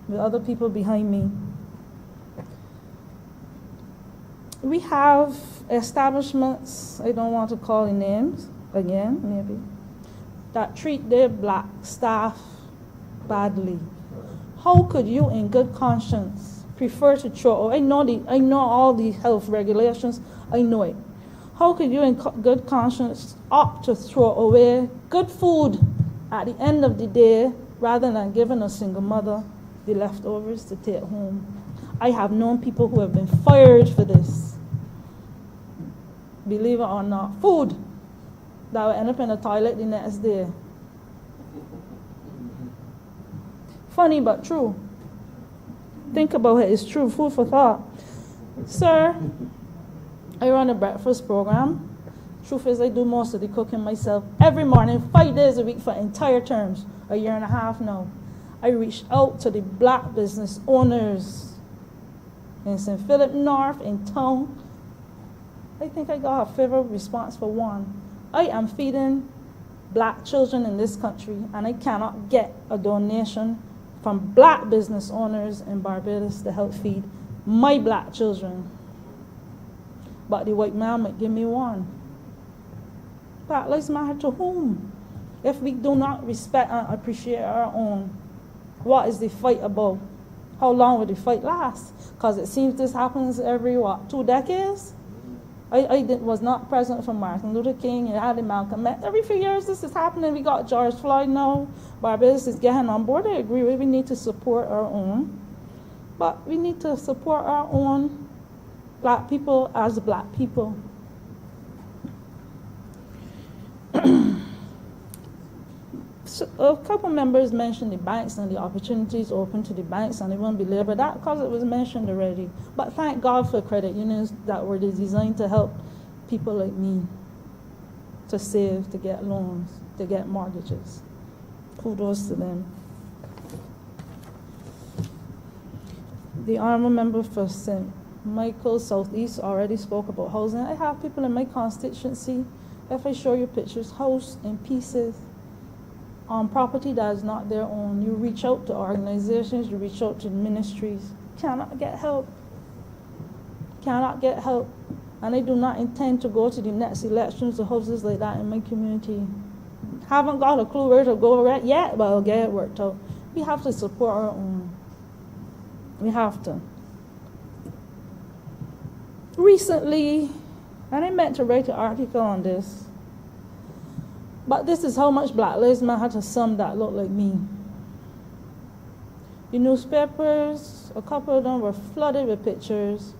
H: the other people behind me. We have establishments, I don't want to call the names again, maybe, that treat their black staff badly. How could you, in good conscience, prefer to throw? I know all the health regulations. I know it. How could you, in good conscience, opt to throw away good food at the end of the day rather than giving a single mother the leftovers to take home? I have known people who have been fired for this. Believe it or not, food that will end up in the toilet the next day. Funny but true. Think about it, it's true, food for thought. Sir, I run a breakfast program. Truth is, I do most of the cooking myself every morning, 5 days a week for entire terms, a year and a half now. I reached out to the black business owners in St. Philip North, in town. I think I got a favorable response for one. I am feeding black children in this country, and I cannot get a donation from black business owners in Barbados to help feed my black children. But the white man might give me one. Black Lives Matter to whom? If we do not respect and appreciate our own, what is the fight about? How long will the fight last? Because it seems this happens every, 2 decades? I was not present for Martin Luther King and had Malcolm X. Every few years this is happening. We got George Floyd now. Barbados is getting on board. I agree with we need to support our own. But we need to support our own black people as black people. So a couple members mentioned the banks and the opportunities open to the banks, and they won't belabor that because it was mentioned already. But thank God for credit unions that were designed to help people like me to save, to get loans, to get mortgages. Kudos to them. The honorable member for St. Michael Southeast already spoke about housing. I have people in my constituency, if I show you pictures, house in pieces, on property that is not their own. You reach out to organizations, you reach out to ministries, cannot get help. Cannot get help. And I do not intend to go to the next elections to houses like that in my community. Haven't got a clue where to go yet, but I'll get it worked out. We have to support our own. We have to. Recently, and I meant to write an article on this, but this is how much Black Lives Matter to some that look like me. The newspapers, a couple of them were flooded with pictures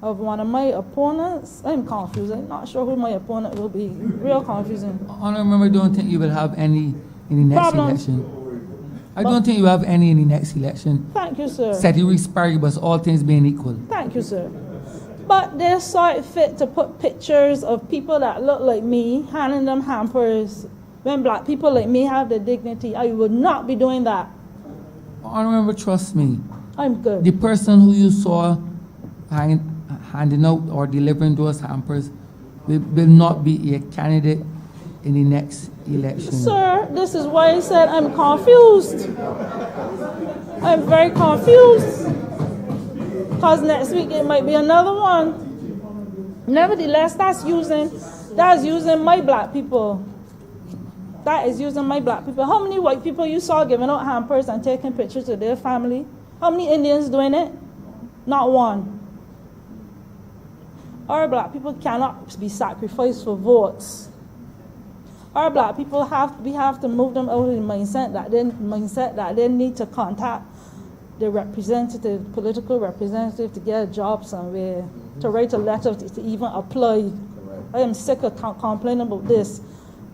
H: of one of my opponents. I'm confused. I'm not sure who my opponent will be. Real confusing.
A: Honorable member, don't think you will have any in the next
H: Problems.
A: election. I don't think you have any in the next election.
H: Thank you, sir.
A: Ceteris paribus, all things being equal.
H: Thank you, sir. But they saw it fit to put pictures of people that look like me, handing them hampers. When black people like me have the dignity, I would not be doing that.
A: Honorable, trust me.
H: I'm good.
A: The person who you saw handing out or delivering those hampers will not be a candidate in the next election.
H: Sir, this is why I said I'm confused. I'm very confused. Because next week it might be another one. Nevertheless, that's using my black people. That is using my black people. How many white people you saw giving out hampers and taking pictures of their family? How many Indians doing it? Not one. Our black people cannot be sacrificed for votes. Our black people we have to move them out of the mindset that they need to contact the representative, political representative, to get a job somewhere, to write a letter to even apply. I am sick of complaining about this.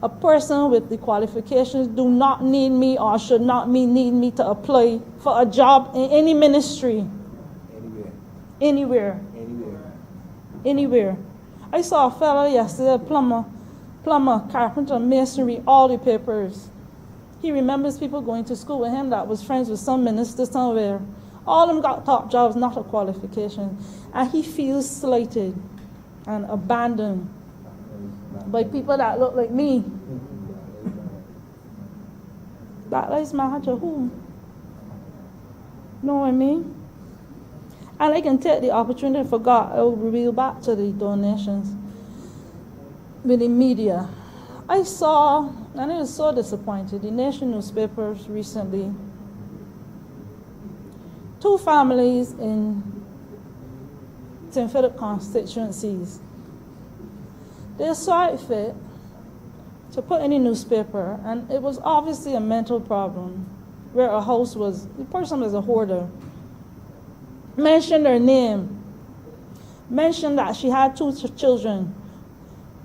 H: A person with the qualifications do not need me or should not need me to apply for a job in any ministry. Anywhere. I saw a fellow yesterday, plumber, carpenter, masonry, all the papers. He remembers people going to school with him that was friends with some minister somewhere. All of them got top jobs, not a qualification. And he feels slighted and abandoned by people that look like me. Black Lives Matter to whom? Know what I mean? And I can take the opportunity for God, I will reveal back to the donations with the media. I saw, and I was so disappointed, the Nation newspapers recently, 2 families in St. Philip constituencies, they saw it fit to put in a newspaper, and it was obviously a mental problem, where a house was, the person was a hoarder. Mentioned her name, mentioned that she had 2 children.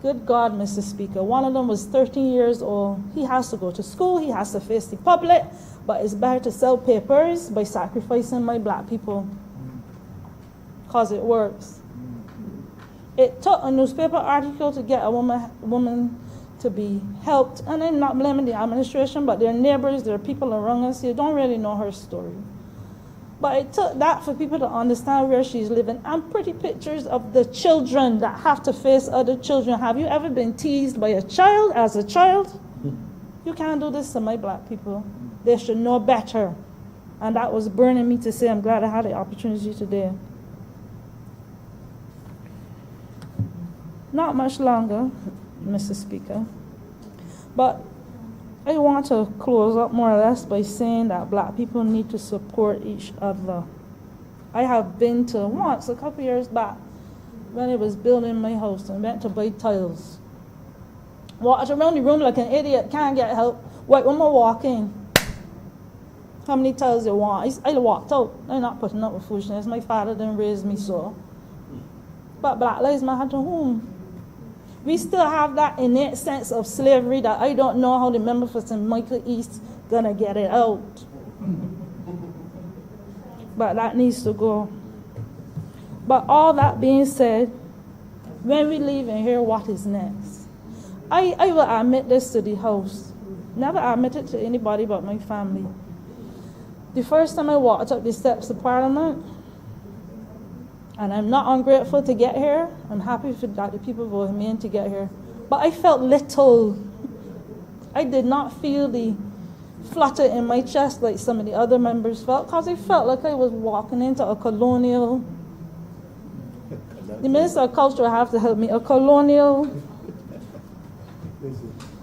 H: Good God, Mr. Speaker, one of them was 13 years old. He has to go to school, he has to face the public, but it's better to sell papers by sacrificing my black people, because it works. It took a newspaper article to get a woman to be helped, and I'm not blaming the administration, but their neighbors, their people around us, you don't really know her story. But it took that for people to understand where she's living, and pretty pictures of the children that have to face other children. Have you ever been teased by a child as a child? You can't do this to my black people. They should know better. And that was burning me to say. I'm glad I had the opportunity today. Not much longer, Mr. Speaker. But I want to close up more or less by saying that black people need to support each other. I have been to once, a couple years back, when I was building my house and went to buy tiles. Walked around the room like an idiot, can't get help. White woman walk in. How many tiles you want? I walked out. I'm not putting up with foolishness. My father didn't raise me so. But Black Lives Matter to whom? We still have that innate sense of slavery that I don't know how the member for St. Michael East gonna get it out. But that needs to go. But all that being said, when we leave and hear what is next, I will admit this to the House. Never admit it to anybody but my family. The first time I walked up the steps of Parliament, and I'm not ungrateful to get here. I'm happy that the people voted me in to get here. But I felt little. I did not feel the flutter in my chest like some of the other members felt, because I felt like I was walking into a colonial. The Minister of Culture will have to help me. A colonial.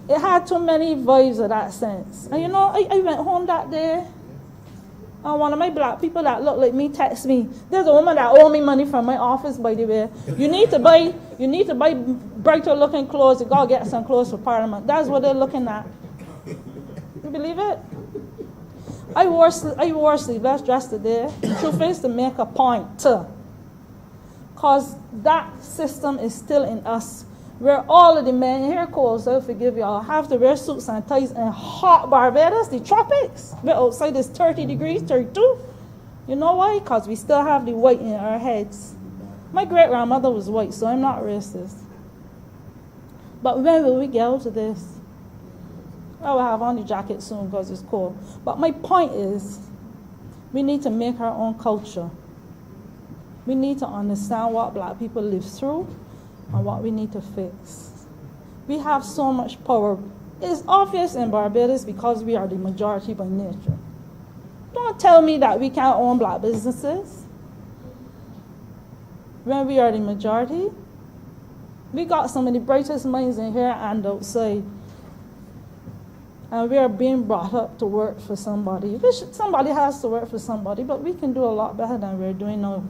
H: It had too many vibes of that sense. And you know, I went home that day. And one of my black people that look like me text me. There's a woman that owe me money from my office, by the way. You need to buy brighter looking clothes. You gotta get some clothes for Parliament. That's what they're looking at. You believe it? I wore sleeveless dress today. Truth is to make a point. Because that system is still in us. Where all of the men here, calls, I'll forgive y'all, have to wear suits and ties in hot Barbados, the tropics. We're outside is 30 degrees, 32. You know why? Because we still have the white in our heads. My great-grandmother was white, so I'm not racist. But when will we get out of this? I will have on the jacket soon because it's cold. But my point is, we need to make our own culture. We need to understand what black people live through and what we need to fix. We have so much power. It's obvious in Barbados because we are the majority by nature. Don't tell me that we can't own black businesses when we are the majority. We got some of the brightest minds in here and outside. And we are being brought up to work for somebody. Somebody has to work for somebody, but we can do a lot better than we're doing now.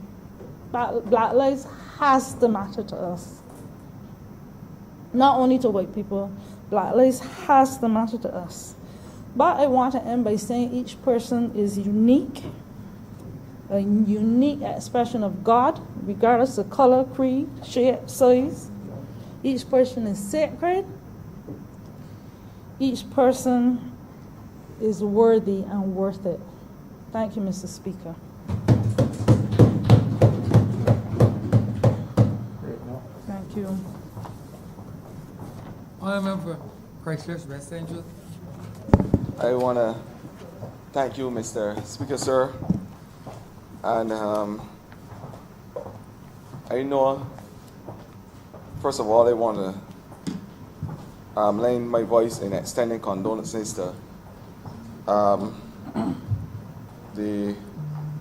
H: Black lives has to matter to us. Not only to white people, black lives has to matter to us. But I want to end by saying each person is unique, a unique expression of God, regardless of color, creed, shape, size. Each person is sacred. Each person is worthy and worth it. Thank you, Mr. Speaker. Thank you.
A: Honourable Member for Christchurch West Central.
I: I want to thank you, Mr. Speaker, sir. And I know, first of all, I want to lend my voice in extending condolences to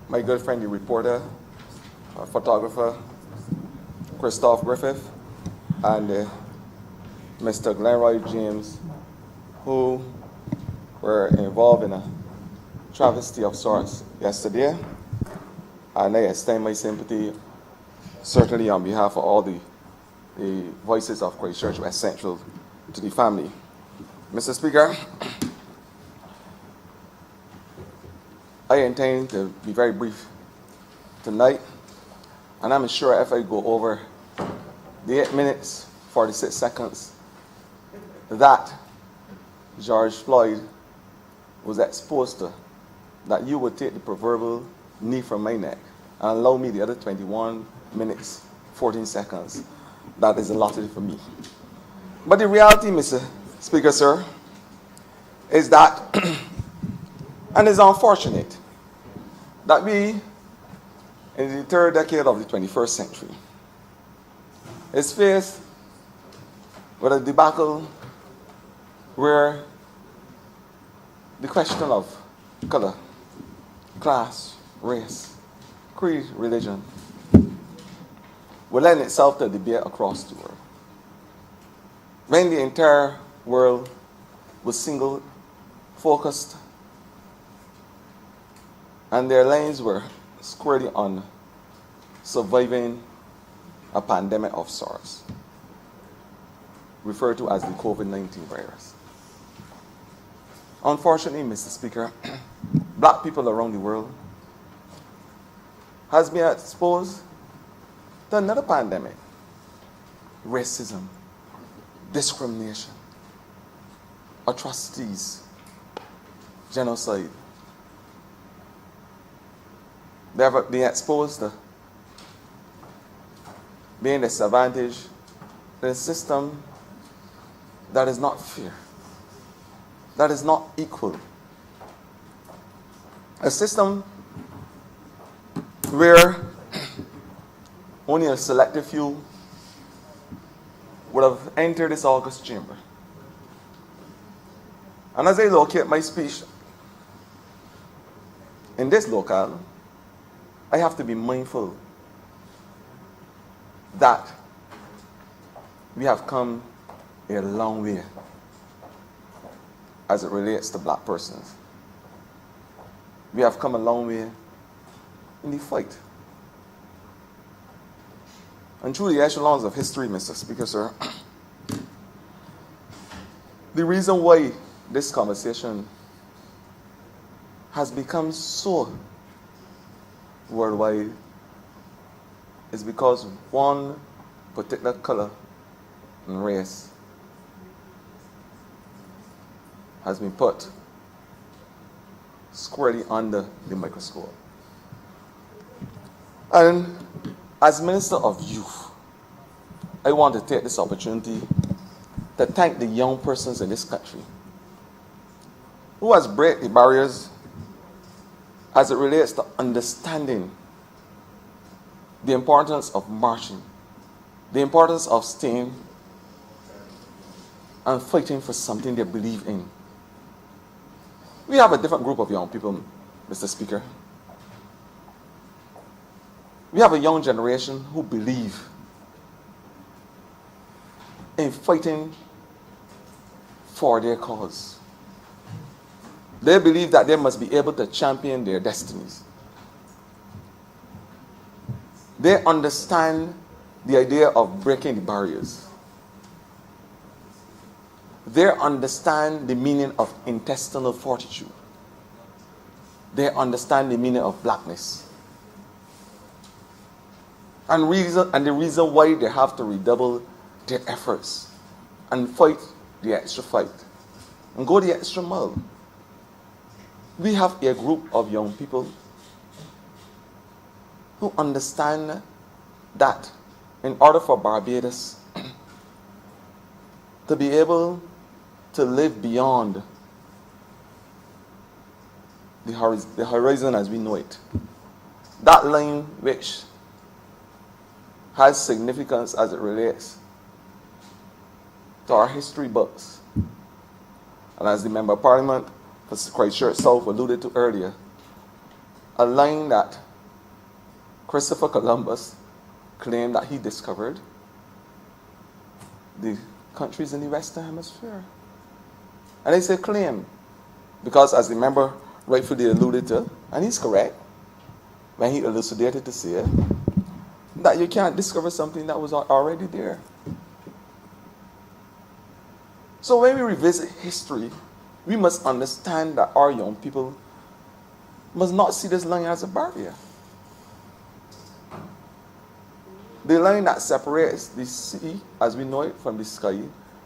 I: my good friend, the reporter, photographer, Christoph Griffith, and Mr. Glenroy James, who were involved in a travesty of sorts yesterday. And I extend my sympathy, certainly on behalf of all the voices of Christchurch West Central, to the family. Mr. Speaker, I intend to be very brief tonight, and I'm sure if I go over the 8 minutes, 46 seconds that George Floyd was exposed to, that you would take the proverbial knee from my neck and allow me the other 21 minutes, 14 seconds. That is allotted for me. But the reality, Mr. Speaker, sir, is that, and it's unfortunate, that we, in the third decade of the 21st century, is faced with a debacle where the question of color, class, race, creed, religion will lend itself to debate across the world. When the entire world was single focused and their lines were squarely on surviving a pandemic of SARS, referred to as the COVID-19 virus. Unfortunately, Mr. Speaker, black people around the world has been exposed to another pandemic: racism, discrimination, atrocities, genocide. They have been exposed to being disadvantaged in a system that is not fair, that is not equal. A system where only a selective few would have entered this august chamber. And as I locate my speech in this locale, I have to be mindful that we have come a long way as it relates to black persons. We have come a long way in the fight. And through the echelons of history, Mr. Speaker, sir, the reason why this conversation has become so worldwide is because one particular color and race has been put squarely under the microscope. And As Minister of Youth, I want to take this opportunity to thank the young persons in this country who has break the barriers as it relates to understanding the importance of marching, the importance of staying and fighting for something they believe in. We have a different group of young people, Mr. Speaker. We have a young generation who believe in fighting for their cause. They believe that they must be able to champion their destinies. They understand the idea of breaking the barriers. They understand the meaning of intestinal fortitude. They understand the meaning of blackness. And the reason why they have to redouble their efforts and fight the extra fight and go the extra mile. We have a group of young people who understand that in order for Barbados to be able to live beyond the horizon as we know it, that line which has significance as it relates to our history books, and as the Member of Parliament for Christchurch South alluded to earlier, a line that Christopher Columbus claimed that he discovered the countries in the Western Hemisphere. And I say claim, because as the member rightfully alluded to, and he's correct, when he elucidated to say it, that you can't discover something that was already there. So when we revisit history, we must understand that our young people must not see this line as a barrier. The line that separates the sea as we know it from the sky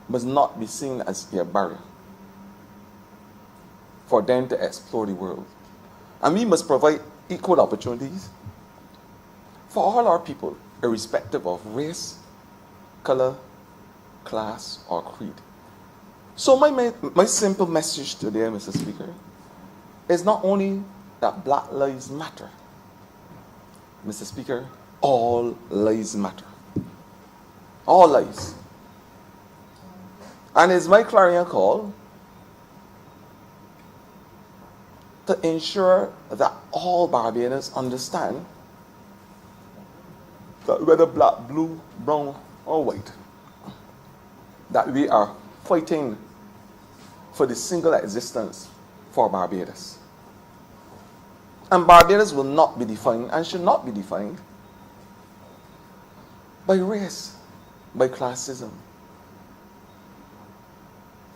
I: must not be seen as a barrier for them to explore the world. And we must provide equal opportunities for all our people, irrespective of race, color, class, or creed. So my simple message today, Mr. Speaker, is not only that Black lives matter, Mr. Speaker, all lives matter. All lives. And it's my clarion call to ensure that all Barbadians understand that whether black, blue, brown, or white, that we are fighting for the single existence for Barbados. And Barbados will not be defined and should not be defined by race, by classism,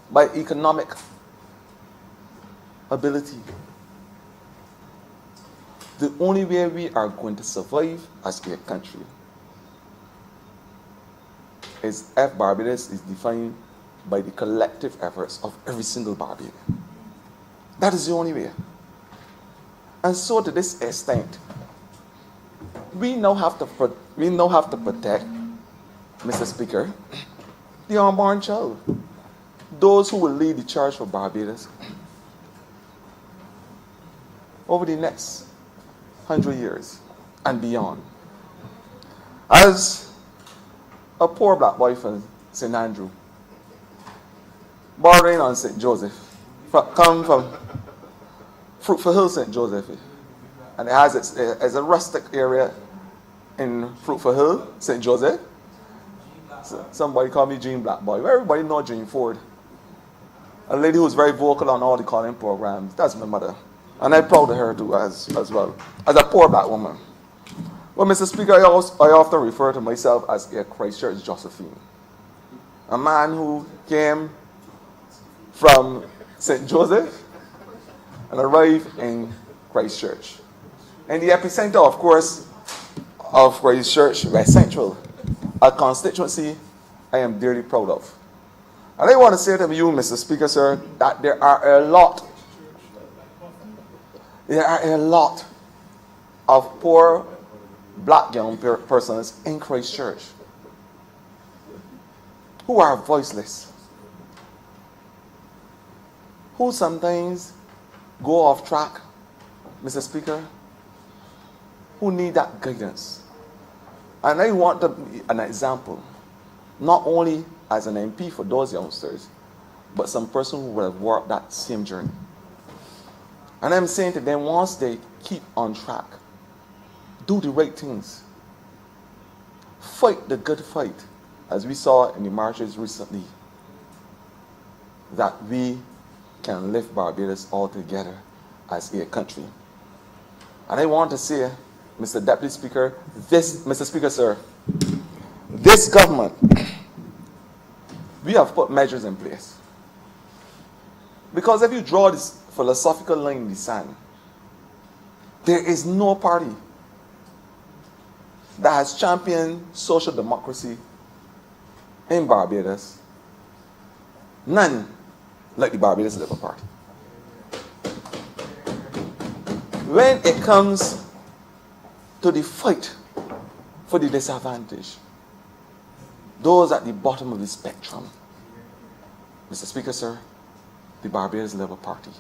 I: by economic ability. The only way we are going to survive as a country is if Barbados is defined by the collective efforts of every single Barbadian. That is the only way. And so to this extent, we now have to protect, Mr. Speaker, the unborn child, those who will lead the charge for Barbados over the next 100 years and beyond. As a poor black boy from St. Andrew, bordering on St. Joseph, come from Fruitful Hill, St. Joseph, and it has it's a rustic area in Fruitful Hill, St. Joseph. So somebody called me Jean Black Boy. Everybody know Jean Ford, a lady who's very vocal on all the calling programs. That's my mother, and I'm proud of her too as well, as a poor black woman. Well, Mr. Speaker, I often refer to myself as a Christchurch Josephine, a man who came from St. Joseph and arrived in Christchurch. And the epicenter, of course, of Christchurch, West Central, a constituency I am dearly proud of. And I want to say to you, Mr. Speaker, sir, that there are a lot of poor black young persons in Christchurch who are voiceless, who sometimes go off track, Mr. Speaker, who need that guidance. And I want to be an example, not only as an MP for those youngsters, but some person who would have walked that same journey. And I'm saying to them, once they keep on track, do the right things, fight the good fight, as we saw in the marches recently, that we can lift Barbados all together as a country. And I want to say, Mr. Deputy Speaker, Mr. Speaker, sir, this government, we have put measures in place. Because if you draw this philosophical line in the sand, there is no party that has championed social democracy in Barbados, none like the Barbados Labour Party. When it comes to the fight for the disadvantaged, those at the bottom of the spectrum, Mr. Speaker, sir, the Barbados Labour Party.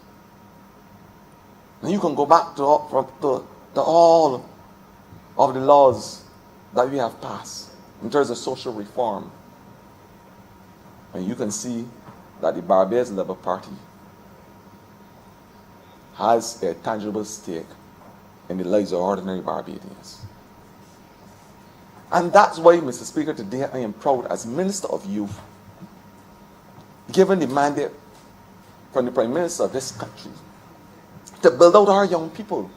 I: And you can go back to all of the laws that we have passed in terms of social reform, and you can see that the Barbados Labour Party has a tangible stake in the lives of ordinary Barbadians. And that's why, Mr. Speaker, today I am proud as Minister of Youth, given the mandate from the Prime Minister of this country to build out our young people,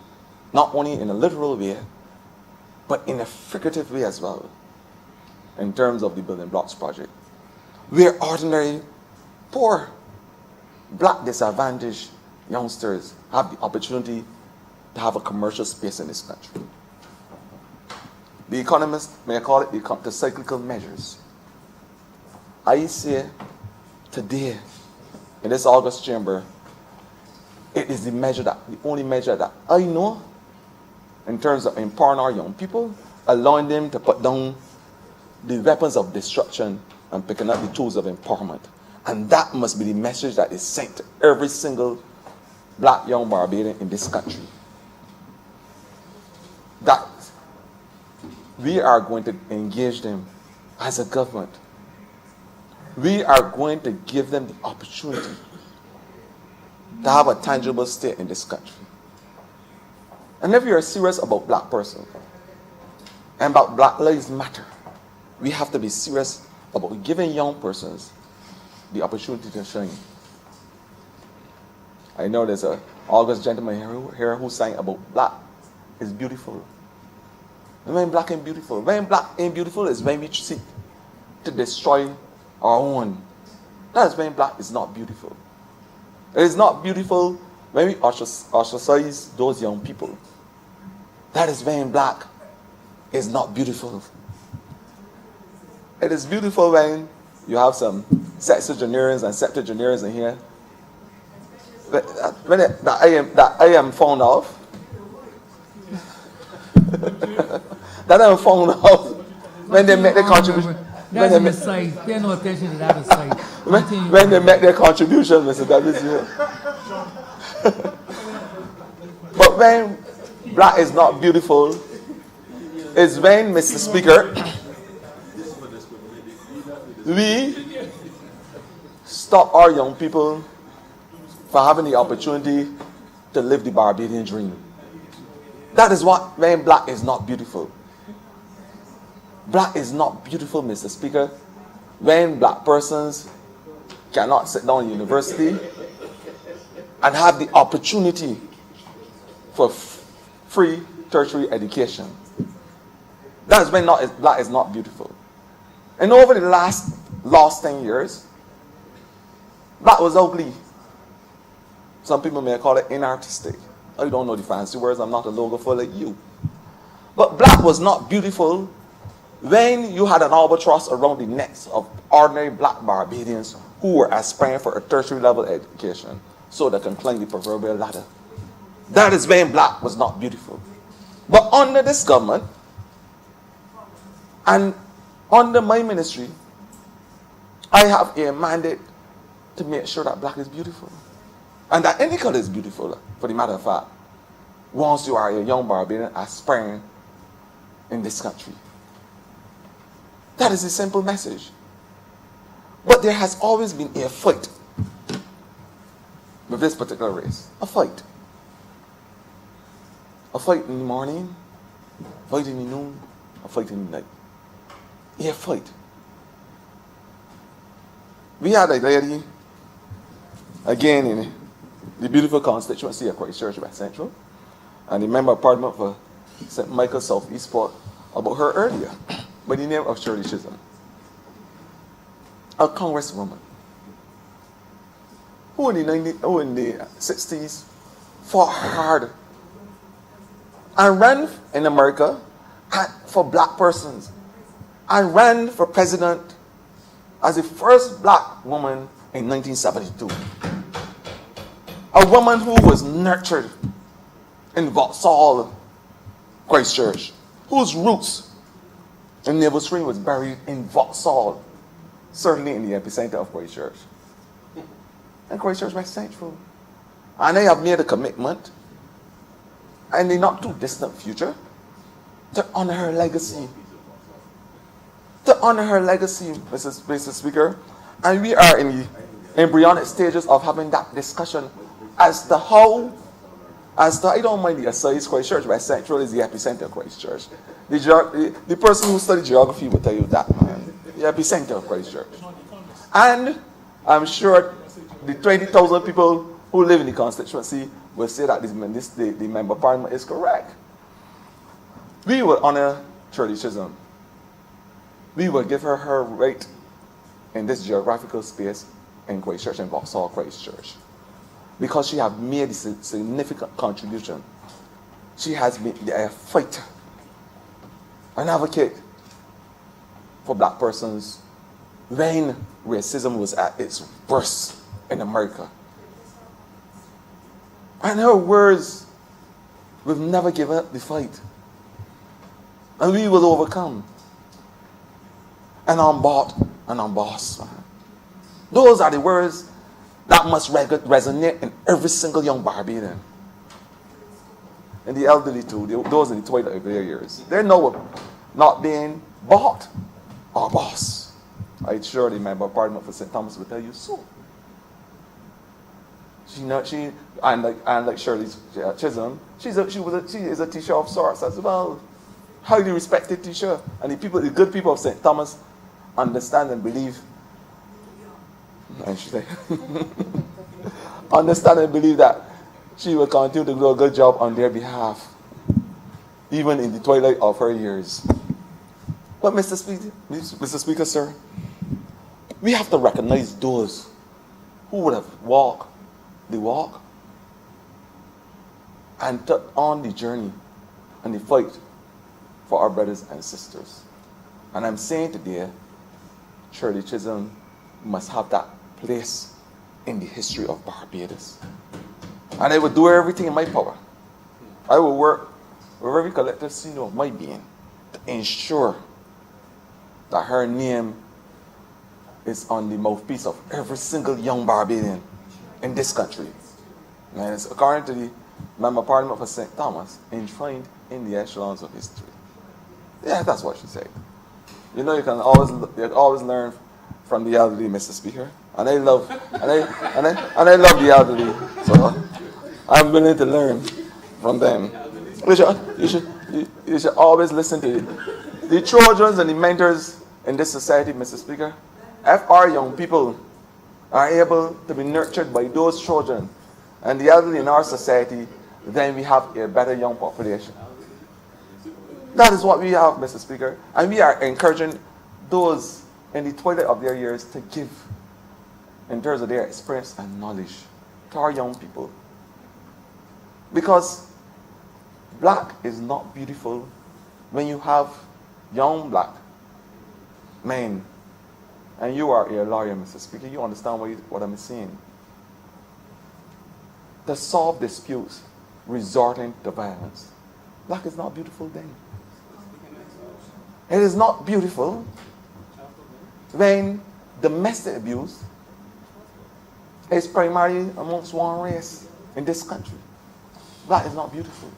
I: not only in a literal way, but in a figurative way as well, in terms of the Building Blocks Project, where ordinary, poor, black disadvantaged youngsters have the opportunity to have a commercial space in this country. The economists may call it the cyclical measures. I say today, in this August chamber, it is the only measure that I know in terms of empowering our young people, allowing them to put down the weapons of destruction and picking up the tools of empowerment. And that must be the message that is sent to every single black young Barbadian in this country. That we are going to engage them as a government. We are going to give them the opportunity to have a tangible stake in this country. And if we are serious about black person and about Black Lives Matter, we have to be serious about giving young persons the opportunity to shine. I know there's an August gentleman here who's saying about black is beautiful. And when black ain't beautiful, when black ain't beautiful is when we seek to destroy our own. That is when black is not beautiful. It is not beautiful when we ostracize those young people. That is when black is not beautiful. It is beautiful when you have some sexagenarians and septuagenarians in here that I am fond of. That I am fond of when they make their contribution.
A: That's an aside. Pay no attention to that aside.
I: When they make their contribution, Mr. W. But when black is not beautiful, is when, Mr. Speaker, we stop our young people from having the opportunity to live the Barbadian dream. That is what when black is not beautiful. Black is not beautiful, Mr. Speaker, when black persons cannot sit down in university and have the opportunity for free tertiary education. That is when black is not beautiful. And over the last 10 years, black was ugly. Some people may call it inartistic. I don't know the fancy words. I'm not a logophile like you. But black was not beautiful when you had an albatross around the necks of ordinary black Barbadians who were aspiring for a tertiary level education so they can climb the proverbial ladder. That is when black was not beautiful. But under this government, And under my ministry, I have a mandate to make sure that black is beautiful. And that any color is beautiful, for the matter of fact, once you are a young Barbadian aspiring in this country. That is a simple message. But there has always been a fight with this particular race. A fight. A fight in the morning, a fight in the noon, a fight in the night. A fight. We had a lady, again in the beautiful constituency of Christchurch West Central, and the member of parliament for St. Michael South Eastport, about her earlier, by the name of Shirley Chisholm, a congresswoman who in the 60s fought hard and ran in America for black persons and ran for president as the first black woman in 1972. A woman who was nurtured in Vauxhall, Christchurch, whose roots in Naval Stream was buried in Vauxhall, certainly in the epicenter of Christchurch. And Christchurch West Central. And they have made a commitment in the not too distant future to honor her legacy. To honor her legacy, Mr. Speaker. And we are in the embryonic stages of having that discussion as to how, I don't mind the asides, Christchurch West Central is the epicenter of Christchurch. The person who studied geography will tell you that, man. The epicenter of Christchurch. And I'm sure the 20,000 people who live in the constituency will say that the member of parliament is correct. We will honor Shirley Chisholm. We will give her her right in this geographical space in Christchurch and Vauxhall, Christchurch. Because she has made a significant contribution. She has been a fighter, an advocate for black persons when racism was at its worst in America. And her words, we've never given up the fight. And we will overcome. And I'm bought and I'm boss. Those are the words that must resonate in every single young Barbadian. And the elderly too, those in the twilight of their years. They know not being bought or boss. I sure the member of parliament for St. Thomas will tell you so. Like Shirley Chisholm, she is a teacher of sorts as well. Highly respected teacher. And the good people of St. Thomas understand and believe. And she said, understand and believe that she will continue to do a good job on their behalf, even in the twilight of her years. But Mr. Speaker, sir, we have to recognize those who would have walked the walk and took on the journey and the fight for our brothers and sisters. And I'm saying today, Shirley Chisholm must have that place in the history of Barbados. And I will do everything in my power. I will work with every collective senior of my being to ensure that her name is on the mouthpiece of every single young Barbadian in this country. And it's according to the Member of Parliament for St. Thomas, enshrined in the echelons of history. Yeah, that's what she said. You know, you can always learn from the elderly, Mr. Speaker. And I love the elderly. So I'm willing to learn from them. You should always listen to the Trojans and the mentors in this society, Mr. Speaker. If our young people are able to be nurtured by those children and the elderly in our society, then we have a better young population. That is what we have, Mr. Speaker. And we are encouraging those in the twilight of their years to give in terms of their experience and knowledge to our young people. Because black is not beautiful when you have young black men. And you are a lawyer, Mr. Speaker. You understand what I'm saying. To solve disputes resorting to violence. Black is not beautiful then. It is not beautiful when domestic abuse is primarily amongst one race in this country. That is not beautiful.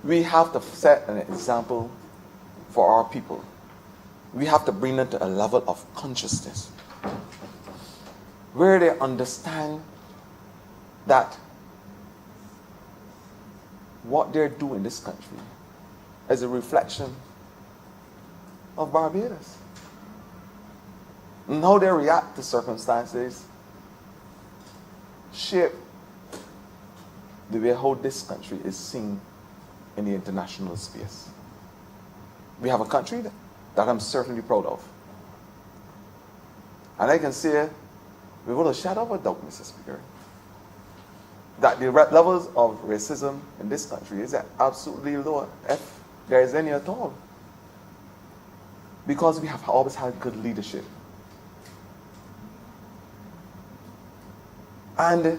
I: We have to set an example for our people. We have to bring them to a level of consciousness where they understand that what they're doing in this country is a reflection of Barbados. And how they react to circumstances shape the way how this country is seen in the international space. We have a country that I'm certainly proud of. And I can say, without a shadow of a doubt, Mr. Speaker, that the levels of racism in this country is absolutely low, if there is any at all. Because we have always had good leadership. And,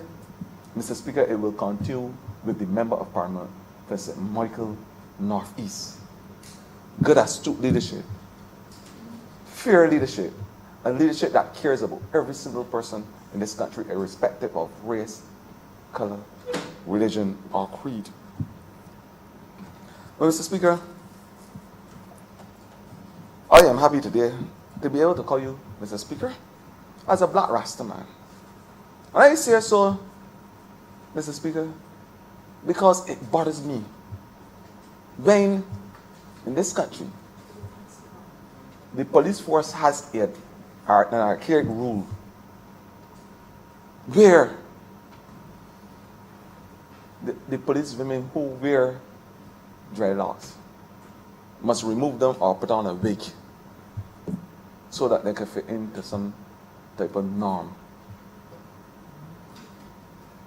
I: Mr. Speaker, it will continue with the Member of Parliament, President Michael Northeast. Good, astute leadership, fair leadership, a leadership that cares about every single person in this country, irrespective of race, color, religion, or creed. Well, Mr. Speaker, I am happy today to be able to call you, Mr. Speaker, as a black Rasta man. And I say so, Mr. Speaker, because it bothers me when in this country the police force has an archaic rule where the police women who wear dreadlocks must remove them or put on a wig so that they can fit into some type of norm,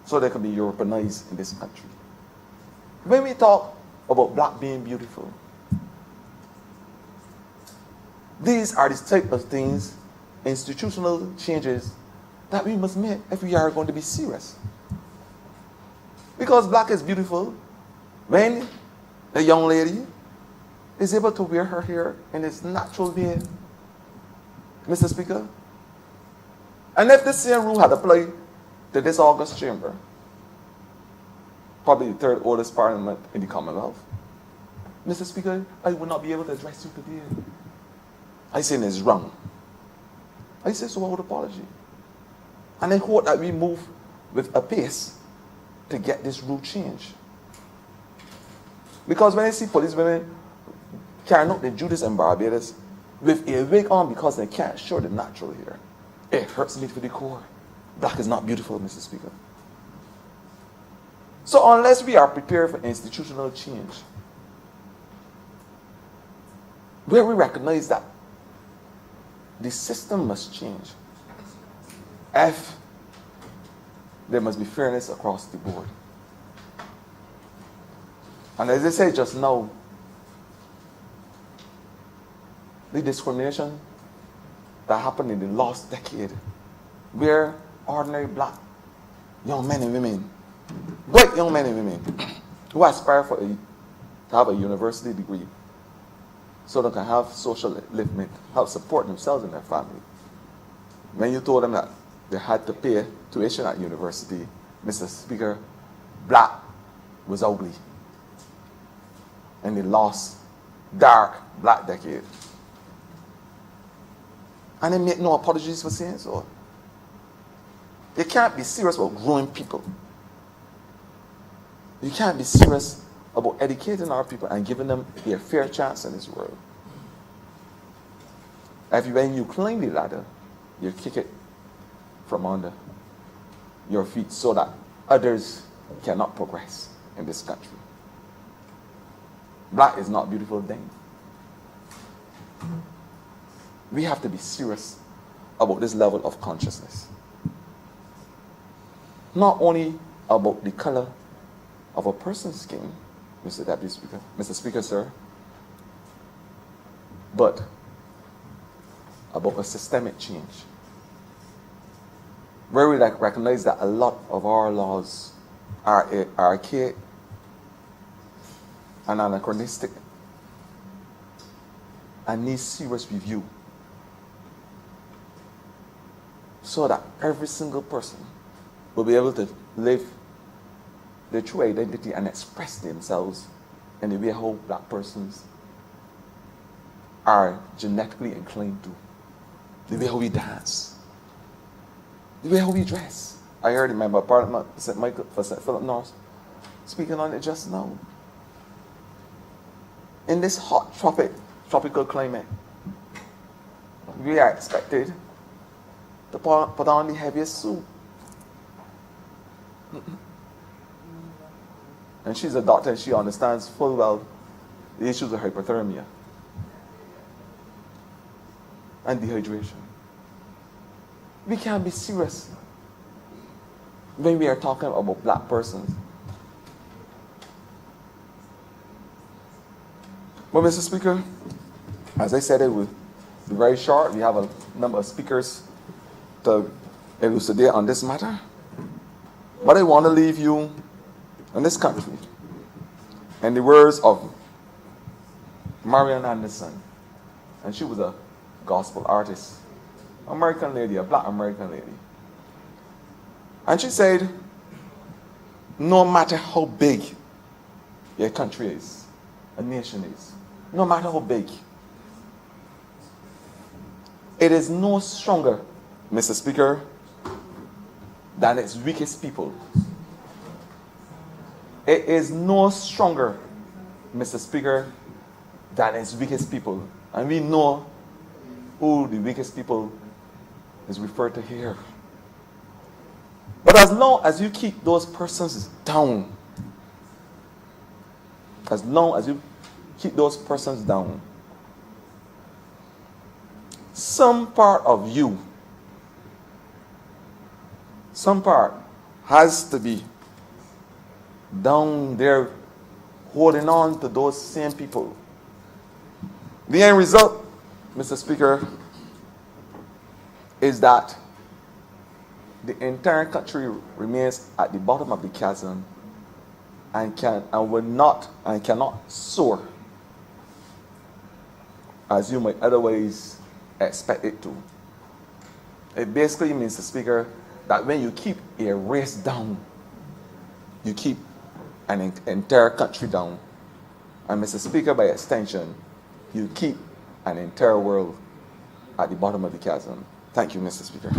I: so they can be Europeanized in this country. When we talk about black being beautiful, these are the type of things, institutional changes, that we must make if we are going to be serious. Because black is beautiful when a young lady is able to wear her hair in its natural way, Mr. Speaker. And if the same rule had applied to this August chamber, probably the third oldest parliament in the Commonwealth, Mr. Speaker, I would not be able to address you today. I say it's wrong. I say so without apology. And I hope that we move with a pace to get this rule changed. Because when I see police women carrying out the duties in Barbados with a wig on because they can't show the natural hair, it hurts me to the core. Black is not beautiful, Mr. Speaker. So unless we are prepared for institutional change, where we recognize that the system must change, if there must be fairness across the board. And as I said just now, the discrimination that happened in the last decade, where ordinary black young men and women, white young men and women, who aspire to have a university degree so they can have social upliftment, help support themselves and their family. When you told them that they had to pay tuition at university, Mr. Speaker, black was ugly in the last dark black decade. And they make no apologies for saying so. You can't be serious about growing people. You can't be serious about educating our people and giving them a fair chance in this world. When you climb the ladder, you kick it from under your feet so that others cannot progress in this country. Black is not beautiful then. We have to be serious about this level of consciousness. Not only about the color of a person's skin, Mr. Deputy Speaker, Mr. Speaker, sir, but about a systemic change, where we recognize that a lot of our laws are archaic and anachronistic and needs serious review, so that every single person will be able to live their true identity and express themselves in the way how black persons are genetically inclined to. The way how we dance, the way how we dress. I heard in my apartment, St. Michael, for St. Philip North, speaking on it just now. In this hot tropical climate, we are expected to put on the heaviest suit. And she's a doctor and she understands full well the issues of hypothermia and dehydration. We can't be serious when we are talking about black persons. Well, Mr. Speaker, as I said, it will be very short. We have a number of speakers to elucidate on this matter. But I want to leave you in this country in the words of Marian Anderson, and she was a gospel artist, American lady, a black American lady. And she said, no matter how big your country is, a nation is, no matter how big, it is no stronger, Mr. Speaker, than its weakest people. It is no stronger, Mr. Speaker, than its weakest people. And we know who the weakest people is referred to here. But as long as you keep those persons down, as long as you keep those persons down, some part of you, some part has to be down there holding on to those same people. The end result, Mr. Speaker, is that the entire country remains at the bottom of the chasm and cannot soar as you might otherwise expect it to. It basically means, Mr. Speaker, that when you keep a race down, you keep an entire country down. And Mr. Speaker, by extension, you keep an entire world at the bottom of the chasm. Thank you, Mr. Speaker.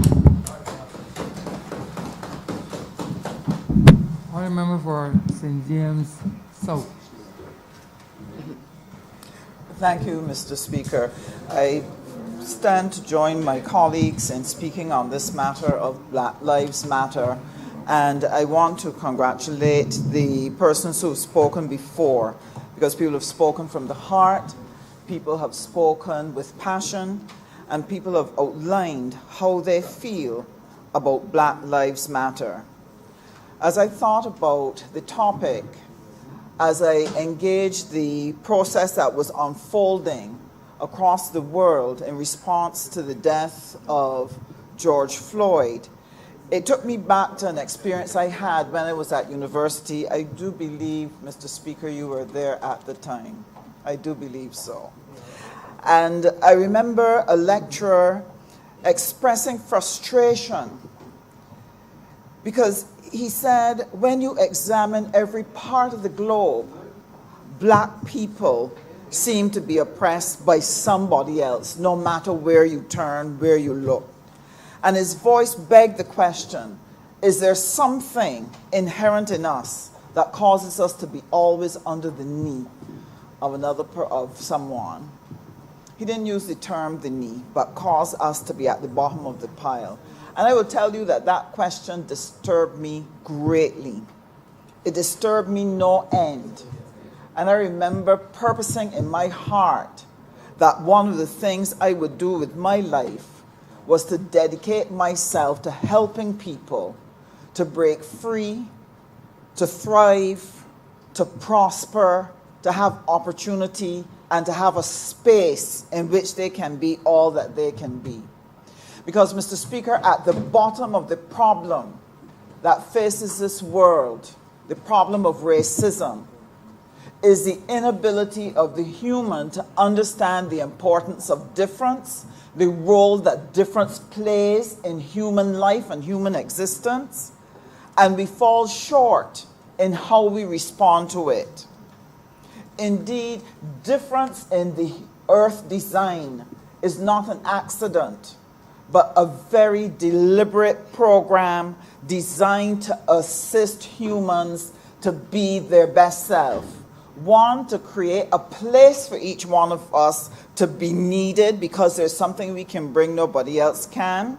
A: Honourable member for St. James South.
J: Thank you, Mr. Speaker. I stand to join my colleagues in speaking on this matter of Black Lives Matter, and I want to congratulate the persons who have spoken before, because people have spoken from the heart, people have spoken with passion, and people have outlined how they feel about Black Lives Matter. As I thought about the topic, as I engaged the process that was unfolding across the world in response to the death of George Floyd, it took me back to an experience I had when I was at university. I do believe, Mr. Speaker, you were there at the time. I do believe so. And I remember a lecturer expressing frustration because he said, when you examine every part of the globe, black people seem to be oppressed by somebody else, no matter where you turn, where you look. And his voice begged the question, is there something inherent in us that causes us to be always under the knee of someone? He didn't use the term the knee, but cause us to be at the bottom of the pile. And I will tell you that that question disturbed me greatly. It disturbed me no end. And I remember purposing in my heart that one of the things I would do with my life was to dedicate myself to helping people to break free, to thrive, to prosper, to have opportunity, and to have a space in which they can be all that they can be. Because, Mr. Speaker, at the bottom of the problem that faces this world, the problem of racism, is the inability of the human to understand the importance of difference, the role that difference plays in human life and human existence, and we fall short in how we respond to it. Indeed, difference in the earth design is not an accident, but a very deliberate program designed to assist humans to be their best self. One, to create a place for each one of us to be needed because there's something we can bring nobody else can.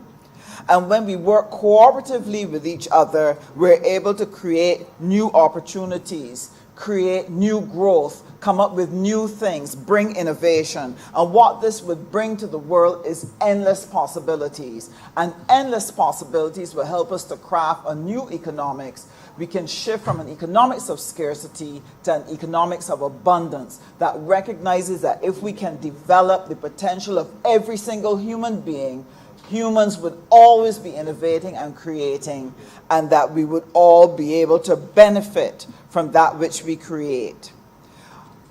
J: And when we work cooperatively with each other, we're able to create new opportunities, create new growth, come up with new things, bring innovation. And what this would bring to the world is endless possibilities. And endless possibilities will help us to craft a new economics. We can shift from an economics of scarcity to an economics of abundance that recognizes that if we can develop the potential of every single human being, humans would always be innovating and creating, and that we would all be able to benefit from that which we create.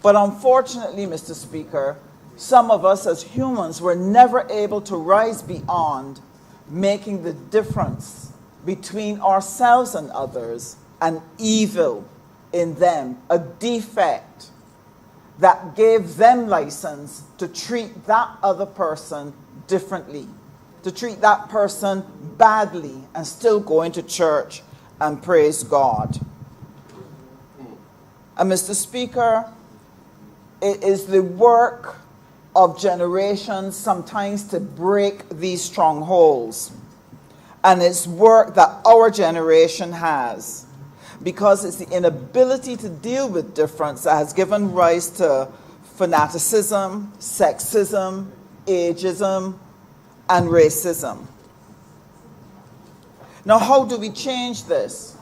J: But unfortunately, Mr. Speaker, some of us as humans were never able to rise beyond making the difference between ourselves and others an evil in them, a defect that gave them license to treat that other person differently, to treat that person badly and still going to church and praise God. And Mr. Speaker, it is the work of generations sometimes to break these strongholds. And it's work that our generation has, because it's the inability to deal with difference that has given rise to fanaticism, sexism, ageism, and racism. Now, how do we change this?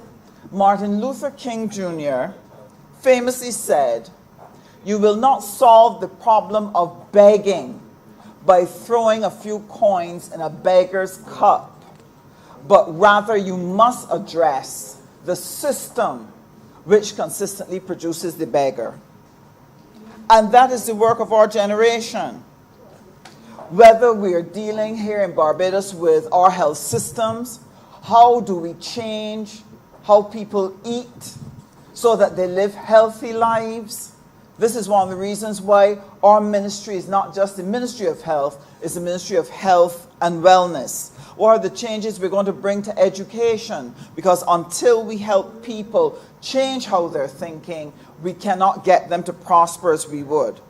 J: Martin Luther King Jr. famously said, "You will not solve the problem of begging by throwing a few coins in a beggar's cup, but rather you must address the system which consistently produces the beggar." And that is the work of our generation. Whether we are dealing here in Barbados with our health systems, how do we change how people eat so that they live healthy lives? This is one of the reasons why our ministry is not just the Ministry of Health, it's the Ministry of Health and Wellness. What are the changes we're going to bring to education? Because until we help people change how they're thinking, we cannot get them to prosper as we would.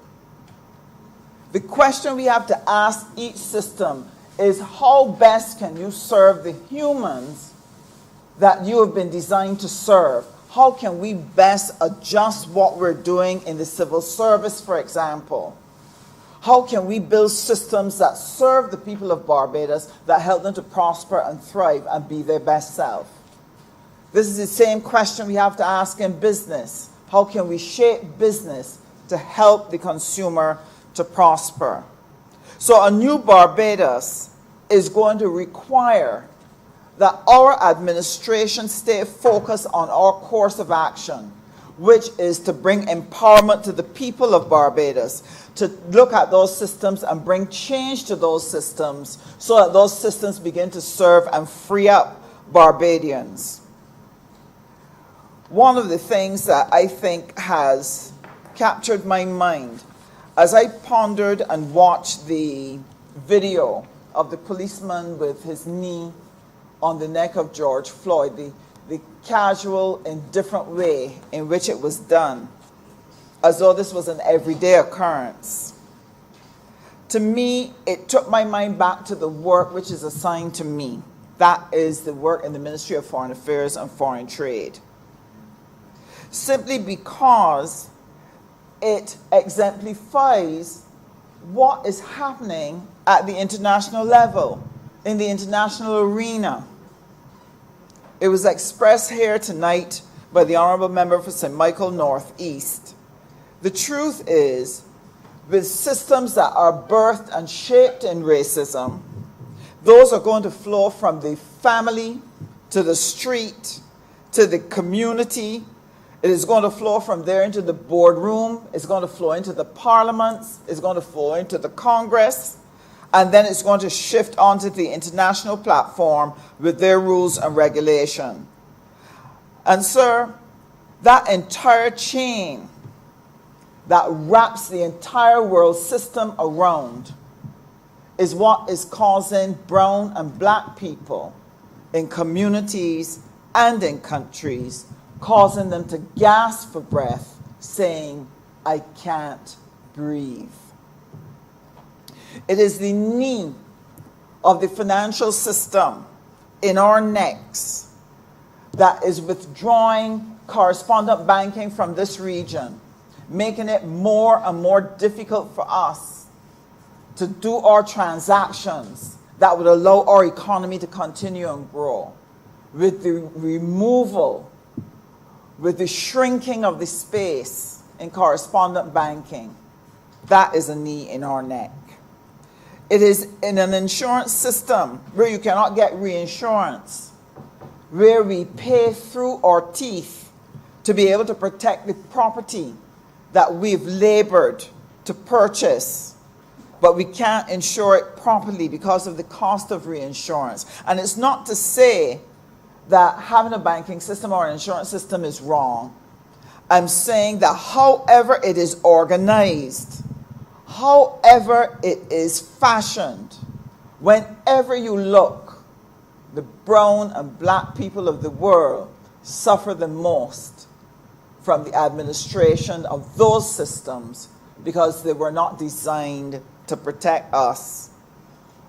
J: The question we have to ask each system is, how best can you serve the humans that you have been designed to serve? How can we best adjust what we're doing in the civil service, for example? How can we build systems that serve the people of Barbados, that help them to prosper and thrive and be their best self? This is the same question we have to ask in business. How can we shape business to help the consumer to prosper? So a new Barbados is going to require that our administration stay focused on our course of action, which is to bring empowerment to the people of Barbados, to look at those systems and bring change to those systems so that those systems begin to serve and free up Barbadians. One of the things that I think has captured my mind as I pondered and watched the video of the policeman with his knee on the neck of George Floyd, the casual, indifferent way in which it was done, as though this was an everyday occurrence. To me, it took my mind back to the work which is assigned to me. That is the work in the Ministry of Foreign Affairs and Foreign Trade. Simply because it exemplifies what is happening at the international level, in the international arena. It was expressed here tonight by the Honourable Member for St. Michael North East. The truth is, with systems that are birthed and shaped in racism, those are going to flow from the family to the street to the community. It is going to flow from there into the boardroom. It's going to flow into the parliaments. It's going to flow into the Congress. And then it's going to shift onto the international platform with their rules and regulation. And sir, that entire chain that wraps the entire world system around is what is causing brown and black people in communities and in countries, causing them to gasp for breath, saying, I can't breathe. It is the knee of the financial system in our necks that is withdrawing correspondent banking from this region, making it more and more difficult for us to do our transactions that would allow our economy to continue and grow. With the removal, with the shrinking of the space in correspondent banking, that is a knee in our neck. It is in an insurance system where you cannot get reinsurance, where we pay through our teeth to be able to protect the property that we've labored to purchase, but we can't insure it properly because of the cost of reinsurance. And it's not to say that having a banking system or an insurance system is wrong. I'm saying that however it is organized, however it is fashioned, whenever you look, the brown and black people of the world suffer the most from the administration of those systems because they were not designed to protect us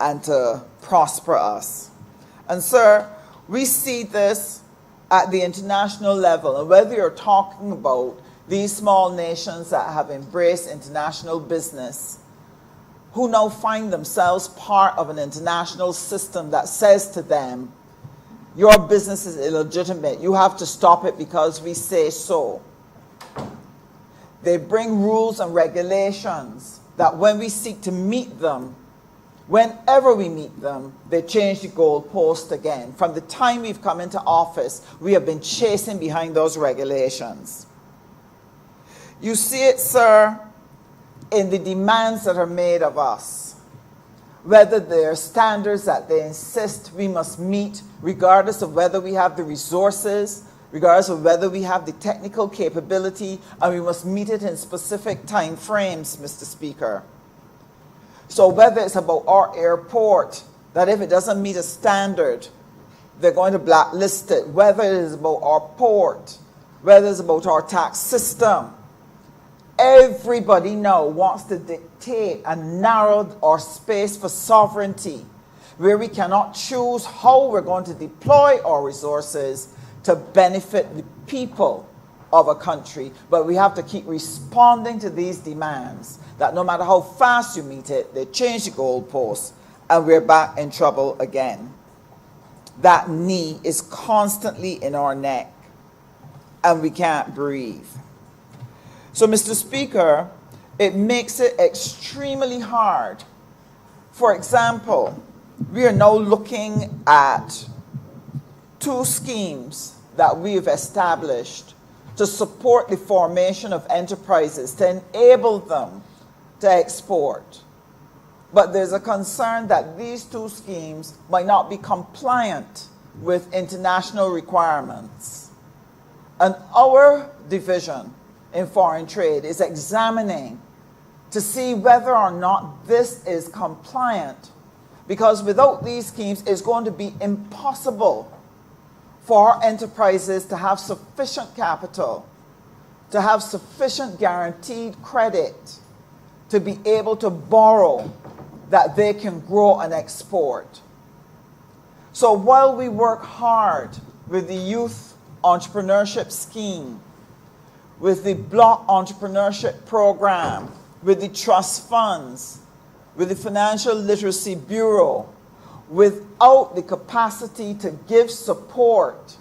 J: and to prosper us. And sir, we see this at the international level, and whether you're talking about these small nations that have embraced international business, who now find themselves part of an international system that says to them, your business is illegitimate, you have to stop it because we say so. They bring rules and regulations that when we seek to meet them, whenever we meet them, they change the goalpost again. From the time we've come into office, we have been chasing behind those regulations. You see it, sir, in the demands that are made of us. Whether they're standards that they insist we must meet, regardless of whether we have the resources, regardless of whether we have the technical capability, and we must meet it in specific time frames, Mr. Speaker. So whether it's about our airport, that if it doesn't meet a standard, they're going to blacklist it. Whether it is about our port, whether it's about our tax system, everybody now wants to dictate and narrow our space for sovereignty, where we cannot choose how we're going to deploy our resources to benefit the people of a country, but we have to keep responding to these demands that no matter how fast you meet it, they change the goalposts and we're back in trouble again. That knee is constantly in our neck and we can't breathe. So, Mr. Speaker, it makes it extremely hard. For example, we are now looking at 2 schemes that we've established to support the formation of enterprises, to enable them to export. But there's a concern that these 2 schemes might not be compliant with international requirements. And our division in foreign trade is examining to see whether or not this is compliant, because without these schemes, it's going to be impossible for our enterprises to have sufficient capital, to have sufficient guaranteed credit, to be able to borrow that they can grow and export. So while we work hard with the Youth Entrepreneurship Scheme, with the Block Entrepreneurship Program, with the trust funds, with the Financial Literacy Bureau, without the capacity to give support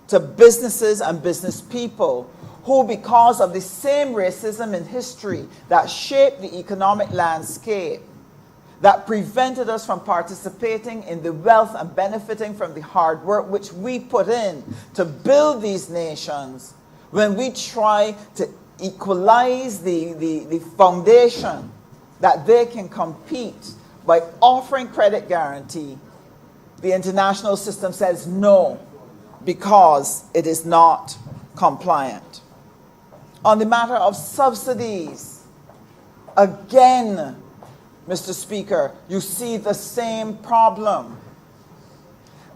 J: to businesses and business people who, because of the same racism in history that shaped the economic landscape, that prevented us from participating in the wealth and benefiting from the hard work which we put in to build these nations, when we try to equalize the foundation that they can compete by offering credit guarantee, the international system says no, because it is not compliant. On the matter of subsidies, again, Mr. Speaker, you see the same problem.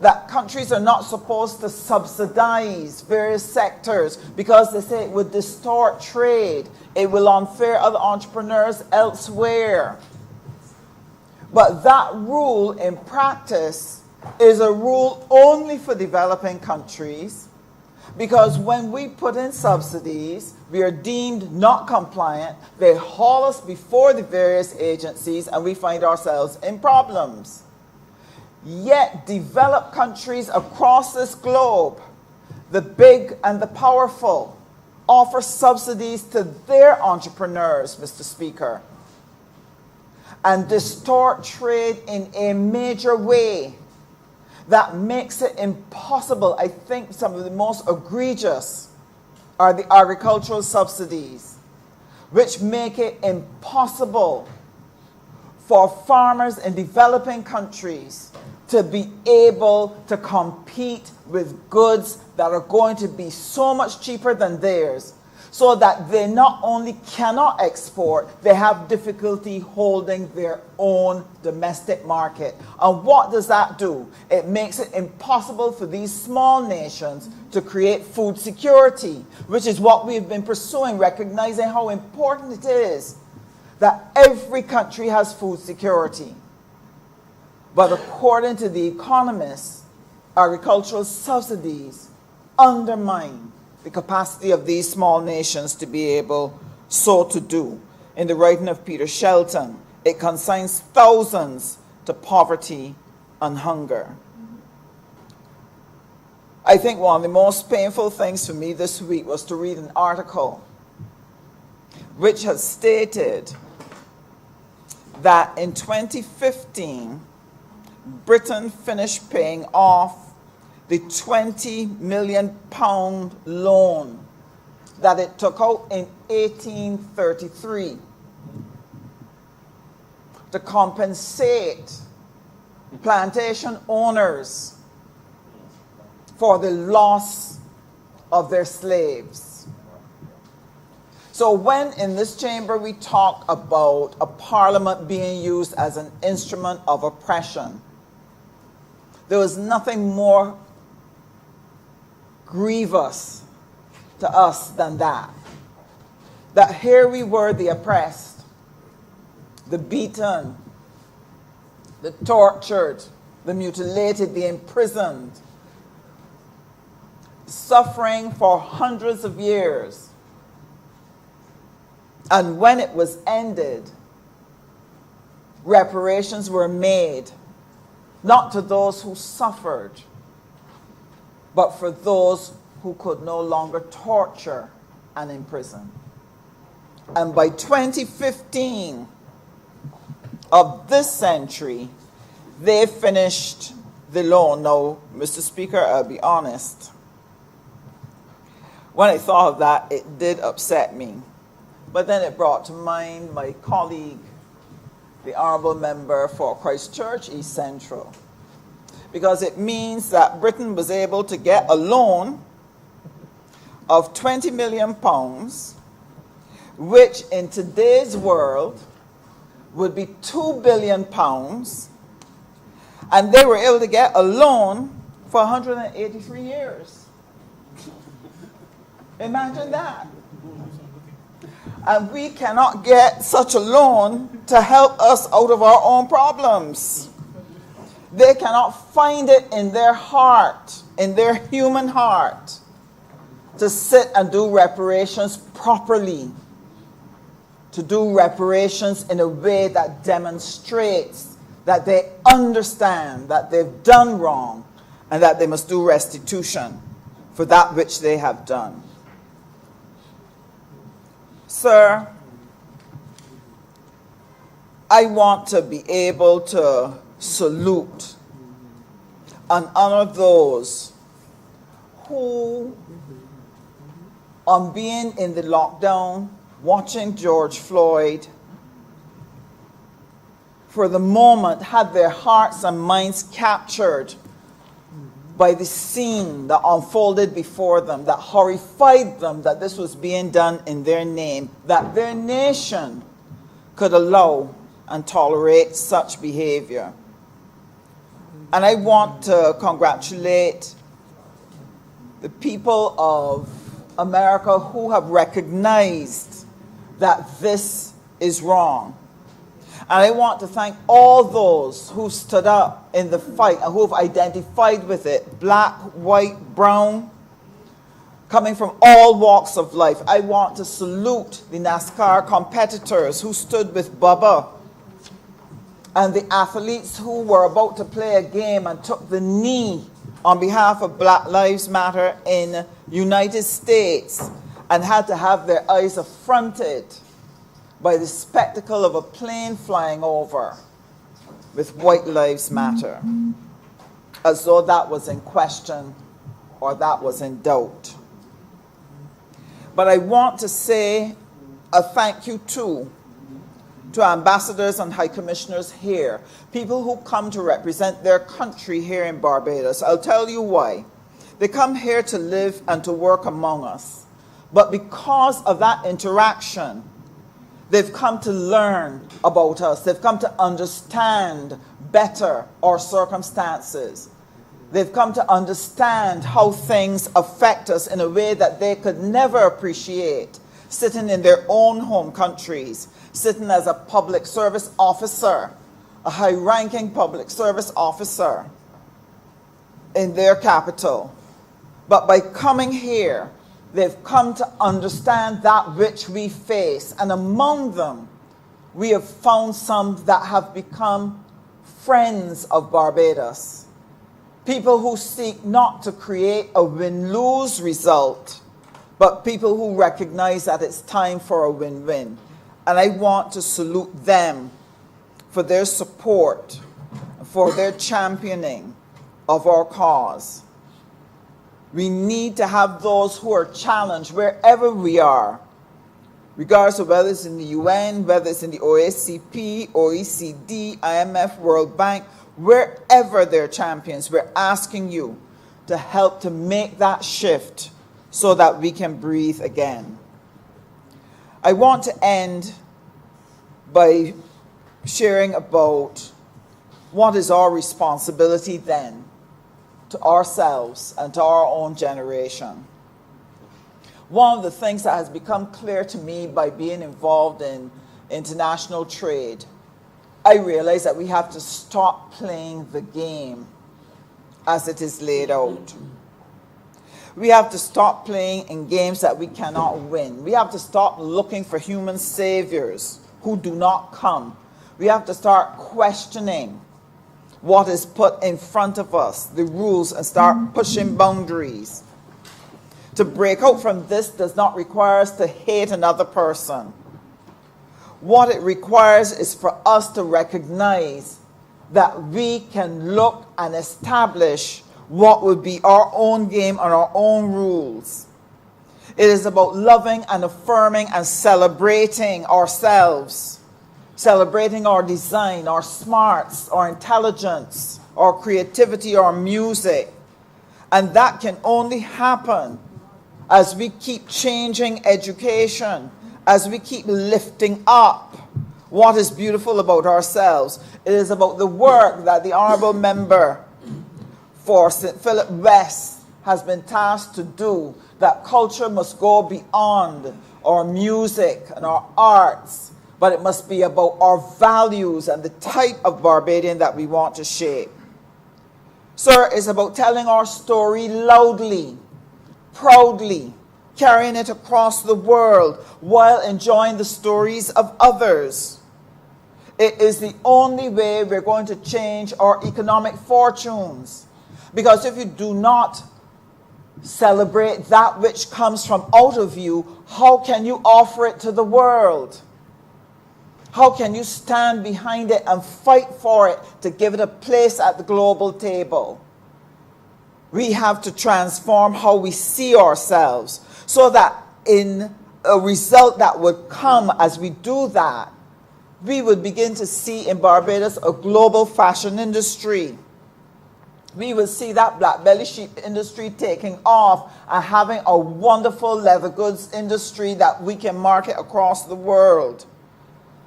J: That countries are not supposed to subsidize various sectors because they say it would distort trade, it will unfair other entrepreneurs elsewhere. But that rule in practice is a rule only for developing countries, because when we put in subsidies, we are deemed not compliant, they haul us before the various agencies, and we find ourselves in problems. Yet developed countries across this globe, the big and the powerful, offer subsidies to their entrepreneurs, Mr. Speaker, and distort trade in a major way that makes it impossible. I think some of the most egregious are the agricultural subsidies, which make it impossible for farmers in developing countries to be able to compete with goods that are going to be so much cheaper than theirs, so that they not only cannot export, they have difficulty holding their own domestic market. And what does that do? It makes it impossible for these small nations to create food security, which is what we've been pursuing, recognizing how important it is that every country has food security. But according to The Economist, agricultural subsidies undermine the capacity of these small nations to be able so to do. In the writing of Peter Shelton, it consigns thousands to poverty and hunger. I think one of the most painful things for me this week was to read an article which has stated that in 2015, Britain finished paying off the £20 million loan that it took out in 1833 to compensate plantation owners for the loss of their slaves. So when in this chamber we talk about a parliament being used as an instrument of oppression, there was nothing more grievous to us than that. That here we were, the oppressed, the beaten, the tortured, the mutilated, the imprisoned, suffering for hundreds of years. And when it was ended, reparations were made, not to those who suffered, but for those who could no longer torture and imprison. And by 2015 of this century, they finished the loan. Now, Mr. Speaker, I'll be honest. When I thought of that, it did upset me. But then it brought to mind my colleague, the Honourable Member for Christchurch East Central, because it means that Britain was able to get a loan of £20 million, which in today's world would be £2 billion, and they were able to get a loan for 183 years. Imagine that. And we cannot get such a loan to help us out of our own problems. They cannot find it in their heart, in their human heart, to sit and do reparations properly, to do reparations in a way that demonstrates that they understand that they've done wrong and that they must do restitution for that which they have done. Sir, I want to be able to salute and honor those who on being in the lockdown, watching George Floyd, for the moment had their hearts and minds captured by the scene that unfolded before them, that horrified them that this was being done in their name, that their nation could allow and tolerate such behavior. And I want to congratulate the people of America who have recognized that this is wrong. And I want to thank all those who stood up in the fight and who have identified with it, black, white, brown, coming from all walks of life. I want to salute the NASCAR competitors who stood with Bubba, and the athletes who were about to play a game and took the knee on behalf of Black Lives Matter in United States and had to have their eyes affronted by the spectacle of a plane flying over with White Lives Matter, as though that was in question or that was in doubt. But I want to say a thank you too to ambassadors and high commissioners here, people who come to represent their country here in Barbados. I'll tell you why. They come here to live and to work among us. But because of that interaction, they've come to learn about us. They've come to understand better our circumstances. They've come to understand how things affect us in a way that they could never appreciate sitting in their own home countries, sitting as a public service officer, a high-ranking public service officer in their capital. But by coming here, they've come to understand that which we face. And among them, we have found some that have become friends of Barbados. People who seek not to create a win-lose result, but people who recognize that it's time for a win-win. And I want to salute them for their support, for their championing of our cause. We need to have those who are challenged wherever we are, regardless of whether it's in the UN, whether it's in the OACP, OECD, IMF, World Bank, wherever they're champions, we're asking you to help to make that shift so that we can breathe again. I want to end by sharing about what is our responsibility then to ourselves and to our own generation. One of the things that has become clear to me by being involved in international trade, I realize that we have to stop playing the game as it is laid out. We have to stop playing in games that we cannot win. We have to stop looking for human saviors who do not come. We have to start questioning what is put in front of us, the rules, and start pushing boundaries. To break out from this does not require us to hate another person. What it requires is for us to recognize that we can look and establish what would be our own game and our own rules. It is about loving and affirming and celebrating ourselves, celebrating our design, our smarts, our intelligence, our creativity, our music. And that can only happen as we keep changing education, as we keep lifting up what is beautiful about ourselves. It is about the work that the Honourable Member for St. Philip West has been tasked to do, that culture must go beyond our music and our arts, but it must be about our values and the type of Barbadian that we want to shape. Sir, it's about telling our story loudly, proudly, carrying it across the world while enjoying the stories of others. It is the only way we're going to change our economic fortunes. Because if you do not celebrate that which comes from out of you, how can you offer it to the world? How can you stand behind it and fight for it to give it a place at the global table? We have to transform how we see ourselves so that in a result that would come as we do that, we would begin to see in Barbados a global fashion industry. We will see that black belly sheep industry taking off and having a wonderful leather goods industry that we can market across the world.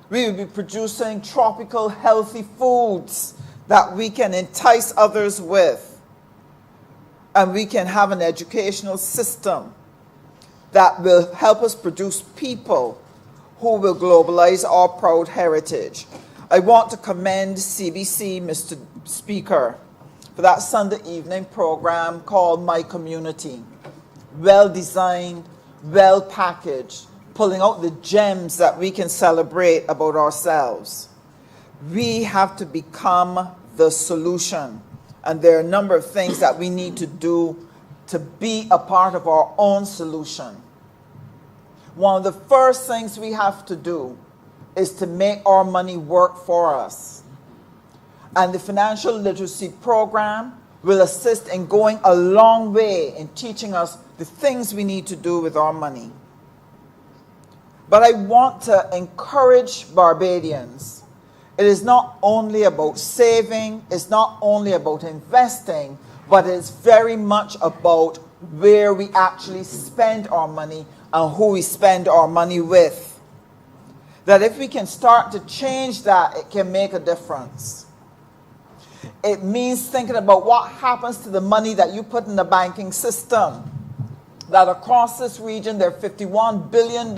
J: We will be producing tropical healthy foods that we can entice others with. And we can have an educational system that will help us produce people who will globalize our proud heritage. I want to commend CBC, Mr. Speaker, for that Sunday evening program called My Community. Well designed, well packaged, pulling out the gems that we can celebrate about ourselves. We have to become the solution. And there are a number of things that we need to do to be a part of our own solution. One of the first things we have to do is to make our money work for us. And the financial literacy program will assist in going a long way in teaching us the things we need to do with our money. But I want to encourage Barbadians. It is not only about saving, it's not only about investing, but it's very much about where we actually spend our money and who we spend our money with. That if we can start to change that, it can make a difference. It means thinking about what happens to the money that you put in the banking system. That across this region, there are $51 billion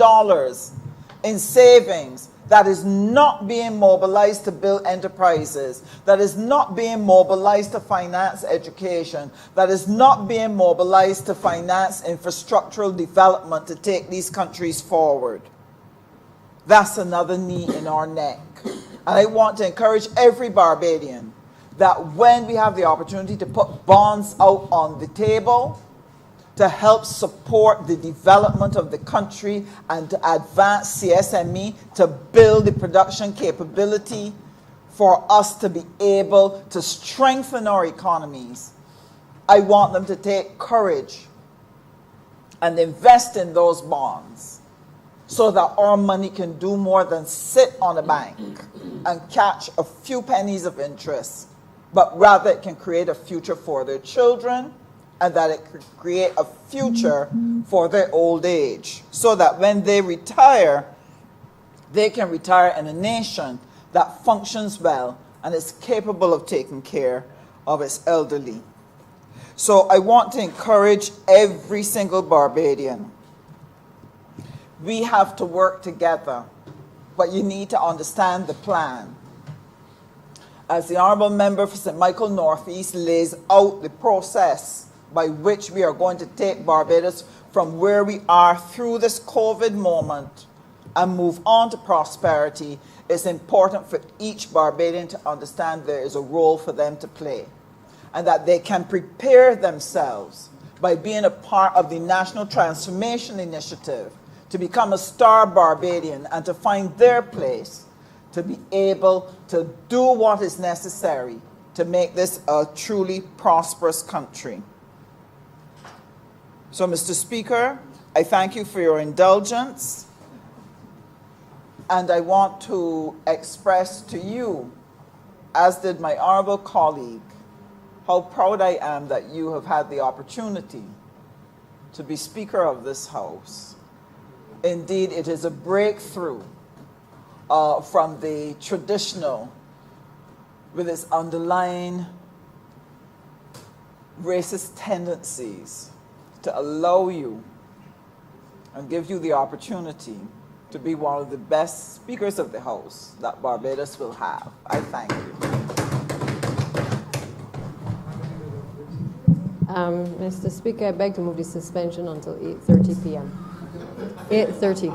J: in savings that is not being mobilized to build enterprises, that is not being mobilized to finance education, that is not being mobilized to finance infrastructural development to take these countries forward. That's another knee in our neck. And I want to encourage every Barbadian that when we have the opportunity to put bonds out on the table to help support the development of the country and to advance CSME, to build the production capability for us to be able to strengthen our economies, I want them to take courage and invest in those bonds so that our money can do more than sit on a bank and catch a few pennies of interest, but rather it can create a future for their children, and that it could create a future for their old age, so that when they retire, they can retire in a nation that functions well and is capable of taking care of its elderly. So I want to encourage every single Barbadian. We have to work together, but you need to understand the plan. As the Honourable Member for St. Michael Northeast lays out the process by which we are going to take Barbados from where we are through this COVID moment and move on to prosperity, it's important for each Barbadian to understand there is a role for them to play and that they can prepare themselves by being a part of the National Transformation Initiative to become a star Barbadian and to find their place to be able to do what is necessary to make this a truly prosperous country. So, Mr. Speaker, I thank you for your indulgence, and I want to express to you, as did my honorable colleague, how proud I am that you have had the opportunity to be Speaker of this House. Indeed, it is a breakthrough from the traditional, with its underlying racist tendencies, to allow you and give you the opportunity to be one of the best Speakers of the House that Barbados will have. I thank you.
F: Mr. Speaker, I beg to move the suspension until 8:30 p.m. 8:30.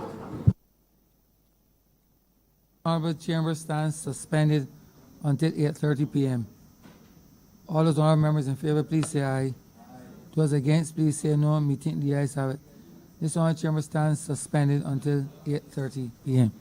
A: Honorable Chamber stands suspended until 8:30 p.m. All those honorable members in favor, please say aye. Those against, please say no. Meeting the ayes have it. This honorable chamber stands suspended until 8:30 p.m.